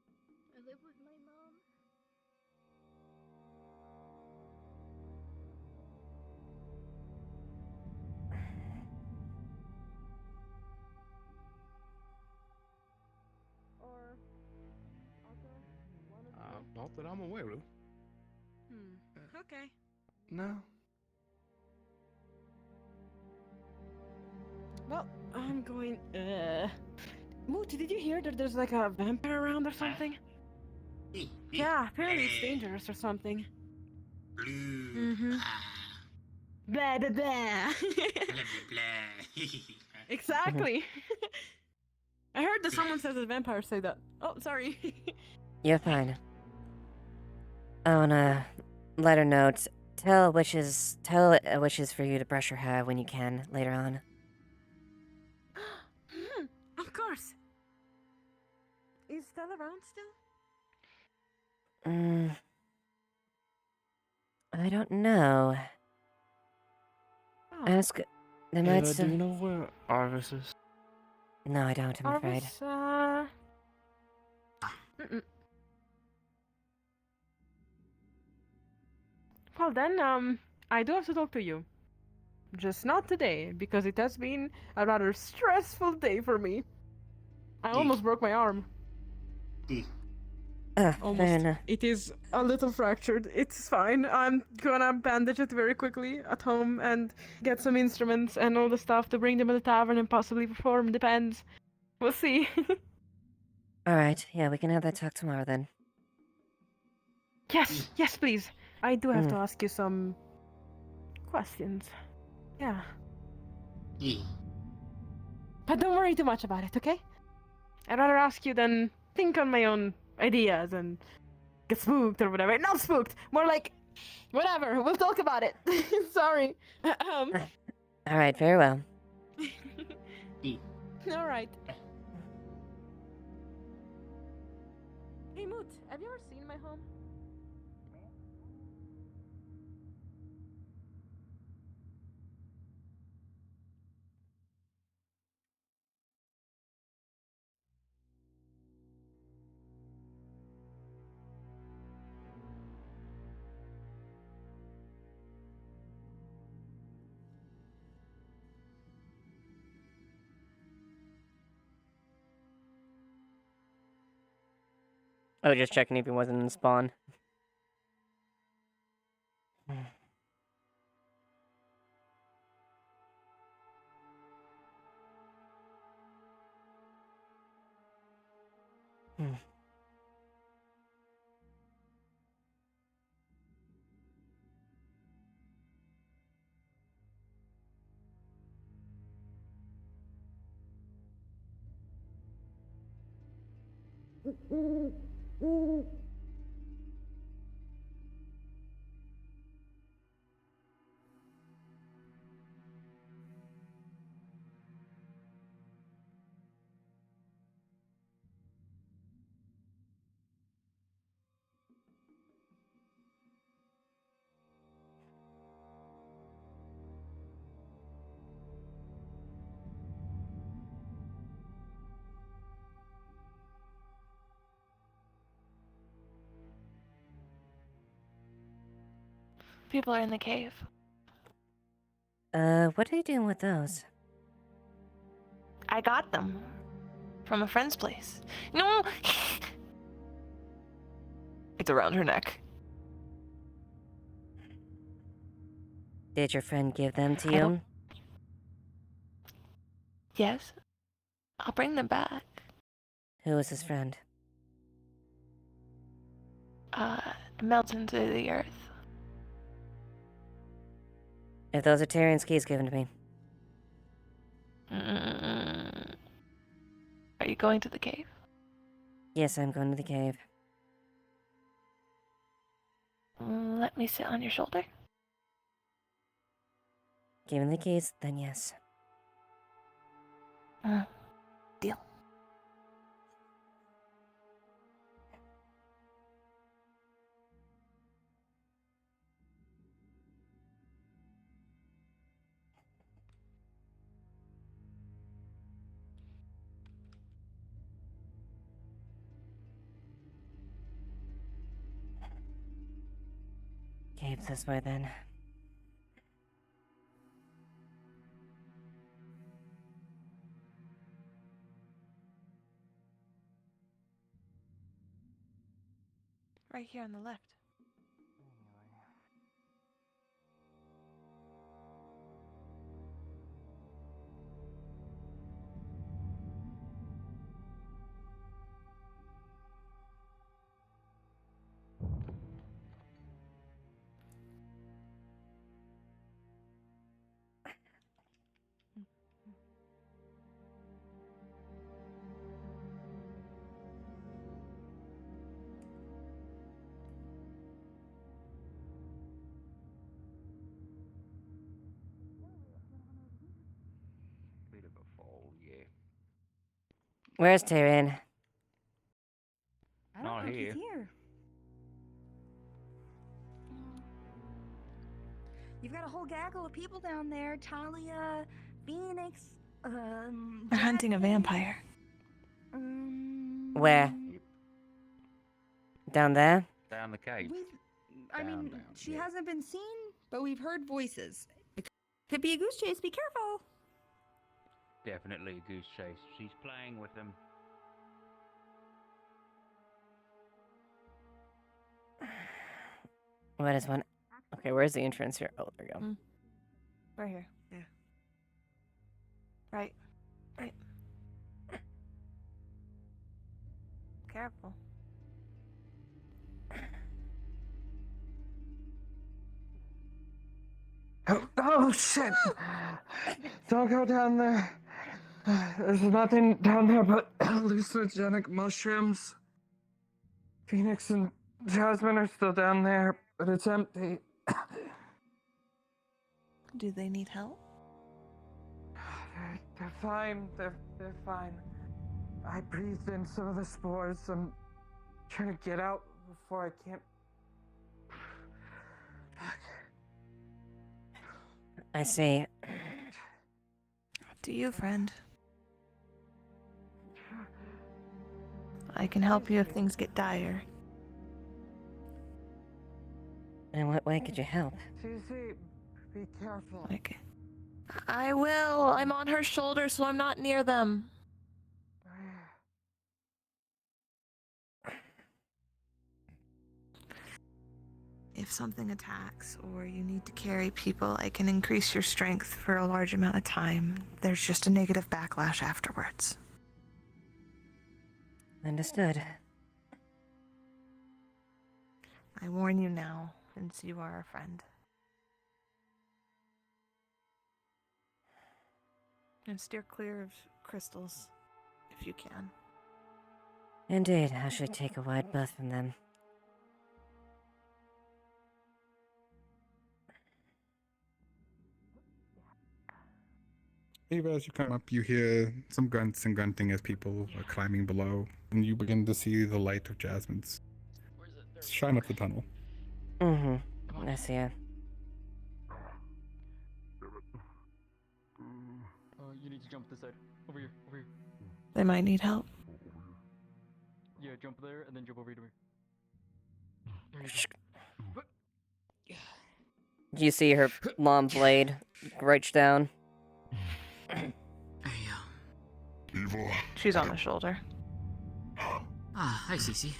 I live with my mom. Or also one of you. Not that I'm aware of. Okay. No. Well, I'm going. Moot, did you hear that there's like a vampire around or something? Yeah, apparently it's dangerous or something. Mm-hmm. Blah blah blah. Exactly. I heard that someone says that vampires say that. Oh, sorry. You're fine. On a lighter note, tell witches for you to brush your hair when you can later on. Of course. Is Stella around still? I don't know. Oh. Ask. They might Do still. you know where Arvis is? No, I don't. I'm afraid. Arvis, Well then, I do have to talk to you. Just not today, because it has been a rather stressful day for me. I almost broke my arm. Fair Almost. enough. It is a little fractured. It's fine. I'm gonna bandage it very quickly at home and get some instruments and all the stuff to bring them to the tavern and possibly perform. Depends. We'll see. Alright, yeah, we can have that talk tomorrow then. Yes, please. I do have to ask you some questions. Yeah. But don't worry too much about it, okay? I'd rather ask you than think on my own ideas and get spooked or whatever. Not spooked, more like whatever. We'll talk about it. Sorry. Alright, very well. All right. Hey Moot, have you ever seen my home? Oh, just checking if he wasn't in spawn. People are in the cave. What are you doing with those? I got them from a friend's place. No! It's around her neck. Did your friend give them to you? Yes. I'll bring them back. Who was his friend? Melt into the earth. If those are Tyrion's keys, give them to me. Are you going to the cave? Yes, I'm going to the cave. Let me sit on your shoulder. Given the keys, then yes. Deal. Cave's this way then. Right here on the left. Bit of a fall, yeah. Where's Tyrion? I don't Not think here. he's here. You've got a whole gaggle of people down there. Talia, Phoenix, They're hunting a vampire. Where? Down there? Down the cave. I mean, down, she yeah. hasn't been seen, but we've heard voices. It could be a goose chase. Be careful. Definitely a goose chase. She's playing with them. What is one? Okay, where's the entrance here? Oh, there we go. Right here. Yeah. Right. Right. Careful. Oh shit! Don't go down there. There's nothing down there but hallucinogenic mushrooms. Phoenix and Jasmine are still down there, but it's empty. Do they need help? They're fine. They're fine. I breathed in some of the spores. I'm trying to get out before I can't. I see. Do you, friend? I can help you if things get dire. In what way could you help? Cece, be careful. Okay. I will. I'm on her shoulder, so I'm not near them. If something attacks or you need to carry people, I can increase your strength for a large amount of time. There's just a negative backlash afterwards. Understood. I warn you now, since you are a friend. And steer clear of crystals, if you can. Indeed, I should take a wide berth from them. Eva, as you come up, you hear some grunts and grunting as people are climbing below, and you begin to see the light of Jasmine's shine up the tunnel. Mm-hmm. I see it. You need to jump this side. Over here, over here. They might need help. Yeah, jump there and then jump over here to me. There you go. Do you see her long blade reach down? Eva. She's on the shoulder. Ah, hi, Cece.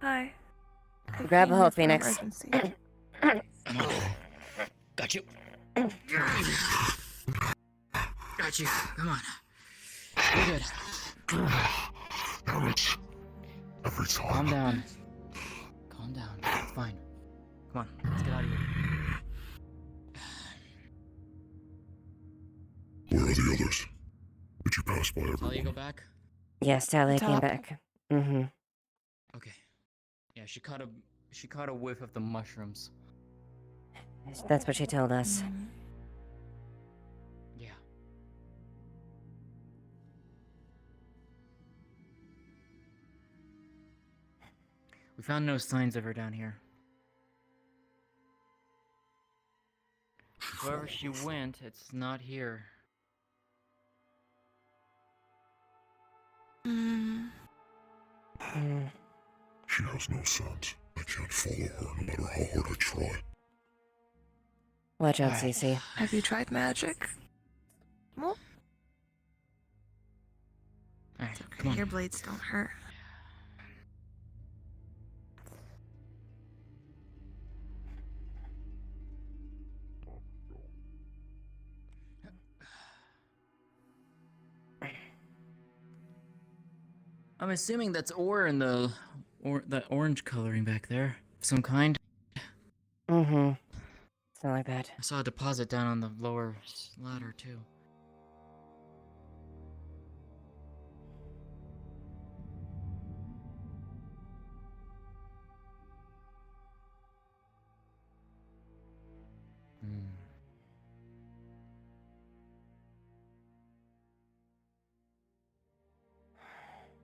Hi. Grab a hold, Phoenix. Emergency. Got you. Got you. Come on. You're good. Damn it. Every time. Calm down. Calm down. It's fine. Come on, let's get out of here. Where are the others? Did you pass by everyone? Talia, go back. Yes, Talia came Top. back. Mm-hmm. Okay. Yeah, she caught a whiff of the mushrooms. That's what she told us. Yeah. We found no signs of her down here. Wherever she went, it's not here. She has no sense. I can't follow her no matter how hard I try. Watch out, Cece. Have you tried magic? Well, Alright, okay. come on. Your blades don't hurt. I'm assuming that's ore in the orange coloring back there. Of some kind. Mm-hmm. Something like that. I saw a deposit down on the lower ladder too.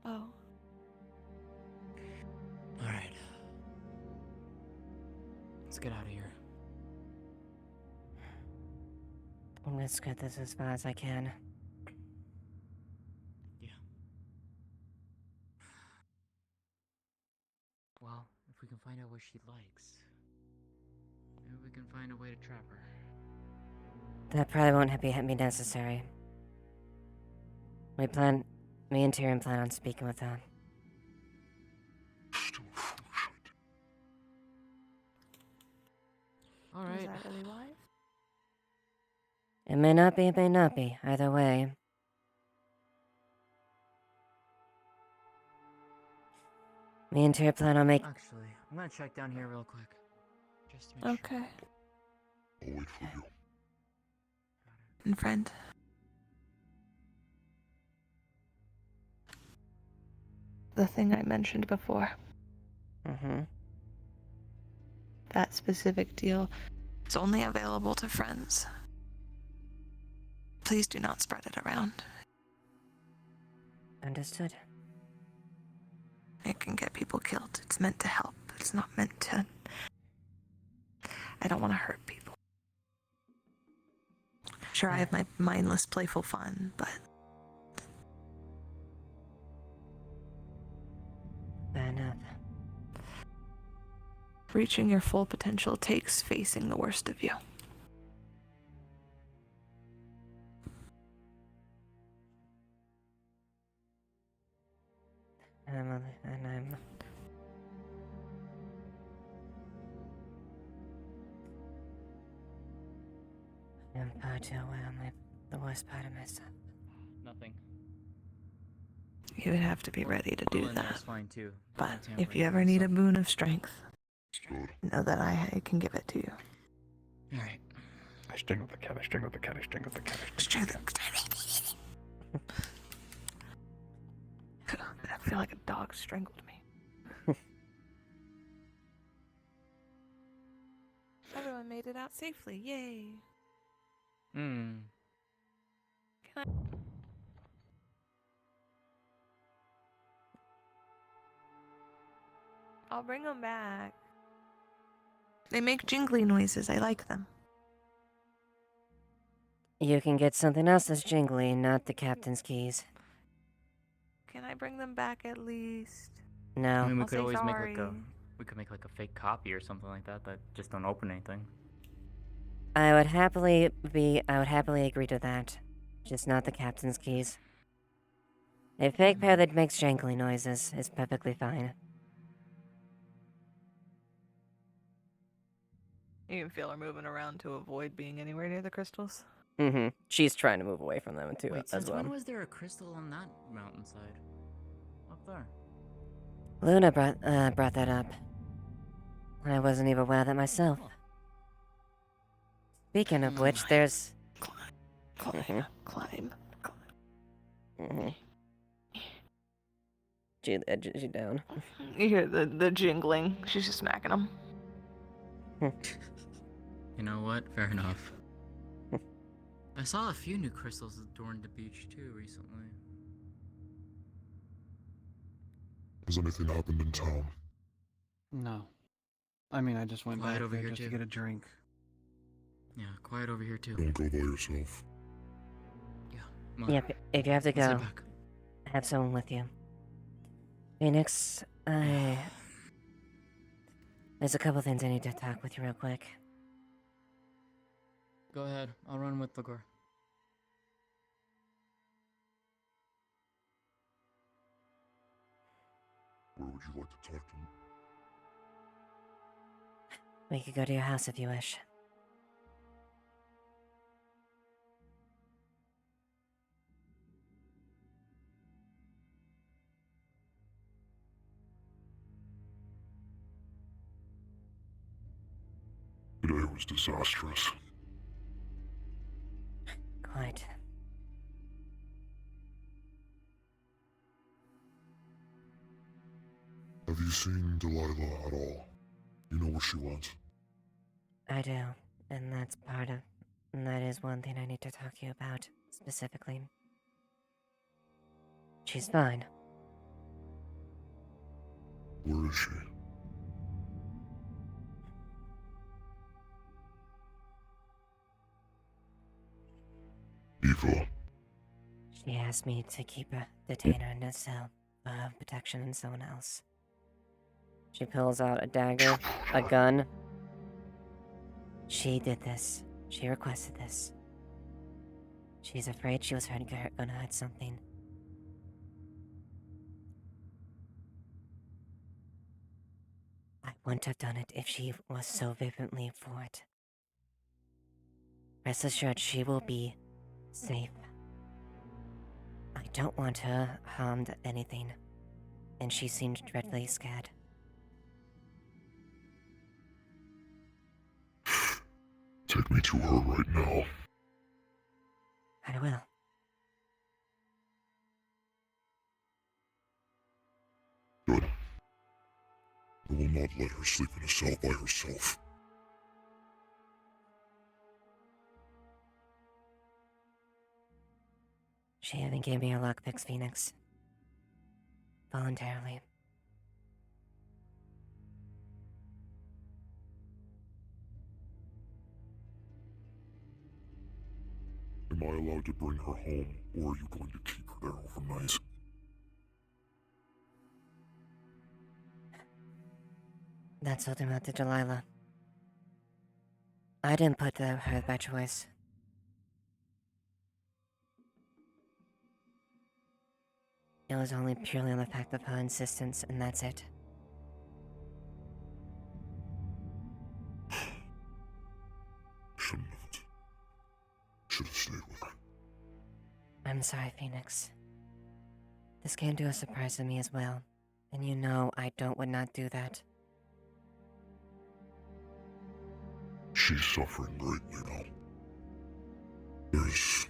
Oh. Alright. Let's get out of here. Let's get this as far as I can. Well, if we can find out what she likes, maybe we can find a way to trap her. That probably won't be necessary. Me and Tyrion plan on speaking with her. Alright. Is that really wise? It may not be, it may not be. Either way. Me and Tyrion plan on Actually, I'm gonna check down here real quick. Just to make Okay. sure. I'll wait for you. And friend. The thing I mentioned before. Mm-hmm. That specific deal is only available to friends. Please do not spread it around. Understood. It can get people killed. It's meant to help. It's not meant to... I don't want to hurt people. Sure, I have my mindless, playful fun, but... Fair enough. Reaching your full potential takes facing the worst of you. I'm far too aware of the worst part of myself. Nothing. You would have to be ready to do Well, and that. that's fine too. But if you ever need a boon of strength, know that I can give it to you. Alright. I strangled the cat, I strangled the cat, I strangled the cat, I strangled the cat. I feel like a dog strangled me. Everyone made it out safely. Yay. Hmm. Can I... I'll bring them back. They make jingly noises. I like them. You can get something else that's jingly, not the captain's keys. Can I bring them back at least? I No. mean, we I'll could say always sorry. make like a fake copy or something like that that just don't open anything. I would happily agree to that. Just not the captain's keys. A fake pair that makes jangly noises is perfectly fine. You can feel her moving around to avoid being anywhere near the crystals. Mm-hmm. She's trying to move away from them too, Wait, as since well. when was there a crystal on that mountainside? Up there. Luna brought that up. I wasn't even aware of that myself. Speaking of which, there's... Climb. Mm-hmm. She edges you down. You hear the jingling. She's just smacking him. You know what? Fair enough. I saw a few new crystals adorn the beach too recently. Has anything happened in town? No. I mean, I just went Quiet back over there here just too. to get a drink. Yeah, quiet over here too. Don't go by yourself. Come on. Yep, if you have to Let's head go, back. have someone with you. Phoenix, there's a couple things I need to talk with you real quick. Go ahead. I'll run with Ligor. Where would you like to talk to me? We could go to your house if you wish. Today was disastrous. Quite. Have you seen Delilah at all? You know where she went? I do, and that is one thing I need to talk to you about, specifically. She's fine. Where is she? Eva. She asked me to detain her in a cell for protection and someone else. She pulls out a dagger, a gun. She did this. She requested this. She's afraid she was gonna hurt something. I wouldn't have done it if she was so vibrantly for it. Rest assured, she will be safe. I don't want her harmed anything, and she seemed dreadfully scared. Take me to her right now. I will. Good. I will not let her sleep in a cell by herself. She even gave me her lockpicks, Phoenix. Voluntarily. Am I allowed to bring her home, or are you going to keep her there overnight? That's ultimate to Delilah. I didn't put her by choice. It was only purely on the fact of her insistence, and that's it. Shouldn't have. Should have stayed with her. I'm sorry, Phoenix. This came to a surprise to me as well, and you know I would not do that. She's suffering greatly now. There's...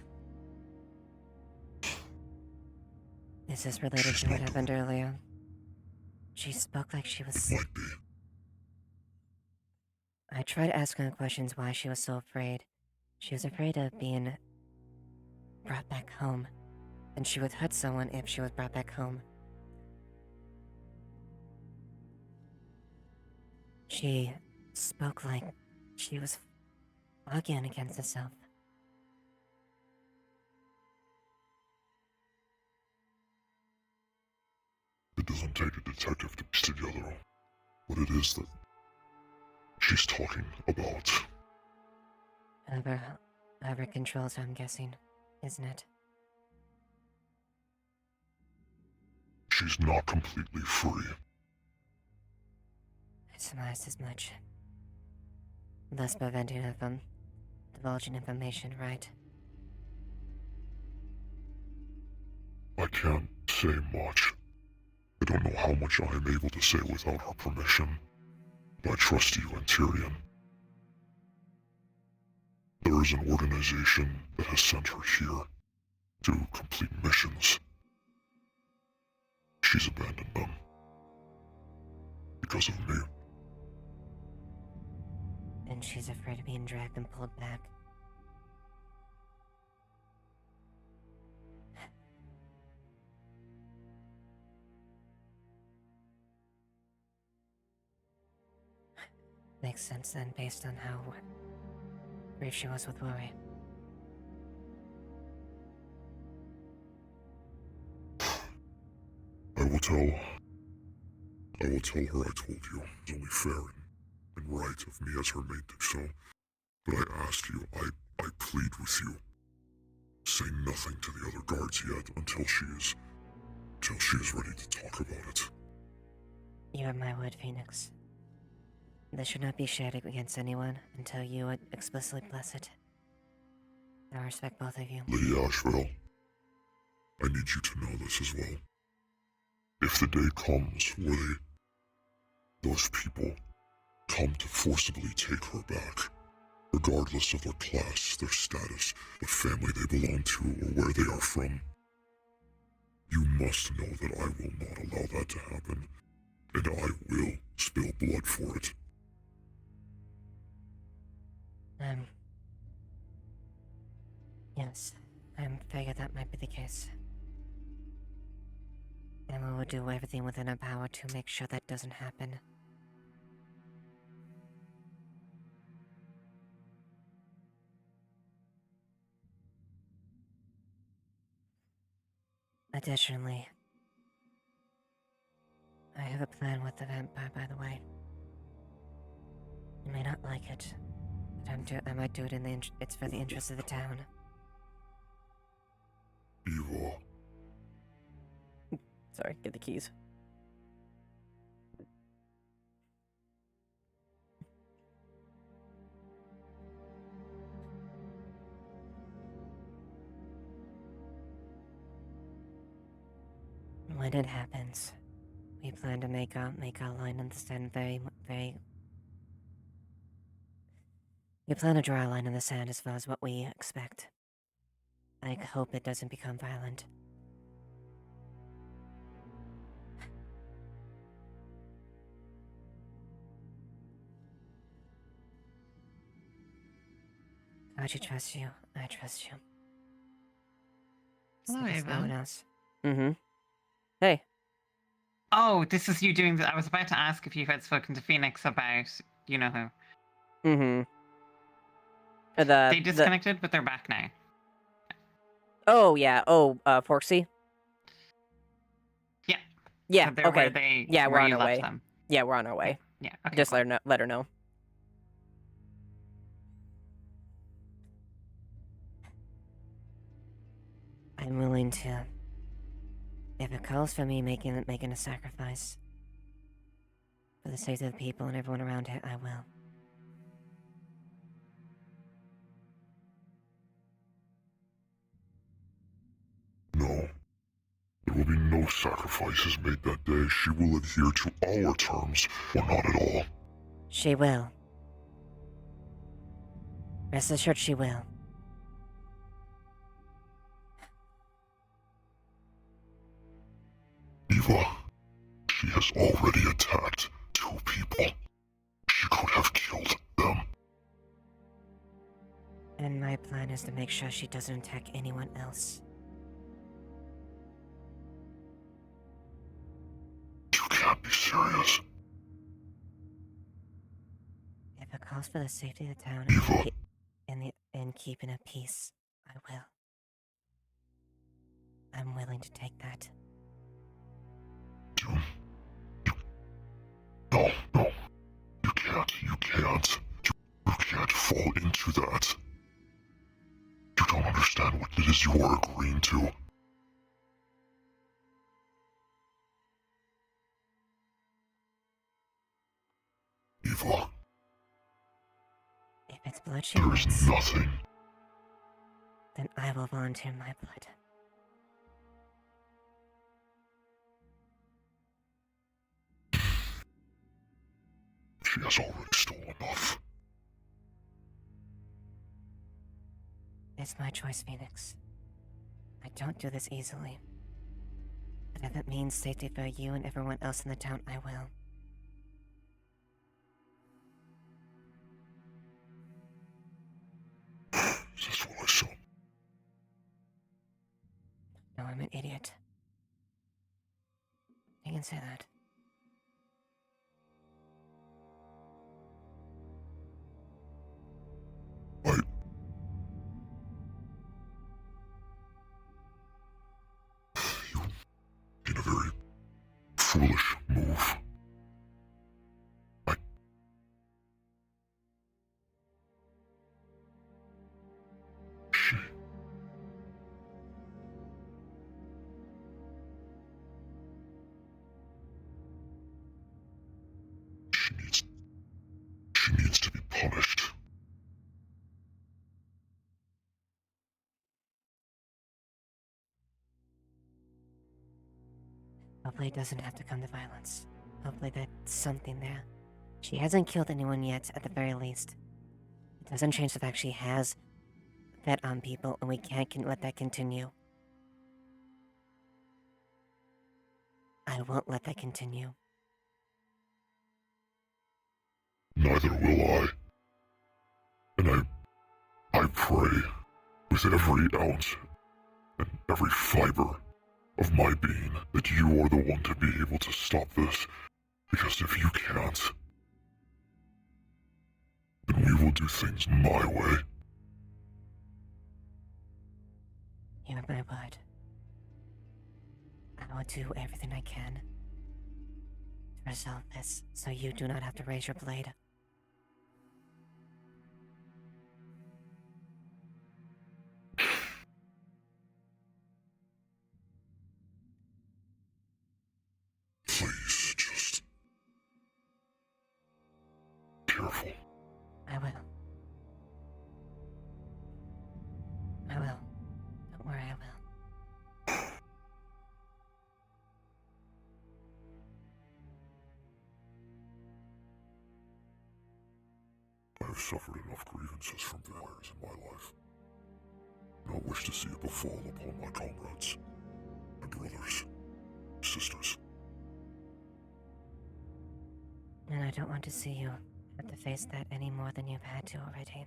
Is this related to what happened earlier? She spoke like she was... It might be. I tried asking her questions why she was so afraid. She was afraid of being brought back home, and she would hurt someone if she was brought back home. She spoke like she was arguing against herself. It doesn't take a detective to piece together what it is that she's talking about. Whoever controls her, I'm guessing, isn't it? She's not completely free. I surmised as much. Thus preventing her from divulging information, right? I can't say much. I don't know how much I am able to say without her permission, but I trust you and Tyrion. There is an organization that has sent her here to complete missions. she's abandoned them. Because of me. And she's afraid of being dragged and pulled back. Makes sense then, based on how brave she was with worry. I will tell her I told you. It's only fair and right of me as her mate to do so. But I ask you, I plead with you. Say nothing to the other guards yet until she is ready to talk about it. You have my word, Phoenix. This should not be shared against anyone until you explicitly bless it. I respect both of you. Lady Ashevail, I need you to know this as well. If the day comes where those people come to forcibly take her back, regardless of their class, their status, what family they belong to, or where they are from, you must know that I will not allow that to happen, and I will spill blood for it. Yes, I figured that might be the case. And we will do everything within our power to make sure that doesn't happen. Additionally, I have a plan with the vampire, by the way. You may not like it, but I might do it it's for the interest of the town. Eva. Sorry, get the keys. When it happens, we plan to make our line in the sand We plan to draw a line in the sand as far as what we expect. I hope it doesn't become violent. How'd you trust you? I trust you. Hello, There's no Ava. one else. Mm-hmm. Hey. Oh, this is you doing. I was about to ask if you had spoken to Phoenix about you know who. Mm-hmm. They disconnected, but they're back now. Oh, yeah. Oh, Forksy? Yeah. Yeah, So they're okay. where We're on you our left way. them. Yeah, we're on our way. Yeah, okay. Just cool. let her know. I'm willing to. If it calls for me making a sacrifice for the sake of the people and everyone around here, I will. No. There will be no sacrifices made that day. She will adhere to our terms, or not at all. She will. Rest assured she will. Eva, she has already attacked 2 people. She could have killed them. And my plan is to make sure she doesn't attack anyone else. You can't be serious. If it calls for the safety of the town and keeping a peace, I will. I'm willing to take that. No. You can't. You can't fall into that. You don't understand what it is you are agreeing to. Eva. If it's blood she There is wants, nothing. then I will volunteer my blood. She has already stolen enough. It's my choice, Phoenix. I don't do this easily. And if it means safety for you and everyone else in the town, I will. Is this what I saw? No, I'm an idiot. You can say that. In a very foolish move. She needs to be punished. Hopefully it doesn't have to come to violence. Hopefully there's something there. She hasn't killed anyone yet, at the very least. It doesn't change the fact she has fed on people, and we can't let that continue. I won't let that continue. Neither will I. And I pray with every ounce and every fiber of my being that you are the one to be able to stop this. Because if you can't, then we will do things my way. You have my word. I will do everything I can to resolve this, so you do not have to raise your blade. Please, just... careful. I will. I will. Don't worry, I will. I have suffered enough grievances from vampires in my life. I don't wish to see it befall upon my comrades, my brothers, sisters. And I don't want to see you have to face that any more than you've had to already.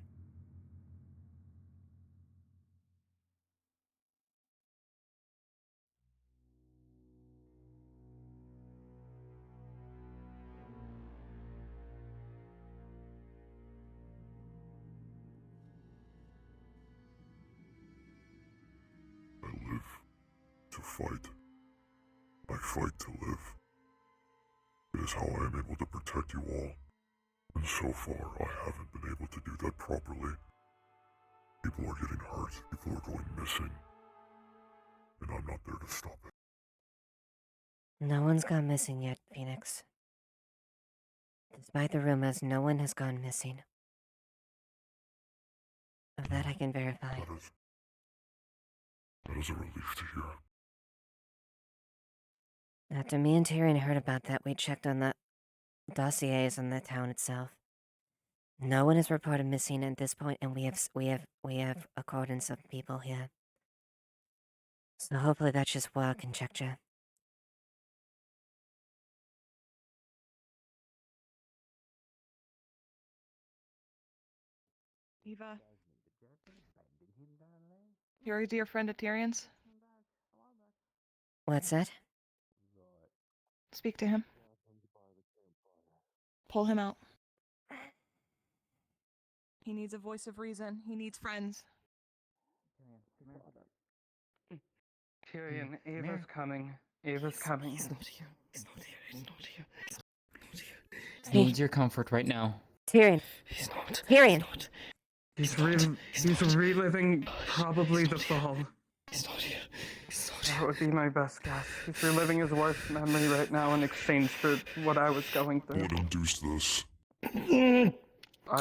I live to fight. I fight to live. It is how I am able to protect you all. And so far, I haven't been able to do that properly. People are getting hurt, people are going missing. And I'm not there to stop it. No one's gone missing yet, Phoenix. Despite the rumors, no one has gone missing. Of that I can verify. That is a relief to hear. After me and Tyrion heard about that, we checked on the dossiers on the town itself. No one is reported missing at this point, and we have accordance of people here. So hopefully that's just wild conjecture. Eva. You're a dear friend of Tyrion's? What's that? Speak to him. Pull him out. He needs a voice of reason. He needs friends. Tyrion, Ava's coming. Ava's coming. He's not here. He's not here. He's not here. He needs your comfort right now. Tyrion. He's not. Tyrion. He's reliving probably the fall. He's not here. He's not That would be my best guess. He's reliving his worst memory right now in exchange for what I was going through. What induced this? Get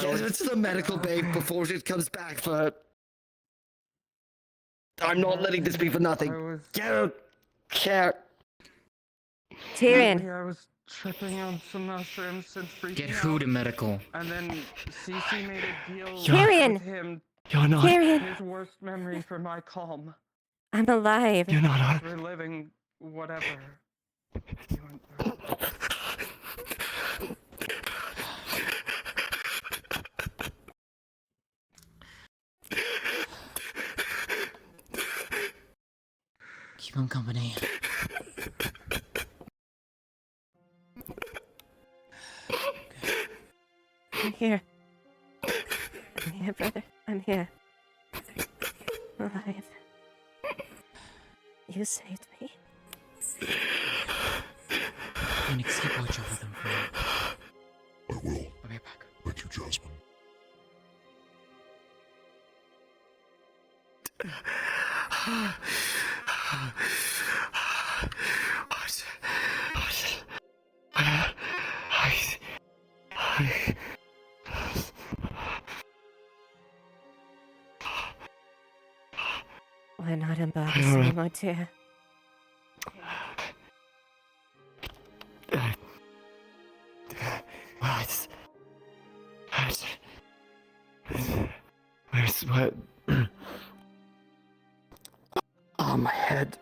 her to the medical bay before it comes back for... I'm not letting this be for nothing. Get out! Care. Tyrion. I was tripping on some mushrooms and freaking Get who out. to medical? And then Cece made a deal Tyrion! with him. You're not. Tyrion! His worst memory for my calm. I'm alive. You're not. Reliving whatever you want through. Keep him company. I'm here. I'm here, brother. I'm here. Alive. You saved me. Phoenix, keep watch over them for me. I will. I'll be back. Thank you, Jasmine. We're not in Bogus anymore, dear. Where's what? Oh, my head.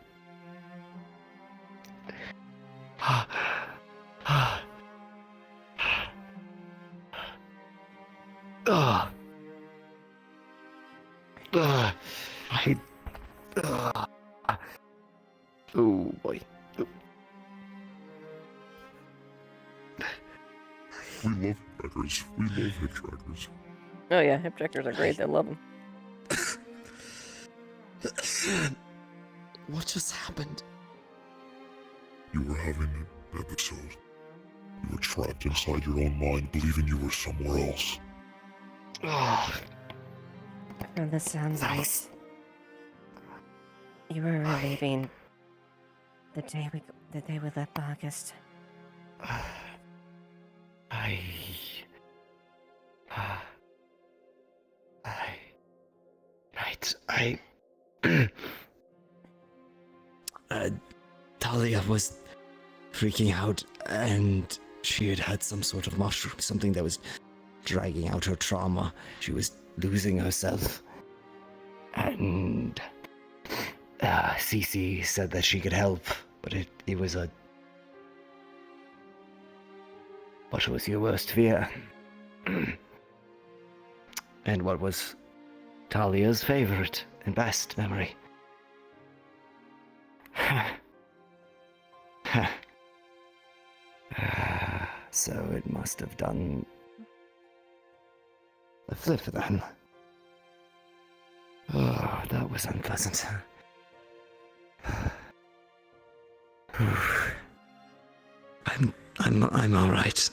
Oh boy. We love trackers. We love hip trackers. Oh yeah, hip trackers are great. They love them. What just happened? You were having an episode. You were trapped inside your own mind, believing you were somewhere else. From the sounds of it, you were relieving the day we left August. Talia was freaking out, and she had had some sort of mushroom, something that was dragging out her trauma. She was losing herself. And Cece said that she could help, but it was a... What was your worst fear? And what was Talia's favorite and best memory? So it must have done a flip then. Oh, that was unpleasant. I'm all right.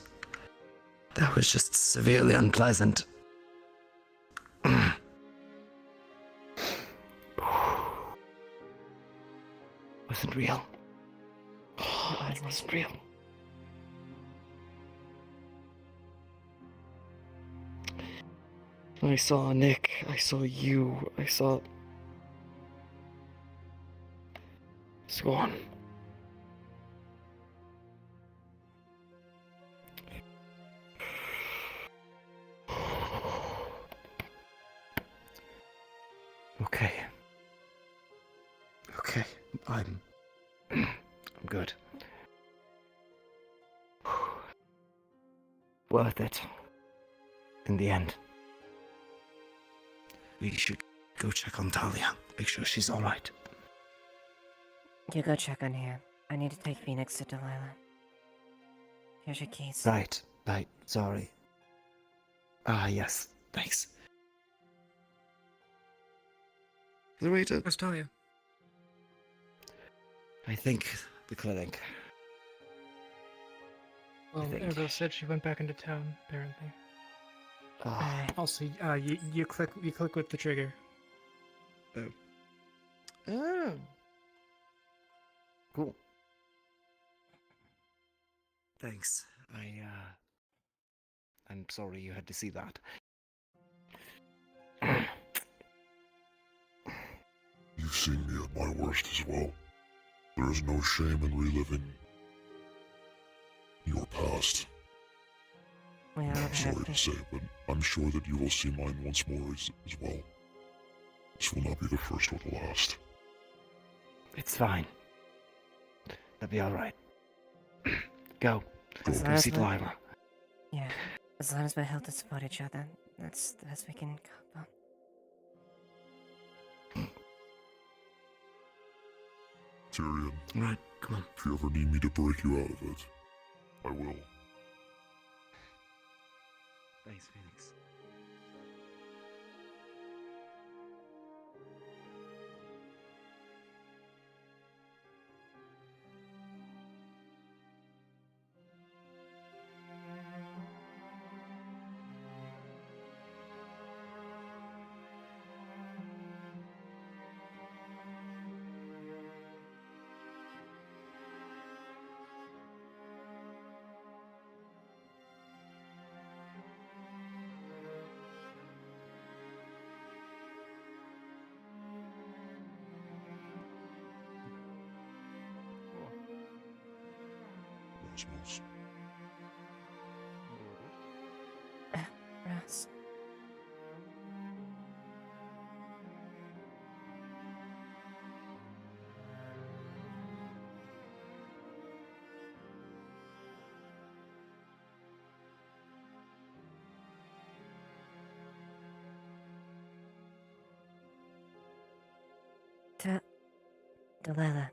That was just severely unpleasant. Wasn't real. It wasn't real. I saw Nick, I saw you, I saw... It's gone. Okay. Okay, I'm good. Worth it. In the end. We should go check on Talia. Make sure she's alright. You go check on here. I need to take Phoenix to Delilah. Here's your keys. Right. Sorry. Yes. Thanks. Loretta. Where's Talia? I think the clinic. Well, Annabelle said she went back into town, apparently. Also, you click with the trigger. Oh. Cool. Thanks. I'm sorry you had to see that. You've seen me at my worst as well. There is no shame in reliving your past. I'm sorry to say, but I'm sure that you will see mine once more as well. This will not be the first or the last. It's fine. That'll be alright. Go. As long Go as see we- Delilah. Yeah, as long as we help to support each other, that's the best we can cope up. Tyrion. Right, come on. If you ever need me to break you out of it, I will. Thanks, Phoenix. Cosmos. Ross. Delilah.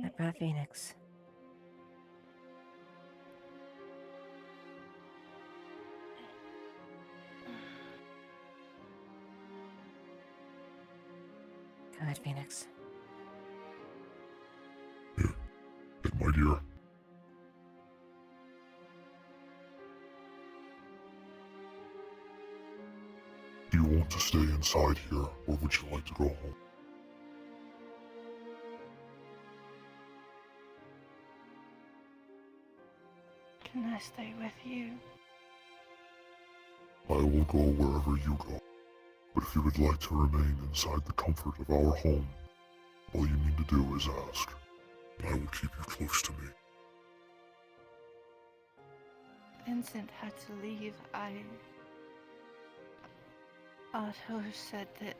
I brought Phoenix. Go ahead, Phoenix. Take my dear. Do you want to stay inside here, or would you like to go home? Can I stay with you? I will go wherever you go. But if you would like to remain inside the comfort of our home, all you need to do is ask. I will keep you close to me. Vincent had to leave. Otto said that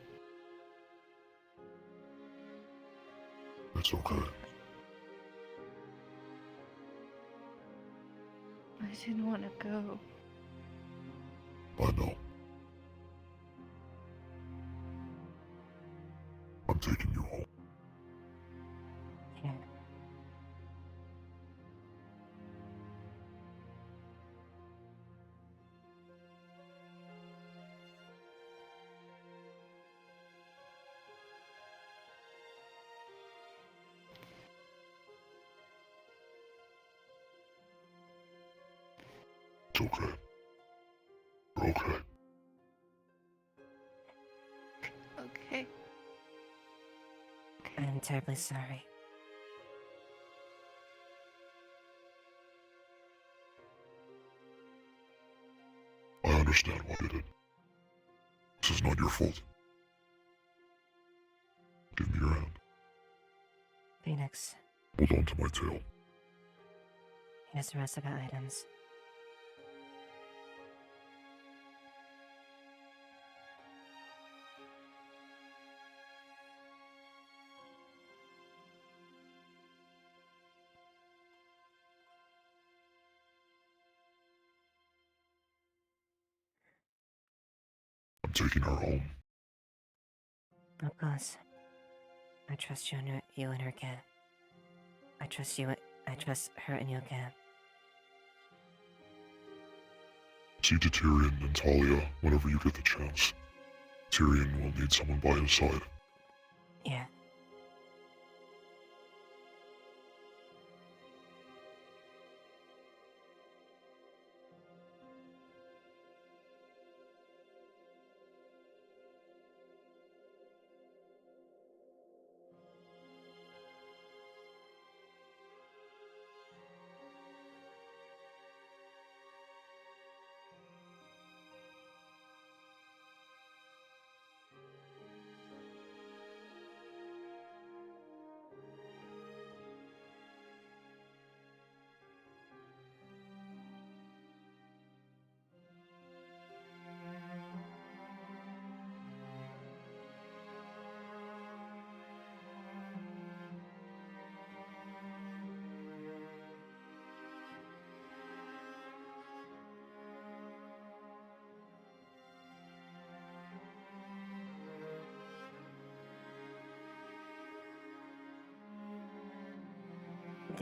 It's okay. I didn't want to go. I know. I'm taking you home. Yeah. It's okay. You're okay. Okay. I'm terribly sorry. I understand why you did. This is not your fault. Give me your hand. Phoenix, Hold on to my tail. here's the rest of our items. I'm taking her home. Of course. I trust you and her care. I trust her and your care. See to Tyrion and Talia whenever you get the chance. Tyrion will need someone by his side. Yeah.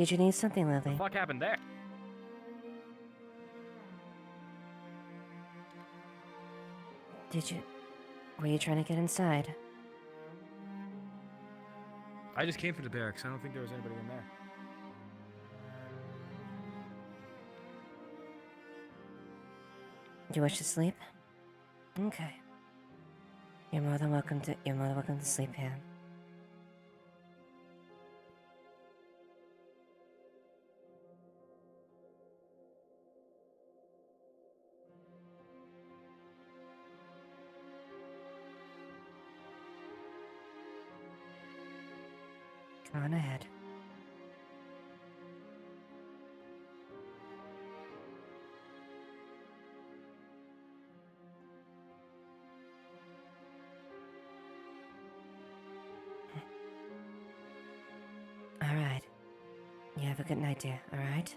Did you need something, What the Lily? fuck happened there? Were you trying to get inside? I just came from the barracks. I don't think there was anybody in there. You wish to sleep? Okay. You're more than welcome to sleep here. Go on ahead. All right. You have a good night, dear. All right?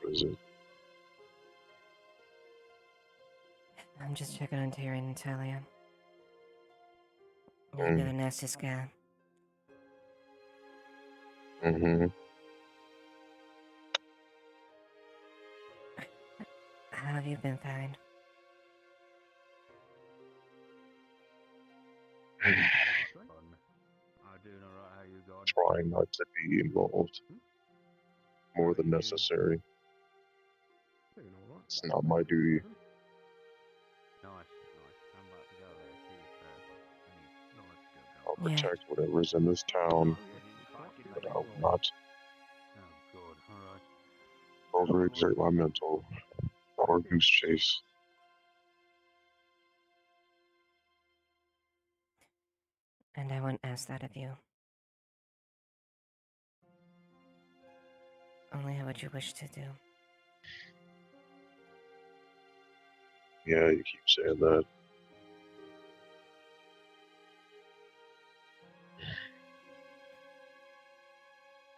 What is it? I'm just checking on Terry and Natalia. You've got a nasty scar. Mm-hmm. How have you been faring? Trying not to be involved more than necessary. It's not my duty. I'll protect whatever's in this town, but I will not overexert my mental or goose chase. And I won't ask that of you. Only how would you wish to do? Yeah, you keep saying that.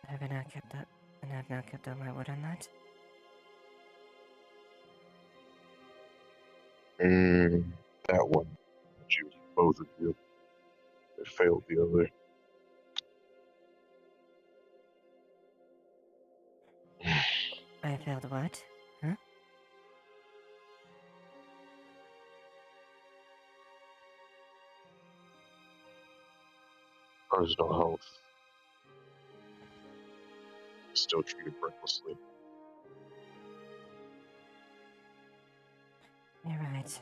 Have I not kept up? And I've not kept up my word on that? That one. You, both of you. It failed the other. I failed what? Huh? Personal health. Still treated recklessly. You're right.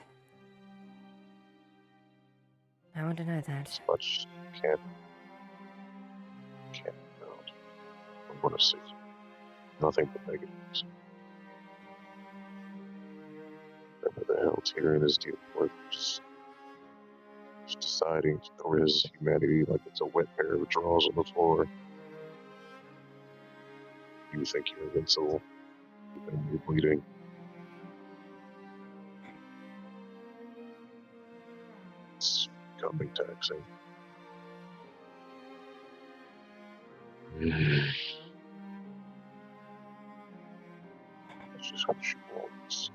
I won't deny that. Much can't out. I'm gonna say nothing but negatives. Whatever the hell Tyrion is dealing with, just deciding to throw his humanity like it's a wet pair of drawers on the floor. You think you're invincible, and you're bleeding. It's becoming taxing. That's just what you want.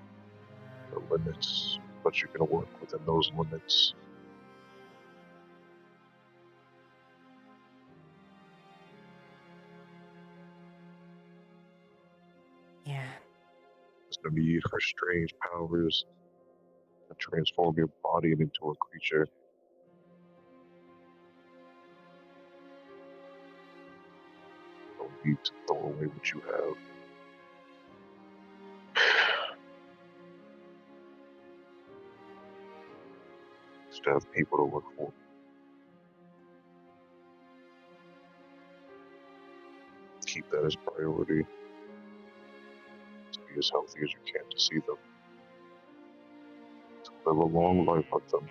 The limits, but you're gonna work within those limits. Yeah. There's no need for strange powers to transform your body into a creature. The need to throw away what you have. To have people to work for. Keep that as priority. To be as healthy as you can to see them. To live a long life with them.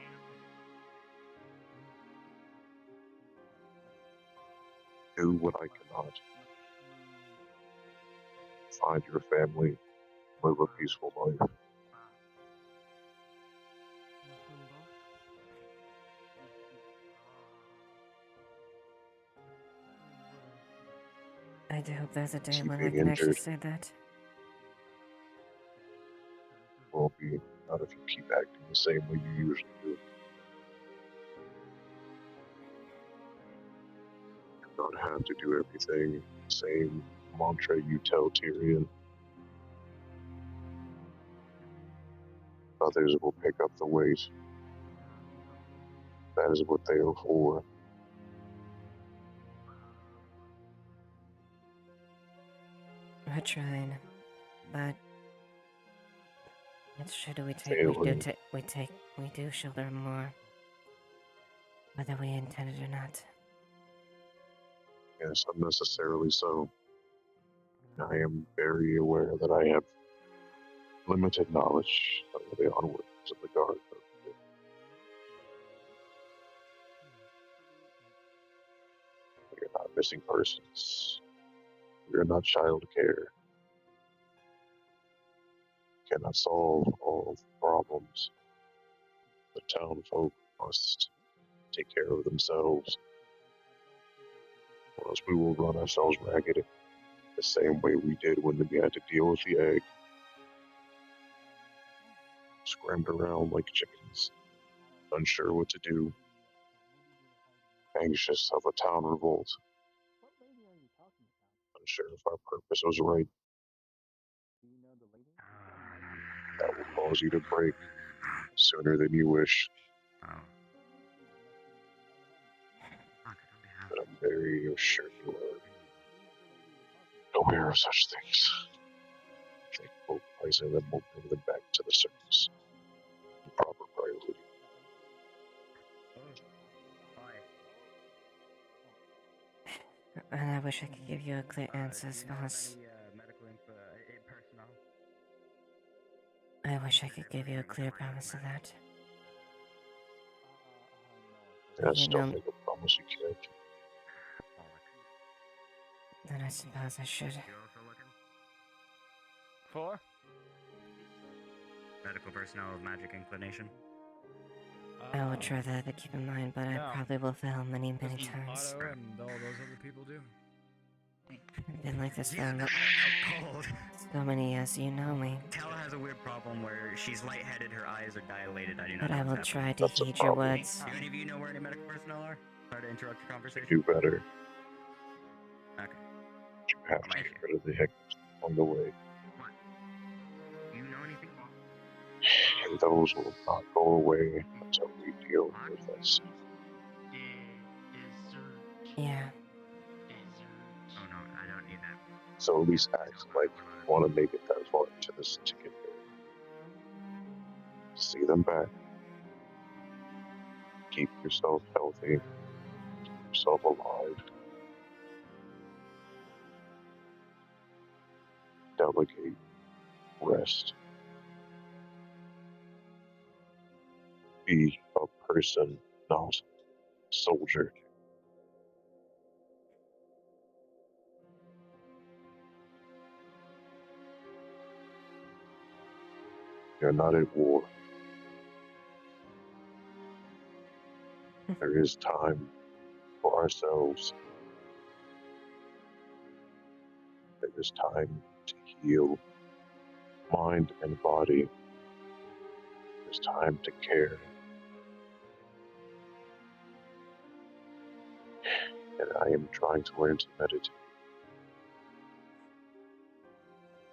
Do what I cannot. Find your family. Live a peaceful life. I do hope there's a day Keep when I being can actually injured. say that. Will be not if you keep acting the same way you usually do. You don't have to do everything. Same mantra you tell Tyrion. Others will pick up the weight. That is what they are for. We're trying, but it's true that we Failing. do shoulder more, whether we intend it or not. Yes, unnecessarily so. I am very aware that I have limited knowledge of the onwards of the guard. We are not missing persons. We are not child care. Cannot solve all problems. The town folk must take care of themselves, or else we will run ourselves ragged the same way we did when we had to deal with the egg. Scrambled around like chickens, unsure what to do, anxious of a town revolt, unsure if our purpose was right. That will cause you to break sooner than you wish. But I'm very sure you are aware of such things. Take both poison and will bring them back to the surface. The proper priority. And I wish I could give you a clear answer, boss. I wish I could give you a clear promise of that. Yes, don't make a promise you can't. Then I suppose I should. For? Medical personnel of magic inclination. I will try that to keep in mind, but I Yeah. probably will fail many times. Otto and all those other people do. I've been like this for Cold. so many years, you know me. Tala has a weird problem where she's lightheaded, her eyes are dilated. I do not But know I what's will happening. try to heed your words. Do any of you know where any medical personnel are? Sorry to interrupt your conversation. Do better. Okay. You have to get rid of the hiccups along the way. What? Do you know anything? And those will not go away until we deal with this. Yeah. Oh no, I don't need that. So at least act like you want to make it that far into this to get there. See them back. Keep yourself healthy. Keep yourself alive. Delegate. Rest. Be a person, not a soldier. You're not at war. There is time for ourselves. There is time to heal mind and body. There's time to care. And I am trying to learn to meditate.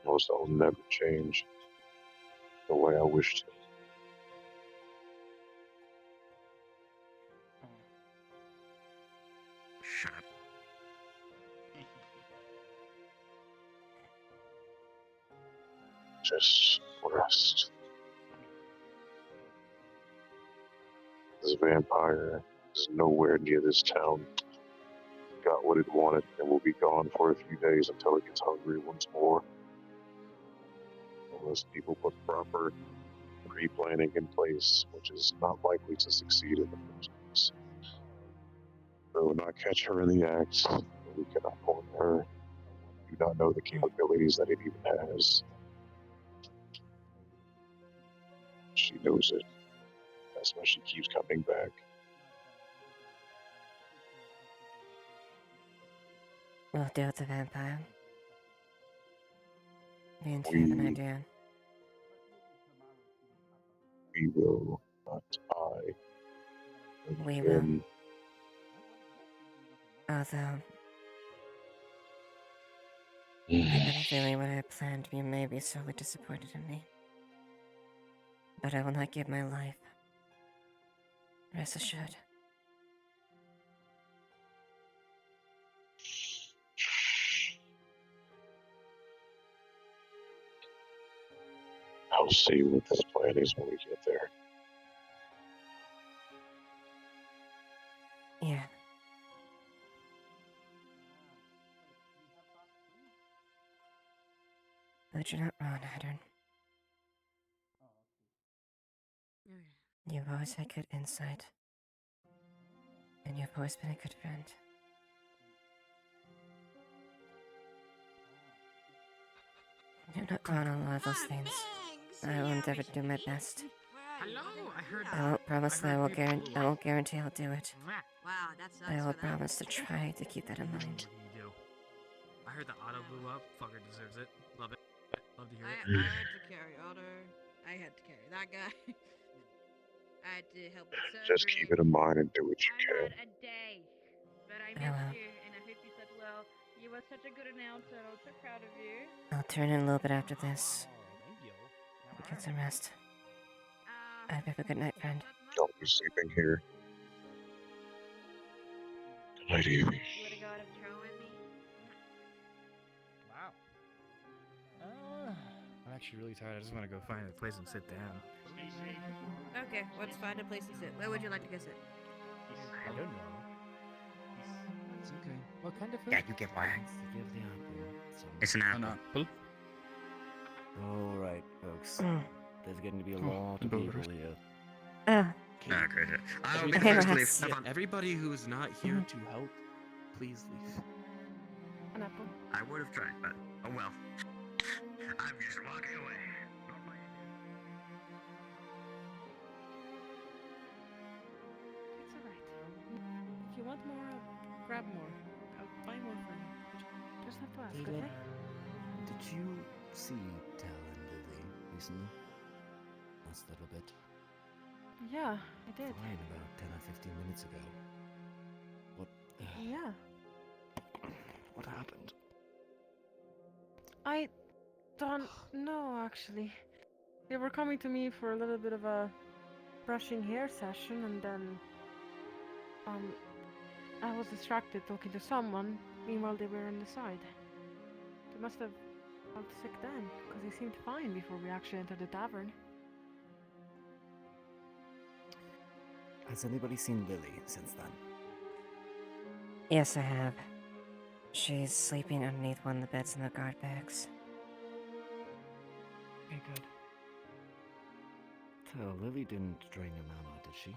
Most I'll never change the way I wish to. Shut up. just rest. This vampire is nowhere near this town. Got what it wanted and will be gone for a few days until it gets hungry once more. Unless people put proper pre-planning in place, which is not likely to succeed in the first place. We will not catch her in the act. We cannot harm her. We do not know the capabilities that it even has. She knows it. That's why she keeps coming back. We'll deal with the vampire. Me and you have an idea. We will not. I. We will. Although, I have a feeling what I planned, you may be sorely disappointed in me. But I will not give my life. Rest assured. I'll see what this plan is when we get there. Yeah. But you're not wrong, Haddon. You've always had good insight. And you've always been a good friend. You're not wrong on a lot of those things. I will endeavor to do my best. Hello, I heard. I won't promise that I won't guarantee I'll do it. Wow, that's But I will promise to try to keep that in mind. You do. I heard the auto blew up. Fucker deserves it. Love it. Love to hear it. I had to carry Otto. I had to carry that guy. I had to help with surgery. Just keep it in mind and do what you can. I had a day, but I will. missed you, and I hope you slept well. You were such a good announcer. I was so proud of you. I'll turn in a little bit after this. Get some rest. I hope you have a good night, friend. Don't be sleeping here. Good night, Evie. You would have got him throwing me. Wow. I'm actually really tired. I just want to go find a place and sit down. Okay, let's find a place to sit. Where would you like to go sit? I don't know. It's okay. What kind of food? Yeah, you get one. Give the apple. It's an apple. All right, folks. There's going to be a Oh, lot of people here. I'll be the Hey, first to Ross. leave. Have fun. Everybody who is not here to help, please leave. An apple. I would have tried, but oh well. I'm just walking away. It's alright. If you want more, grab more. I'll buy more for you. Just have to ask, Leela, okay? did you see Tal and Lily recently? Last little bit. Yeah, I did. Fine, about 10 or 15 minutes ago. What? Yeah. What happened? I don't know, actually. They were coming to me for a little bit of a brushing hair session, and then I was distracted talking to someone. Meanwhile, they were on the side. They must have felt sick then, because they seemed fine before we actually entered the tavern. Has anybody seen Lily since then? Yes, I have. She's sleeping underneath one of the beds in the guard bags. Okay, good. Tal, Lily didn't drain your mana, did she?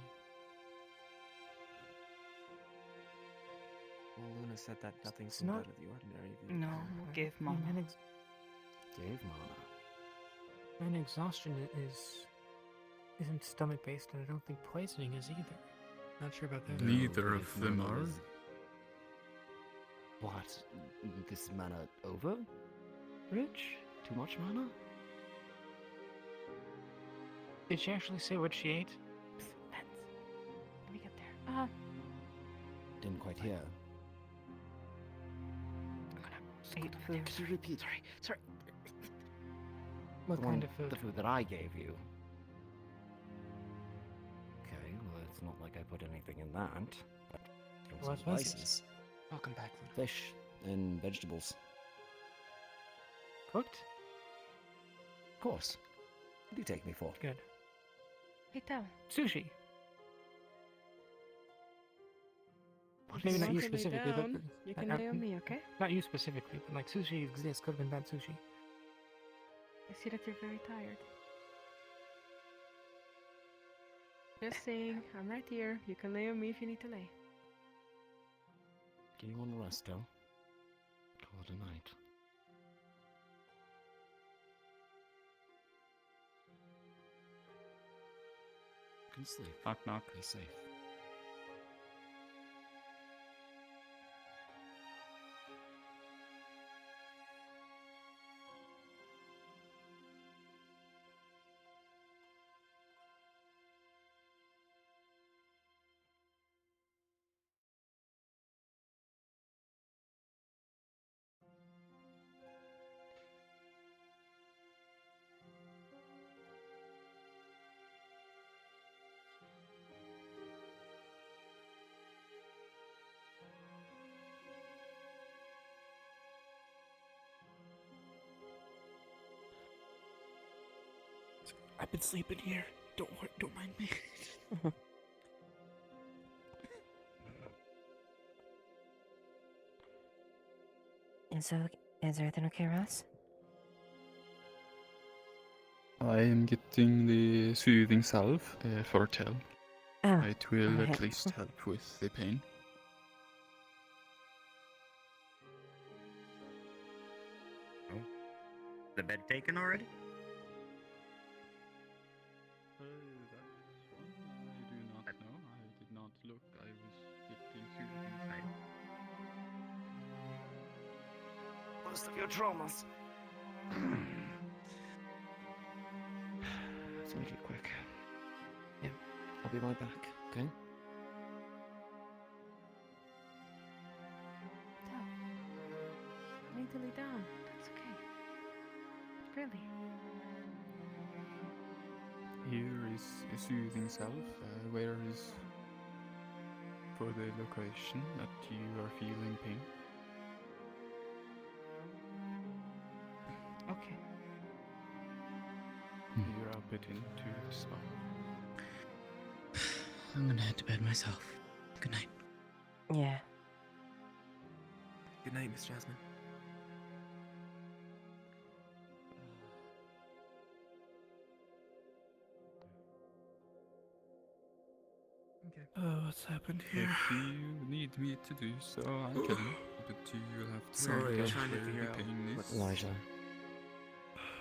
Well, Luna said that nothing It's seemed not- out of the ordinary. No, gave mama. Gave mana. And exhaustion isn't stomach based, and I don't think poisoning is either. Not sure about that. Neither of them are. What? This mana over? Rich? Too much mana? Did she actually say what she ate? Let me get there. Didn't quite hear. Ate food. Could you repeat? Sorry. What The kind one- of food? The food that I gave you. Okay, well, it's not like I put anything in that. From What some was it? spices. Welcome back, Luna. Fish and vegetables. Cooked? course. What do you take me for? Good. Hey, Tal. Sushi. If Maybe you not want you to lay specifically, down, but you can lay on me, okay? Not you specifically, but like sushi exists. Could have been bad sushi. I see that you're very tired. Just saying, I'm right here. You can lay on me if you need to lay. Do you want to rest, Del? Call it a night. You can sleep. Knock, knock. Be safe. I've been sleeping here. Don't worry, don't mind me. Is everything okay, Ross? I am getting the soothing salve for Tel. Oh, It will alright. at least help with the pain. Oh, the bed taken already? I do not know. I did not look. I was getting soothing salve. Most of your traumas. Let's make it quick. Yeah, I'll be right back, okay? Tal. I need to lay down. That's okay. Really. Here is a soothing salve. Where is for the location that you are feeling pain? Okay. You're up it into the spot. I'm gonna head to bed myself. Good night. Yeah. Good night, Miss Jasmine. What's happened here? If you need me to do so, I can. But you will have to Sorry, work I'm trying to where figure the out pain What, is. Elijah?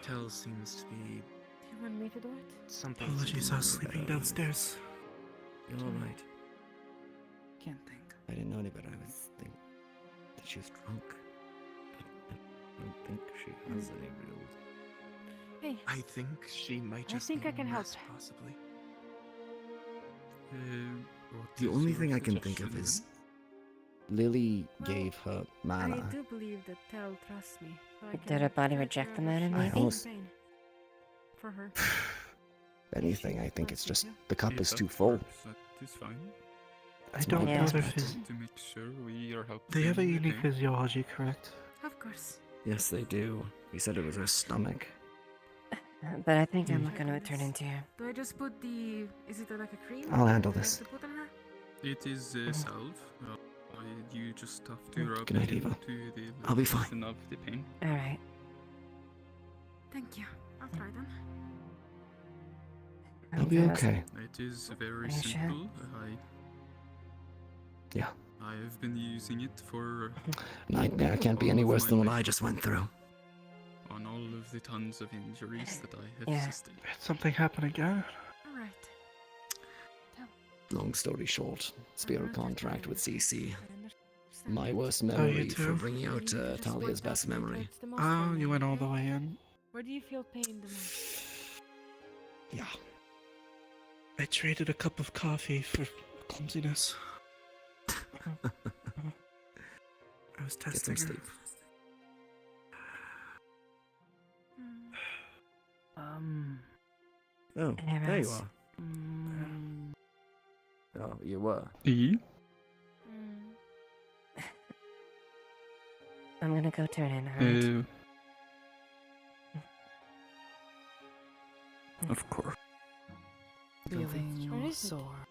Tel seems to be Do you want me to do it? something. Apologies, I was sleeping downstairs. You're alright. Can't think. I didn't know any better. I was thinking that she was drunk. But I don't think she has any real... Hey. I think she might just I think be I can help. mess, possibly. The only thing I can think of is Lily gave her mana. I do believe that Tal trusts me. So I Did can her body take reject care the of mana, her maybe? I almost... pain. For her. If anything, I think it's just the cup If is that too full. works, that is fine. I It's don't my know best their bet. phys- To make sure we are helping. They have a the unique pain. physiology, correct? Of course. Yes, they do. He said it was her stomach. But I think I'm My gonna turn goodness. into... Do I just put the... Is it like a cream? I'll handle that I this. have to put on her? It is a salve. You just have to rub Good night, it Eva. into the I'll be fine. location of the pain. Alright. Thank you. I'll try then. I'll be okay. It is very Are you sure? simple. Yeah. I have been using it for Nightmare can't be any all of worse my than what life. I just went through. On all of the tons of injuries that I have Yeah. sustained. Did something happen again? Alright. Long story short, spirit contract with CC. understand. My worst you memory too? for bringing out You just Talia's went out best and memory. that's the most Oh, for you me, went all the okay? way in. Where do you feel pain the most? Yeah. I traded a cup of coffee for clumsiness. I was Get testing some her. sleep. Oh, Hey, there you Ross. are. Oh, you were. E? I'm gonna go turn in, alright? Of course. Feeling sore.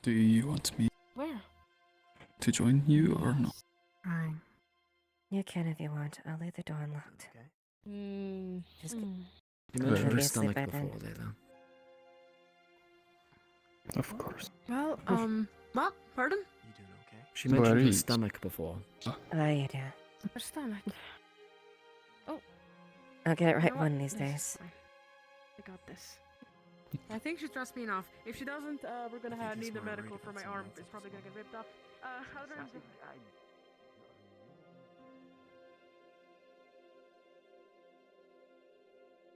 Do you want me Where? to join you or not? Fine. You can if you want. I'll leave the door unlocked. Just get... You I'll mentioned be her asleep stomach by before, then. Layla. Of course. Well, what? Pardon? She mentioned her Worried. stomach before. How you doing? Her stomach. Oh, I'll get it you right know one what? of these This is days. fine. I got this. I think she trusts me enough. If she doesn't, we're gonna need a medical for my arm. It's probably gonna get ripped off. How's her?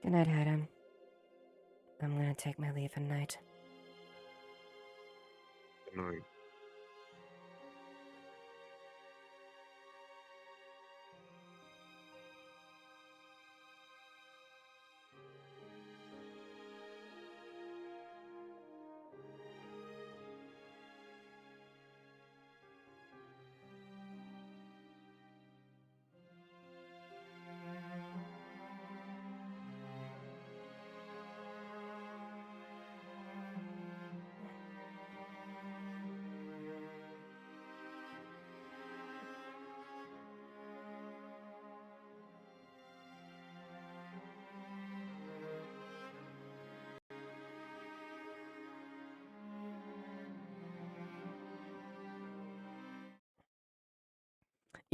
Good night, Adam. I'm gonna take my leave at night. Good night.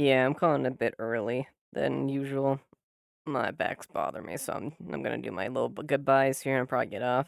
Yeah, I'm calling a bit early than usual. My back's bothering me, so I'm gonna do my little goodbyes here and probably get off.